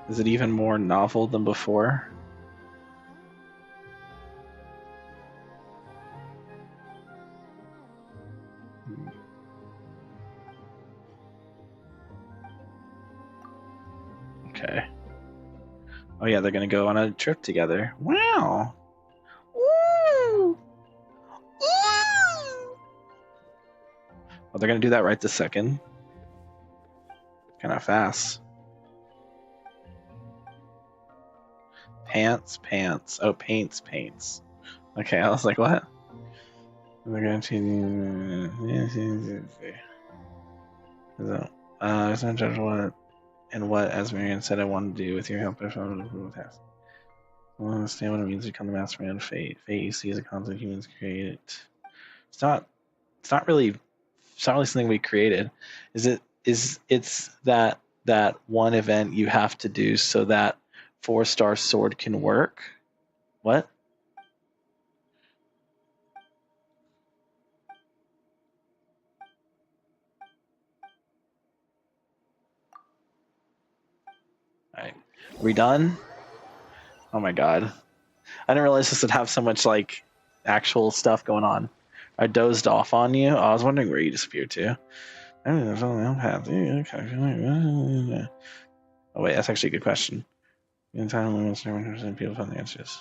Is it even more novel than before? Okay. Oh yeah, they're gonna go on a trip together. Wow. Woo! Well, they're gonna do that right this second. Kind of fast. Pants. Oh, paints. Okay, I was like, what? We're going to. It's not judge what and what, as Marianne said, I wanted to do with your help. I found a task. I want to understand what it means to become the mastermind of fate. Fate you see as a concept humans create. It's not really something we created. It's that one event you have to do so that 4-star sword can work. What? Alright. Are we done? Oh my god. I didn't realize this would have so much like actual stuff going on. I dozed off on you. I was wondering where you disappeared to. I don't know. Oh wait, that's actually a good question. In time, people found the answers.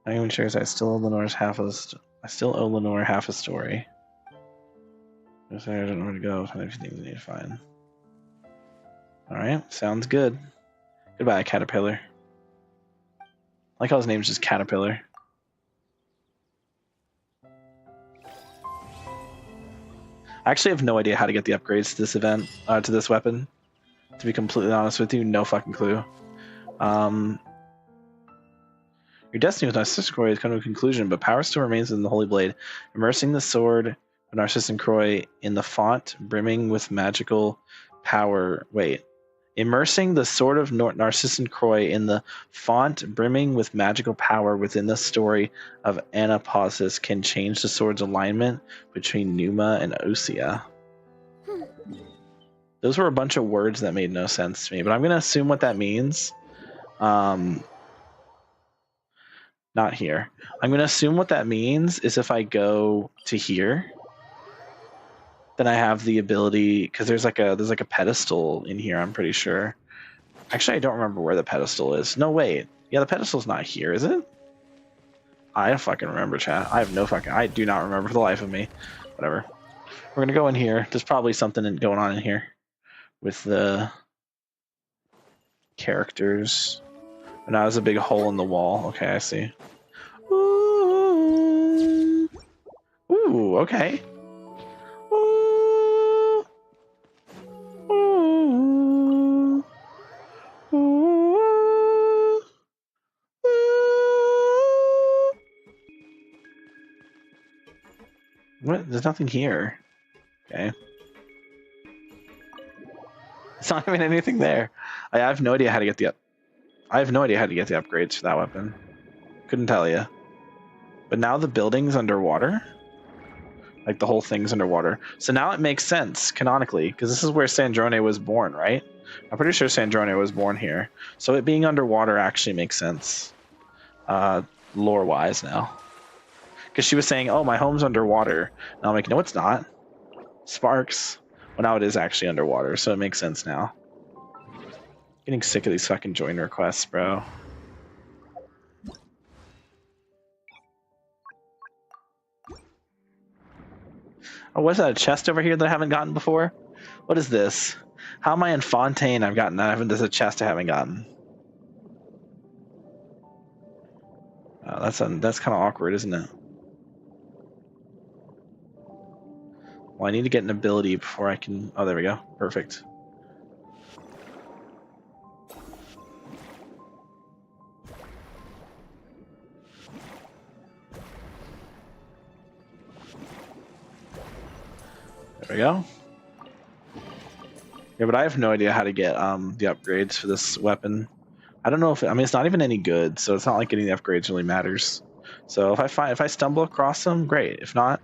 I'm even sure I still owe Lenore half a story. I don't know where to go. Find a few things I need to find. Alright, sounds good. Goodbye, Caterpillar. I like how his name's just Caterpillar. I actually have no idea how to get the upgrades to this event, to this weapon. To be completely honest with you, no fucking clue. Your destiny with Narcissus Croy has come to a conclusion, but power still remains in the Holy Blade. Immersing the sword of Narcissus Croy in the font brimming with magical power. Wait. Immersing the sword of Narcissus Croy in the font brimming with magical power within the story of Anapausis can change the sword's alignment between Numa and Osea. Those were a bunch of words that made no sense to me, but I'm going to assume what that means. Not here. I'm going to assume what that means is if I go to here, then I have the ability, because there's like a pedestal in here, I'm pretty sure. Actually, I don't remember where the pedestal is. No, wait. Yeah, the pedestal's not here, is it? I don't fucking remember, chat. I do not remember for the life of me. Whatever. We're going to go in here. There's probably something going on in here with the characters. And now there's a big hole in the wall. Okay, I see. Ooh, okay. Ooh. Ooh. Ooh. What? There's nothing here. Okay. It's not even anything there. I have no idea how to get the upgrades for that weapon. Couldn't tell you. But now the building's underwater. Like the whole thing's underwater. So now it makes sense canonically, because this is where Sandrone was born, right? I'm pretty sure Sandrone was born here. So it being underwater actually makes sense, lore-wise now. Because she was saying, "Oh, my home's underwater." And I'm like, "No, it's not. Sparks." Well, now it is actually underwater, so it makes sense now. Getting sick of these fucking join requests, bro. Oh, what's that? A chest over here that I haven't gotten before? What is this? How am I in Fontaine? There's a chest I haven't gotten. That's kind of awkward, isn't it? Well, I need to get an ability before I can... Oh, there we go. Perfect. There we go. Yeah, but I have no idea how to get the upgrades for this weapon. I don't know if... it's not even any good, so it's not like getting the upgrades really matters. So if I stumble across them, great. If not,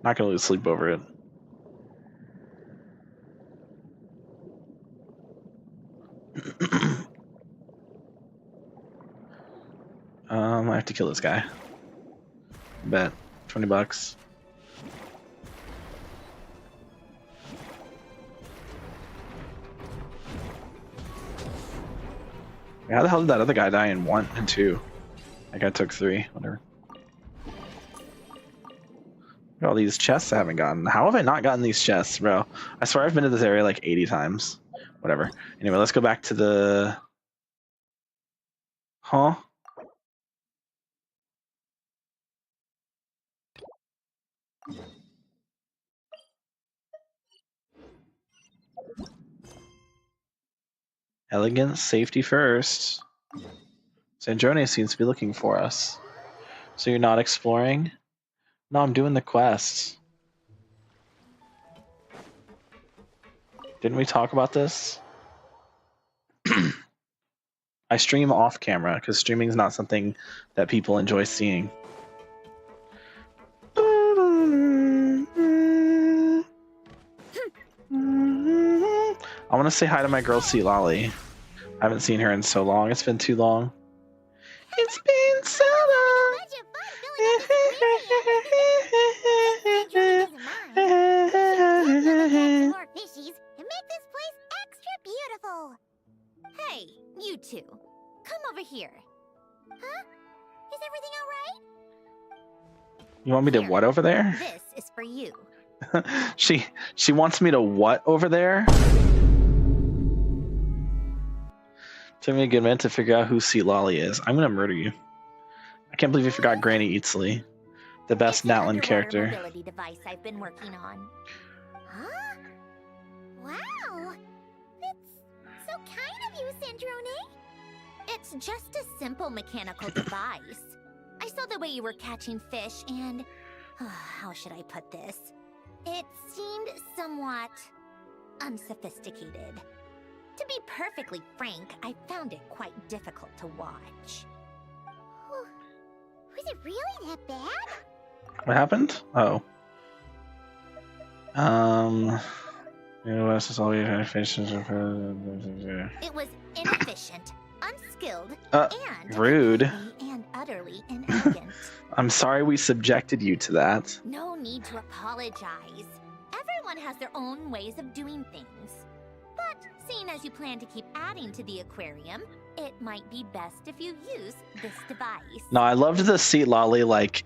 Not gonna lose sleep over it. I have to kill this guy. Bet. $20. How the hell did that other guy die in 1 and 2? That guy took 3. Whatever. Look at all these chests I haven't gotten. How have I not gotten these chests, bro? I swear I've been to this area like 80 times. Whatever. Anyway, let's go back to the... Huh? Elegance, safety first. Sandrone seems to be looking for us. So you're not exploring? No, I'm doing the quest. Didn't we talk about this? I stream off camera because streaming is not something that people enjoy seeing. I want to say hi to my girl C Lolly. I haven't seen her in so long. It's been too long. It's been so long. More fishies and make this place extra beautiful. Hey, you two. Come over here. Huh? Is everything alright? You want me to what over there? This is for you. She wants me to what over there? Took me a good minute to figure out who C Lolly is. I'm gonna murder you. I can't believe you forgot Granny Eatsley, the best Natlan character. Mobility device I've been working on. Huh? Wow. It's so kind of you, Sandrone. It's just a simple mechanical device. I saw the way you were catching fish and... how should I put this? It seemed somewhat unsophisticated. To be perfectly frank, I found it quite difficult to watch. Was it really that bad? What happened? Oh. It was inefficient, unskilled, and rude. And utterly inelegant. I'm sorry we subjected you to that. No need to apologize. Everyone has their own ways of doing things. But seeing as you plan to keep adding to the aquarium, it might be best if you use this device. No, I loved the C Lolly like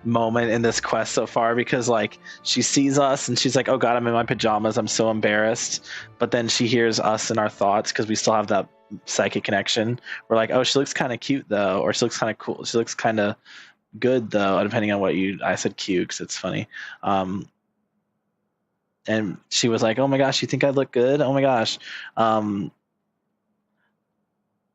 moment in this quest so far because like she sees us and she's like, oh god, I'm in my pajamas, I'm so embarrassed. But then she hears us in our thoughts because we still have that psychic connection. We're like, oh, she looks kind of cute though, or she looks kind of cool, she looks kind of good though, depending on what I said cute because it's funny. And she was like, oh my gosh, you think I look good? Oh my gosh.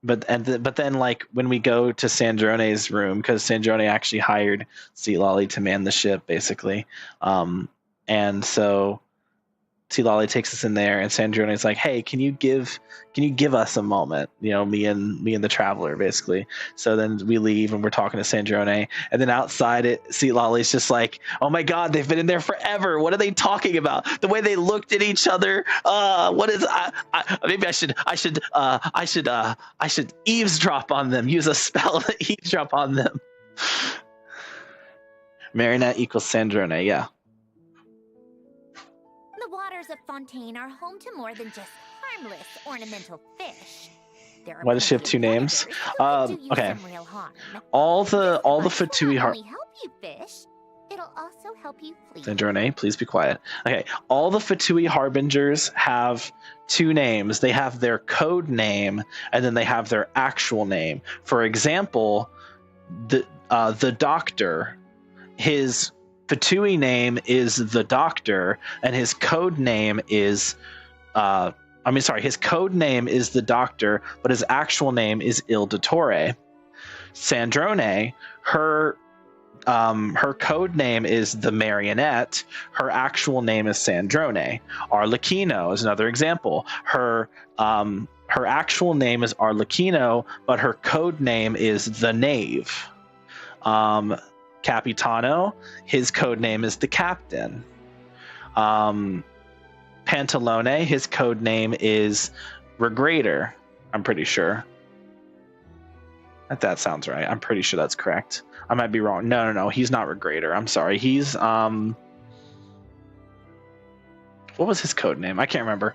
But then like when we go to Sandrone's room, because Sandrone actually hired C Lolly to man the ship basically, and so C Lolly takes us in there, and Sandrone's like, hey, can you give us a moment? You know, me and the traveler basically. So then we leave and we're talking to Sandrone, and then outside C Lolly's just like, oh my god, they've been in there forever. What are they talking about? The way they looked at each other. What is maybe I should eavesdrop on them. Use a spell to eavesdrop on them. Marinette equals Sandrone, yeah. The waters of Fontaine are home to more than just harmless ornamental fish. There are Why does she have two names? Okay. All the Fatui help you fish. It'll also help you flee. Sandrone, please be quiet. Okay, all the Fatui Harbingers have two names. They have their code name, and then they have their actual name. For example, the Doctor, his Fatui name is the Doctor, and his code name is, his code name is the Doctor, but his actual name is Il Dottore. Sandrone, her code name is the Marionette. Her actual name is Sandrone. Arlecchino is another example. Her actual name is Arlecchino, but her code name is the Knave. Capitano, his code name is the Captain. Pantalone, his code name is Regrator. I'm pretty sure. That sounds right. I'm pretty sure that's correct. I might be wrong. No. He's not Regrator. I'm sorry. He's what was his code name? I can't remember.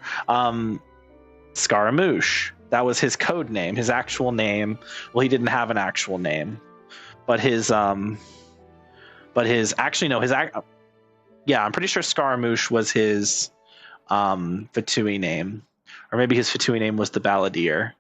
Scaramouche. That was his code name. His actual name. Well, he didn't have an actual name, but his yeah, I'm pretty sure Scaramouche was his Fatui name, or maybe his Fatui name was the Balladeer.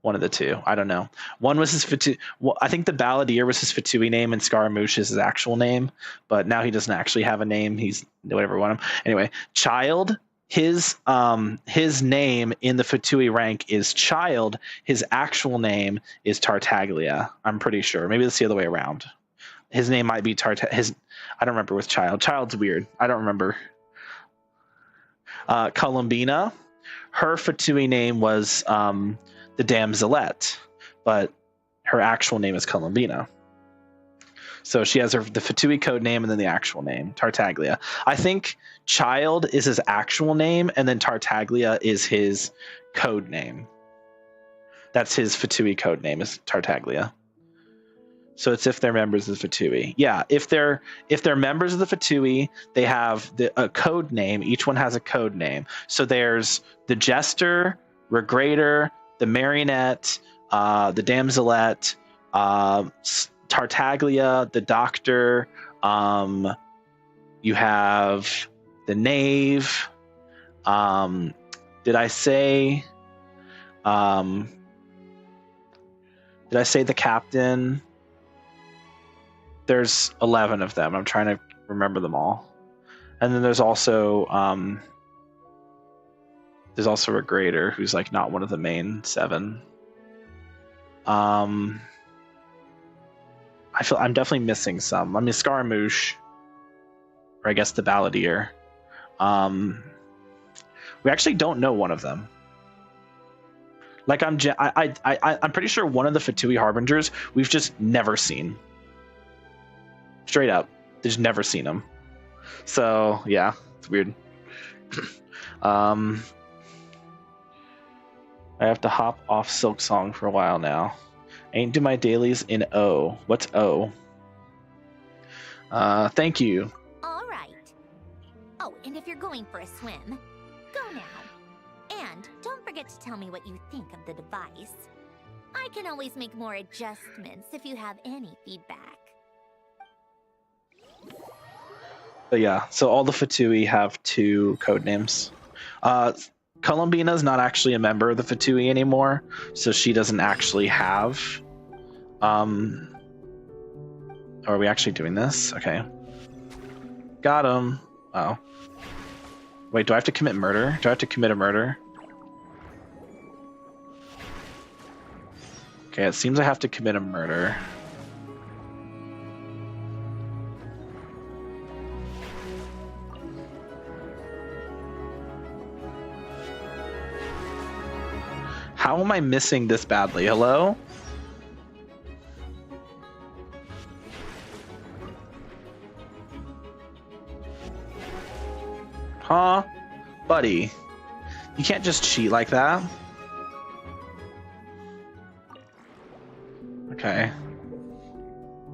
One of the two. I don't know. One was his Fatui. Well, I think the Balladeer was his Fatui name, and Scaramouche is his actual name. But now he doesn't actually have a name. He's whatever we want him. Anyway, Child. His name in the Fatui rank is Child. His actual name is Tartaglia. I'm pretty sure. Maybe it's the other way around. His name might be I don't remember with Child. Child's weird. I don't remember. Columbina, her Fatui name was the Damselette, but her actual name is Columbina. So she has the Fatui code name and then the actual name, Tartaglia. I think Child is his actual name, and then Tartaglia is his code name. That's his Fatui code name, is Tartaglia. So it's if they're members of the Fatui. Yeah, if they're members of the Fatui, they have a code name. Each one has a code name. So there's the Jester, Regrator, the Marionette, the Damselette, Tartaglia, the Doctor. You have the Knave. Did I say the Captain? There's 11 of them. I'm trying to remember them all. And then there's also Regrator, who's like not one of the main 7. I feel I'm definitely missing some. I mean, Scaramouche, or I guess the Balladeer. We actually don't know one of them. Like I'm pretty sure one of the Fatui Harbingers we've just never seen. Straight up, just never seen them. So yeah, it's weird. I have to hop off Silk Song for a while now. Ain't do my dailies in O. What's O? Thank you. All right. Oh, and if you're going for a swim, go now. And don't forget to tell me what you think of the device. I can always make more adjustments if you have any feedback. But yeah, so all the Fatui have 2 code names. Columbina's not actually a member of the Fatui anymore, so she doesn't actually have. Are we actually doing this? Okay. Got him. Oh. Wait, do I have to commit murder? Do I have to commit a murder? Okay, it seems I have to commit a murder. How am I missing this badly? Hello? Huh? Buddy. You can't just cheat like that. Okay.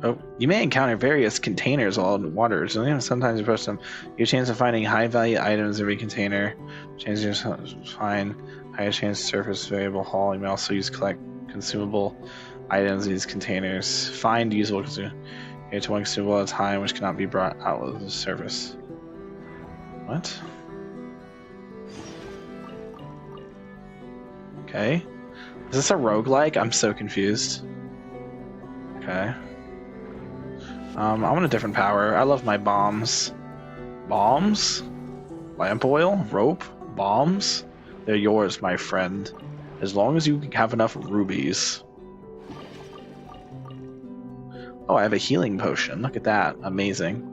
Oh, you may encounter various containers while in the water. So sometimes you press them. You have a chance of finding high-value items in every container. Chance to find higher chance surface variable haul. You may also use collect consumable items in these containers. Find usable consumable. You get to one consumable at a time, which cannot be brought out of the surface. What? Okay. Is this a roguelike? I'm so confused. Okay. I want a different power. I love my bombs. Bombs? Lamp oil? Rope? Bombs? They're yours, my friend. As long as you have enough rubies. Oh, I have a healing potion. Look at that. Amazing.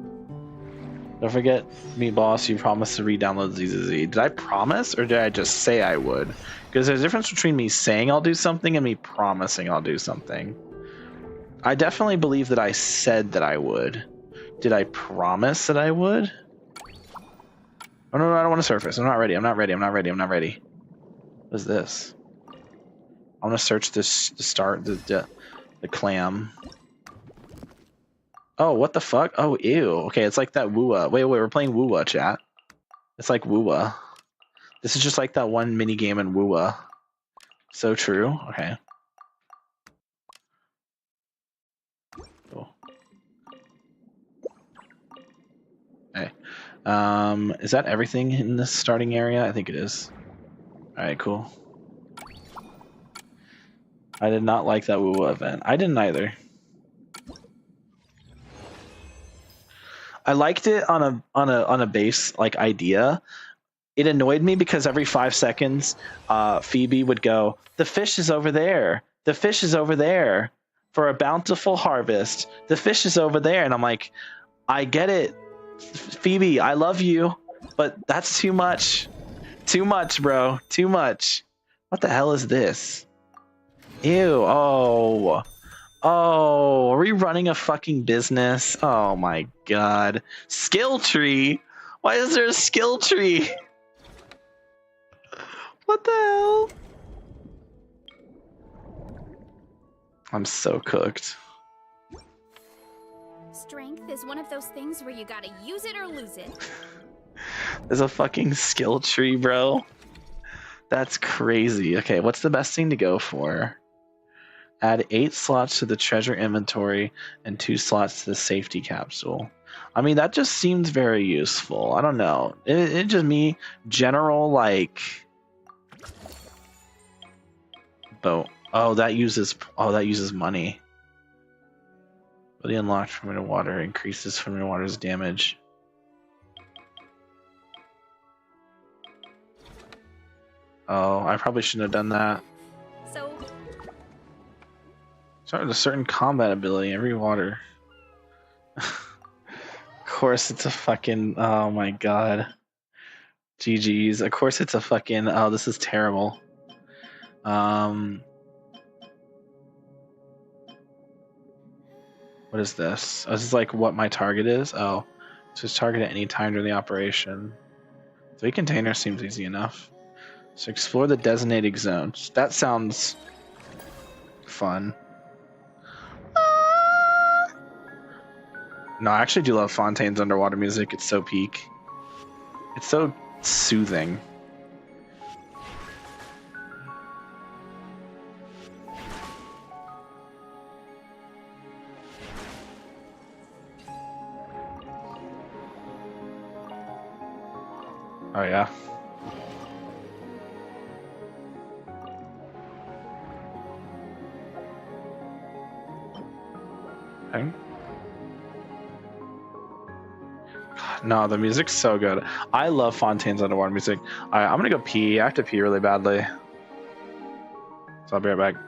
Don't forget, me boss, you promised to re-download ZZZ. Did I promise, or did I just say I would? Because there's a difference between me saying I'll do something and me promising I'll do something. I definitely believe that I said that I would. Did I promise that I would? Oh no, I don't want to surface. I'm not ready. I'm not ready. I'm not ready. I'm not ready. What is this? I want to search this. The clam. Oh, what the fuck? Oh, ew. Okay, it's like that Woowa. Wait, we're playing Woowa, chat. It's like Woowa. This is just like that one mini game in Woowa. So true. Okay. Cool. Okay. Is that everything in this starting area? I think it is. All right, cool. I did not like that Woowa event. I didn't either. I liked it on a base like idea. It annoyed me because every 5 seconds, Phoebe would go, "The fish is over there. The fish is over there for a bountiful harvest. The fish is over there." And I'm like, I get it, Phoebe. I love you, but that's too much. Too much, bro. Too much. What the hell is this? Ew. Oh. Oh, are we running a fucking business? Oh my god. Skill tree? Why is there a skill tree? What the hell? I'm so cooked. Strength is one of those things where you gotta use it or lose it. There's a fucking skill tree, bro. That's crazy. Okay, what's the best thing to go for? Add 8 slots to the treasure inventory and 2 slots to the safety capsule. I mean, that just seems very useful. I don't know. It just me general like. Oh, that uses money. Ability unlocked familiar water increases familiar water's damage. Oh, I probably shouldn't have done that. So Start with a certain combat ability every water. Of course it's a fucking, oh my god. GG's. Of course it's a fucking, oh, this is terrible. What is this? Oh, this is like what my target is? Oh, so it's target at any time during the operation. 3 containers seems easy enough. So explore the designated zones. That sounds fun. No, I actually do love Fontaine's underwater music. It's so peak. It's so soothing. Oh yeah. Okay. No, the music's so good. I love Fontaine's underwater music. Alright, I'm gonna go pee. I have to pee really badly. So I'll be right back.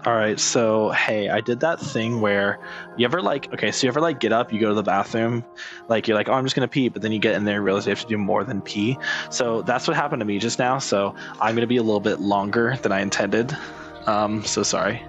All right, so hey, I did that thing where you ever like, okay, so you ever like get up, you go to the bathroom, like you're like, oh, I'm just gonna pee, but then you get in there and realize you have to do more than pee. So that's what happened to me just now. So I'm gonna be a little bit longer than I intended. So sorry.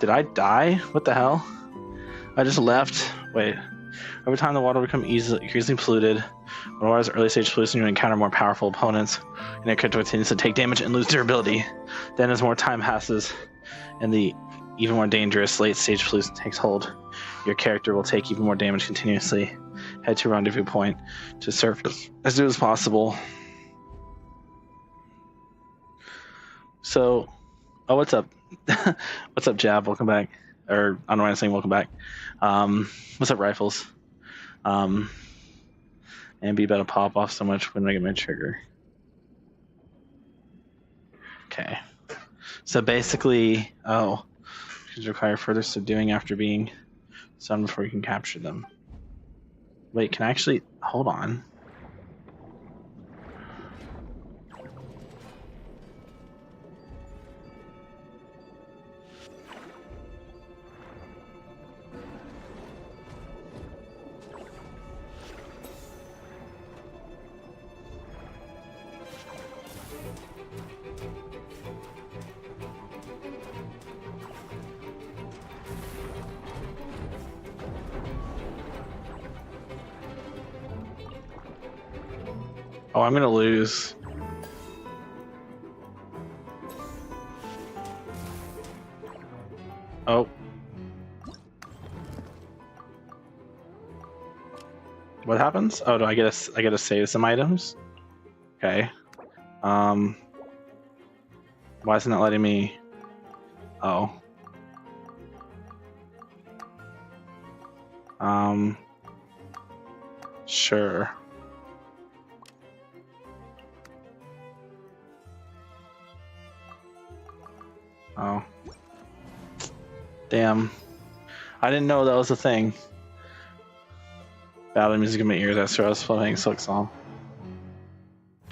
Did I die? What the hell? I just left. Wait. Over time, the water will become increasingly polluted. When water's early stage pollution, you encounter more powerful opponents, and your character continues to take damage and lose durability. Then, as more time passes, and the even more dangerous late stage pollution takes hold, your character will take even more damage continuously. Head to a rendezvous point to surface as soon as possible. So, oh, what's up? What's up, Jab? Welcome back. Or, I don't know why I'm saying welcome back. What's up, Rifles? And be about to pop off so much when I get my trigger. Okay. So basically, should require further subduing after being stunned before you can capture them. Wait, can I actually hold on? Oh, I'm gonna lose. Oh. What happens? Oh, do I get to save some items? Okay. Why isn't it letting me? Oh. Sure. Oh. Damn. I didn't know that was a thing. Battle music in my ears. I swear I was playing Silk Song.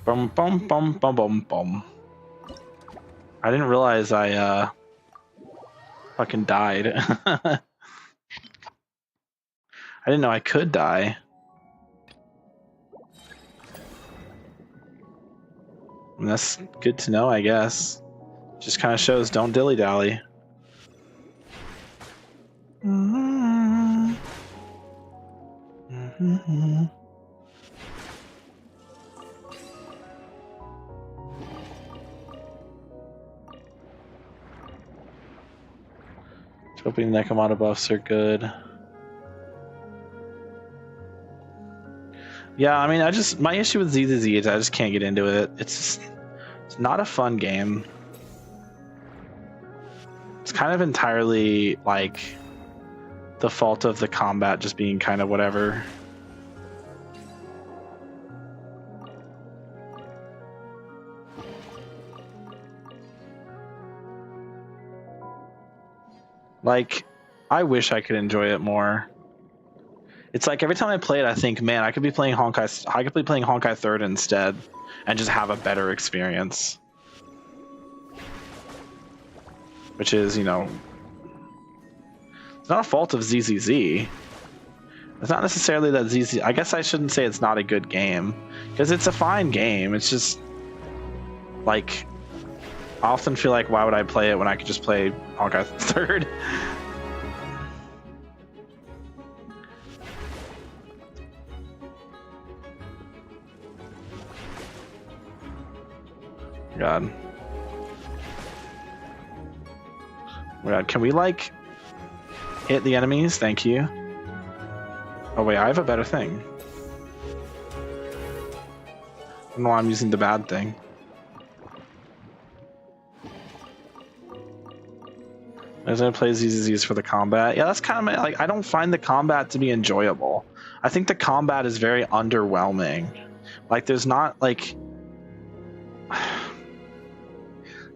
Bum bum bum bum bum bum. I didn't realize I fucking died. I didn't know I could die. And that's good to know, I guess. Just kind of shows don't dilly-dally. Mm-hmm. Mm-hmm. Hoping Nekomata buffs are good. Yeah, I mean, my issue with ZZZ is I just can't get into it. It's not a fun game. It's kind of entirely like the fault of the combat just being kind of whatever. Like, I wish I could enjoy it more. It's like every time I play it, I think, man, I could be playing Honkai 3rd instead, and just have a better experience. Which is, you know, it's not a fault of ZZZ. It's not necessarily that ZZZ. I guess I shouldn't say it's not a good game, because it's a fine game. It's just like, I often feel like, why would I play it when I could just play Honkai 3rd? God. God, can we like hit the enemies? Thank you. Oh wait, I have a better thing. I don't know why I'm using the bad thing. I was gonna play ZZZs for the combat. Yeah, that's kind of my, like, I don't find the combat to be enjoyable. I think the combat is very underwhelming. Like, there's not like,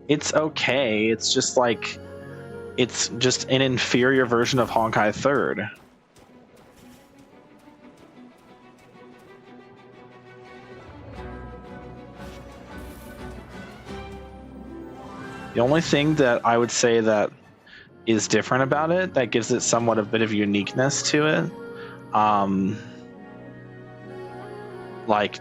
it's okay. It's just like, it's just an inferior version of Honkai 3rd. The only thing that I would say that is different about it, that gives it somewhat a bit of uniqueness to it, like,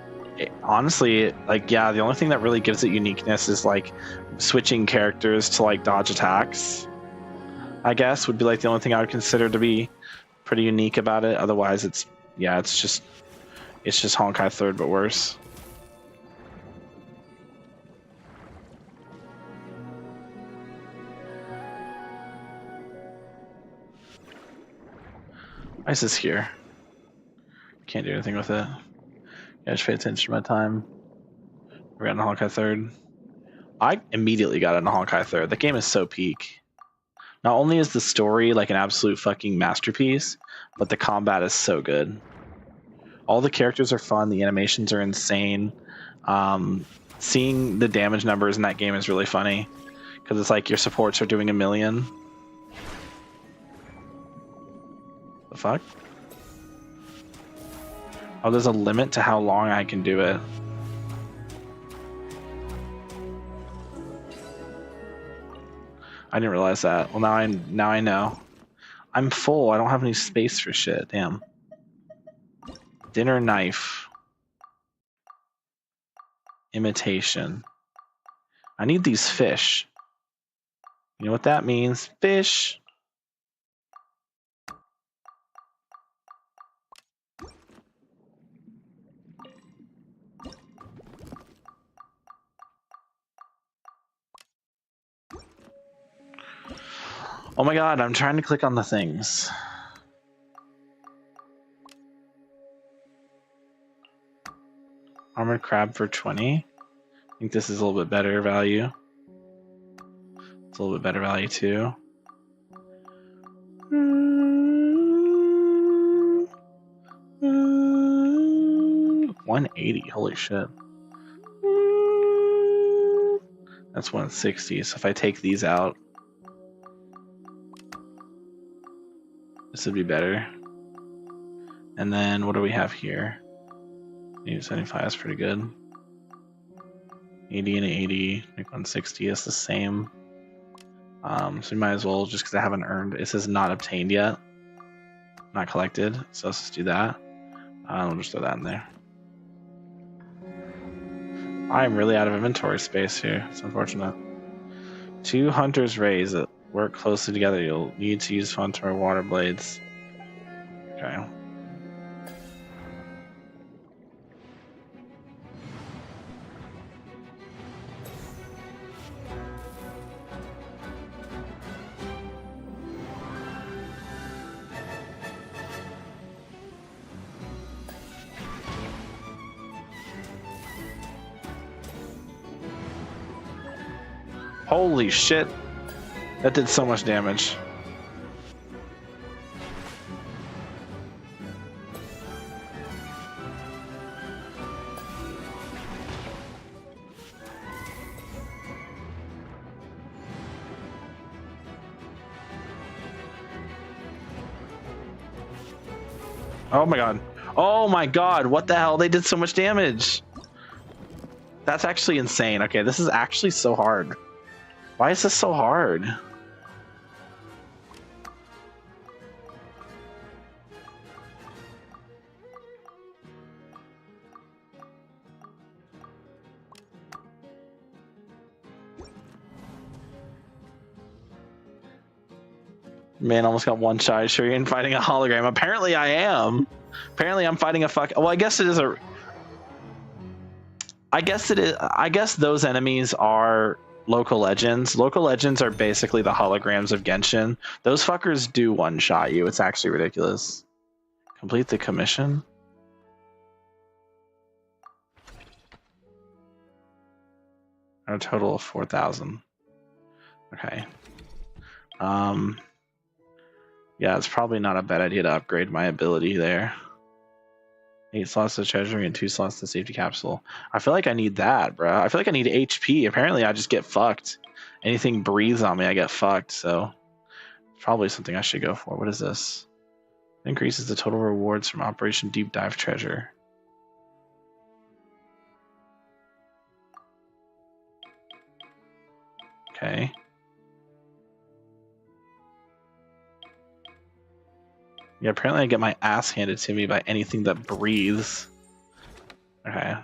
honestly, like, yeah, the only thing that really gives it uniqueness is like switching characters to like dodge attacks. I guess, would be like the only thing I would consider to be pretty unique about it. Otherwise, it's just Honkai 3rd, but worse. Why is this here? Can't do anything with it. Yeah, just pay attention to my time. We're on Honkai 3rd. I immediately got into Honkai 3rd. The game is so peak. Not only is the story like an absolute fucking masterpiece, but the combat is so good. All the characters are fun. The animations are insane. Seeing the damage numbers in that game is really funny because it's like your supports are doing 1,000,000. The fuck? Oh, there's a limit to how long I can do it. I didn't realize that. Well, now I know. I'm full. I don't have any space for shit. Damn. Dinner knife. Imitation. I need these fish. You know what that means? Fish. Oh my god, I'm trying to click on the things. Armored crab for 20. I think this is a little bit better value. It's a little bit better value too. 180, holy shit. That's 160, so if I take these out, this would be better. And then what do we have here? 75 is pretty good. 80 and 80, like 160 is the same. So we might as well, just because I haven't earned, it says not obtained yet, not collected. So let's just do that. We'll just throw that in there. I'm really out of inventory space here. It's unfortunate. 2 hunters rays that work closely together. You'll need to use Funtor water blades. Okay. Holy shit. That did so much damage. Oh my god. Oh my god, what the hell? They did so much damage. That's actually insane. Okay, this is actually so hard. Why is this so hard? Man, almost got one shot. Sure, you're fighting a hologram. Apparently I am. Apparently I'm fighting a well, I guess it is a... I guess those enemies are local legends. Local legends are basically the holograms of Genshin. Those fuckers do one-shot you. It's actually ridiculous. Complete the commission? A total of 4,000. Okay. Yeah, it's probably not a bad idea to upgrade my ability there. 8 slots to treasury and 2 slots to safety capsule. I feel like I need that, bro. I feel like I need HP. Apparently I just get fucked. Anything breathes on me, I get fucked. So probably something I should go for. What is this? Increases the total rewards from Operation Deep Dive Treasure. Okay. Yeah, apparently I get my ass handed to me by anything that breathes. Okay.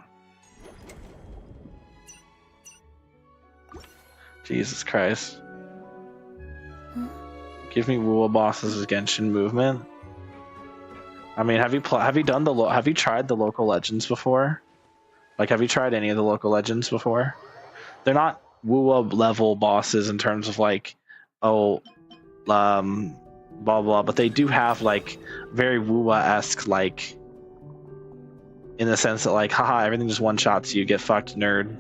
Jesus Christ. Give me Wuwa bosses with Genshin movement. I mean, have you done have you tried the local legends before? Like, have you tried any of the local legends before? They're not Wuwa level bosses in terms of like, oh, blah blah, but they do have like very Wuwa-esque, like, in the sense that like, haha, everything just one shots you, get fucked, nerd.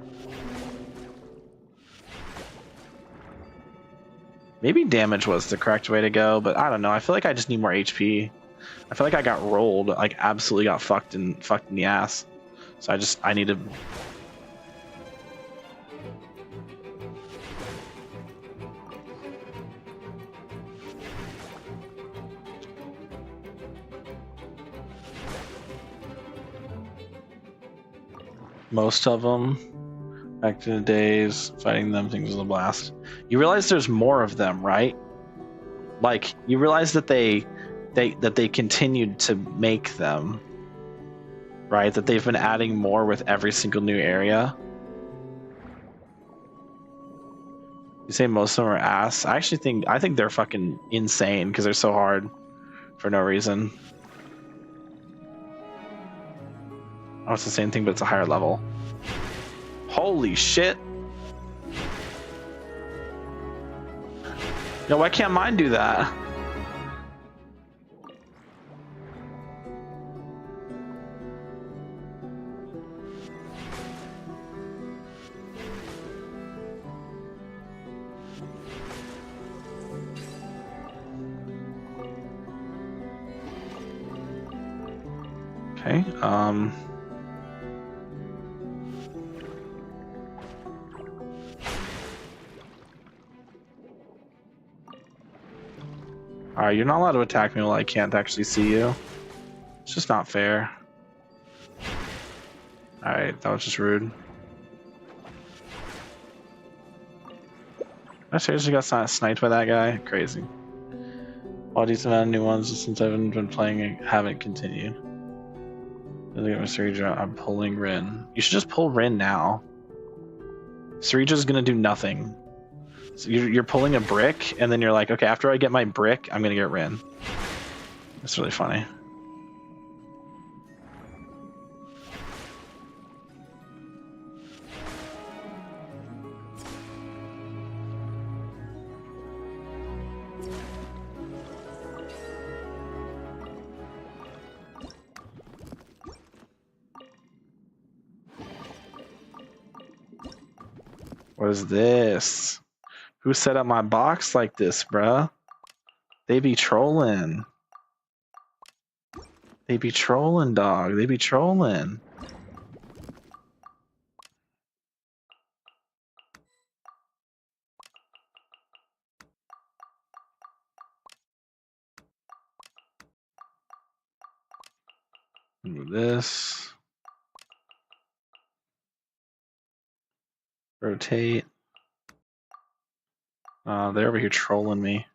Maybe damage was the correct way to go, but I don't know. I feel like I just need more HP. I feel like I got rolled, like absolutely got fucked in the ass. So I need to. Most of them, back to the days, fighting them, things was a blast. You realize there's more of them, right? Like, you realize that they continued to make them, right? That they've been adding more with every single new area. You say most of them are ass. I think they're fucking insane because they're so hard for no reason. Oh, it's the same thing, but it's a higher level. Holy shit! Yo, why can't mine do that? Okay, Alright, you're not allowed to attack me while I can't actually see you. It's just not fair. Alright, that was just rude. I seriously got sniped by that guy? Crazy. All these amount of new ones since I've been playing haven't continued. I'm pulling Rin. You should just pull Rin now. Sarija's gonna do nothing. So you're pulling a brick, and then you're like, okay, after I get my brick, I'm gonna get Rin. It's really funny. What is this? Who set up my box like this, bruh? They be trolling. They be trolling, dog. They be trolling. Do this. Rotate. They're over here trolling me.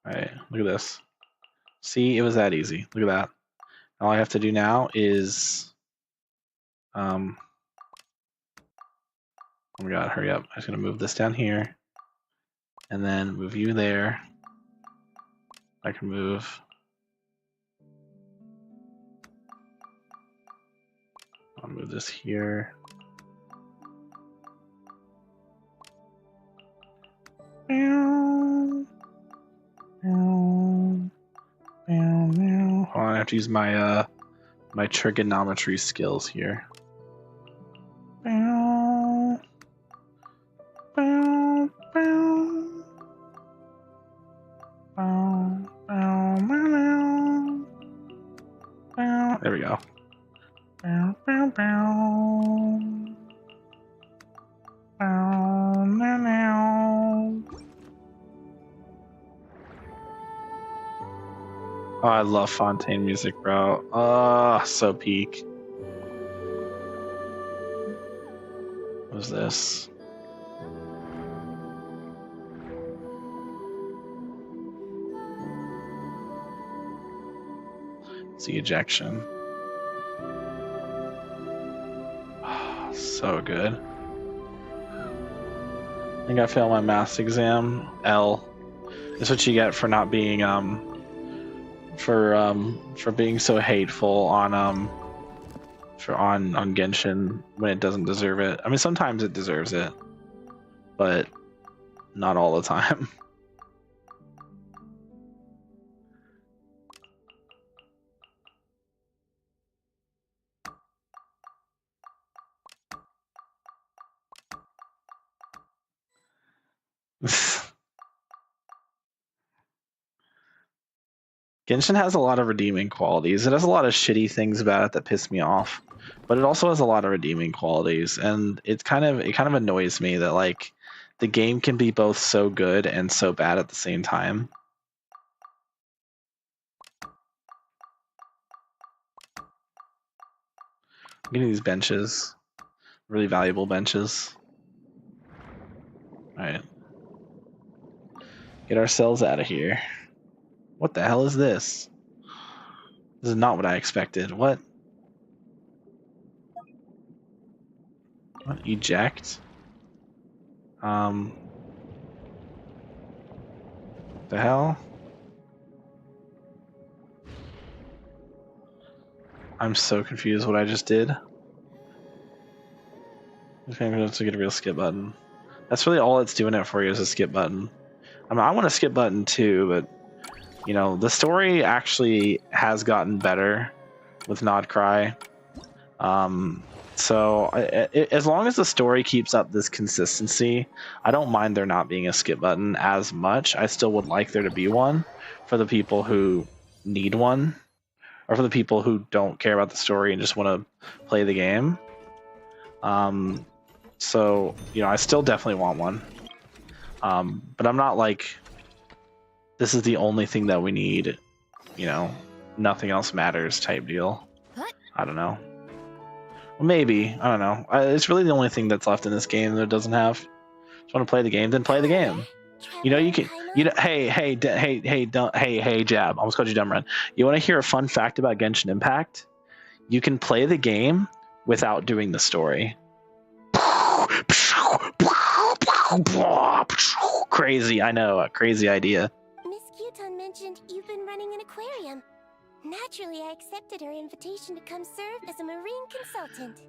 Alright, look at this. See, it was that easy. Look at that. All I have to do now is... oh my god, hurry up. I'm just going to move this down here. And then move you there. I can move... I'll move this here. Hold on, I have to use my my trigonometry skills here. There we go. Oh, I love Fontaine music, bro. Oh, so peak. What is this? It's the ejection. Oh, so good. I think I failed my maths exam. L. That's what you get for not being for being so hateful on on Genshin when it doesn't deserve it. I mean, sometimes it deserves it, but not all the time. Genshin has a lot of redeeming qualities. It has a lot of shitty things about it that piss me off, but it also has a lot of redeeming qualities, and it kind of annoys me that like the game can be both so good and so bad at the same time. I'm getting these benches, really valuable benches. All right, get ourselves out of here. What the hell is this? This is not what I expected. What? What? Eject? The hell? I'm so confused what I just did. Okay, I'm going to get a real skip button. That's really all it's doing it for you is a skip button. I mean, I want a skip button too, but you know, the story actually has gotten better with Nodcry. So as long as the story keeps up this consistency, I don't mind there not being a skip button as much. I still would like there to be one for the people who need one, or for the people who don't care about the story and just want to play the game. So, you know, I still definitely want one. But I'm not like, this is the only thing that we need, you know, nothing else matters type deal. I don't know. Well, maybe. I don't know. It's really the only thing that's left in this game that it doesn't have. Just want to play the game, then play the game. You know, you can, you know, hey, Jab. Almost called you Dumb Run. You want to hear a fun fact about Genshin Impact? You can play the game without doing the story. Crazy, I know, a crazy idea. Miss Kyuton mentioned you've been running an aquarium. Naturally, I accepted her invitation to come serve as a marine consultant.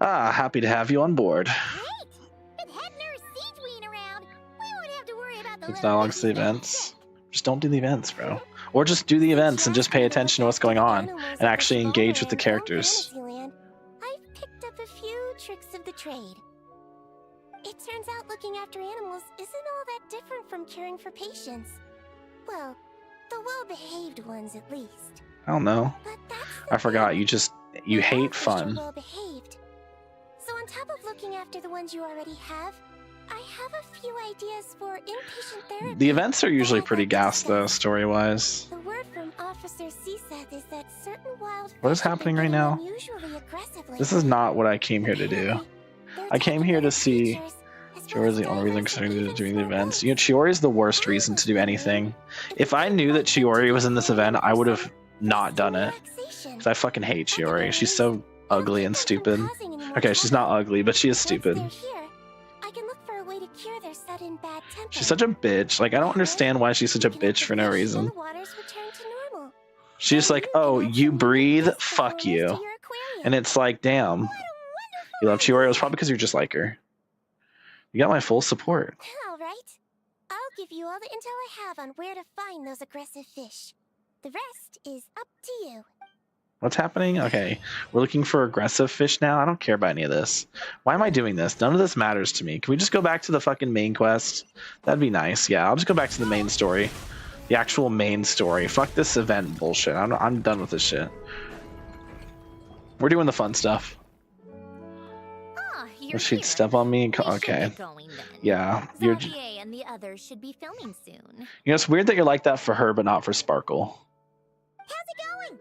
Ah, happy to have you on board. Great! With Hedner Siegeween around, we won't have to worry about the It's not long to the events. Just don't do the events, bro. Or just do the events and just pay attention to what's going on and actually engage with the characters. I've picked up a few tricks of the trade. It turns out looking after animals isn't all that different from caring for patients. Well, the well-behaved ones at least. I don't know. But that's I forgot. You hate Most fun. are well-behaved. So on top of looking after the ones you already have, I have a few ideas for inpatient therapy. The events are usually pretty gas though, story-wise. The word from Officer Ceseth is that certain wild What is fish have happening been right getting now? unusually aggressive This lately. is not what I came here to do. I came here to see Chiori is the only reason considering doing the events. You know, Chiori is the worst reason to do anything. If I knew that Chiori was in this event, I would have not done it. Because I fucking hate Chiori. She's so ugly and stupid. Okay, she's not ugly, but she is stupid. I can look for a way to cure their sudden bad temper. She's such a bitch. Like, I don't understand why she's such a bitch for no reason. The waters return to normal. She's like, oh, you breathe? Fuck you. And it's like, damn. You love Chiori? It was probably because you're just like her. You got my full support. All right. I'll give you all the intel I have on where to find those aggressive fish. The rest is up to you. What's happening? Okay, we're looking for aggressive fish now. I don't care about any of this. Why am I doing this? None of this matters to me. Can we just go back to the fucking main quest? That'd be nice. Yeah, I'll just go back to the main story. The actual main story. Fuck this event bullshit. I'm done with this shit. We're doing the fun stuff. You're She'd here. step on me and We should okay. get going then. Yeah, you're. Xavier and the others should be filming soon. You know, it's weird that you're like that for her, but not for Sparkle. How's it going?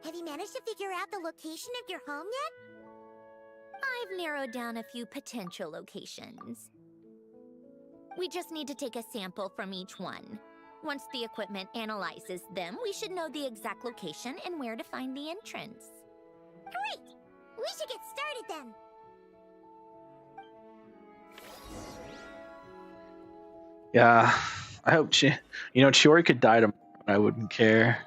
Have you managed to figure out the location of your home yet? I've narrowed down a few potential locations. We just need to take a sample from each one. Once the equipment analyzes them, we should know the exact location and where to find the entrance. Great! We should get started then. Yeah, I hope Chiori could die tomorrow. I wouldn't care.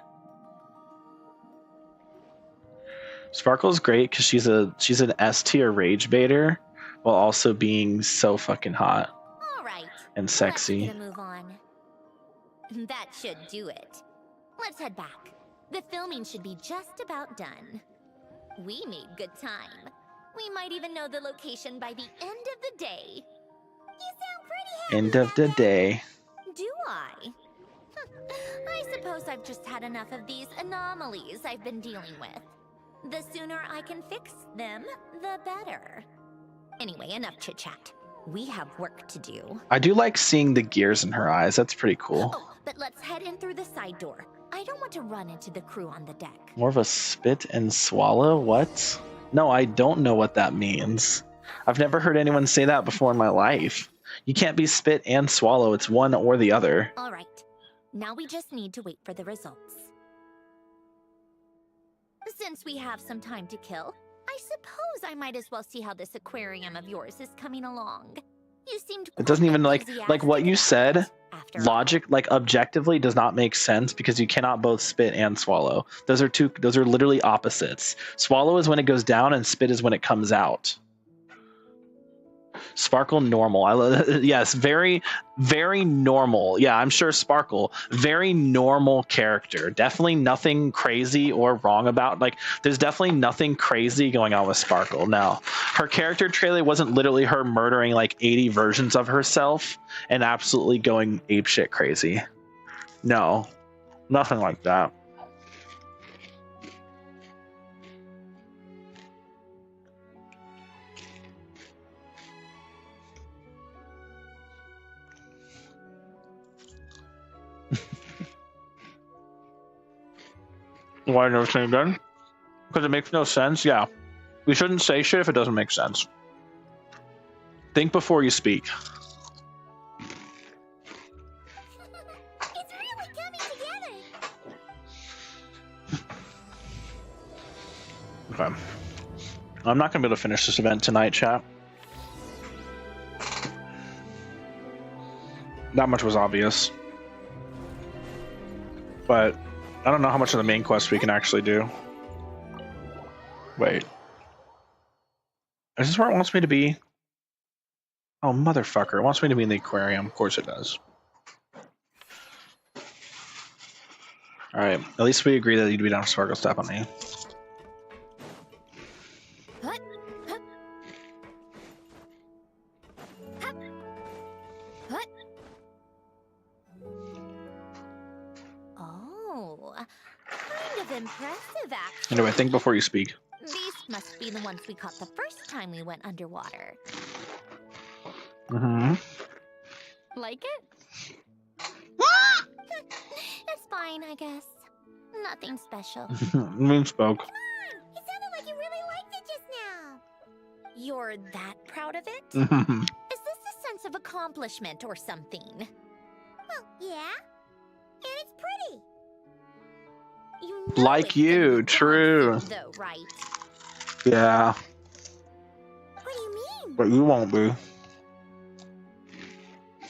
Sparkle's great because she's an S tier rage baiter while also being so fucking hot All right. and sexy. Let's get a move on. That should do it. Let's head back. The filming should be just about done. We made good time. We might even know the location by the end of the day. You sound pretty happy. End of the day. Do I? I suppose I've just had enough of these anomalies I've been dealing with. The sooner I can fix them, the better. Anyway, enough chit-chat. We have work to do. I do like seeing the gears in her eyes. That's pretty cool. Oh, but let's head in through the side door. I don't want to run into the crew on the deck. More of a spit and swallow? What? No, I don't know what that means. I've never heard anyone say that before in my life. You can't be spit and swallow. It's one or the other. All right. Now we just need to wait for the results. Since we have some time to kill, I suppose I might as well see how this aquarium of yours is coming along. You seemed It doesn't even like what you said. after Logic, like objectively, does not make sense because you cannot both spit and swallow. Those are literally opposites. Swallow is when it goes down, and spit is when it comes out. Sparkle normal. Yes, very, very normal. Yeah, I'm sure Sparkle, very normal character. Definitely nothing crazy or wrong about. Like, there's definitely nothing crazy going on with Sparkle. No, her character trailer wasn't literally her murdering like 80 versions of herself and absolutely going apeshit crazy. No, nothing like that. Why never say again? Because it makes no sense. Yeah, we shouldn't say shit if it doesn't make sense. Think before you speak. It's really coming together. Okay. I'm not going to be able to finish this event tonight, chat. That much was obvious. But I don't know how much of the main quest we can actually do. Wait. Is this where it wants me to be? Oh, motherfucker. It wants me to be in the aquarium. Of course it does. Alright. At least we agree that you'd be down for Sparkle Step on me. Oh, kind of impressive, actually. Anyway, think before you speak. These must be the ones we caught the first time we went underwater. Mm-hmm. Like it? It's fine, I guess. Nothing special. Moon spoke. It sounded like you really liked it just now. You're that proud of it? Mhm. Is this a sense of accomplishment or something? Well, yeah. And it's pretty. You know Like it's gonna you, be true. gone soon, though, right? Yeah, What do you mean? but you won't be.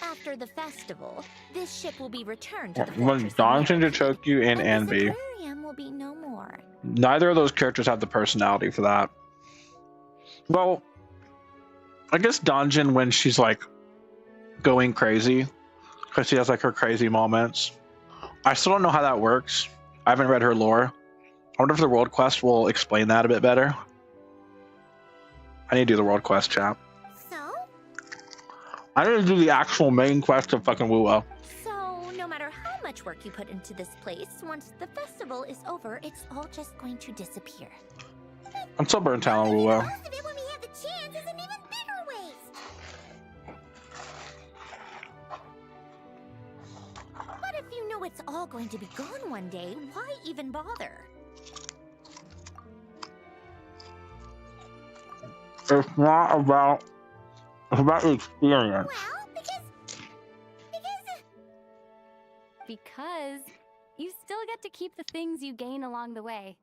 After the festival, this ship will be returned to the When fortress of Donington, Merit, Choku, and this Anby. aquarium will be no more. Neither of those characters have the personality for that. Well, I guess Donjin when she's like going crazy, because she has like her crazy moments. I still don't know how that works. I haven't read her lore. I wonder if the world quest will explain that a bit better. I need to do the world quest, chap. So? I need to do the actual main quest of fucking Wuo. So, no matter how much work you put into this place, once the festival is over, it's all just going to disappear. I'm so burnt out on Wuo. Most of it when we have the chance is an even bigger waste. But if you know it's all going to be gone one day, why even bother? It's not about. It's about the experience. Well, Because you still get to keep the things you gain along the way.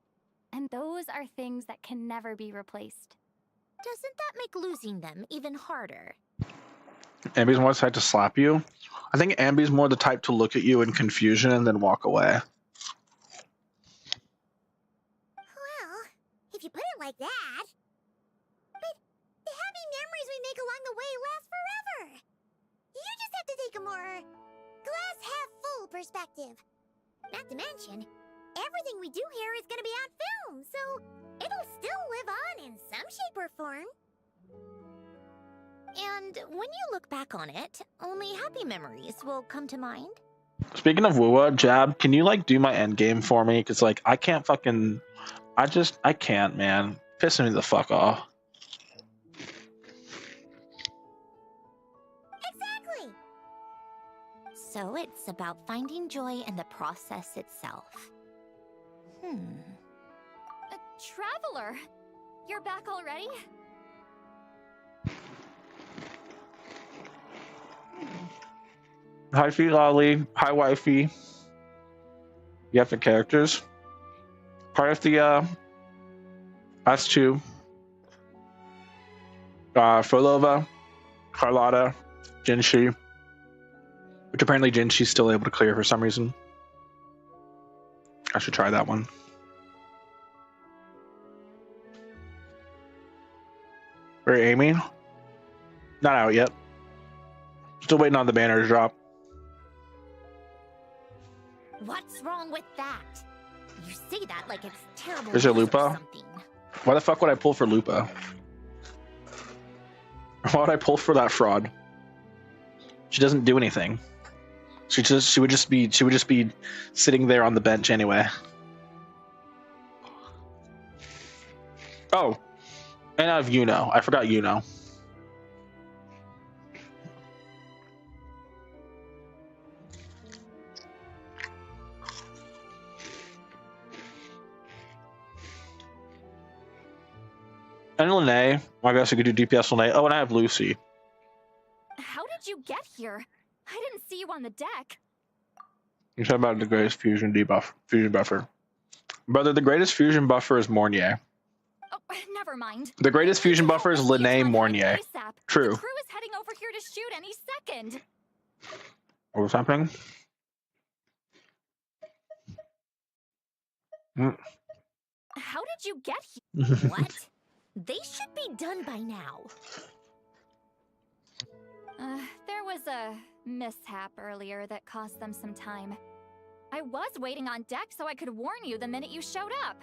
And those are things that can never be replaced. doesn't that make losing them even harder? Ambi's more the type to slap you. I think Ambi's more the type to look at you in confusion and then walk away. Well, if you put it like that. But the happy memories we make along the way last forever. You just have to take a more glass half full perspective. Not to mention, everything we do here is gonna be on film, so it'll still live on in some shape or form. And when you look back on it, only happy memories will come to mind. Speaking of Wua, Jab, can you like do my end game for me? Cause like I can't fucking, I can't, man. Pissing me the fuck off. Exactly. So it's about finding joy in the process itself. Traveler, you're back already? Hi, Fee Lolly. Hi, Wifey. You have the characters. Part of the S2. Frolova, Carlotta, Jinshi. Which apparently Jinshi's still able to clear for some reason. I should try that one. Where Amy? Not out yet. Still waiting on the banner to drop. What's wrong with that? You say that like it's terrible. Is it news or Lupa? something. Why the fuck would I pull for Lupa? Why would I pull for that fraud? She doesn't do anything. She would just be sitting there on the bench anyway. Oh, and I have Yuno. I forgot Yuno. And Lene. I guess I could do DPS Lene. Oh, and I have Lucy. How did you get here? I didn't see you on the deck. You said about the greatest fusion buffer. Brother, the greatest fusion buffer is Mornier. Oh, never mind. The greatest fusion buffer is Lene Mornier. True. The crew is heading over here to shoot any second. What was happening? How did you get here? What? They should be done by now. There was a mishap earlier that cost them some time. I was waiting on deck so I could warn you the minute you showed up.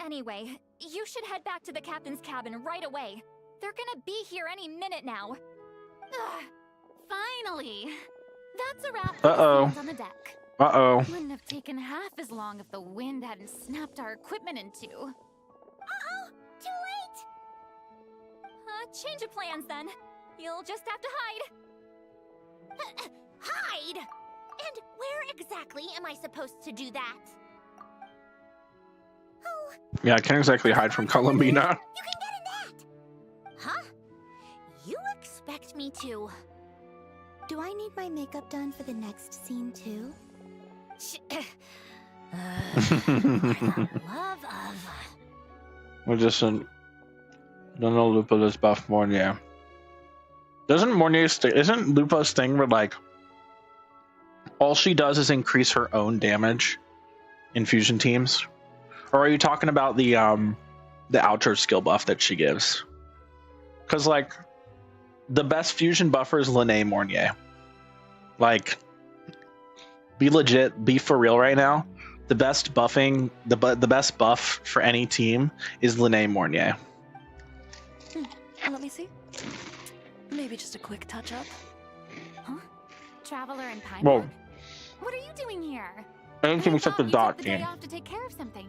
Anyway, you should head back to the captain's cabin right away. They're gonna be here any minute now. Finally! That's a wrap Uh-oh. on the deck. Uh-oh. Wouldn't have taken half as long if the wind hadn't snapped our equipment in two. Uh-oh! Too late! Change of plans then. You'll just have to hide. Hide? And where exactly am I supposed to do that? Oh, Yeah, I can't exactly hide from Columbina. you can get in that! Huh? You expect me to... Do I need my makeup done for the next scene too? Love of... We're just in... Don't know Lupa is buff Mornier. Doesn't Mornier's thing... Isn't Lupa's thing where, like... all she does is increase her own damage in fusion teams? Or are you talking about the outro skill buff that she gives? Because, like... the best fusion buffer is Lene Mornier. Like... be legit, be for real right now. The best buffing, the best buff for any team is Lene Mornier. Let me see. Maybe just a quick touch-up. Huh? Traveler and Pine Whoa. Bark? What are you doing here? Any team I except thought the you dot took the day team. off to take care of something.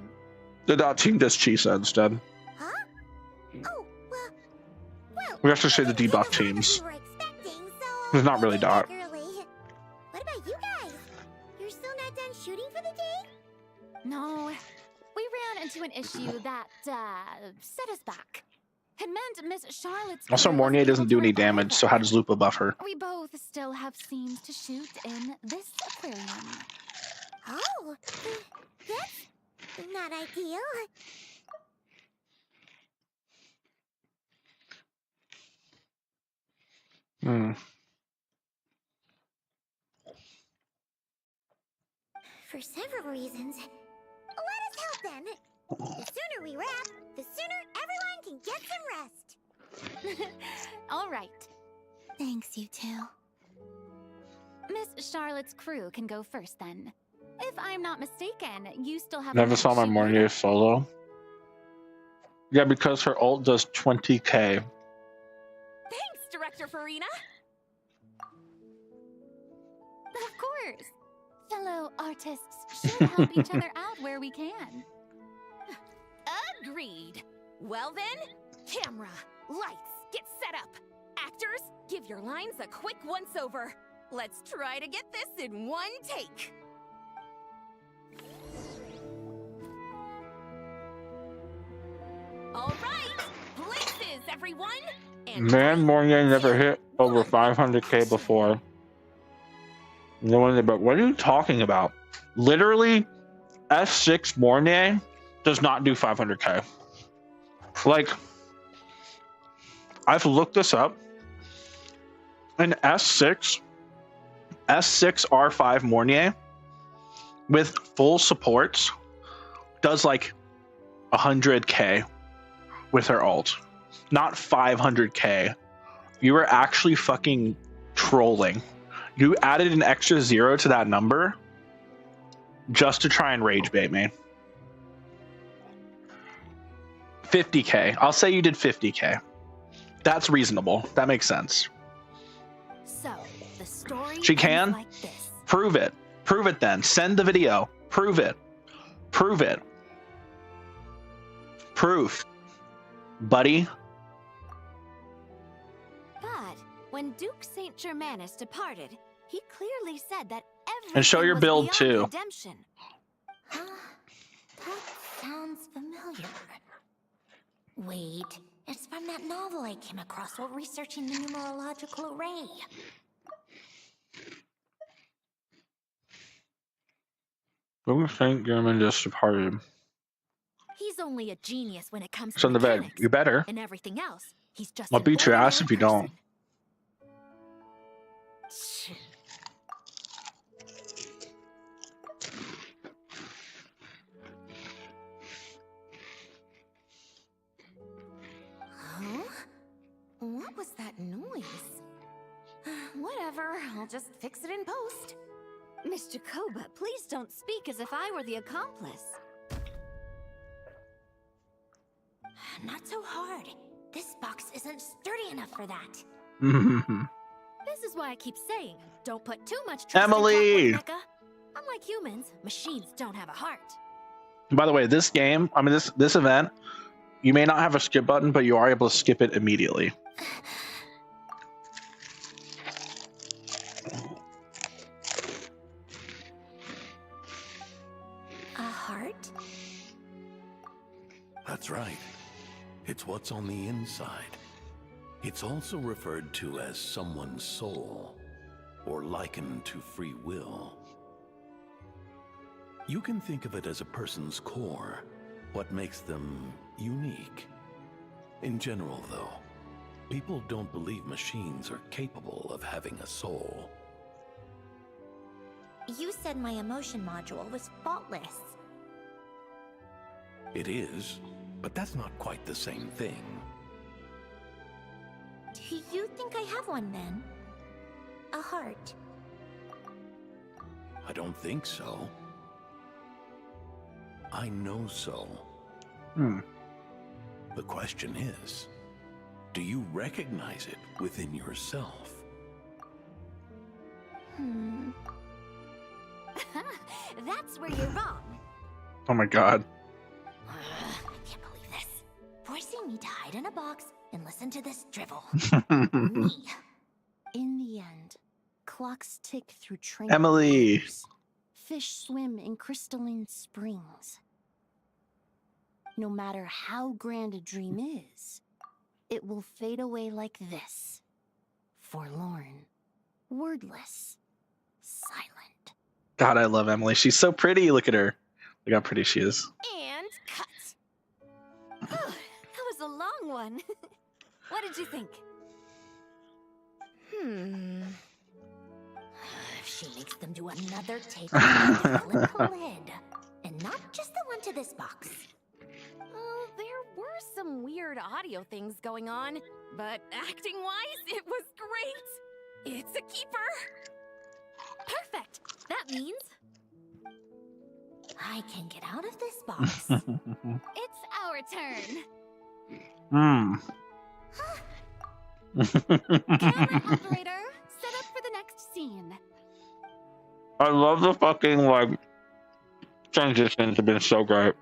The dot team does Chisa instead. Huh? Oh, well... We have to say the it debuff wasn't what teams. we were expecting, so It's not really I dot. came back early. What about you guys? You're still not done shooting for the day? No, we ran into an issue that, set us back. It meant Miss Charlotte's Also, crew Mornier wasn't doesn't able do to any revive damage, so her. how does Lupa buff her? We both still have scenes to shoot in this aquarium. Oh, that's not ideal. For several reasons. Let us help then. The sooner we wrap, the sooner everyone can get some rest. All right. Thanks, you two. Miss Charlotte's crew can go first then. If I'm not mistaken, you still have. Never saw my Mornier solo. Yeah, because her ult does 20k. Thanks, Director Farina. Of course. Fellow artists should help each other out where we can. Agreed. Well then, camera, lights, get set up. Actors, give your lines a quick once-over. Let's try to get this in one take. All right, places, everyone. And Man, Mornier never hit over 500k before. No one, but what are you talking about? Literally, S6 Mornier does not do 500k. Like, I've looked this up. An S6 R5 Mornier with full supports does like 100k with her ult, not 500k. You were actually fucking trolling. You added an extra 0 to that number just to try and rage bait me. 50k. I'll say you did 50k. That's reasonable. That makes sense. So, the story She can? like this. Prove it. Prove it then. Send the video. Prove it. Prove it. Proof. Buddy. But when Duke Saint Germanus departed, he clearly said that everything And show your was build, beyond too. redemption. Huh? That sounds familiar. Wait, it's from that novel I came across while researching the numerological array. Duke Saint German just departed. He's only a genius when it comes It's to on the bed. mechanics. You better. And everything else, he's just I'll an beat your ass ordinary if you don't. person. Huh? What was that noise? Whatever, I'll just fix it in post. Miss Jacoba, please don't speak as if I were the accomplice. Not so hard. This box isn't sturdy enough for that. This is why I keep saying, don't put too much trust Emily! in Clockwork Mecha. Unlike humans, machines don't have a heart. By the way, this game, I mean this event, you may not have a skip button, but you are able to skip it immediately. A heart? That's right. It's what's on the inside. It's also referred to as someone's soul, or likened to free will. You can think of it as a person's core, what makes them unique. In general, though, people don't believe machines are capable of having a soul. You said my emotion module was faultless. It is, but that's not quite the same thing. Do you think I have one then? A heart? I don't think so. I know so. The question is, do you recognize it within yourself? That's where you're wrong. Oh my god. I can't believe this. Forcing me to hide in a box and listen to this drivel. Me. In the end, clocks tick through train. Emily. Fish swim in crystalline springs. No matter how grand a dream is, it will fade away like this. Forlorn, wordless, silent. God, I love Emily. She's so pretty. Look at her. Look how pretty she is. And cut. That was a long one. What did you think? If she makes ask them to another take and flip the lid. And not just the one to this box. Oh, there were some weird audio things going on, but acting-wise, it was great. It's a keeper. Perfect. That means I can get out of this box. It's our turn. Camera operator, set up for the next scene. I love the fucking like transitions have been so great.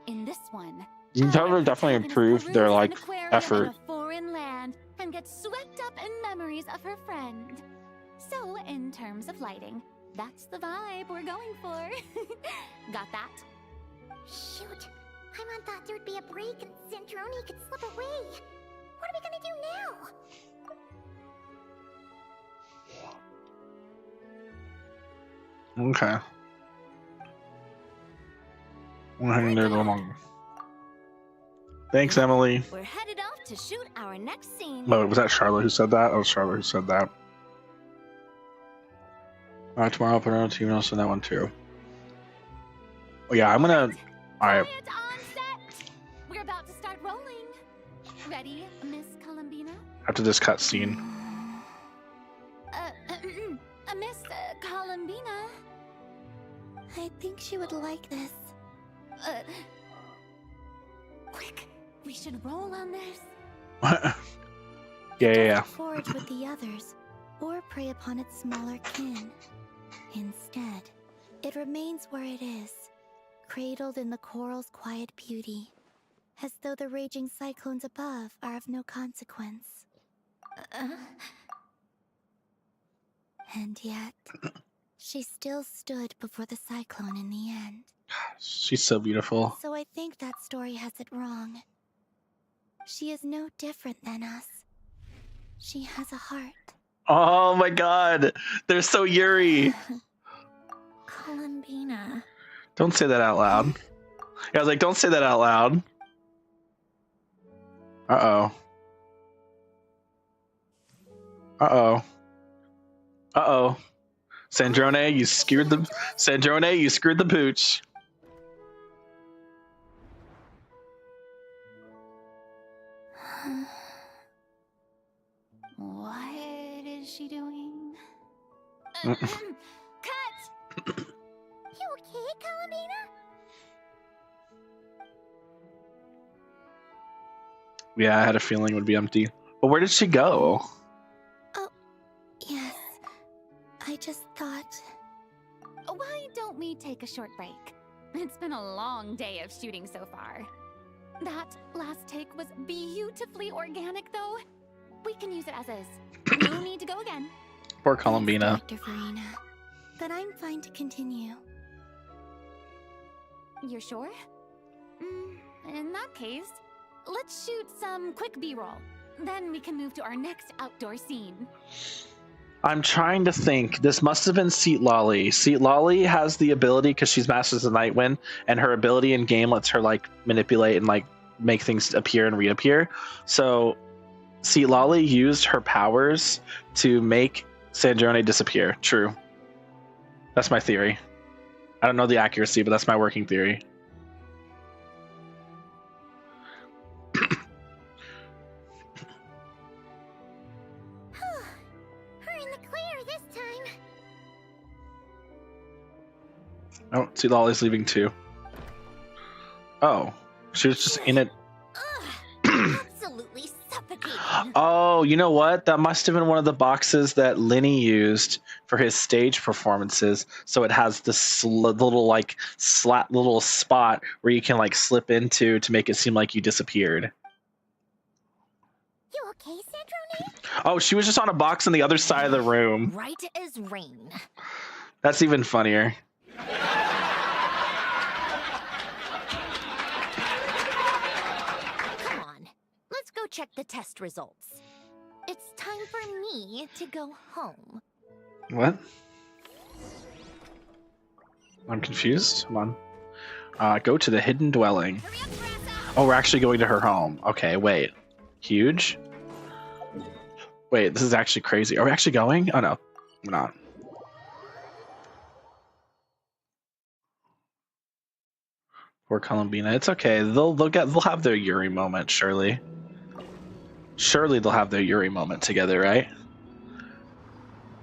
In this one, You can tell they definitely improved their like effort. in a foreign land and gets swept up in memories of her friend. So, in terms of lighting, that's the vibe we're going for. Got that? Shoot. Paimon thought there'd be a break and Zandroni could slip away. What are we gonna do now? Okay. I'm hanging there a little longer. Thanks, Emily. We're headed off to shoot our next scene. Oh, was that Charlotte who said that? Oh, Charlotte who said that. Alright, tomorrow I'll put on a team and I'll send that one too. Oh yeah, I'm gonna... Alright. Quiet on set. We're about to start rolling. Ready, Miss Columbina? After this cutscene. Miss Columbina? I think she would like this. Quick, we should roll on this. Yeah. Forage with the others, or prey upon its smaller kin. Instead, it remains where it is, cradled in the coral's quiet beauty, as though the raging cyclones above are of no consequence. And yet, she still stood before the cyclone in the end. She's so beautiful. So I think that story has it wrong. She is no different than us. She has a heart. Oh my god. They're so Yuri. Columbina. Don't say that out loud. Yeah, I was like, don't say that out loud. Uh-oh. Uh-oh. Uh-oh. Zandroni, you screwed the pooch. What is she doing? You okay, Columbina? Yeah, I had a feeling it would be empty. But where did she go? Oh, yes. I just thought... Why don't we take a short break? It's been a long day of shooting so far. That last take was beautifully organic, though. We can use it as is. No need to go again. Poor Columbina. Dr. Farina. But I'm fine to continue. You're sure? In that case, let's shoot some quick B-roll. Then we can move to our next outdoor scene. I'm trying to think. This must have been Seat Lolly. Seat Lolly has the ability, because she's Masters of Nightwind, and her ability in game lets her like manipulate and like make things appear and reappear. So Seat Lolly used her powers to make Zandroni disappear. True. That's my theory. I don't know the accuracy, but that's my working theory. We're in the clear this time. Oh, Seat Lolly's leaving too. Oh, she was just in it. Absolutely suffocating. Oh, you know what? That must have been one of the boxes that Linny used for his stage performances. So it has this little like little spot where you can like slip into to make it seem like you disappeared. You okay, Zandroni? Oh, she was just on a box on the other side of the room. Right as rain. That's even funnier. Come on, let's go check the test results. It's time for me to go home. What? I'm confused. Come on. Go to the hidden dwelling. Oh, we're actually going to her home. Okay, wait. Huge? Wait, this is actually crazy. Are we actually going? Oh, no. We're not. Poor Columbina. It's okay. They'll have their Yuri moment, surely. Surely they'll have their Yuri moment together, right?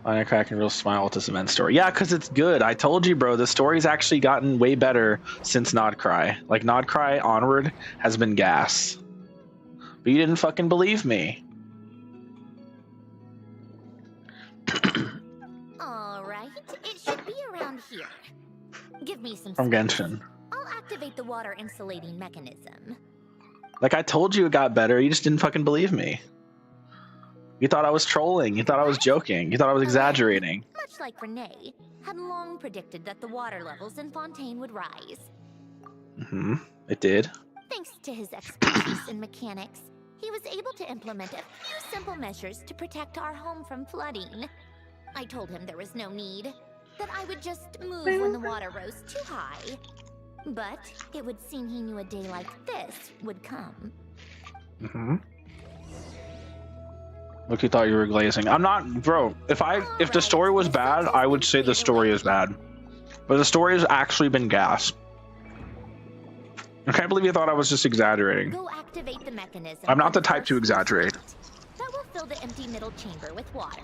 Firecrack and real smile with this event story. Yeah, because it's good. I told you, bro. The story's actually gotten way better since Nodcry. Like, Nodcry Onward has been gas. But you didn't fucking believe me. Alright, it should be around here. Give me some From space. Genshin. I'll activate the water insulating mechanism. Like, I told you it got better. You just didn't fucking believe me. You thought I was trolling. You thought I was joking. You thought I was exaggerating. Much like Renee, had long predicted that the water levels in Fontaine would rise. Mm-hmm. It did. Thanks to his expertise in mechanics, he was able to implement a few simple measures to protect our home from flooding. I told him there was no need, that I would just move when the water rose too high. But it would seem he knew a day like this would come. Mm-hmm. Look, you thought you were glazing. I'm not, bro. If the story was bad, I would say the story is bad. But the story has actually been gas. I can't believe you thought I was just exaggerating. Go activate the mechanism. I'm not the type to exaggerate. That will fill the empty middle chamber with water.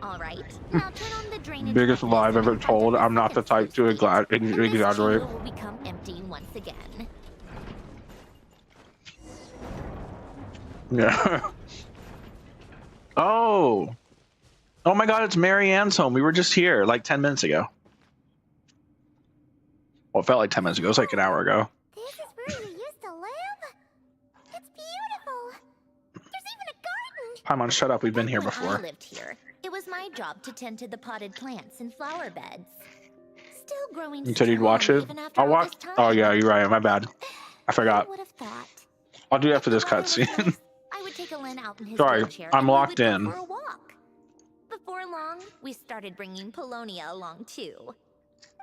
Alright, now turn on the drainage. Biggest lie I've ever told. I'm not the type to exaggerate. Will become empty once again. Yeah. Oh. Oh my god, it's Marianne's home. We were just here like 10 minutes ago. Well, it felt like 10 minutes ago. It was like an hour ago. This is where you used to live? It's beautiful. There's even a garden. Paimon, shut up. We've been here When I before. lived here, it was my job to tend to the potted plants and flower beds. Still growing. You said you'd watch it? even after I'll all watch. this time. Oh, yeah, you're right. My bad. I forgot. Who would have thought? I'll do it after this cutscene. I would take Alen out in his Sorry, wheelchair I'm and we locked would go in. for a walk. Before long, we started bringing Polonia along too.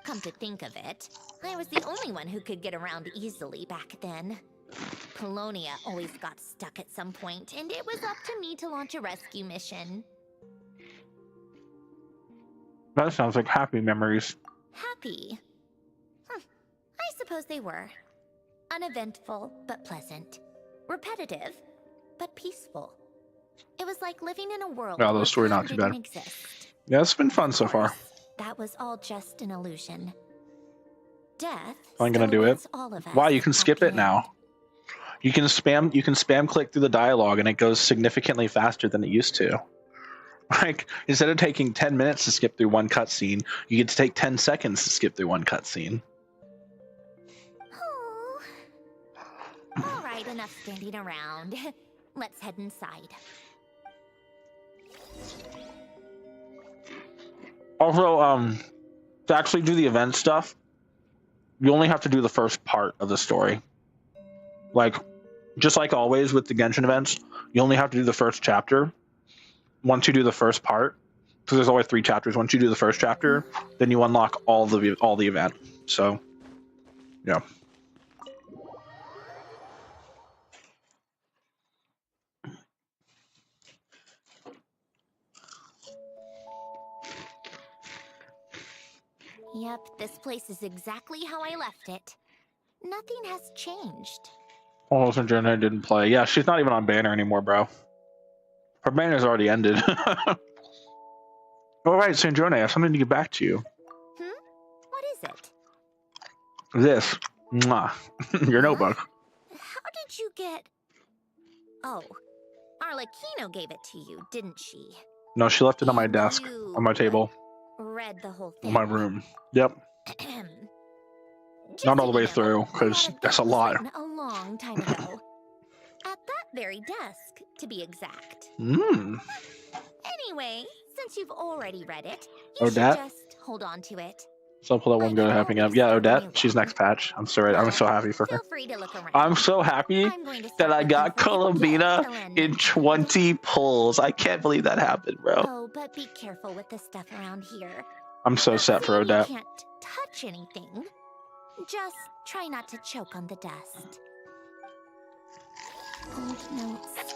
Come to think of it, I was the only one who could get around easily back then. Polonia always got stuck at some point, and it was up to me to launch a rescue mission. That sounds like happy memories. Happy? I suppose they were. Uneventful, but pleasant. Repetitive, but peaceful. It was like living in a world Yeah, where those story time not too didn't bad. exist. Yeah, it's been fun so far. That was all just an illusion. Death I'm gonna still do it. awaits all of us Wow, you can skip after it now. You can spam click through the dialogue and it goes significantly faster than it used to. Like, instead of taking 10 minutes to skip through one cutscene, you get to take 10 seconds to skip through one cutscene. Oh. All right, enough standing around. Let's head inside. Also, to actually do the event stuff, you only have to do the first part of the story. Like, just like always with the Genshin events, you only have to do the first chapter. Once you do the first part, because there's always 3 chapters. Once you do the first chapter, then you unlock all the event. So, yeah. Yep, this place is exactly how I left it. Nothing has changed. Oh, since Jenna didn't play. Yeah, she's not even on banner anymore, bro. Her banner's already ended. All right, St. Jonah, I have something to get back to you. What is it? This. Mwah. Your notebook. How did you get... Oh, Arlecchino gave it to you, didn't she? No, she left it on my desk, on my table, Read the whole in thing. my room. Yep. Not all the way through, because that's a lot. Written a long time ago. At that very desk, to be exact. Anyway, since you've already read it, you should Odette? just hold on to it. So I'll pull that one good happening up. Yeah, Odette, she's next patch. I'm sorry. I'm so happy for her. Feel free to look around. I'm so happy that I got Columbina in 20 pulls. I can't believe that happened, bro. Oh, but be careful with the stuff around here. I'm so set for You Odette. can't touch anything. Just try not to choke on the dust. Old notes.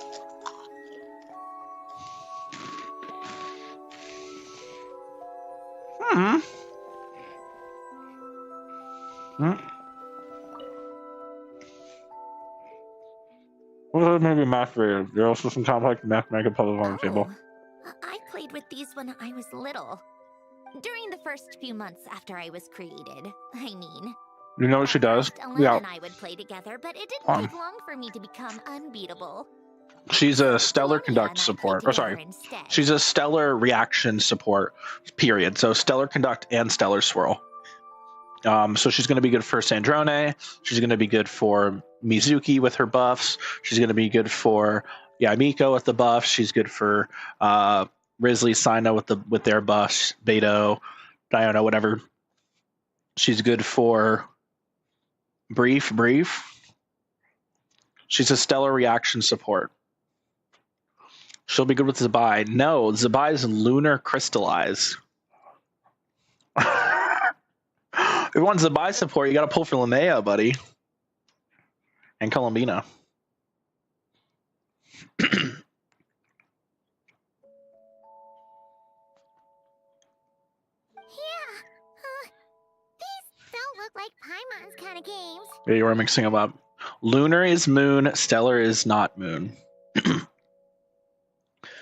Well, maybe math related. There are also some complex mathematical puzzles on the table. I played with these when I was little. During the first few months after I was created, I mean. You know what she does? Ellen Yeah. and I would play together, but it didn't take long for me to become unbeatable. She's a stellar conduct support. Oh, sorry. She's a stellar reaction support, period. So stellar conduct and stellar swirl. So she's going to be good for Sandrone. She's going to be good for Mizuki with her buffs. She's going to be good for Miko with the buffs. She's good for Risley, Sino with their buffs. Beto, Diona, whatever. She's good for Brief. She's a stellar reaction support. She'll be good with Zabai. No, Zabai is lunar crystallized. If you want Zabai support, you got to pull for Linnea, buddy. And Columbina. These don't look like Paimon's kind of games. Yeah, you were mixing them up. Lunar is moon, stellar is not moon.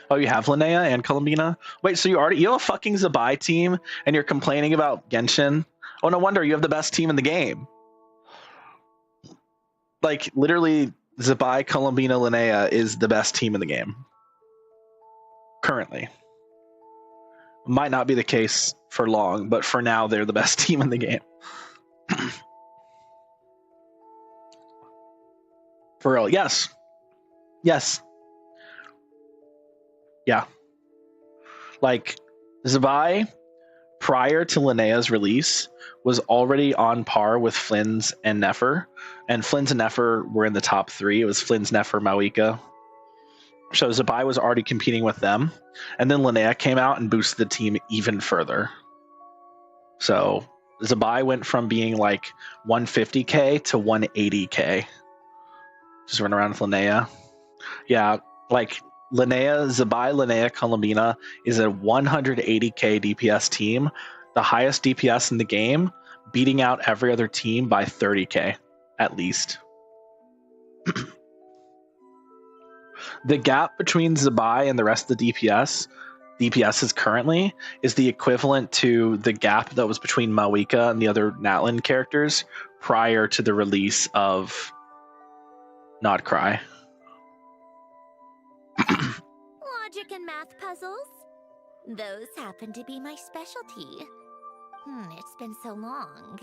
Oh, you have Linnea and Columbina? Wait, so you have a fucking Zabai team and you're complaining about Genshin? Oh, no wonder, you have the best team in the game. Like, literally, Zabai, Columbina, Linnea is the best team in the game. Currently. Might not be the case for long, but for now, they're the best team in the game. For real, yes. Yes. Yeah. Like, Zabai, prior to Linnea's release, was already on par with Flynn's and Nefer. And Flynn's and Nefer were in the top 3. It was Flynn's, Nefer, Mawika. So Zabai was already competing with them. And then Linnea came out and boosted the team even further. So Zabai went from being like 150k to 180k. Just run around with Linnea. Yeah, like Linnea, Zabai, Linnea, Columbina is a 180k DPS team, the highest DPS in the game, beating out every other team by 30k at least. The gap between Zabai and the rest of the DPSs currently is the equivalent to the gap that was between Mawika and the other Natlan characters prior to the release of Nodcry. Logic and math puzzles? Those happen to be my specialty. It's been so long.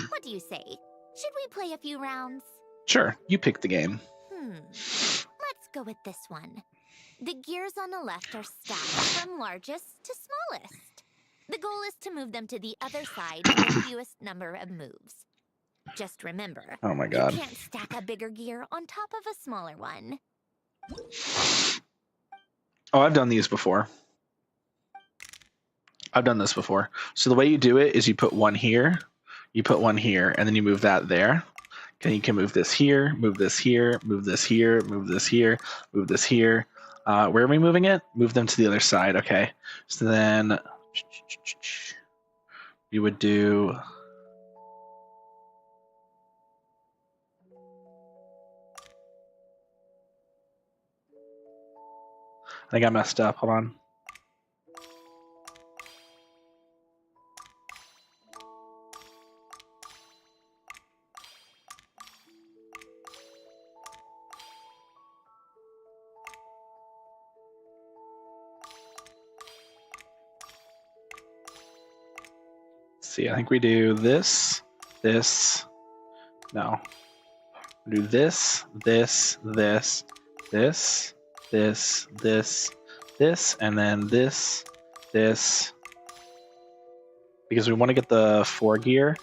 What do you say? Should we play a few rounds? Sure, you pick the game. Let's go with this one. The gears on the left are stacked from largest to smallest. The goal is to move them to the other side for the fewest number of moves. Just remember, Oh my god. you can't stack a bigger gear on top of a smaller one. Oh, I've done these before. I've done this before. So the way you do it is you put one here, you put one here, and then you move that there. And you can move this here, move this here, move this here, move this here, move this here. Where are we moving it? Move them to the other side. Okay. So then you would do... I think I messed up. Hold on. See, I think we do this, no. We do this, this, and then this. Because we want to get the 4 gear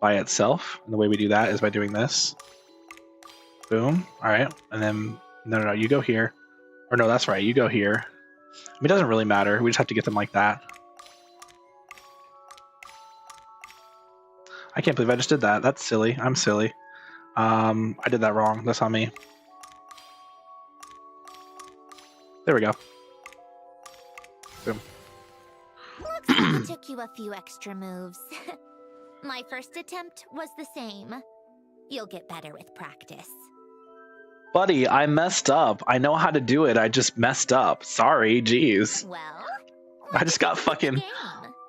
by itself. And the way we do that is by doing this. Boom. All right. And then, no, you go here. Or no, that's right. You go here. I mean, it doesn't really matter. We just have to get them like that. I can't believe I just did that. That's silly. I'm silly. I did that wrong. That's on me. There we go. Boom. Looks It took you a few extra moves. My first attempt was the same. You'll get better with practice. Buddy, I messed up. I know how to do it. I just messed up. Sorry, jeez. Well, I just got fucking...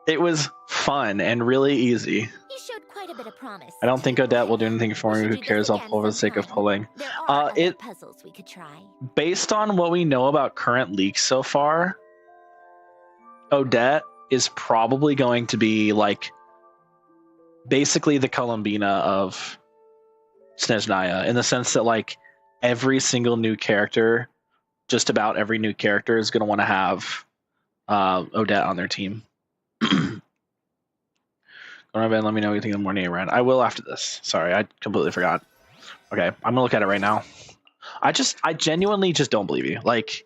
It was fun and really easy. You showed quite a bit of promise. I don't think Odette will do anything for me. Who cares? I'll pull for the sake of pulling. There are other puzzles we could try. Based on what we know about current leaks so far, Odette is probably going to be like basically the Columbina of Snezhnaya, in the sense that like every single new character, just about every new character, is going to want to have Odette on their team. Go to bed, let me know what you think of the Mornier run. I will after this. Sorry, I completely forgot. Okay, I'm gonna look at it right now. I genuinely just don't believe you. Like,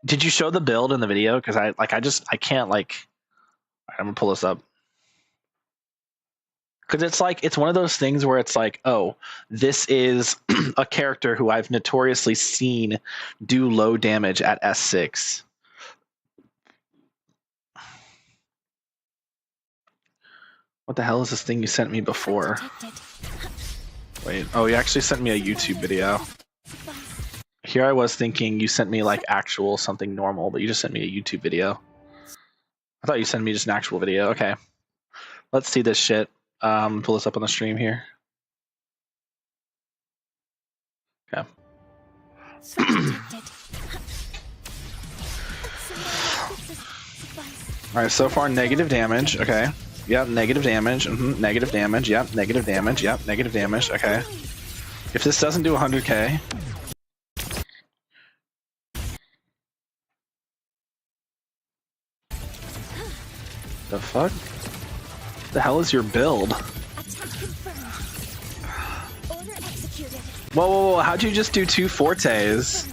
did you show the build in the video? Because I can't like. I'm gonna pull this up. Because it's like, it's one of those things where it's like, oh, this is a character who I've notoriously seen do low damage at S6. What the hell is this thing you sent me before? Wait, oh, you actually sent me a YouTube video. Here I was thinking you sent me like actual something normal, but you just sent me a YouTube video. I thought you sent me just an actual video. Okay. Let's see this shit. Pull this up on the stream here. Okay. Alright, so far negative damage. Okay. Yep, negative damage. Negative damage. Yep, negative damage. Yep, negative damage. Okay. If this doesn't do 100k. The fuck? The hell is your build? Whoa, whoa, whoa, how'd you just do 2 Fortes?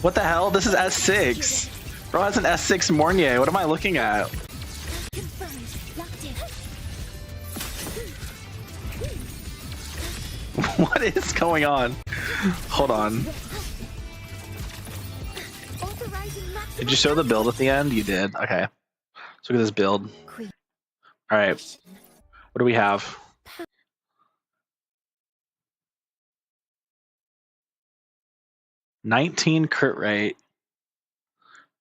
What the hell? This is S6. Bro has an S6 Mornier. What am I looking at? What is going on? Hold on. Did you show the build at the end? You did. Okay. Let's look at this build. Alright. What do we have? $19 crit rate.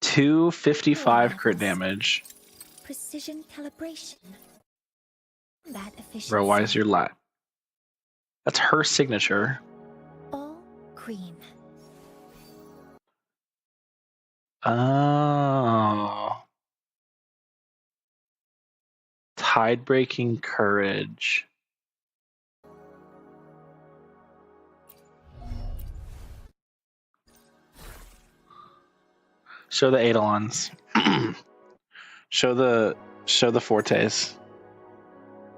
255 crit damage. Precision calibration. That efficiency. Bro, why is your lat? That's her signature. All green. Oh. Tide-breaking courage. Show the Eidolons. show the Fortes.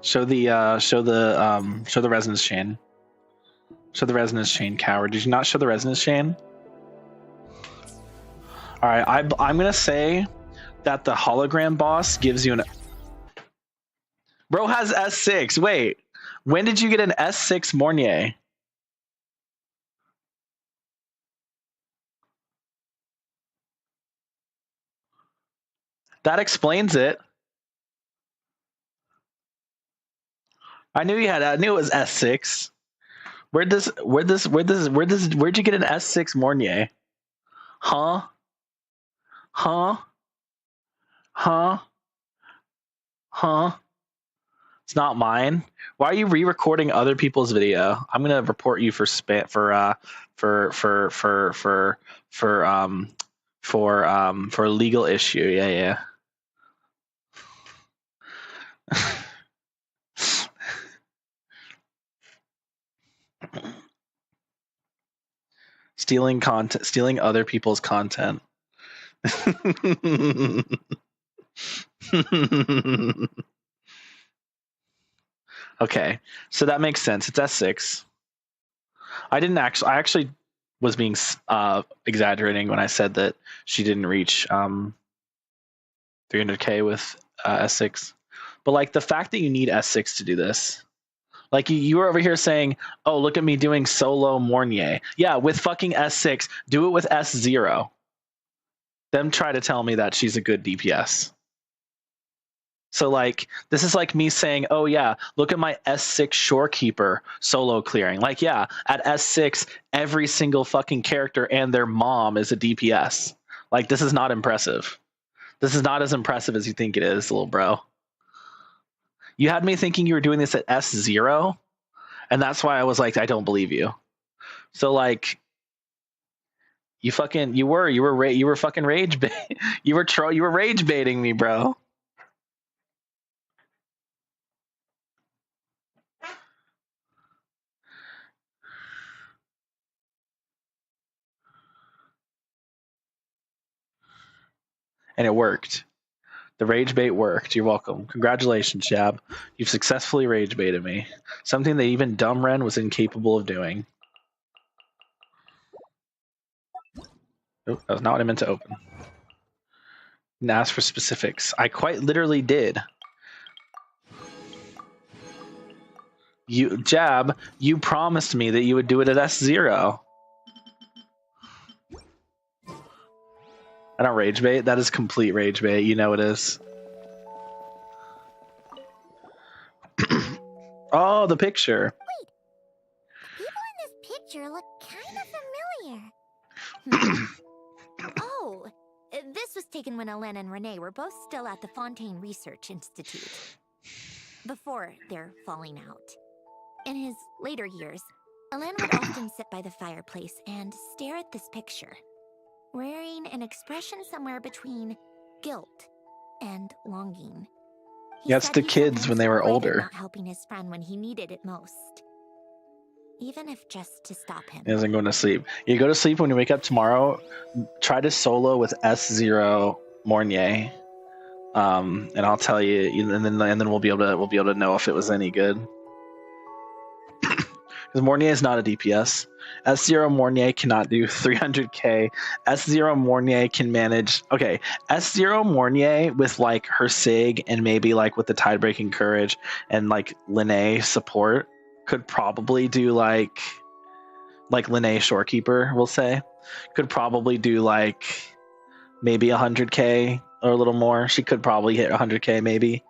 Show the resonance chain. Show the resonance chain, coward. Did you not show the resonance chain? All right, I'm gonna say that the hologram boss gives you an. Bro has S6. Wait, when did you get an S6 Mornier? That explains it. I knew you had. I knew it was S6. Where'd you get an S6 Mornier? Huh? Huh? Huh? Huh? It's not mine. Why are you re-recording other people's video? I'm gonna report you for legal issue. Yeah. Stealing content, stealing other people's content. Okay, so that makes sense. It's S6. I actually was being exaggerating when I said that she didn't reach 300k with S6. But like the fact that you need S6 to do this. Like you were over here saying, oh, look at me doing solo Mornier. Yeah, with fucking S6. Do it with S0. Them try to tell me that she's a good DPS. So like this is like me saying, oh yeah, look at my S6 Shorekeeper solo clearing. Like yeah, at S6 every single fucking character and their mom is a DPS. Like this is not impressive. This is not as impressive as you think it is, little bro. You had me thinking you were doing this at S0, and that's why I was like, I don't believe you. So like you were fucking rage bait. you were rage baiting me, bro. And it worked. The rage bait worked. You're welcome. Congratulations, Shab. You've successfully rage baited me. Something that even Dumb Ren was incapable of doing. Oh, that was not what I meant to open. And ask for specifics. I quite literally did. Jab, you promised me that you would do it at S0. I don't rage bait. That is complete rage bait. You know it is. Oh, the picture. Wait. People in this picture look kind of familiar. Oh, this was taken when Alen and Renee were both still at the Fontaine Research Institute. Before their falling out. In his later years, Alen would often sit by the fireplace and stare at this picture, wearing an expression somewhere between guilt and longing. That's the kids when they were older. Not helping his friend when he needed it most. Even if just to stop him. He isn't going to sleep. You go to sleep when you wake up tomorrow. Try to solo with S0 Mornier, and I'll tell you. And then we'll be able to know if it was any good. Because Mornier is not a DPS. S0 Mornier cannot do 300k. S0 Mornier can manage. Okay, S0 Mornier with like her Sig and maybe like with the Tidebreaking Courage and like Linnae support could probably do like Linnae Shorekeeper, we'll say, could probably do like maybe 100k or a little more. She could probably hit 100k maybe,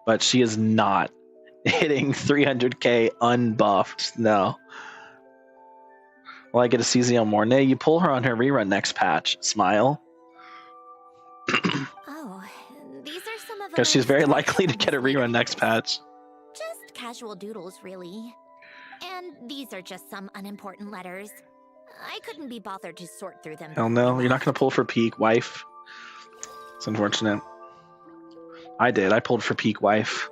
but she is not hitting 300k unbuffed. No. Well, I get a CZL Mornay. You pull her on her rerun next patch. Smile. Oh, these are some of Because she's very likely to get a rerun next patch. Just casual doodles, really. And these are just some unimportant letters. I couldn't be bothered to sort through them. Hell no, you're not going to pull for Peak Wife. It's unfortunate. I did. I pulled for Peak Wife.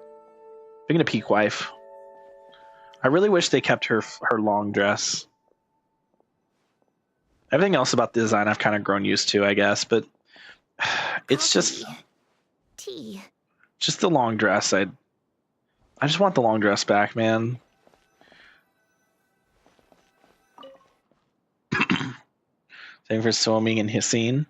Speaking of Peak Wife, I really wish they kept her long dress. Everything else about the design I've kind of grown used to, I guess, but it's just tea. Just the long dress. I just want the long dress back, man. Same for swimming and Hissine.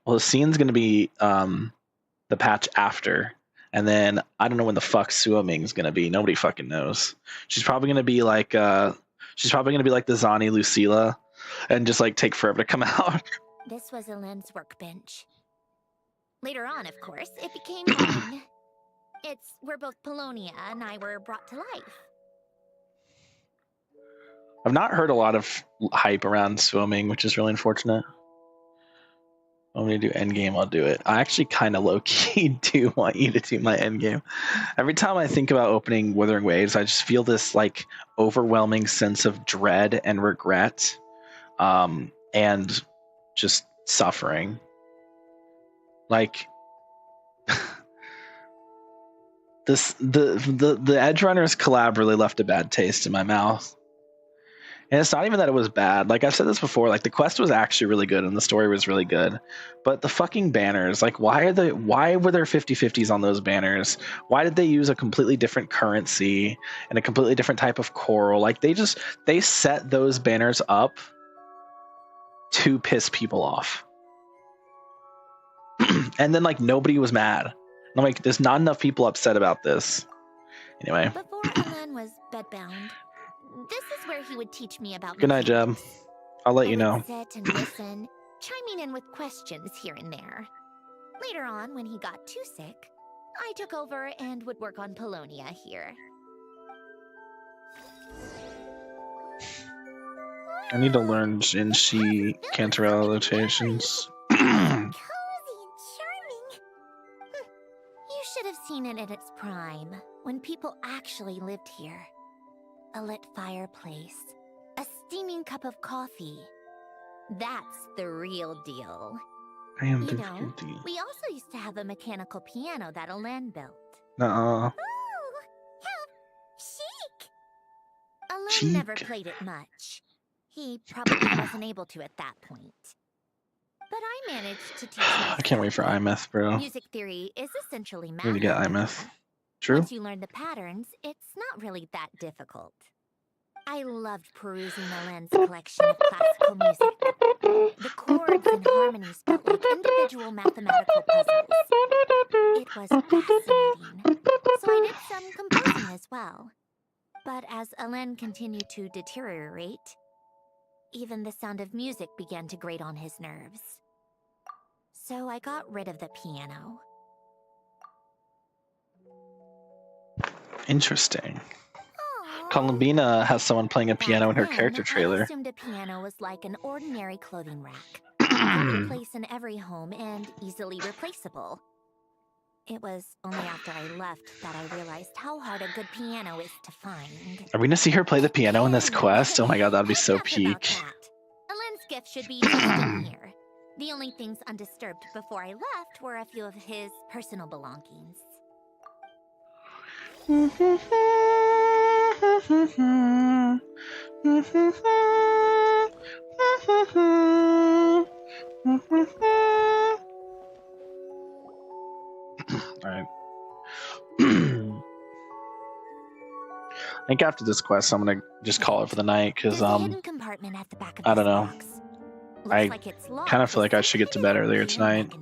Well, Hissine's going to be the patch after. And then I don't know when the fuck Swimming's going to be. Nobody fucking knows. She's probably going to be like the Zani Lucilla and just like take forever to come out. This was Alen's workbench. Later on, of course, it became mine. It's where both Polonia and I were brought to life. I've not heard a lot of hype around Swimming, which is really unfortunate. I'm going to do endgame, I'll do it. I actually kind of low-key do want you to do my endgame. Every time I think about opening Wuthering Waves, I just feel this like overwhelming sense of dread and regret, and just suffering. Like the Edge Runners collab really left a bad taste in my mouth. And it's not even that it was bad. Like I've said this before, like the quest was actually really good and the story was really good. But the fucking banners, like why were there 50/50s on those banners? Why did they use a completely different currency and a completely different type of coral? Like they set those banners up to piss people off. And then like nobody was mad. And I'm like, there's not enough people upset about this. Anyway. Before Alen was bedbound, this is where he would teach me about. Good night, Jeb. I'll let you know. Sit and listen, chiming in with questions here and there. Later on, when he got too sick, I took over and would work on Polonia here. I need to learn Jinshi Cantarella rotations. Cozy and charming. You should have seen it in its prime, when people actually lived here. A lit fireplace, a steaming cup of coffee. That's the real deal. I am You know, we also used to have a mechanical piano that Alen built. Nuh-uh. Oh, how chic! Alen Chic. never played it much. He probably wasn't able to at that point. But I managed to teach myself. I can't wait for iMyth, bro. Music theory is essentially math. I need to get iMyth. True? Once you learn the patterns, it's not really that difficult. I loved perusing Alen's collection of classical music. The chords and harmonies felt like individual mathematical puzzles. It was fascinating. So I did some composing as well. But as Alen continued to deteriorate, even the sound of music began to grate on his nerves. So I got rid of the piano. Interesting. Columbina has someone playing a piano in her character I trailer. assumed a piano was like an ordinary clothing rack. Common place in every home and easily replaceable. It was only after I left that I realized how hard a good piano is to find. Are we gonna see her play the piano in this quest? Oh my god, that'd be so peak. Alen's gift should be just in here. The only things undisturbed before I left were a few of his personal belongings. Alright. I think after this quest, I'm gonna just call it for the night because I don't know. I kind of feel like I should get to bed earlier tonight. I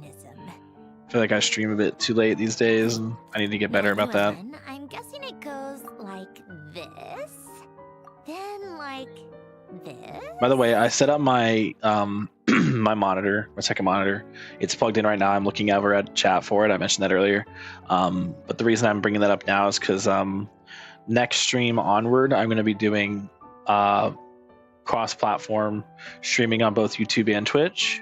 feel like I stream a bit too late these days, and I need to get better about that. I'm guessing it goes like this, then like this. By the way, I set up my my monitor, my second monitor. It's plugged in right now. I'm looking over at chat for it. I mentioned that earlier. But the reason I'm bringing that up now is because next stream onward, I'm going to be doing cross-platform streaming on both YouTube and Twitch.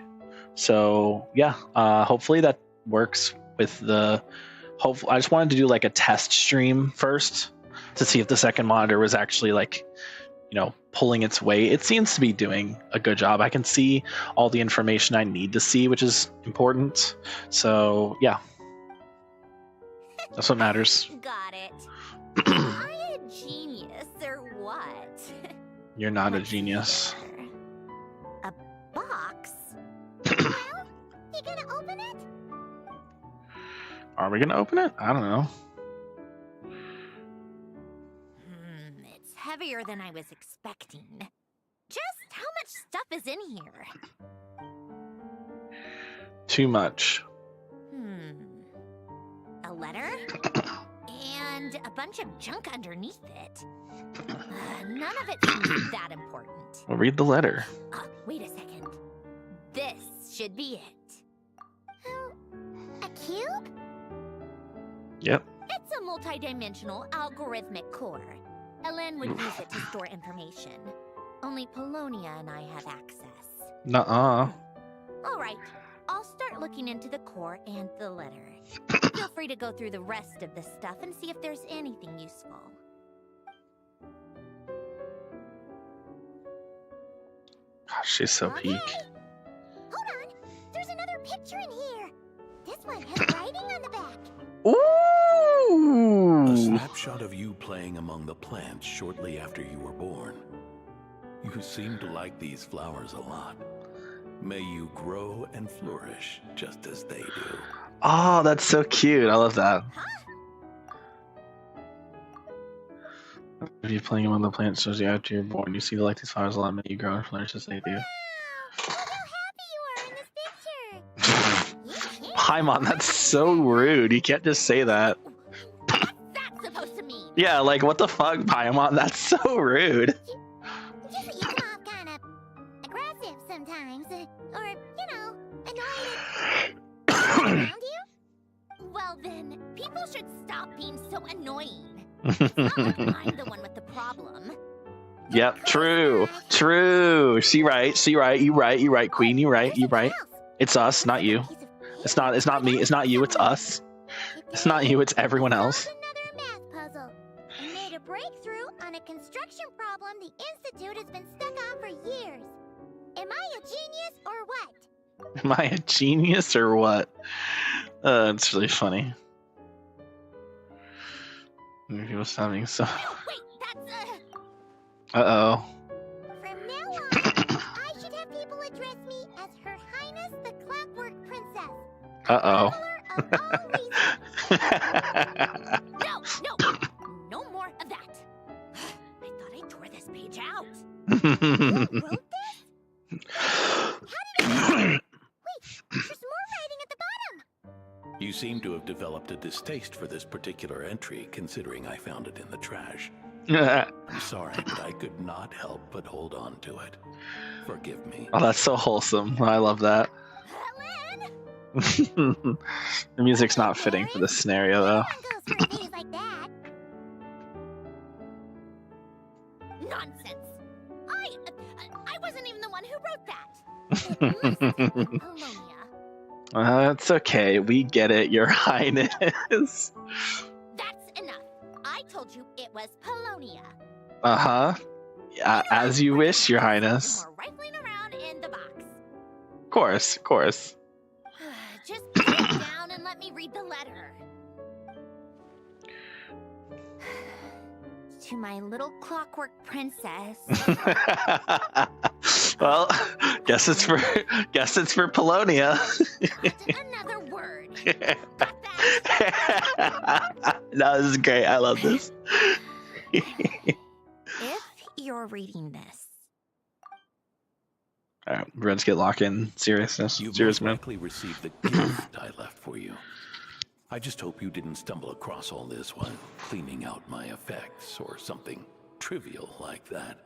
So yeah, hopefully that works with the. I just wanted to do like a test stream first to see if the second monitor was actually like, pulling its weight. It seems to be doing a good job. I can see all the information I need to see, which is important. So yeah, that's what matters. Got it. Am I a genius or what? You're not a genius. A box? Well, you gonna open it? Are we gonna open it? I don't know. It's heavier than I was expecting. Just how much stuff is in here? Too much. A letter? And a bunch of junk underneath it. None of it seems that important. Well, read the letter. Wait a second. This should be it. A cube? Yep. It's a multi-dimensional algorithmic core. Alen would use it to store information. Only Polonia and I have access. Nuh-uh. All right. I'll start looking into the core and the letter. Feel free to go through the rest of the stuff and see if there's anything useful. Gosh, she's so peak. Hold on. There's another picture in here. This one has writing on the back. Ooh! A snapshot of you playing among the plants shortly after you were born. You seem to like these flowers a lot. May you grow and flourish just as they do. Oh, that's so cute. I love that. If you're playing among the plants shows you after you're born, you seem to like these flowers a lot. May you grow and flourish as they do. Paimon, that's so rude. You can't just say that. That's supposed to mean? Yeah, like what the fuck, Paimon? That's so rude. Just that you come off kind of aggressive sometimes, or annoyed around you. Well, Well then, people should stop being so annoying. It's not like I'm the one with the problem. Yep, true. True. She right. You right, Queen. You right. It's us, not you. It's not me. It's not you. It's us. It's not you. It's everyone else. Another math puzzle. I made a breakthrough on a construction problem the Institute has been stuck on for years. Am I a genius or what? Am I a genius or what? It's really funny. He was having some. Wait, that's Uh-oh. From now on, I should have people address me as Her Highness the Clockwork Princess. Uh-oh. No more of that. I thought I tore this page out. You wrote this? There's more writing at the bottom. You seem to have developed a distaste for this particular entry, considering I found it in the trash. I'm sorry, but I could not help but hold on to it. Forgive me. Oh, that's so wholesome. I love that. The music's not fitting for this scenario, though. Like that. Nonsense. I wasn't even the one who wrote that. Apollonia. It's okay. We get it, Your Highness. That's enough. I told you it was Polonia. Uh-huh. As you wish, Your Highness. More rifling around in the box. Of course. Just put it down and let me read the letter. To my little clockwork princess. Well, guess it's for Polonia. Another word. No, this is great. I love this. If you're reading this. All right, let's get locked in. Seriousness. You've Serious most man. likely received the gift I left for you. I just hope you didn't stumble across all this while cleaning out my effects or something trivial like that.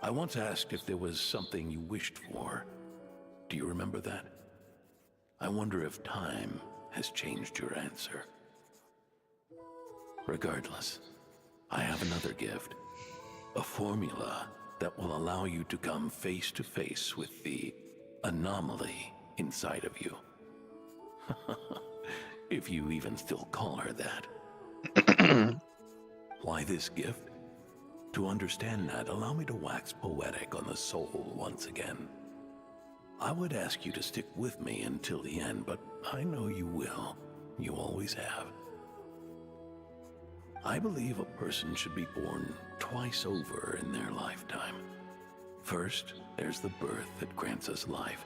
I once asked if there was something you wished for. Do you remember that? I wonder if time has changed your answer. Regardless, I have another gift. A formula that will allow you to come face to face with the anomaly inside of you. If you even still call her that. Why this gift? To understand that, allow me to wax poetic on the soul once again. I would ask you to stick with me until the end, but I know you will. You always have. I believe a person should be born twice over in their lifetime. First, there's the birth that grants us life.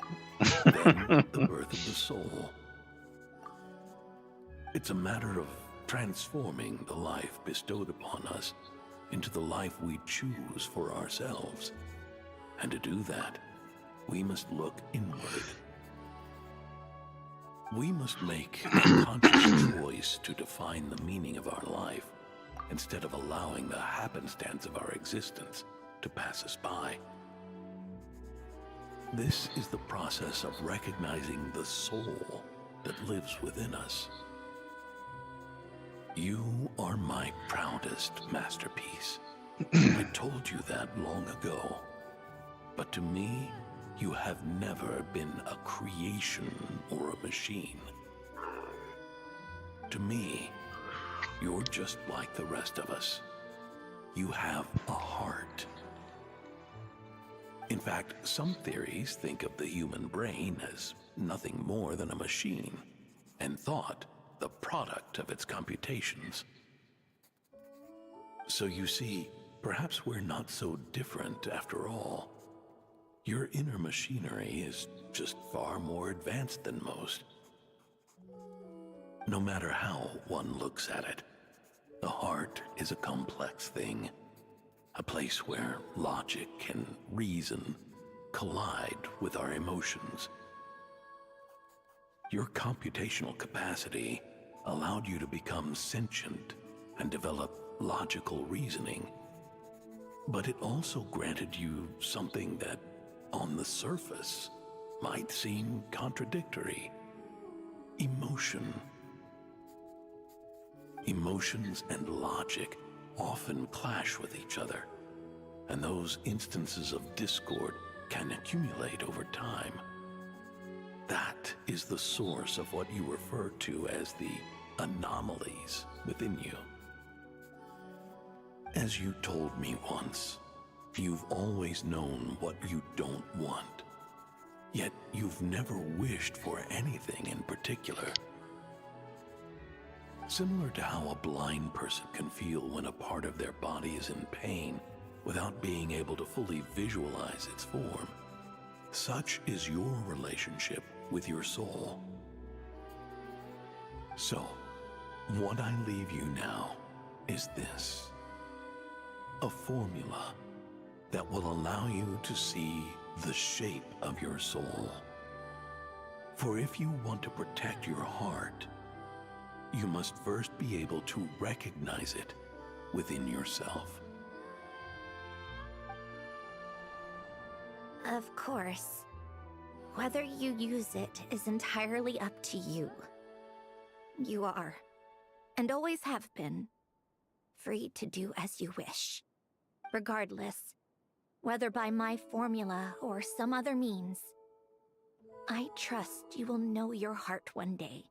Then, the birth of the soul. It's a matter of transforming the life bestowed upon us into the life we choose for ourselves. And to do that, we must look inward. We must make a conscious choice to define the meaning of our life instead of allowing the happenstance of our existence to pass us by. This is the process of recognizing the soul that lives within us. You are my proudest masterpiece. I told you that long ago. But to me, you have never been a creation or a machine. To me, you're just like the rest of us. You have a heart. In fact, some theories think of the human brain as nothing more than a machine, and thought the product of its computations. So you see, perhaps we're not so different after all. Your inner machinery is just far more advanced than most. No matter how one looks at it, the heart is a complex thing, a place where logic and reason collide with our emotions. Your computational capacity allowed you to become sentient and develop logical reasoning. But it also granted you something that, on the surface, might seem contradictory: emotion. emotion. Emotions and logic often clash with each other, and those instances of discord can accumulate over time. That is the source of what you refer to as the anomalies within you. As you told me once, you've always known what you don't want, yet you've never wished for anything in particular. Similar to how a blind person can feel when a part of their body is in pain without being able to fully visualize its form, such is your relationship with your soul. So, what I leave you now is this: a formula that will allow you to see the shape of your soul. For if you want to protect your heart, you must first be able to recognize it within yourself. Of course. Whether you use it is entirely up to you. You are, and always have been, free to do as you wish. Regardless, whether by my formula or some other means, I trust you will know your heart one day.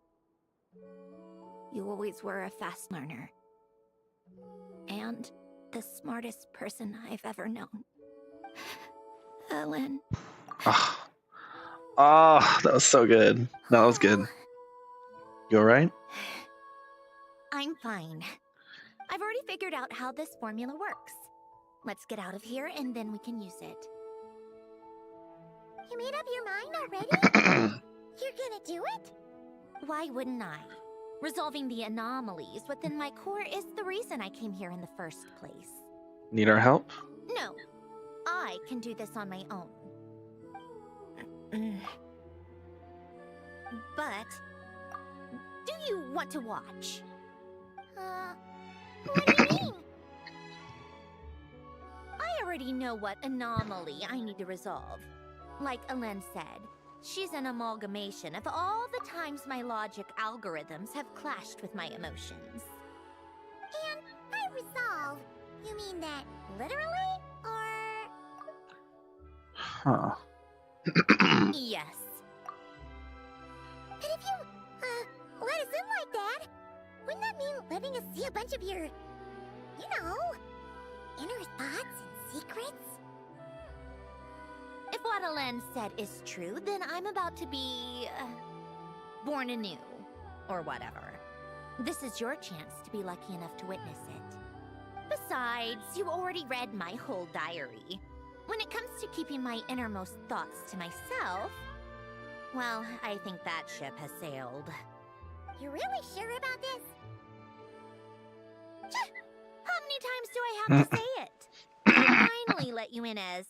You always were a fast learner. And the smartest person I've ever known. Ellen. Oh, that was so good. No, that was good. You alright? I'm fine. I've already figured out how this formula works. Let's get out of here and then we can use it. You made up your mind already? You're gonna do it? Why wouldn't I? Resolving the anomalies within my core is the reason I came here in the first place. Need our help? No, I can do this on my own. But, do you want to watch? What do you mean? I already know what anomaly I need to resolve. Like Ellen said, she's an amalgamation of all the times my logic algorithms have clashed with my emotions. And by resolve, you mean that literally, or...? Huh. Yes. But if you, let us in like that, wouldn't that mean letting us see a bunch of your, you know, inner thoughts and secrets? If what Ellen said is true, then I'm about to be... born anew. Or whatever. This is your chance to be lucky enough to witness it. Besides, you already read my whole diary. When it comes to keeping my innermost thoughts to myself, well, I think that ship has sailed. You're really sure about this? How many times do I have to say it? I finally let you in as...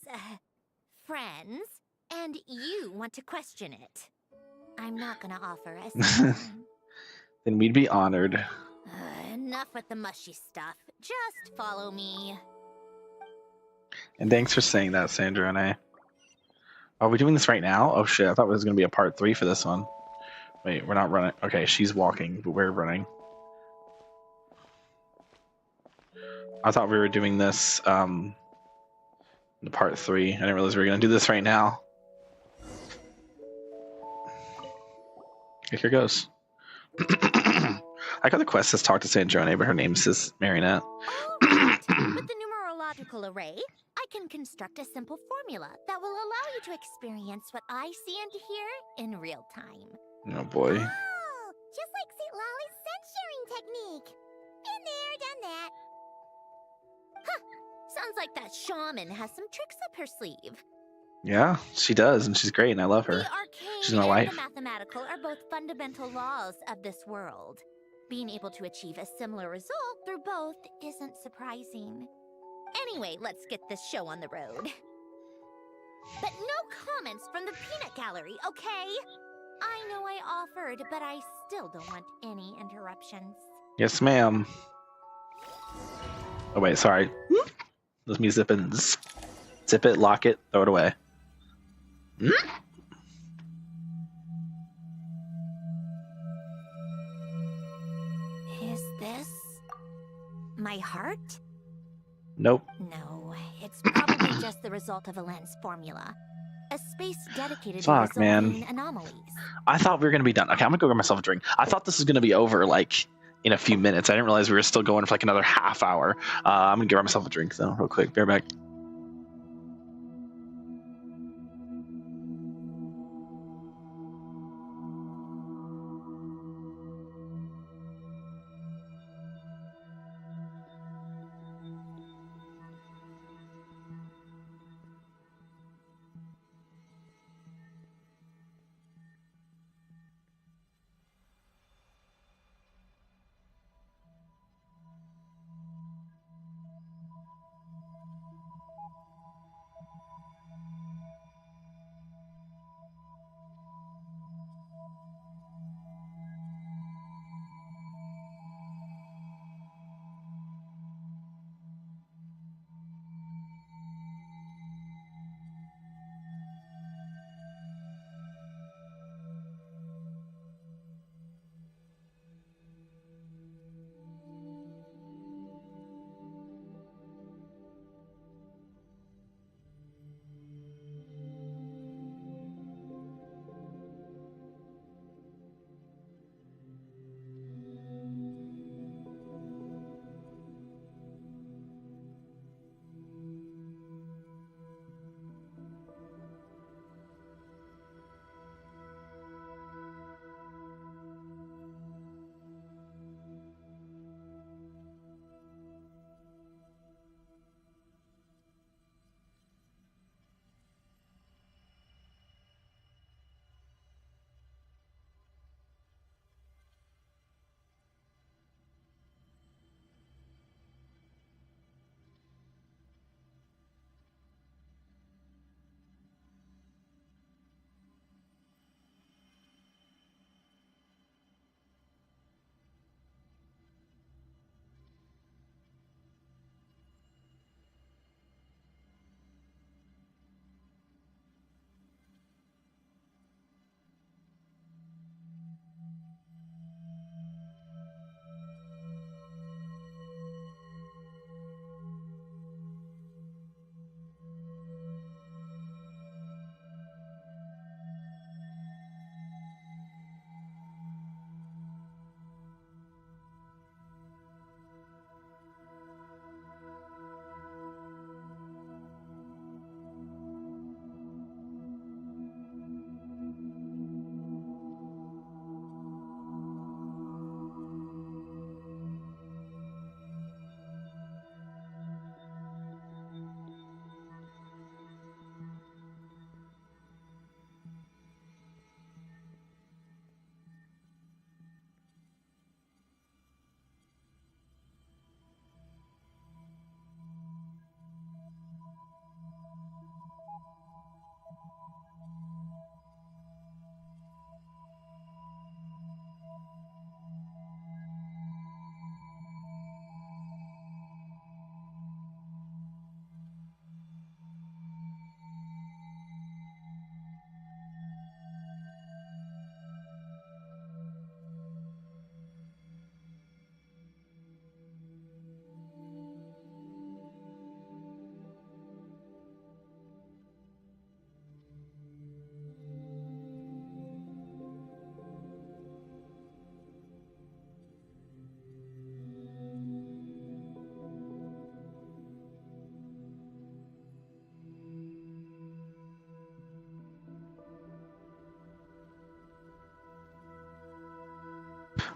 friends, and you want to question it. I'm not gonna offer a second. Then we'd be honored. Enough with the mushy stuff. Just follow me. And thanks for saying that, Sandra and I. Are we doing this right now? Oh shit, I thought it was going to be a part 3 for this one. Wait, we're not running. Okay, she's walking, but we're running. I thought we were doing this, the part 3. I didn't realize we were going to do this right now. Okay, here goes. I got the quest says talk to Sandrone, but her name says Marinette. Alright, with the numerological array, I can construct a simple formula that will allow you to experience what I see and hear in real time. Oh boy. Oh, just like St. Lolly's scent sharing technique. Been there, done that. Huh, sounds like that shaman has some tricks up her sleeve. Yeah, she does, and she's great, and I love her. The arcane She's my and wife. the mathematical are both fundamental laws of this world. Being able to achieve a similar result through both isn't surprising. Anyway, let's get this show on the road. But no comments from the peanut gallery, okay? I know I offered, but I still don't want any interruptions. Yes, ma'am. Oh wait, sorry. Let me zip it, zip it, lock it, throw it away. My heart? Nope. No, it's probably just the result of a lens formula. A space dedicated Fuck, to resolving man. anomalies. I thought we were gonna be done. Okay, I'm gonna go get myself a drink. I thought this was gonna be over like in a few minutes. I didn't realize we were still going for like another half hour. I'm gonna get myself a drink though, real quick. Be right back.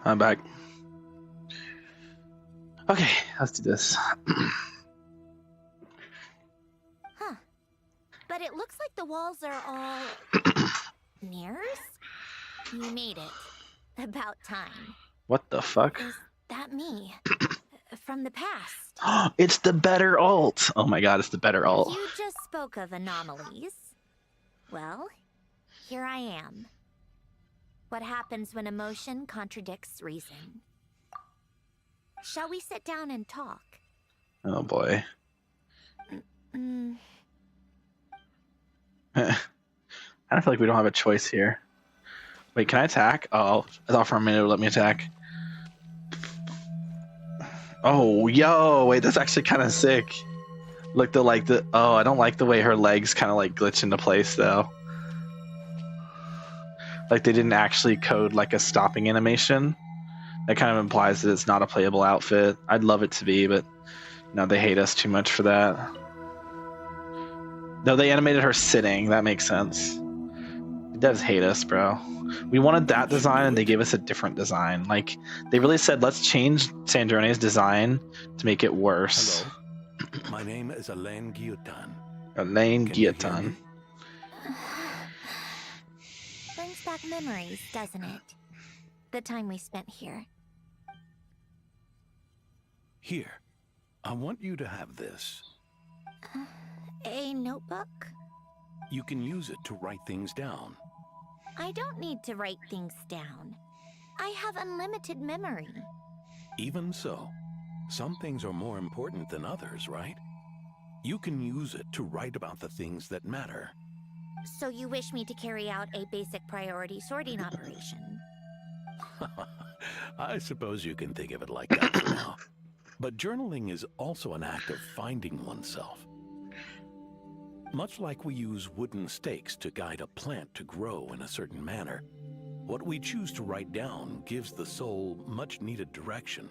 I'm back. Okay, let's do this. Huh. But it looks like the walls are all mirrors? You made it. About time. What the fuck? Is that me? From the past. It's the better alt. Oh my god, it's the better alt. You just spoke of anomalies. Well, here I am. What happens when emotion contradicts reason? Shall we sit down and talk? Oh boy. I don't feel like we don't have a choice here. Wait, can I attack? Oh, I thought for a minute it would let me attack. Oh, yo, wait, that's actually kind of sick. Look, oh, I don't like the way her legs kind of like glitch into place though. Like they didn't actually code like a stopping animation. That kind of implies that it's not a playable outfit. I'd love it to be, but no, they hate us too much for that. No, they animated her sitting. That makes sense. It does hate us, bro. We wanted that design, and they gave us a different design. Like, they really said, let's change Sandrone's design to make it worse. Hello. My name is Alain Guillotin. Alain Guillotin. Brings back memories, doesn't it? The time we spent here. Here. I want you to have this. A notebook? You can use it to write things down. I don't need to write things down. I have unlimited memory. Even so, some things are more important than others, right? You can use it to write about the things that matter. So you wish me to carry out a basic priority sorting operation? I suppose you can think of it like that for now. But journaling is also an act of finding oneself. Much like we use wooden stakes to guide a plant to grow in a certain manner, what we choose to write down gives the soul much needed direction.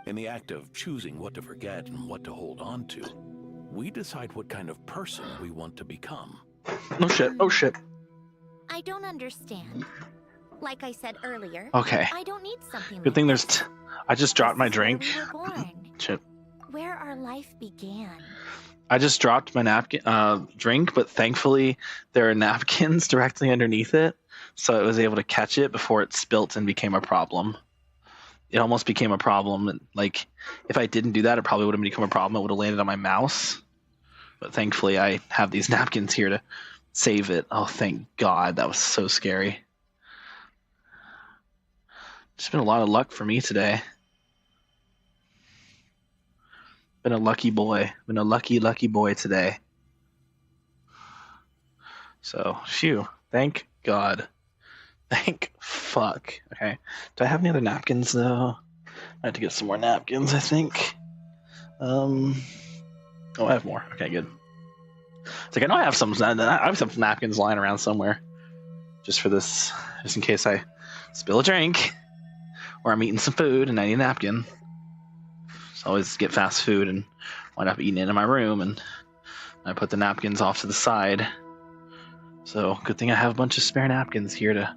In the act of choosing what to forget and what to hold on to, we decide what kind of person we want to become. Oh shit, oh shit. I don't understand. Like I said earlier, okay. I don't need something. Good thing there's. I just dropped my drink. We were born. Shit. Where our life began. I just dropped my napkin drink, but thankfully there are napkins directly underneath it, so I was able to catch it before it spilt and became a problem. It almost became a problem. Like, if I didn't do that, it probably would have become a problem. It would have landed on my mouse. But thankfully, I have these napkins here to save it. Oh, thank God. That was so scary. It's been a lot of luck for me today. Been a lucky boy. Been a lucky, lucky boy today. So, phew. Thank God. Thank fuck. Okay. Do I have any other napkins, though? I have to get some more napkins, I think. Oh, I have more. Okay, good. It's like, I know I have some napkins lying around somewhere. Just for this, just in case I spill a drink. Or I'm eating some food and I need a napkin. So I always get fast food and wind up eating it in my room, and I put the napkins off to the side. So good thing I have a bunch of spare napkins here to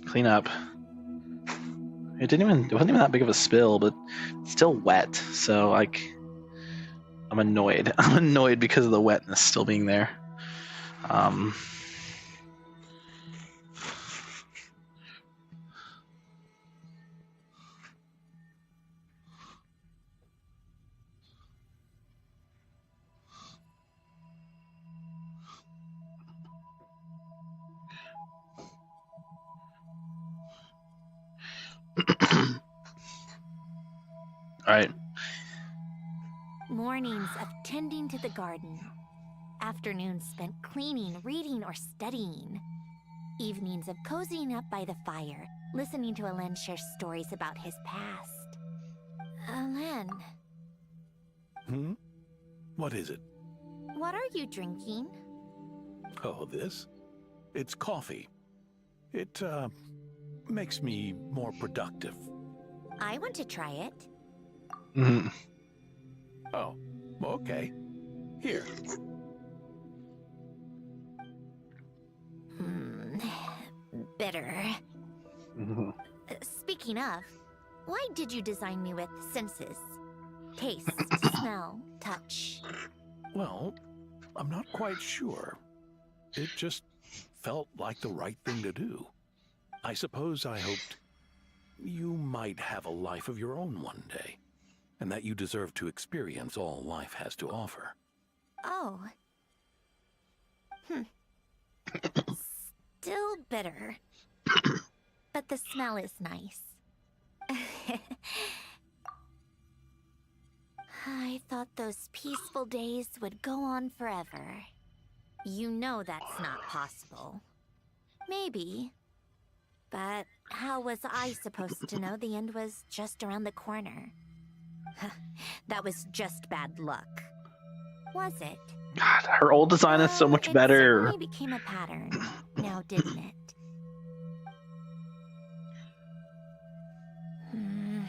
clean up. It wasn't even that big of a spill, but it's still wet. So like, I'm annoyed. I'm annoyed because of the wetness still being there. All right. Mornings of tending to the garden. Afternoons spent cleaning, reading, or studying. Evenings of cozying up by the fire, listening to Alain share stories about his past. Alain. What is it? What are you drinking? Oh, this? It's coffee. It, makes me more productive. I want to try it. Mm-hmm. Oh, okay. Here. Bitter. Speaking of, why did you design me with senses? Taste, smell, touch. Well, I'm not quite sure. It just felt like the right thing to do. I suppose I hoped you might have a life of your own one day, and that you deserve to experience all life has to offer. Oh. Still bitter. But the smell is nice. I thought those peaceful days would go on forever. You know that's not possible. Maybe. But how was I supposed to know the end was just around the corner? That was just bad luck. Was it? God, her old design is so much It better. certainly became a pattern, now didn't it? Hmm.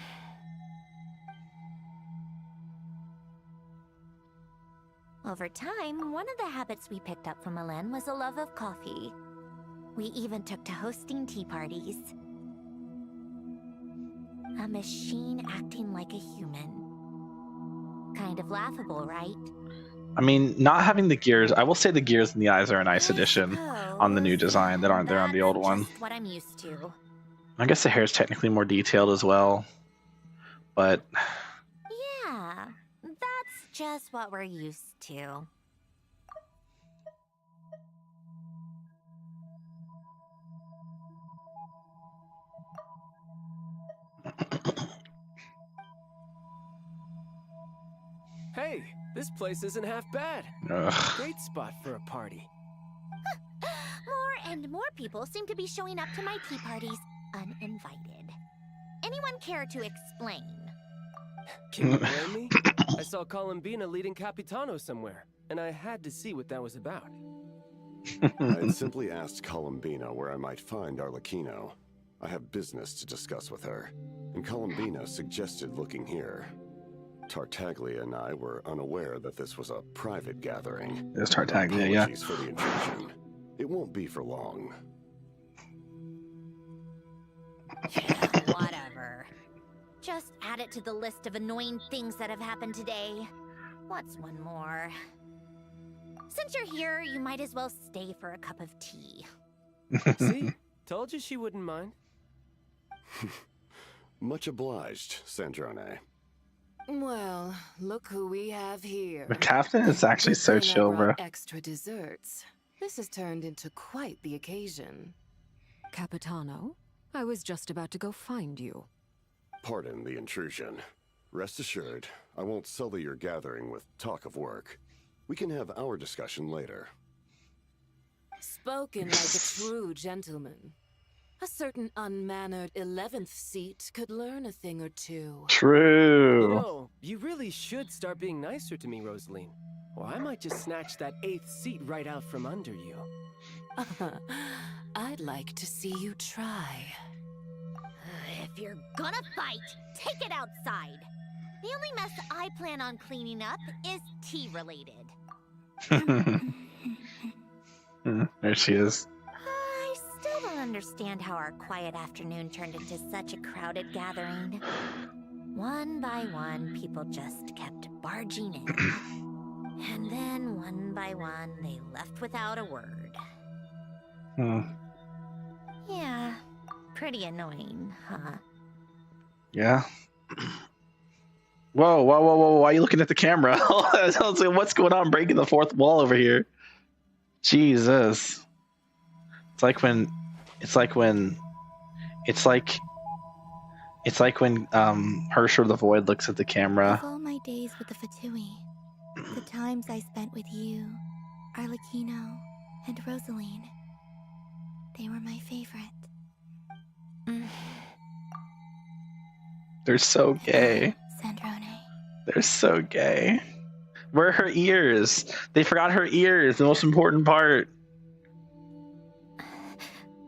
Over time, one of the habits we picked up from Elen was a love of coffee. We even took to hosting tea parties. A machine acting like a human. Kind of laughable, right? I mean, not having the gears, I will say the gears and the eyes are a nice addition on the new design that aren't there on the old one. Just what I'm used to. I guess the hair is technically more detailed as well, but Yeah, that's just what we're used to. Hey, this place isn't half bad. ugh. Great spot for a party. More and more people seem to be showing up to my tea parties uninvited. Anyone care to explain? Can you blame me? I saw Columbina leading Capitano somewhere, and I had to see what that was about. I'd simply asked Columbina where I might find Arlecchino. I have business to discuss with her, and Columbina suggested looking here. Tartaglia and I were unaware that this was a private gathering. There's Tartaglia, yeah. Apologies for the intrusion. It won't be for long. Whatever. Just add it to the list of annoying things that have happened today. What's one more? Since you're here, you might as well stay for a cup of tea. See? Told you she wouldn't mind. Much obliged, Sandrone. Well, look who we have here. The captain is actually so Good thing I chill, bro. brought extra desserts. This has turned into quite the occasion. Capitano, I was just about to go find you. Pardon the intrusion. Rest assured, I won't sully your gathering with talk of work. We can have our discussion later. Spoken like a true gentleman. A certain unmannered 11th seat could learn a thing or two. True. You know, you really should start being nicer to me, Rosaline. Or I might just snatch that 8th seat right out from under you. I'd like to see you try. If you're gonna fight, take it outside. The only mess I plan on cleaning up is tea-related. There she is. I still don't understand how our quiet afternoon turned into such a crowded gathering. One by one, people just kept barging in. And then, one by one, they left without a word. Yeah, pretty annoying, huh? Yeah. Whoa, whoa, whoa, whoa! Why are you looking at the camera? I was like, what's going on? Breaking the fourth wall over here. Jesus. It's like when Herschel the Void looks at the camera. Of all my days with the Fatui, the times I spent with you, Arlecchino, and Rosaline, they were my favorite. They're so gay. Sandrone. They're so gay. Where are her ears? They forgot her ears, the most important part.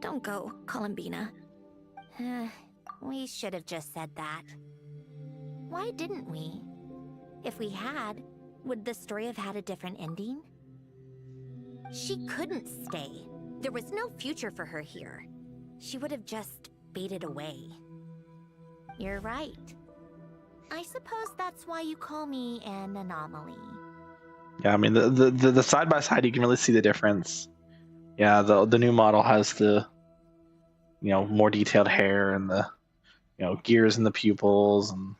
Don't go, Columbina. We should have just said that. Why didn't we? If we had, would the story have had a different ending? She couldn't stay. There was no future for her here. She would have just faded away. You're right. I suppose that's why you call me an anomaly. Yeah, I mean the side by side you can really see the difference. Yeah, the new model has the more detailed hair and the gears in the pupils and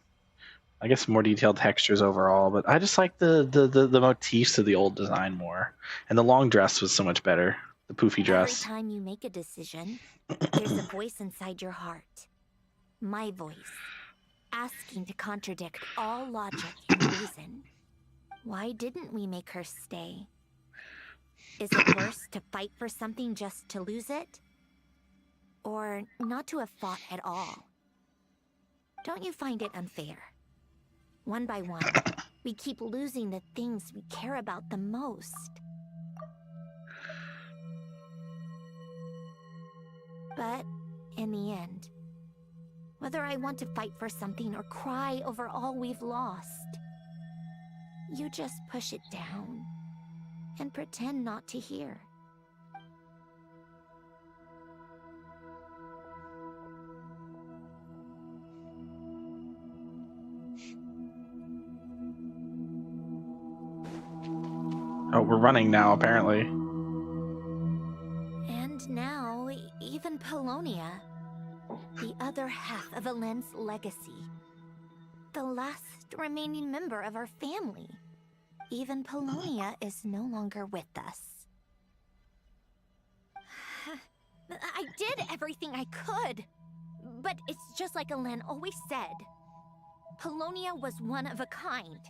I guess more detailed textures overall, but I just like the motifs of the old design more. And the long dress was so much better. The poofy dress. Every time you make a decision, there's a voice inside your heart. My voice. Asking to contradict all logic and reason. Why didn't we make her stay? Is it worse to fight for something just to lose it? Or not to have fought at all? Don't you find it unfair? One by one, we keep losing the things we care about the most. But in the end, whether I want to fight for something or cry over all we've lost, you just push it down and pretend not to hear. Oh, we're running now, apparently. And now, even Polonia, the other half of Elend's legacy, the last remaining member of our family, even Polonia is no longer with us. I did everything I could, but it's just like Elend always said. Polonia was one of a kind.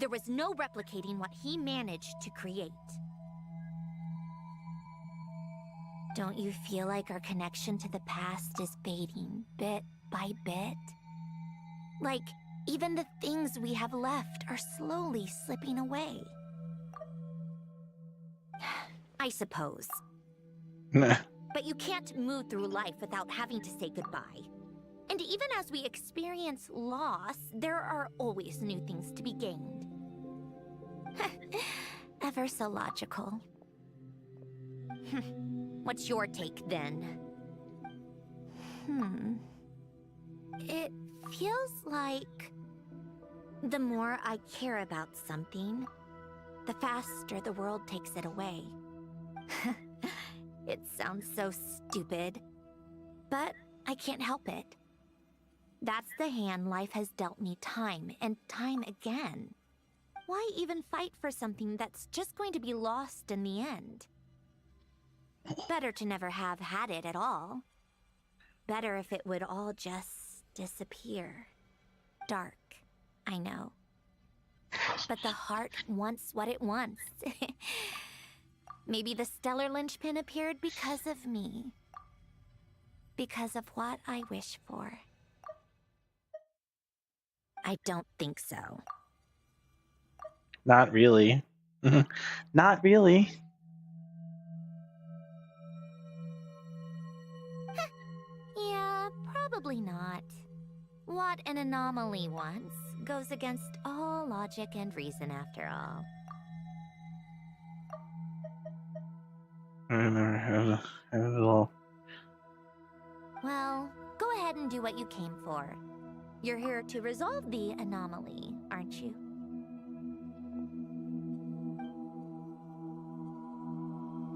There was no replicating what he managed to create. Don't you feel like our connection to the past is fading bit by bit? Like, even the things we have left are slowly slipping away. I suppose. Nah. But you can't move through life without having to say goodbye. And even as we experience loss, there are always new things to be gained. Ever so logical. What's your take then? It feels like the more I care about something, the faster the world takes it away. It sounds so stupid, but I can't help it. That's the hand life has dealt me time and time again. Why even fight for something that's just going to be lost in the end? Better to never have had it at all. Better if it would all just disappear. Dark, I know. But the heart wants what it wants. Maybe the stellar linchpin appeared because of me. Because of what I wish for. I don't think so. Not really. Not really. Yeah, probably not. What an anomaly wants goes against all logic and reason after all. Well, go ahead and do what you came for. You're here to resolve the anomaly, aren't you?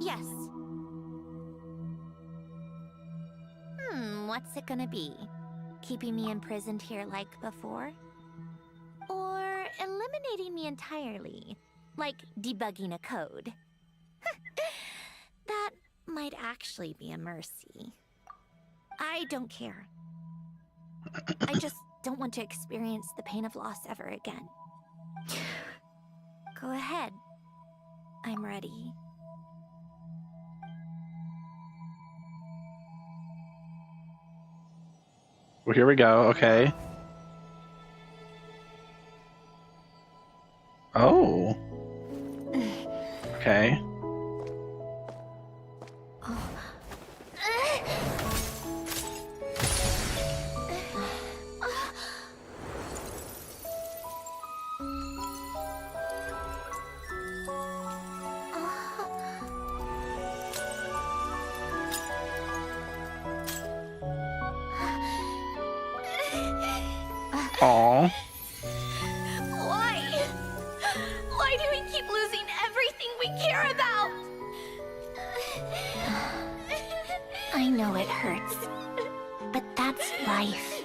Yes. What's it gonna be? Keeping me imprisoned here like before? Or eliminating me entirely, like debugging a code? That might actually be a mercy. I don't care. I just don't want to experience the pain of loss ever again. Go ahead. I'm ready. Well, here we go. Okay. Oh. Okay. Aww. Why? Why do we keep losing everything we care about? I know it hurts, but that's life.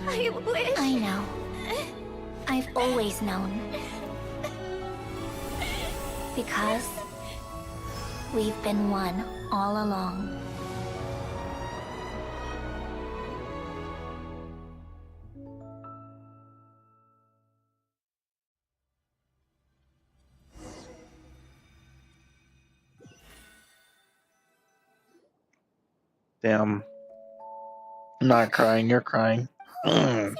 I wish... I know. I've always known. Because we've been one all along. Damn. I'm not crying, you're crying. Sandrone?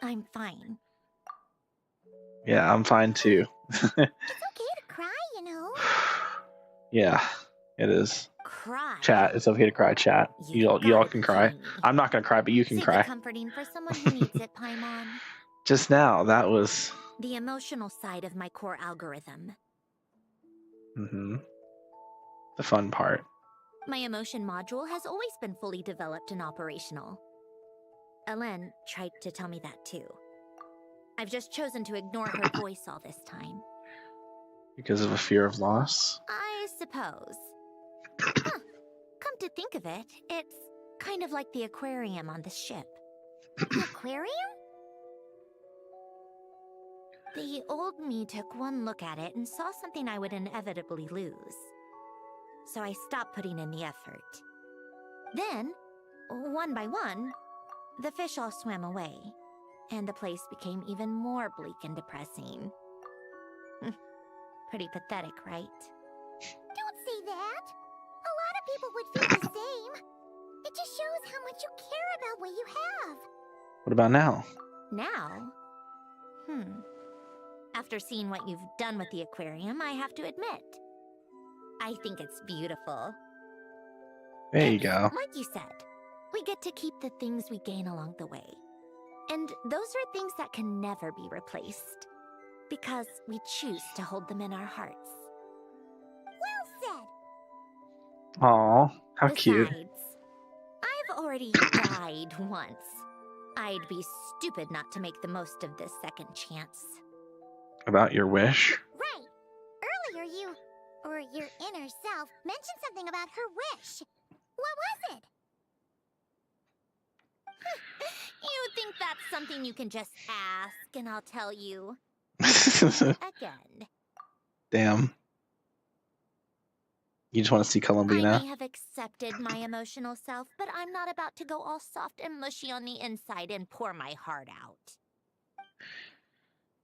I'm fine. Yeah, I'm fine too. It's okay to cry, you know. Yeah, it is. Cry? Chat, it's okay to cry, chat. Y'all can cry. I'm not gonna cry, but you can Save cry. it comforting for someone who needs it, Paimon. Just now, that was... The emotional side of my core algorithm. the fun part. My emotion module has always been fully developed and operational. Ellen tried to tell me that too. I've just chosen to ignore her voice all this time. Because of a fear of loss? I suppose. Huh. Come to think of it, it's kind of like the aquarium on the ship. The aquarium? The old me took one look at it and saw something I would inevitably lose. So I stopped putting in the effort. Then, one by one, the fish all swam away, and the place became even more bleak and depressing. Pretty pathetic, right? Don't say that. A lot of people would feel the same. It just shows how much you care about what you have. What about now? Now? After seeing what you've done with the aquarium, I have to admit, I think it's beautiful. There you go. Like you said, we get to keep the things we gain along the way. And those are things that can never be replaced. Because we choose to hold them in our hearts. Well said. Aw, how cute. Besides, I've already died once. I'd be stupid not to make the most of this second chance. About your wish? Right. Earlier you, or your inner self, mentioned something about her wish. What was it? You think that's something you can just ask and I'll tell you? Again. Damn. You just want to see I Columbina? may have accepted my emotional self, but I'm not about to go all soft and mushy on the inside and pour my heart out.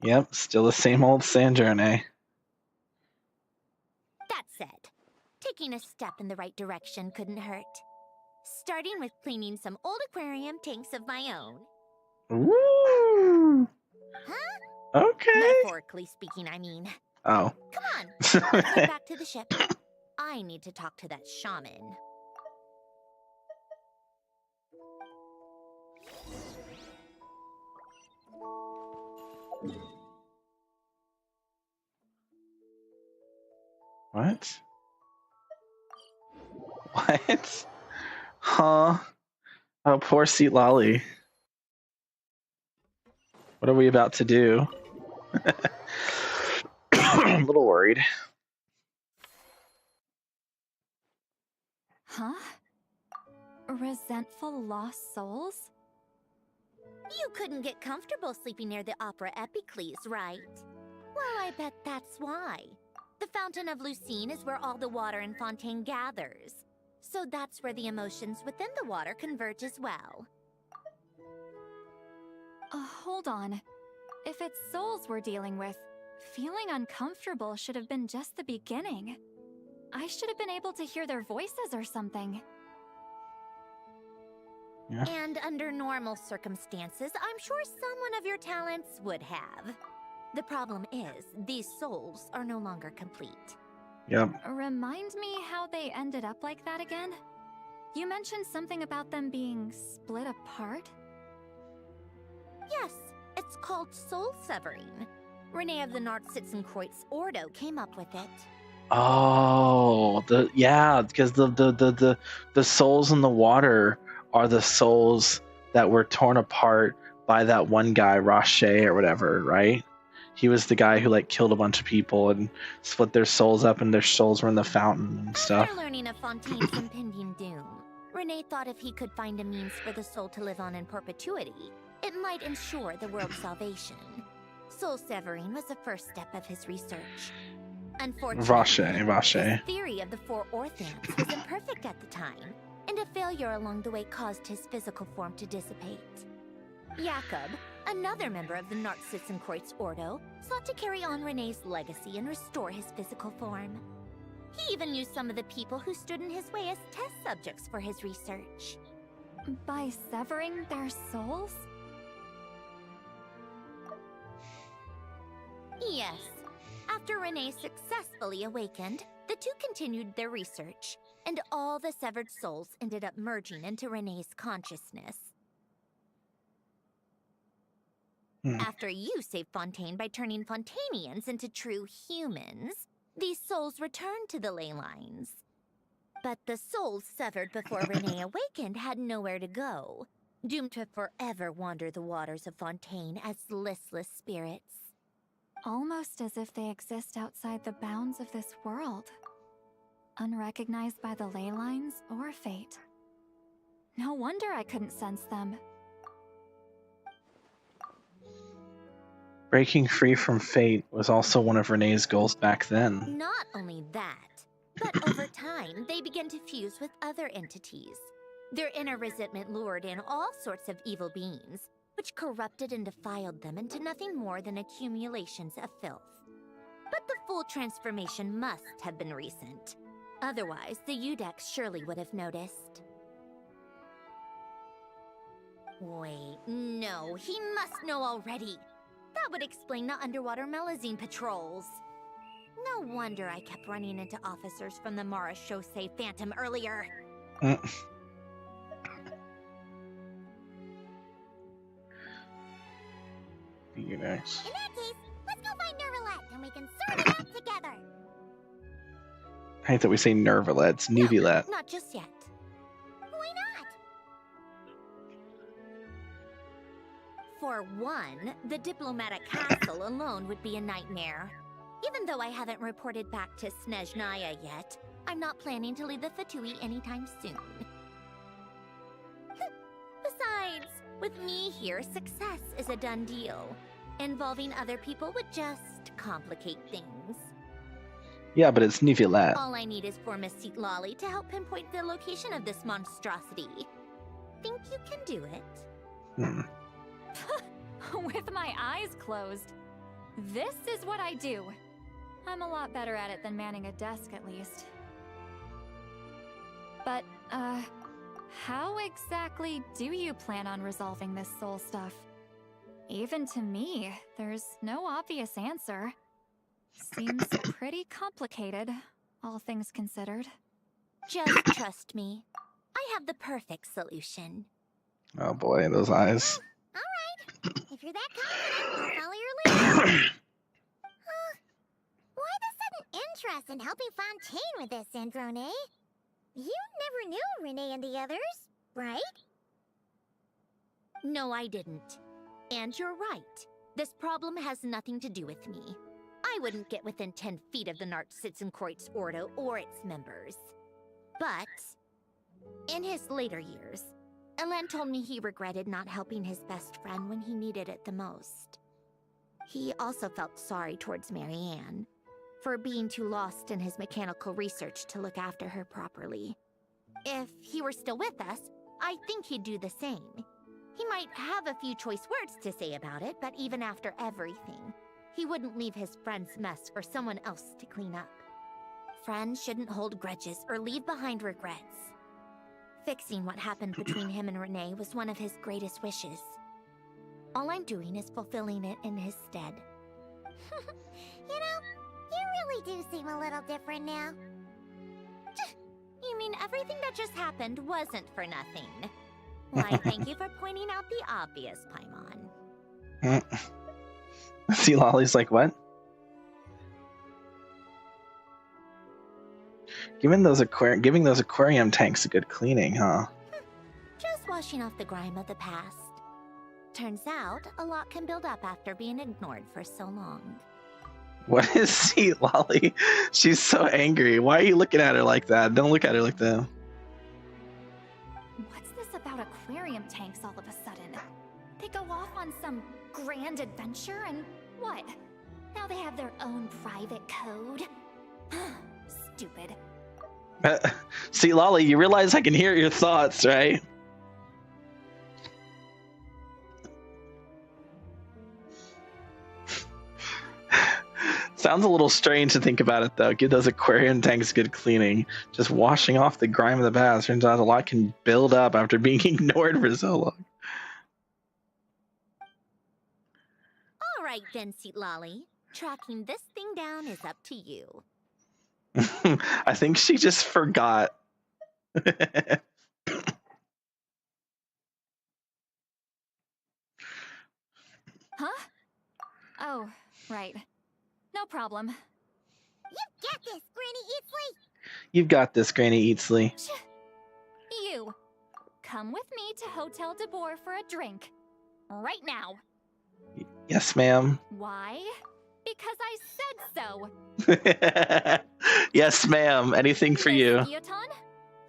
Yep, still the same old Sandrone. That said, taking a step in the right direction couldn't hurt. Starting with cleaning some old aquarium tanks of my own. Ooh. Huh? Okay. Metaphorically speaking, I mean. Oh. Come on, let's head back to the ship. I need to talk to that shaman. What? What? Huh? Oh, poor Seat Lolly. What are we about to do? I'm a little worried. Huh? Resentful lost souls? You couldn't get comfortable sleeping near the Opera Epicles, right? Well, I bet that's why. The Fountain of Lucine is where all the water in Fontaine gathers. So that's where the emotions within the water converge as well. Hold on. If it's souls we're dealing with, feeling uncomfortable should have been just the beginning. I should have been able to hear their voices or something. Yeah. And under normal circumstances, I'm sure someone of your talents would have. The problem is, these souls are no longer complete. Yep. Remind me how they ended up like that again? You mentioned something about them being split apart? Yes, it's called soul severing. Renee of the Nartsitzenkreuz Ordo came up with it. Oh, because the souls in the water are the souls that were torn apart by that one guy, Roche or whatever, right? He was the guy who like killed a bunch of people and split their souls up, and their souls were in the fountain and stuff. After learning of Fontaine's impending doom, Renee thought if he could find a means for the soul to live on in perpetuity, it might ensure the world's salvation. Soul severing was the first step of his research. Unfortunately, Roche. his theory of the four orthants was imperfect at the time, and a failure along the way caused his physical form to dissipate. Jakob, another member of the Nartsitzenkreuz Ordo, sought to carry on Renee's legacy and restore his physical form. He even used some of the people who stood in his way as test subjects for his research. By severing their souls? Yes. After Renee successfully awakened, the two continued their research, and all the severed souls ended up merging into Renee's consciousness. After you saved Fontaine by turning Fontainians into true humans, these souls returned to the ley lines. But the souls severed before Renee awakened had nowhere to go, doomed to forever wander the waters of Fontaine as listless spirits. Almost as if they exist outside the bounds of this world. Unrecognized by the ley lines or fate. No wonder I couldn't sense them. Breaking free from fate was also one of Renee's goals back then. Not only that, but over time, they began to fuse with other entities. Their inner resentment lured in all sorts of evil beings, which corrupted and defiled them into nothing more than accumulations of filth. But the full transformation must have been recent. Otherwise, the Udex surely would have noticed. Wait, no, he must know already. That would explain the underwater Melazine patrols. No wonder I kept running into officers from the Marechaussee Phantom earlier. Udex. In that case, let's go find Nervalet and we can sort it out together. I hate that we say Nervalet, it's Nuvilet. Not just yet. Why not? For one, the diplomatic castle alone would be a nightmare. Even though I haven't reported back to Snezhnaya yet, I'm not planning to leave the Fatui anytime soon. Besides, with me here, success is a done deal. Involving other people would just complicate things. Yeah, but it's Nuvilet. All I need is for Miss Lolly to help pinpoint the location of this monstrosity. Think you can do it? With my eyes closed. This is what I do. I'm a lot better at it than manning a desk, at least. But, how exactly do you plan on resolving this soul stuff? Even to me, there's no obvious answer. Seems pretty complicated, all things considered. Just trust me. I have the perfect solution. Oh boy, those eyes. Alright, if you're that confident, I'll follow your lead. Why the sudden interest in helping Fontaine with this, Androne? You never knew Renee and the others, right? No, I didn't. And you're right. This problem has nothing to do with me. I wouldn't get within 10 feet of the Nartschitzenkreuz Ordo or its members. But, in his later years, Elan told me he regretted not helping his best friend when he needed it the most. He also felt sorry towards Marianne, for being too lost in his mechanical research to look after her properly. If he were still with us, I think he'd do the same. He might have a few choice words to say about it, but even after everything, he wouldn't leave his friend's mess for someone else to clean up. Friends shouldn't hold grudges or leave behind regrets. Fixing what happened between him and Renee was one of his greatest wishes. All I'm doing is fulfilling it in his stead. You know, you really do seem a little different now. You mean everything that just happened wasn't for nothing? Why, thank you for pointing out the obvious, Paimon. See, Lolly's like, what? Giving those aquarium tanks a good cleaning, huh? Just washing off the grime of the past. Turns out, a lot can build up after being ignored for so long. What is see, Lolly? She's so angry. Why are you looking at her like that? Don't look at her like that. What's this about aquarium tanks all of a sudden? They go off on some grand adventure and what? Now they have their own private code? Stupid. See, Lolly, you realize I can hear your thoughts, right? Sounds a little strange to think about it, though. Give those aquarium tanks good cleaning. Just washing off the grime of the baths. Turns out a lot can build up after being ignored for so long. All right then, Seat Lolly. Tracking this thing down is up to you. I think she just forgot. Huh? Oh, right. No problem. You get this, Granny Eatsley! You've got this, Granny Eatsley. You, come with me to Hotel de Boer for a drink. Right now. Yes, ma'am. Why? Because I said so. Yes, ma'am. Anything for you. Guillotin?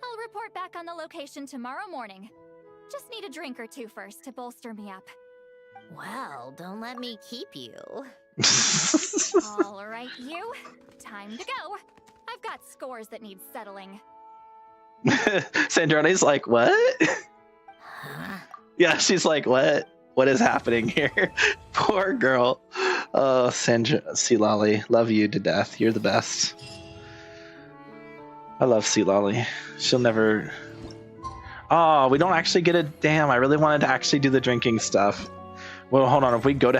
I'll report back on the location tomorrow morning. Just need a drink or two first to bolster me up. Well, don't let me keep you. All right, you. Time to go. I've got scores that need settling. Sandrone's like, what? Yeah, she's like, what? What is happening here? Poor girl. Oh, Sea Lolly, love you to death. You're the best. I love Sea Lolly. She'll never... Oh, we don't actually get a... Damn, I really wanted to actually do the drinking stuff. Well, hold on. If we go to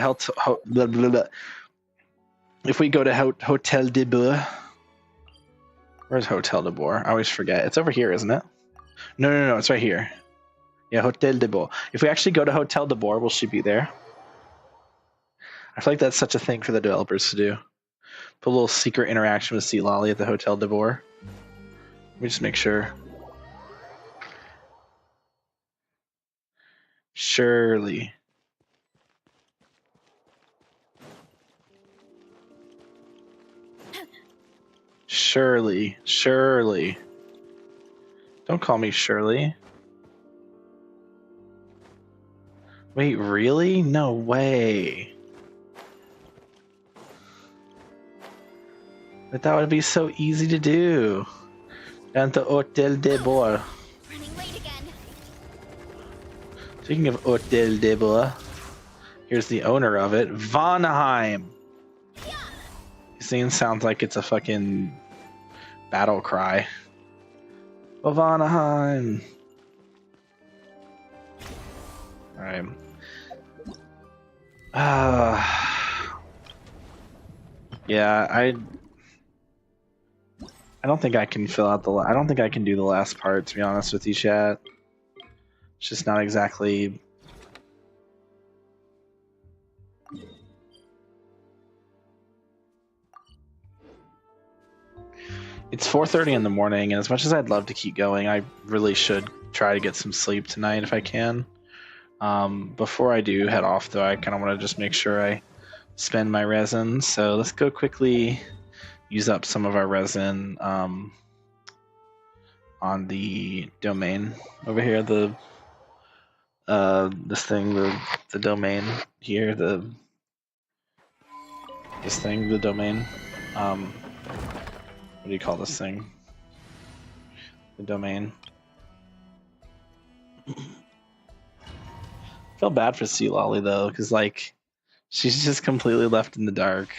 if we go to Hotel de Boer... Where's Hotel de Boer? I always forget. It's over here, isn't it? No. It's right here. Yeah, Hotel de Boer. If we actually go to Hotel de Boer, will she be there? I feel like that's such a thing for the developers to do. Put a little secret interaction with Sea Lolly at the Hotel de Boer. Let me just make sure. Surely. Shirley. Don't call me Shirley. Wait, really? No way. But that would be so easy to do. Down to Hotel de Boer. Running late again. Speaking of Hotel de Boer, here's the owner of it, Vonheim. This thing sounds like it's a fucking battle cry. Vonheim. Alright. Yeah, I don't think I can fill out I don't think I can do the last part, to be honest with you, chat. It's just not exactly... It's 4:30 in the morning, and as much as I'd love to keep going, I really should try to get some sleep tonight if I can. Before I do head off, though, I kind of want to just make sure I spend my resin. So let's go quickly use up some of our resin on the domain over here. The domain here. The domain. What do you call this thing? The domain. I feel bad for Sea Lolly though, because like she's just completely left in the dark.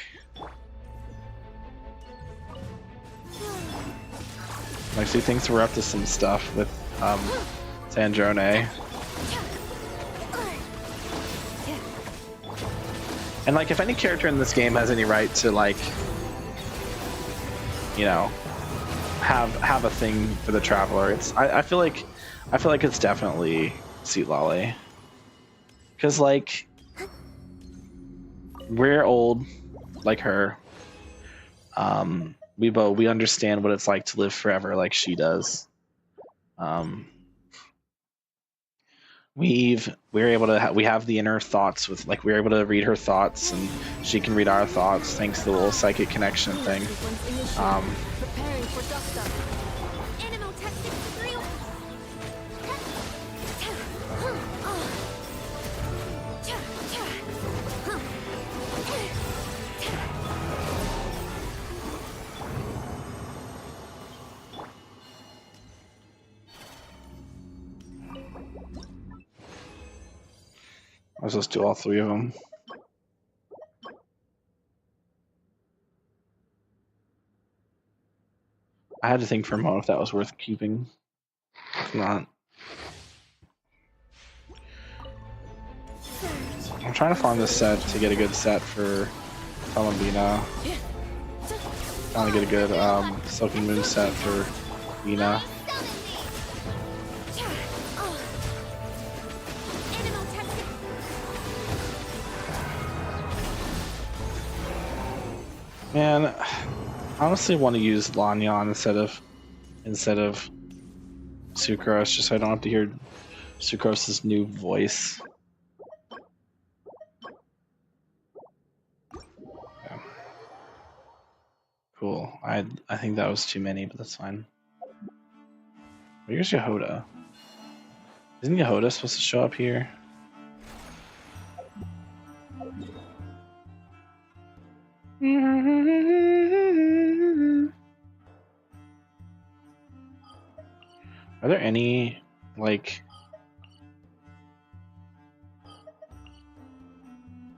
Like she thinks we're up to some stuff with Sandrone. And like if any character in this game has any right to like, you know, have a thing for the Traveler, I feel like it's definitely Sea Lolly. Cause like we're old like her. We understand what it's like to live forever like she does. We have the inner thoughts with like we're able to read her thoughts and she can read our thoughts thanks to the little psychic connection thing. Preparing for dust-up. Let's just do all three of them. I had to think for a moment if that was worth keeping. If not. I'm trying to farm this set to get a good set for Columbina. Trying to get a good Soaking Moon set for Ina. Man, I honestly want to use Lanyan instead of Sucrose, just so I don't have to hear Sucrose's new voice. Okay. Cool. I think that was too many, but that's fine. Where's Yehoda? Isn't Yehoda supposed to show up here? Are there any, like,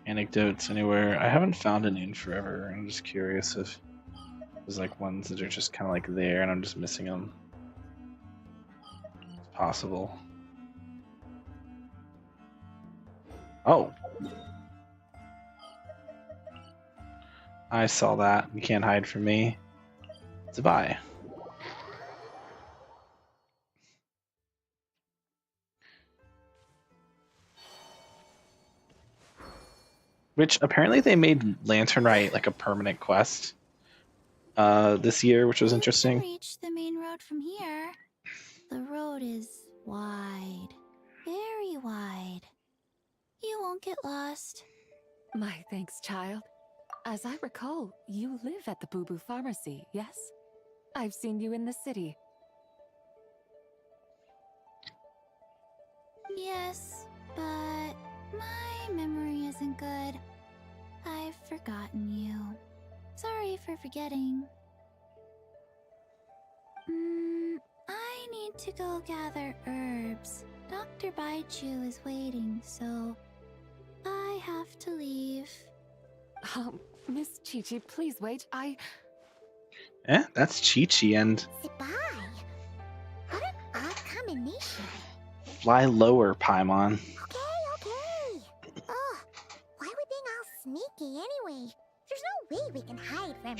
anecdotes anywhere? I haven't found any in forever. I'm just curious if there's, like, ones that are just kind of, like, there and I'm just missing them. It's possible. Oh! I saw that. You can't hide from me. Goodbye. Which apparently they made Lantern Rite like a permanent quest this year, which was interesting. Reach the main road from here. The road is wide, very wide. You won't get lost. My thanks, child. As I recall, you live at the Boo Boo Pharmacy, yes? I've seen you in the city. Yes, but my memory isn't good. I've forgotten you. Sorry for forgetting. I need to go gather herbs. Dr. Baichu is waiting, so I have to leave. Miss Chi-Chi, please wait. That's Chi-Chi and... Zibai! What an odd combination. Fly lower, Paimon. Okay. Ugh, why are we being all sneaky anyway? There's no way we can hide from...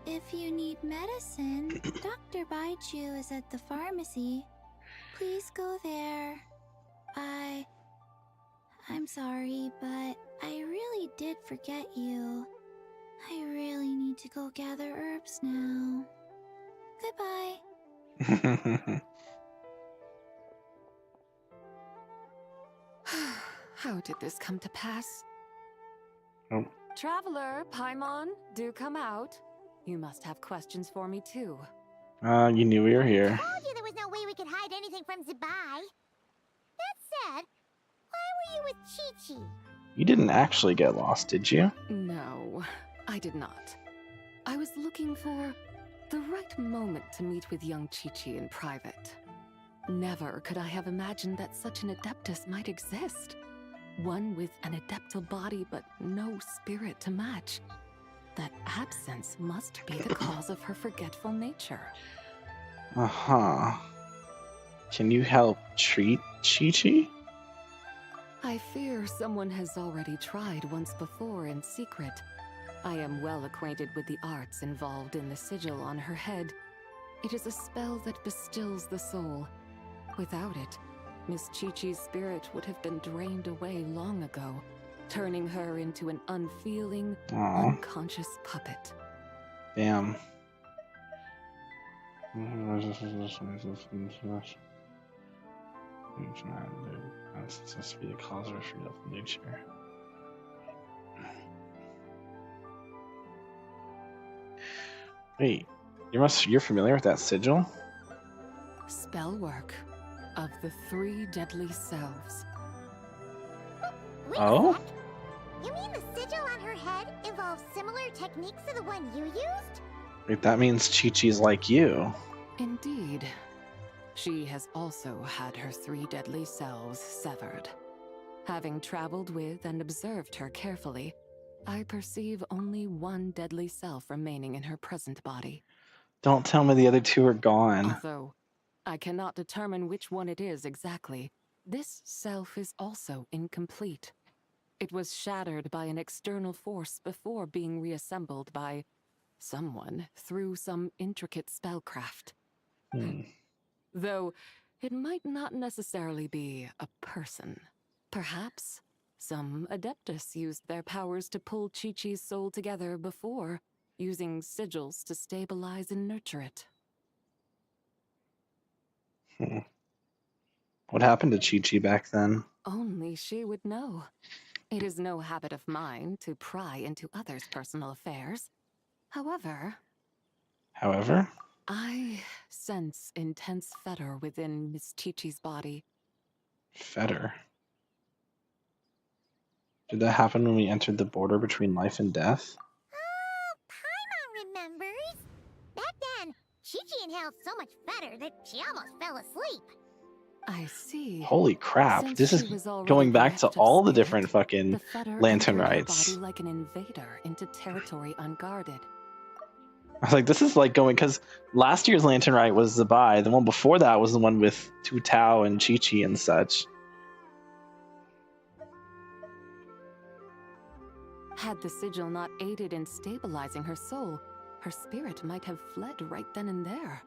If you need medicine, Dr. Baichu is at the pharmacy. Please go there. I'm sorry, but I really did forget you. I really need to go gather herbs now. Goodbye. How did this come to pass? Oh. Traveler, Paimon, do come out. You must have questions for me too. You knew we were here. I told you there was no way we could hide anything from Zibai. That said, why were you with Chi-Chi? You didn't actually get lost, did you? No, I did not. I was looking for the right moment to meet with young Chi-Chi in private. Never could I have imagined that such an Adeptus might exist. One with an Adeptal body but no spirit to match. That absence must be the cause of her forgetful nature. Uh-huh. Can you help treat Chi-Chi? I fear someone has already tried once before in secret. I am well acquainted with the arts involved in the sigil on her head. It is a spell that bestills the soul. Without it, Miss Chi-Chi's spirit would have been drained away long ago, turning her into an unfeeling, unconscious puppet. Damn. That's supposed to be the cause of forgetful nature. Wait, you're familiar with that sigil? Spell work of the 3 deadly selves. Wait Oh? a sec. You mean the sigil on her head involves similar techniques to the one you used? Wait, that means Chi-Chi's like you. Indeed. She has also had her 3 deadly selves severed. Having traveled with and observed her carefully, I perceive only 1 deadly self remaining in her present body. Don't tell me the other two are gone. Although I cannot determine which one it is exactly, this self is also incomplete. It was shattered by an external force before being reassembled by someone through some intricate spellcraft. Though it might not necessarily be a person. Perhaps some Adeptus used their powers to pull Chi-Chi's soul together before, using sigils to stabilize and nurture it. What happened to Chi-Chi back then? Only she would know. It is no habit of mine to pry into others' personal affairs. However, I sense intense fetter within Miss Chi-Chi's body. Fetter? Did that happen when we entered the border between life and death? Oh, Paimon remembers. Back then, Chi-Chi inhaled so much fetter that she almost fell asleep. I see. Holy crap, Since this is she was already going back to bereft of all the spirit, different fucking the fetter lantern entered her rites. body like an invader into territory unguarded. I was like, this is like going, because last year's lantern rite was Zabai. The one before that was the one with Tu Tao and Chi-Chi and such. Had the sigil not aided in stabilizing her soul, her spirit might have fled right then and there.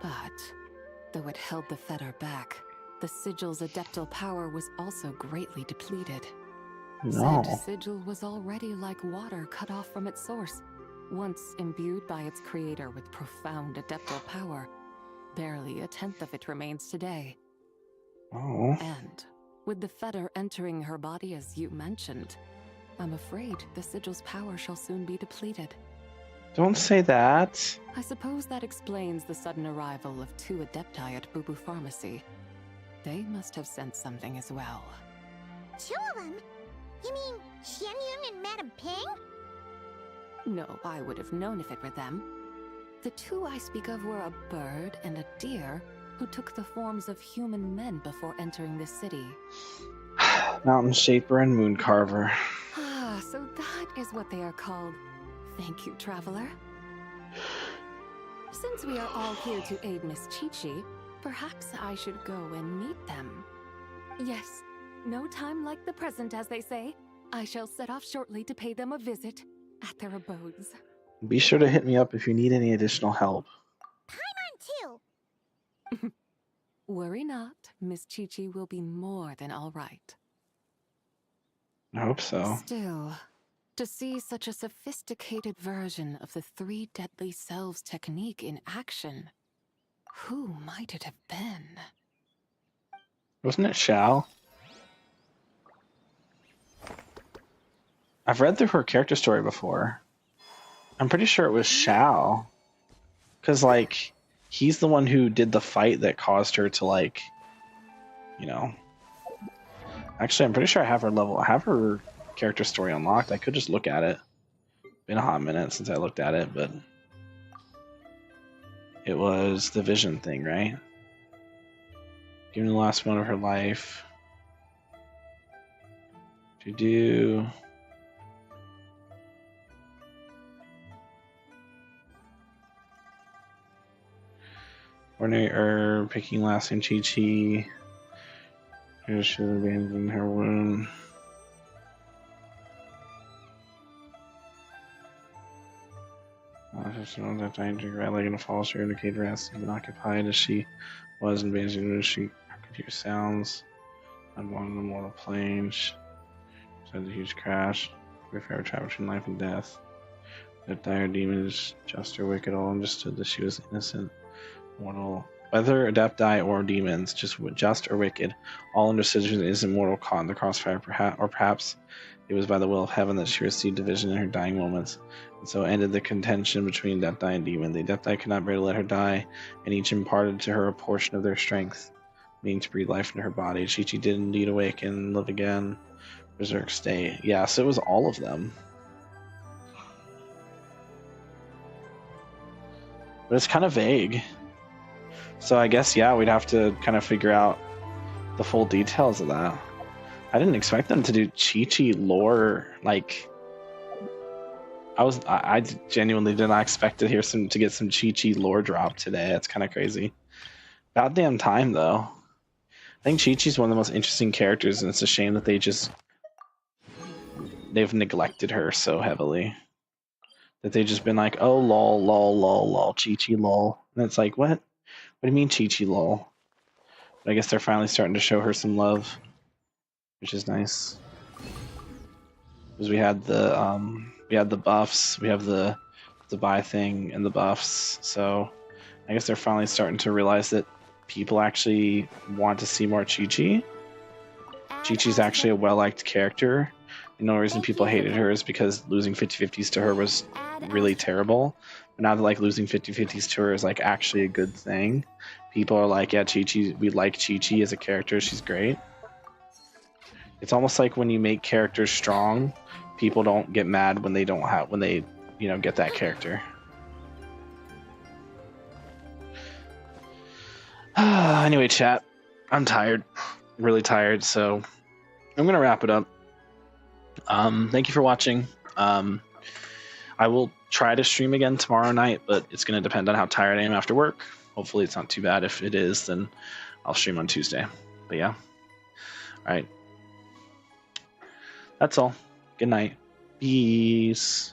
But though it held the fetter back, the sigil's adeptal power was also greatly depleted. No. Said sigil was already like water cut off from its source, once imbued by its creator with profound adeptal power. Barely a tenth of it remains today. Oh. And with the fetter entering her body as you mentioned, I'm afraid the sigil's power shall soon be depleted. Don't say that. I suppose that explains the sudden arrival of 2 Adepti at Bubu Pharmacy. They must have sent something as well. 2 of them? You mean Xianyun and Madame Ping? No, I would have known if it were them. The 2 I speak of were a bird and a deer who took the forms of human men before entering the city. Mountain Shaper and Moon Carver. Ah, so that is what they are called. Thank you, Traveler. Since we are all here to aid Miss Chi-Chi, perhaps I should go and meet them. Yes, no time like the present, as they say. I shall set off shortly to pay them a visit at their abodes. Be sure to hit me up if you need any additional help. Paimon too. Worry not, Miss Chi-Chi will be more than all right. I hope so. Still, to see such a sophisticated version of the 3 deadly selves technique in action, who might it have been? Wasn't it Shao? I've read through her character story before. I'm pretty sure it was Shao. Because, like, he's the one who did the fight that caused her to, like, you know. Actually, I'm pretty sure I have her character story unlocked. I could just look at it. Been a hot minute since I looked at it, but it was the vision thing, right? Given the last moment of her life. To do ordinary herb, picking lasting Chi-Chi. She was abandoned her wound. Just know that I drink right leg in a false to indicate rest, even occupied as she was in Beijing. She could hear sounds on one of the mortal planes. Said the huge crash. If ever traveled between life and death. That dire demon is just or wicked, all understood that she was innocent, mortal. Whether adepti or demons, just or wicked, all understood she was an innocent mortal caught in the crossfire, perhaps it was by the will of heaven that she received a vision in her dying moments, and so ended the contention between adepti and demon. The adepti could not bear to let her die, and each imparted to her a portion of their strength, meaning to breathe life into her body. Chi-Chi did indeed awaken, live again, berserk state. Yeah, so it was all of them. But it's kind of vague. So I guess, yeah, we'd have to kind of figure out the full details of that. I didn't expect them to do Chi-Chi lore, like, I genuinely did not expect to get some Chi-Chi lore drop today. That's kind of crazy. About damn time though. I think Chi-Chi's one of the most interesting characters, and it's a shame that they've neglected her so heavily. That they've just been like, oh lol lol lol lol Chi-Chi lol. And it's like, what? What do you mean Chi-Chi lol? But I guess they're finally starting to show her some love, which is nice. Because we had the buffs, we have the buy thing and the buffs, so I guess they're finally starting to realize that people actually want to see more Chi-Chi. Chi-Chi's actually a well-liked character. The only reason people hated her is because losing 50-50s to her was really terrible. But now that like losing 50-50s to her is like actually a good thing, people are like, yeah, Chi-Chi, we like Chi-Chi as a character, she's great. It's almost like when you make characters strong, people don't get mad when they get that character. Anyway, chat, I'm tired, really tired, so I'm gonna wrap it up. Thank you for watching. I will try to stream again tomorrow night, but it's gonna depend on how tired I am after work. Hopefully it's not too bad. If it is, then I'll stream on Tuesday. But yeah, all right. That's all. Good night. Peace.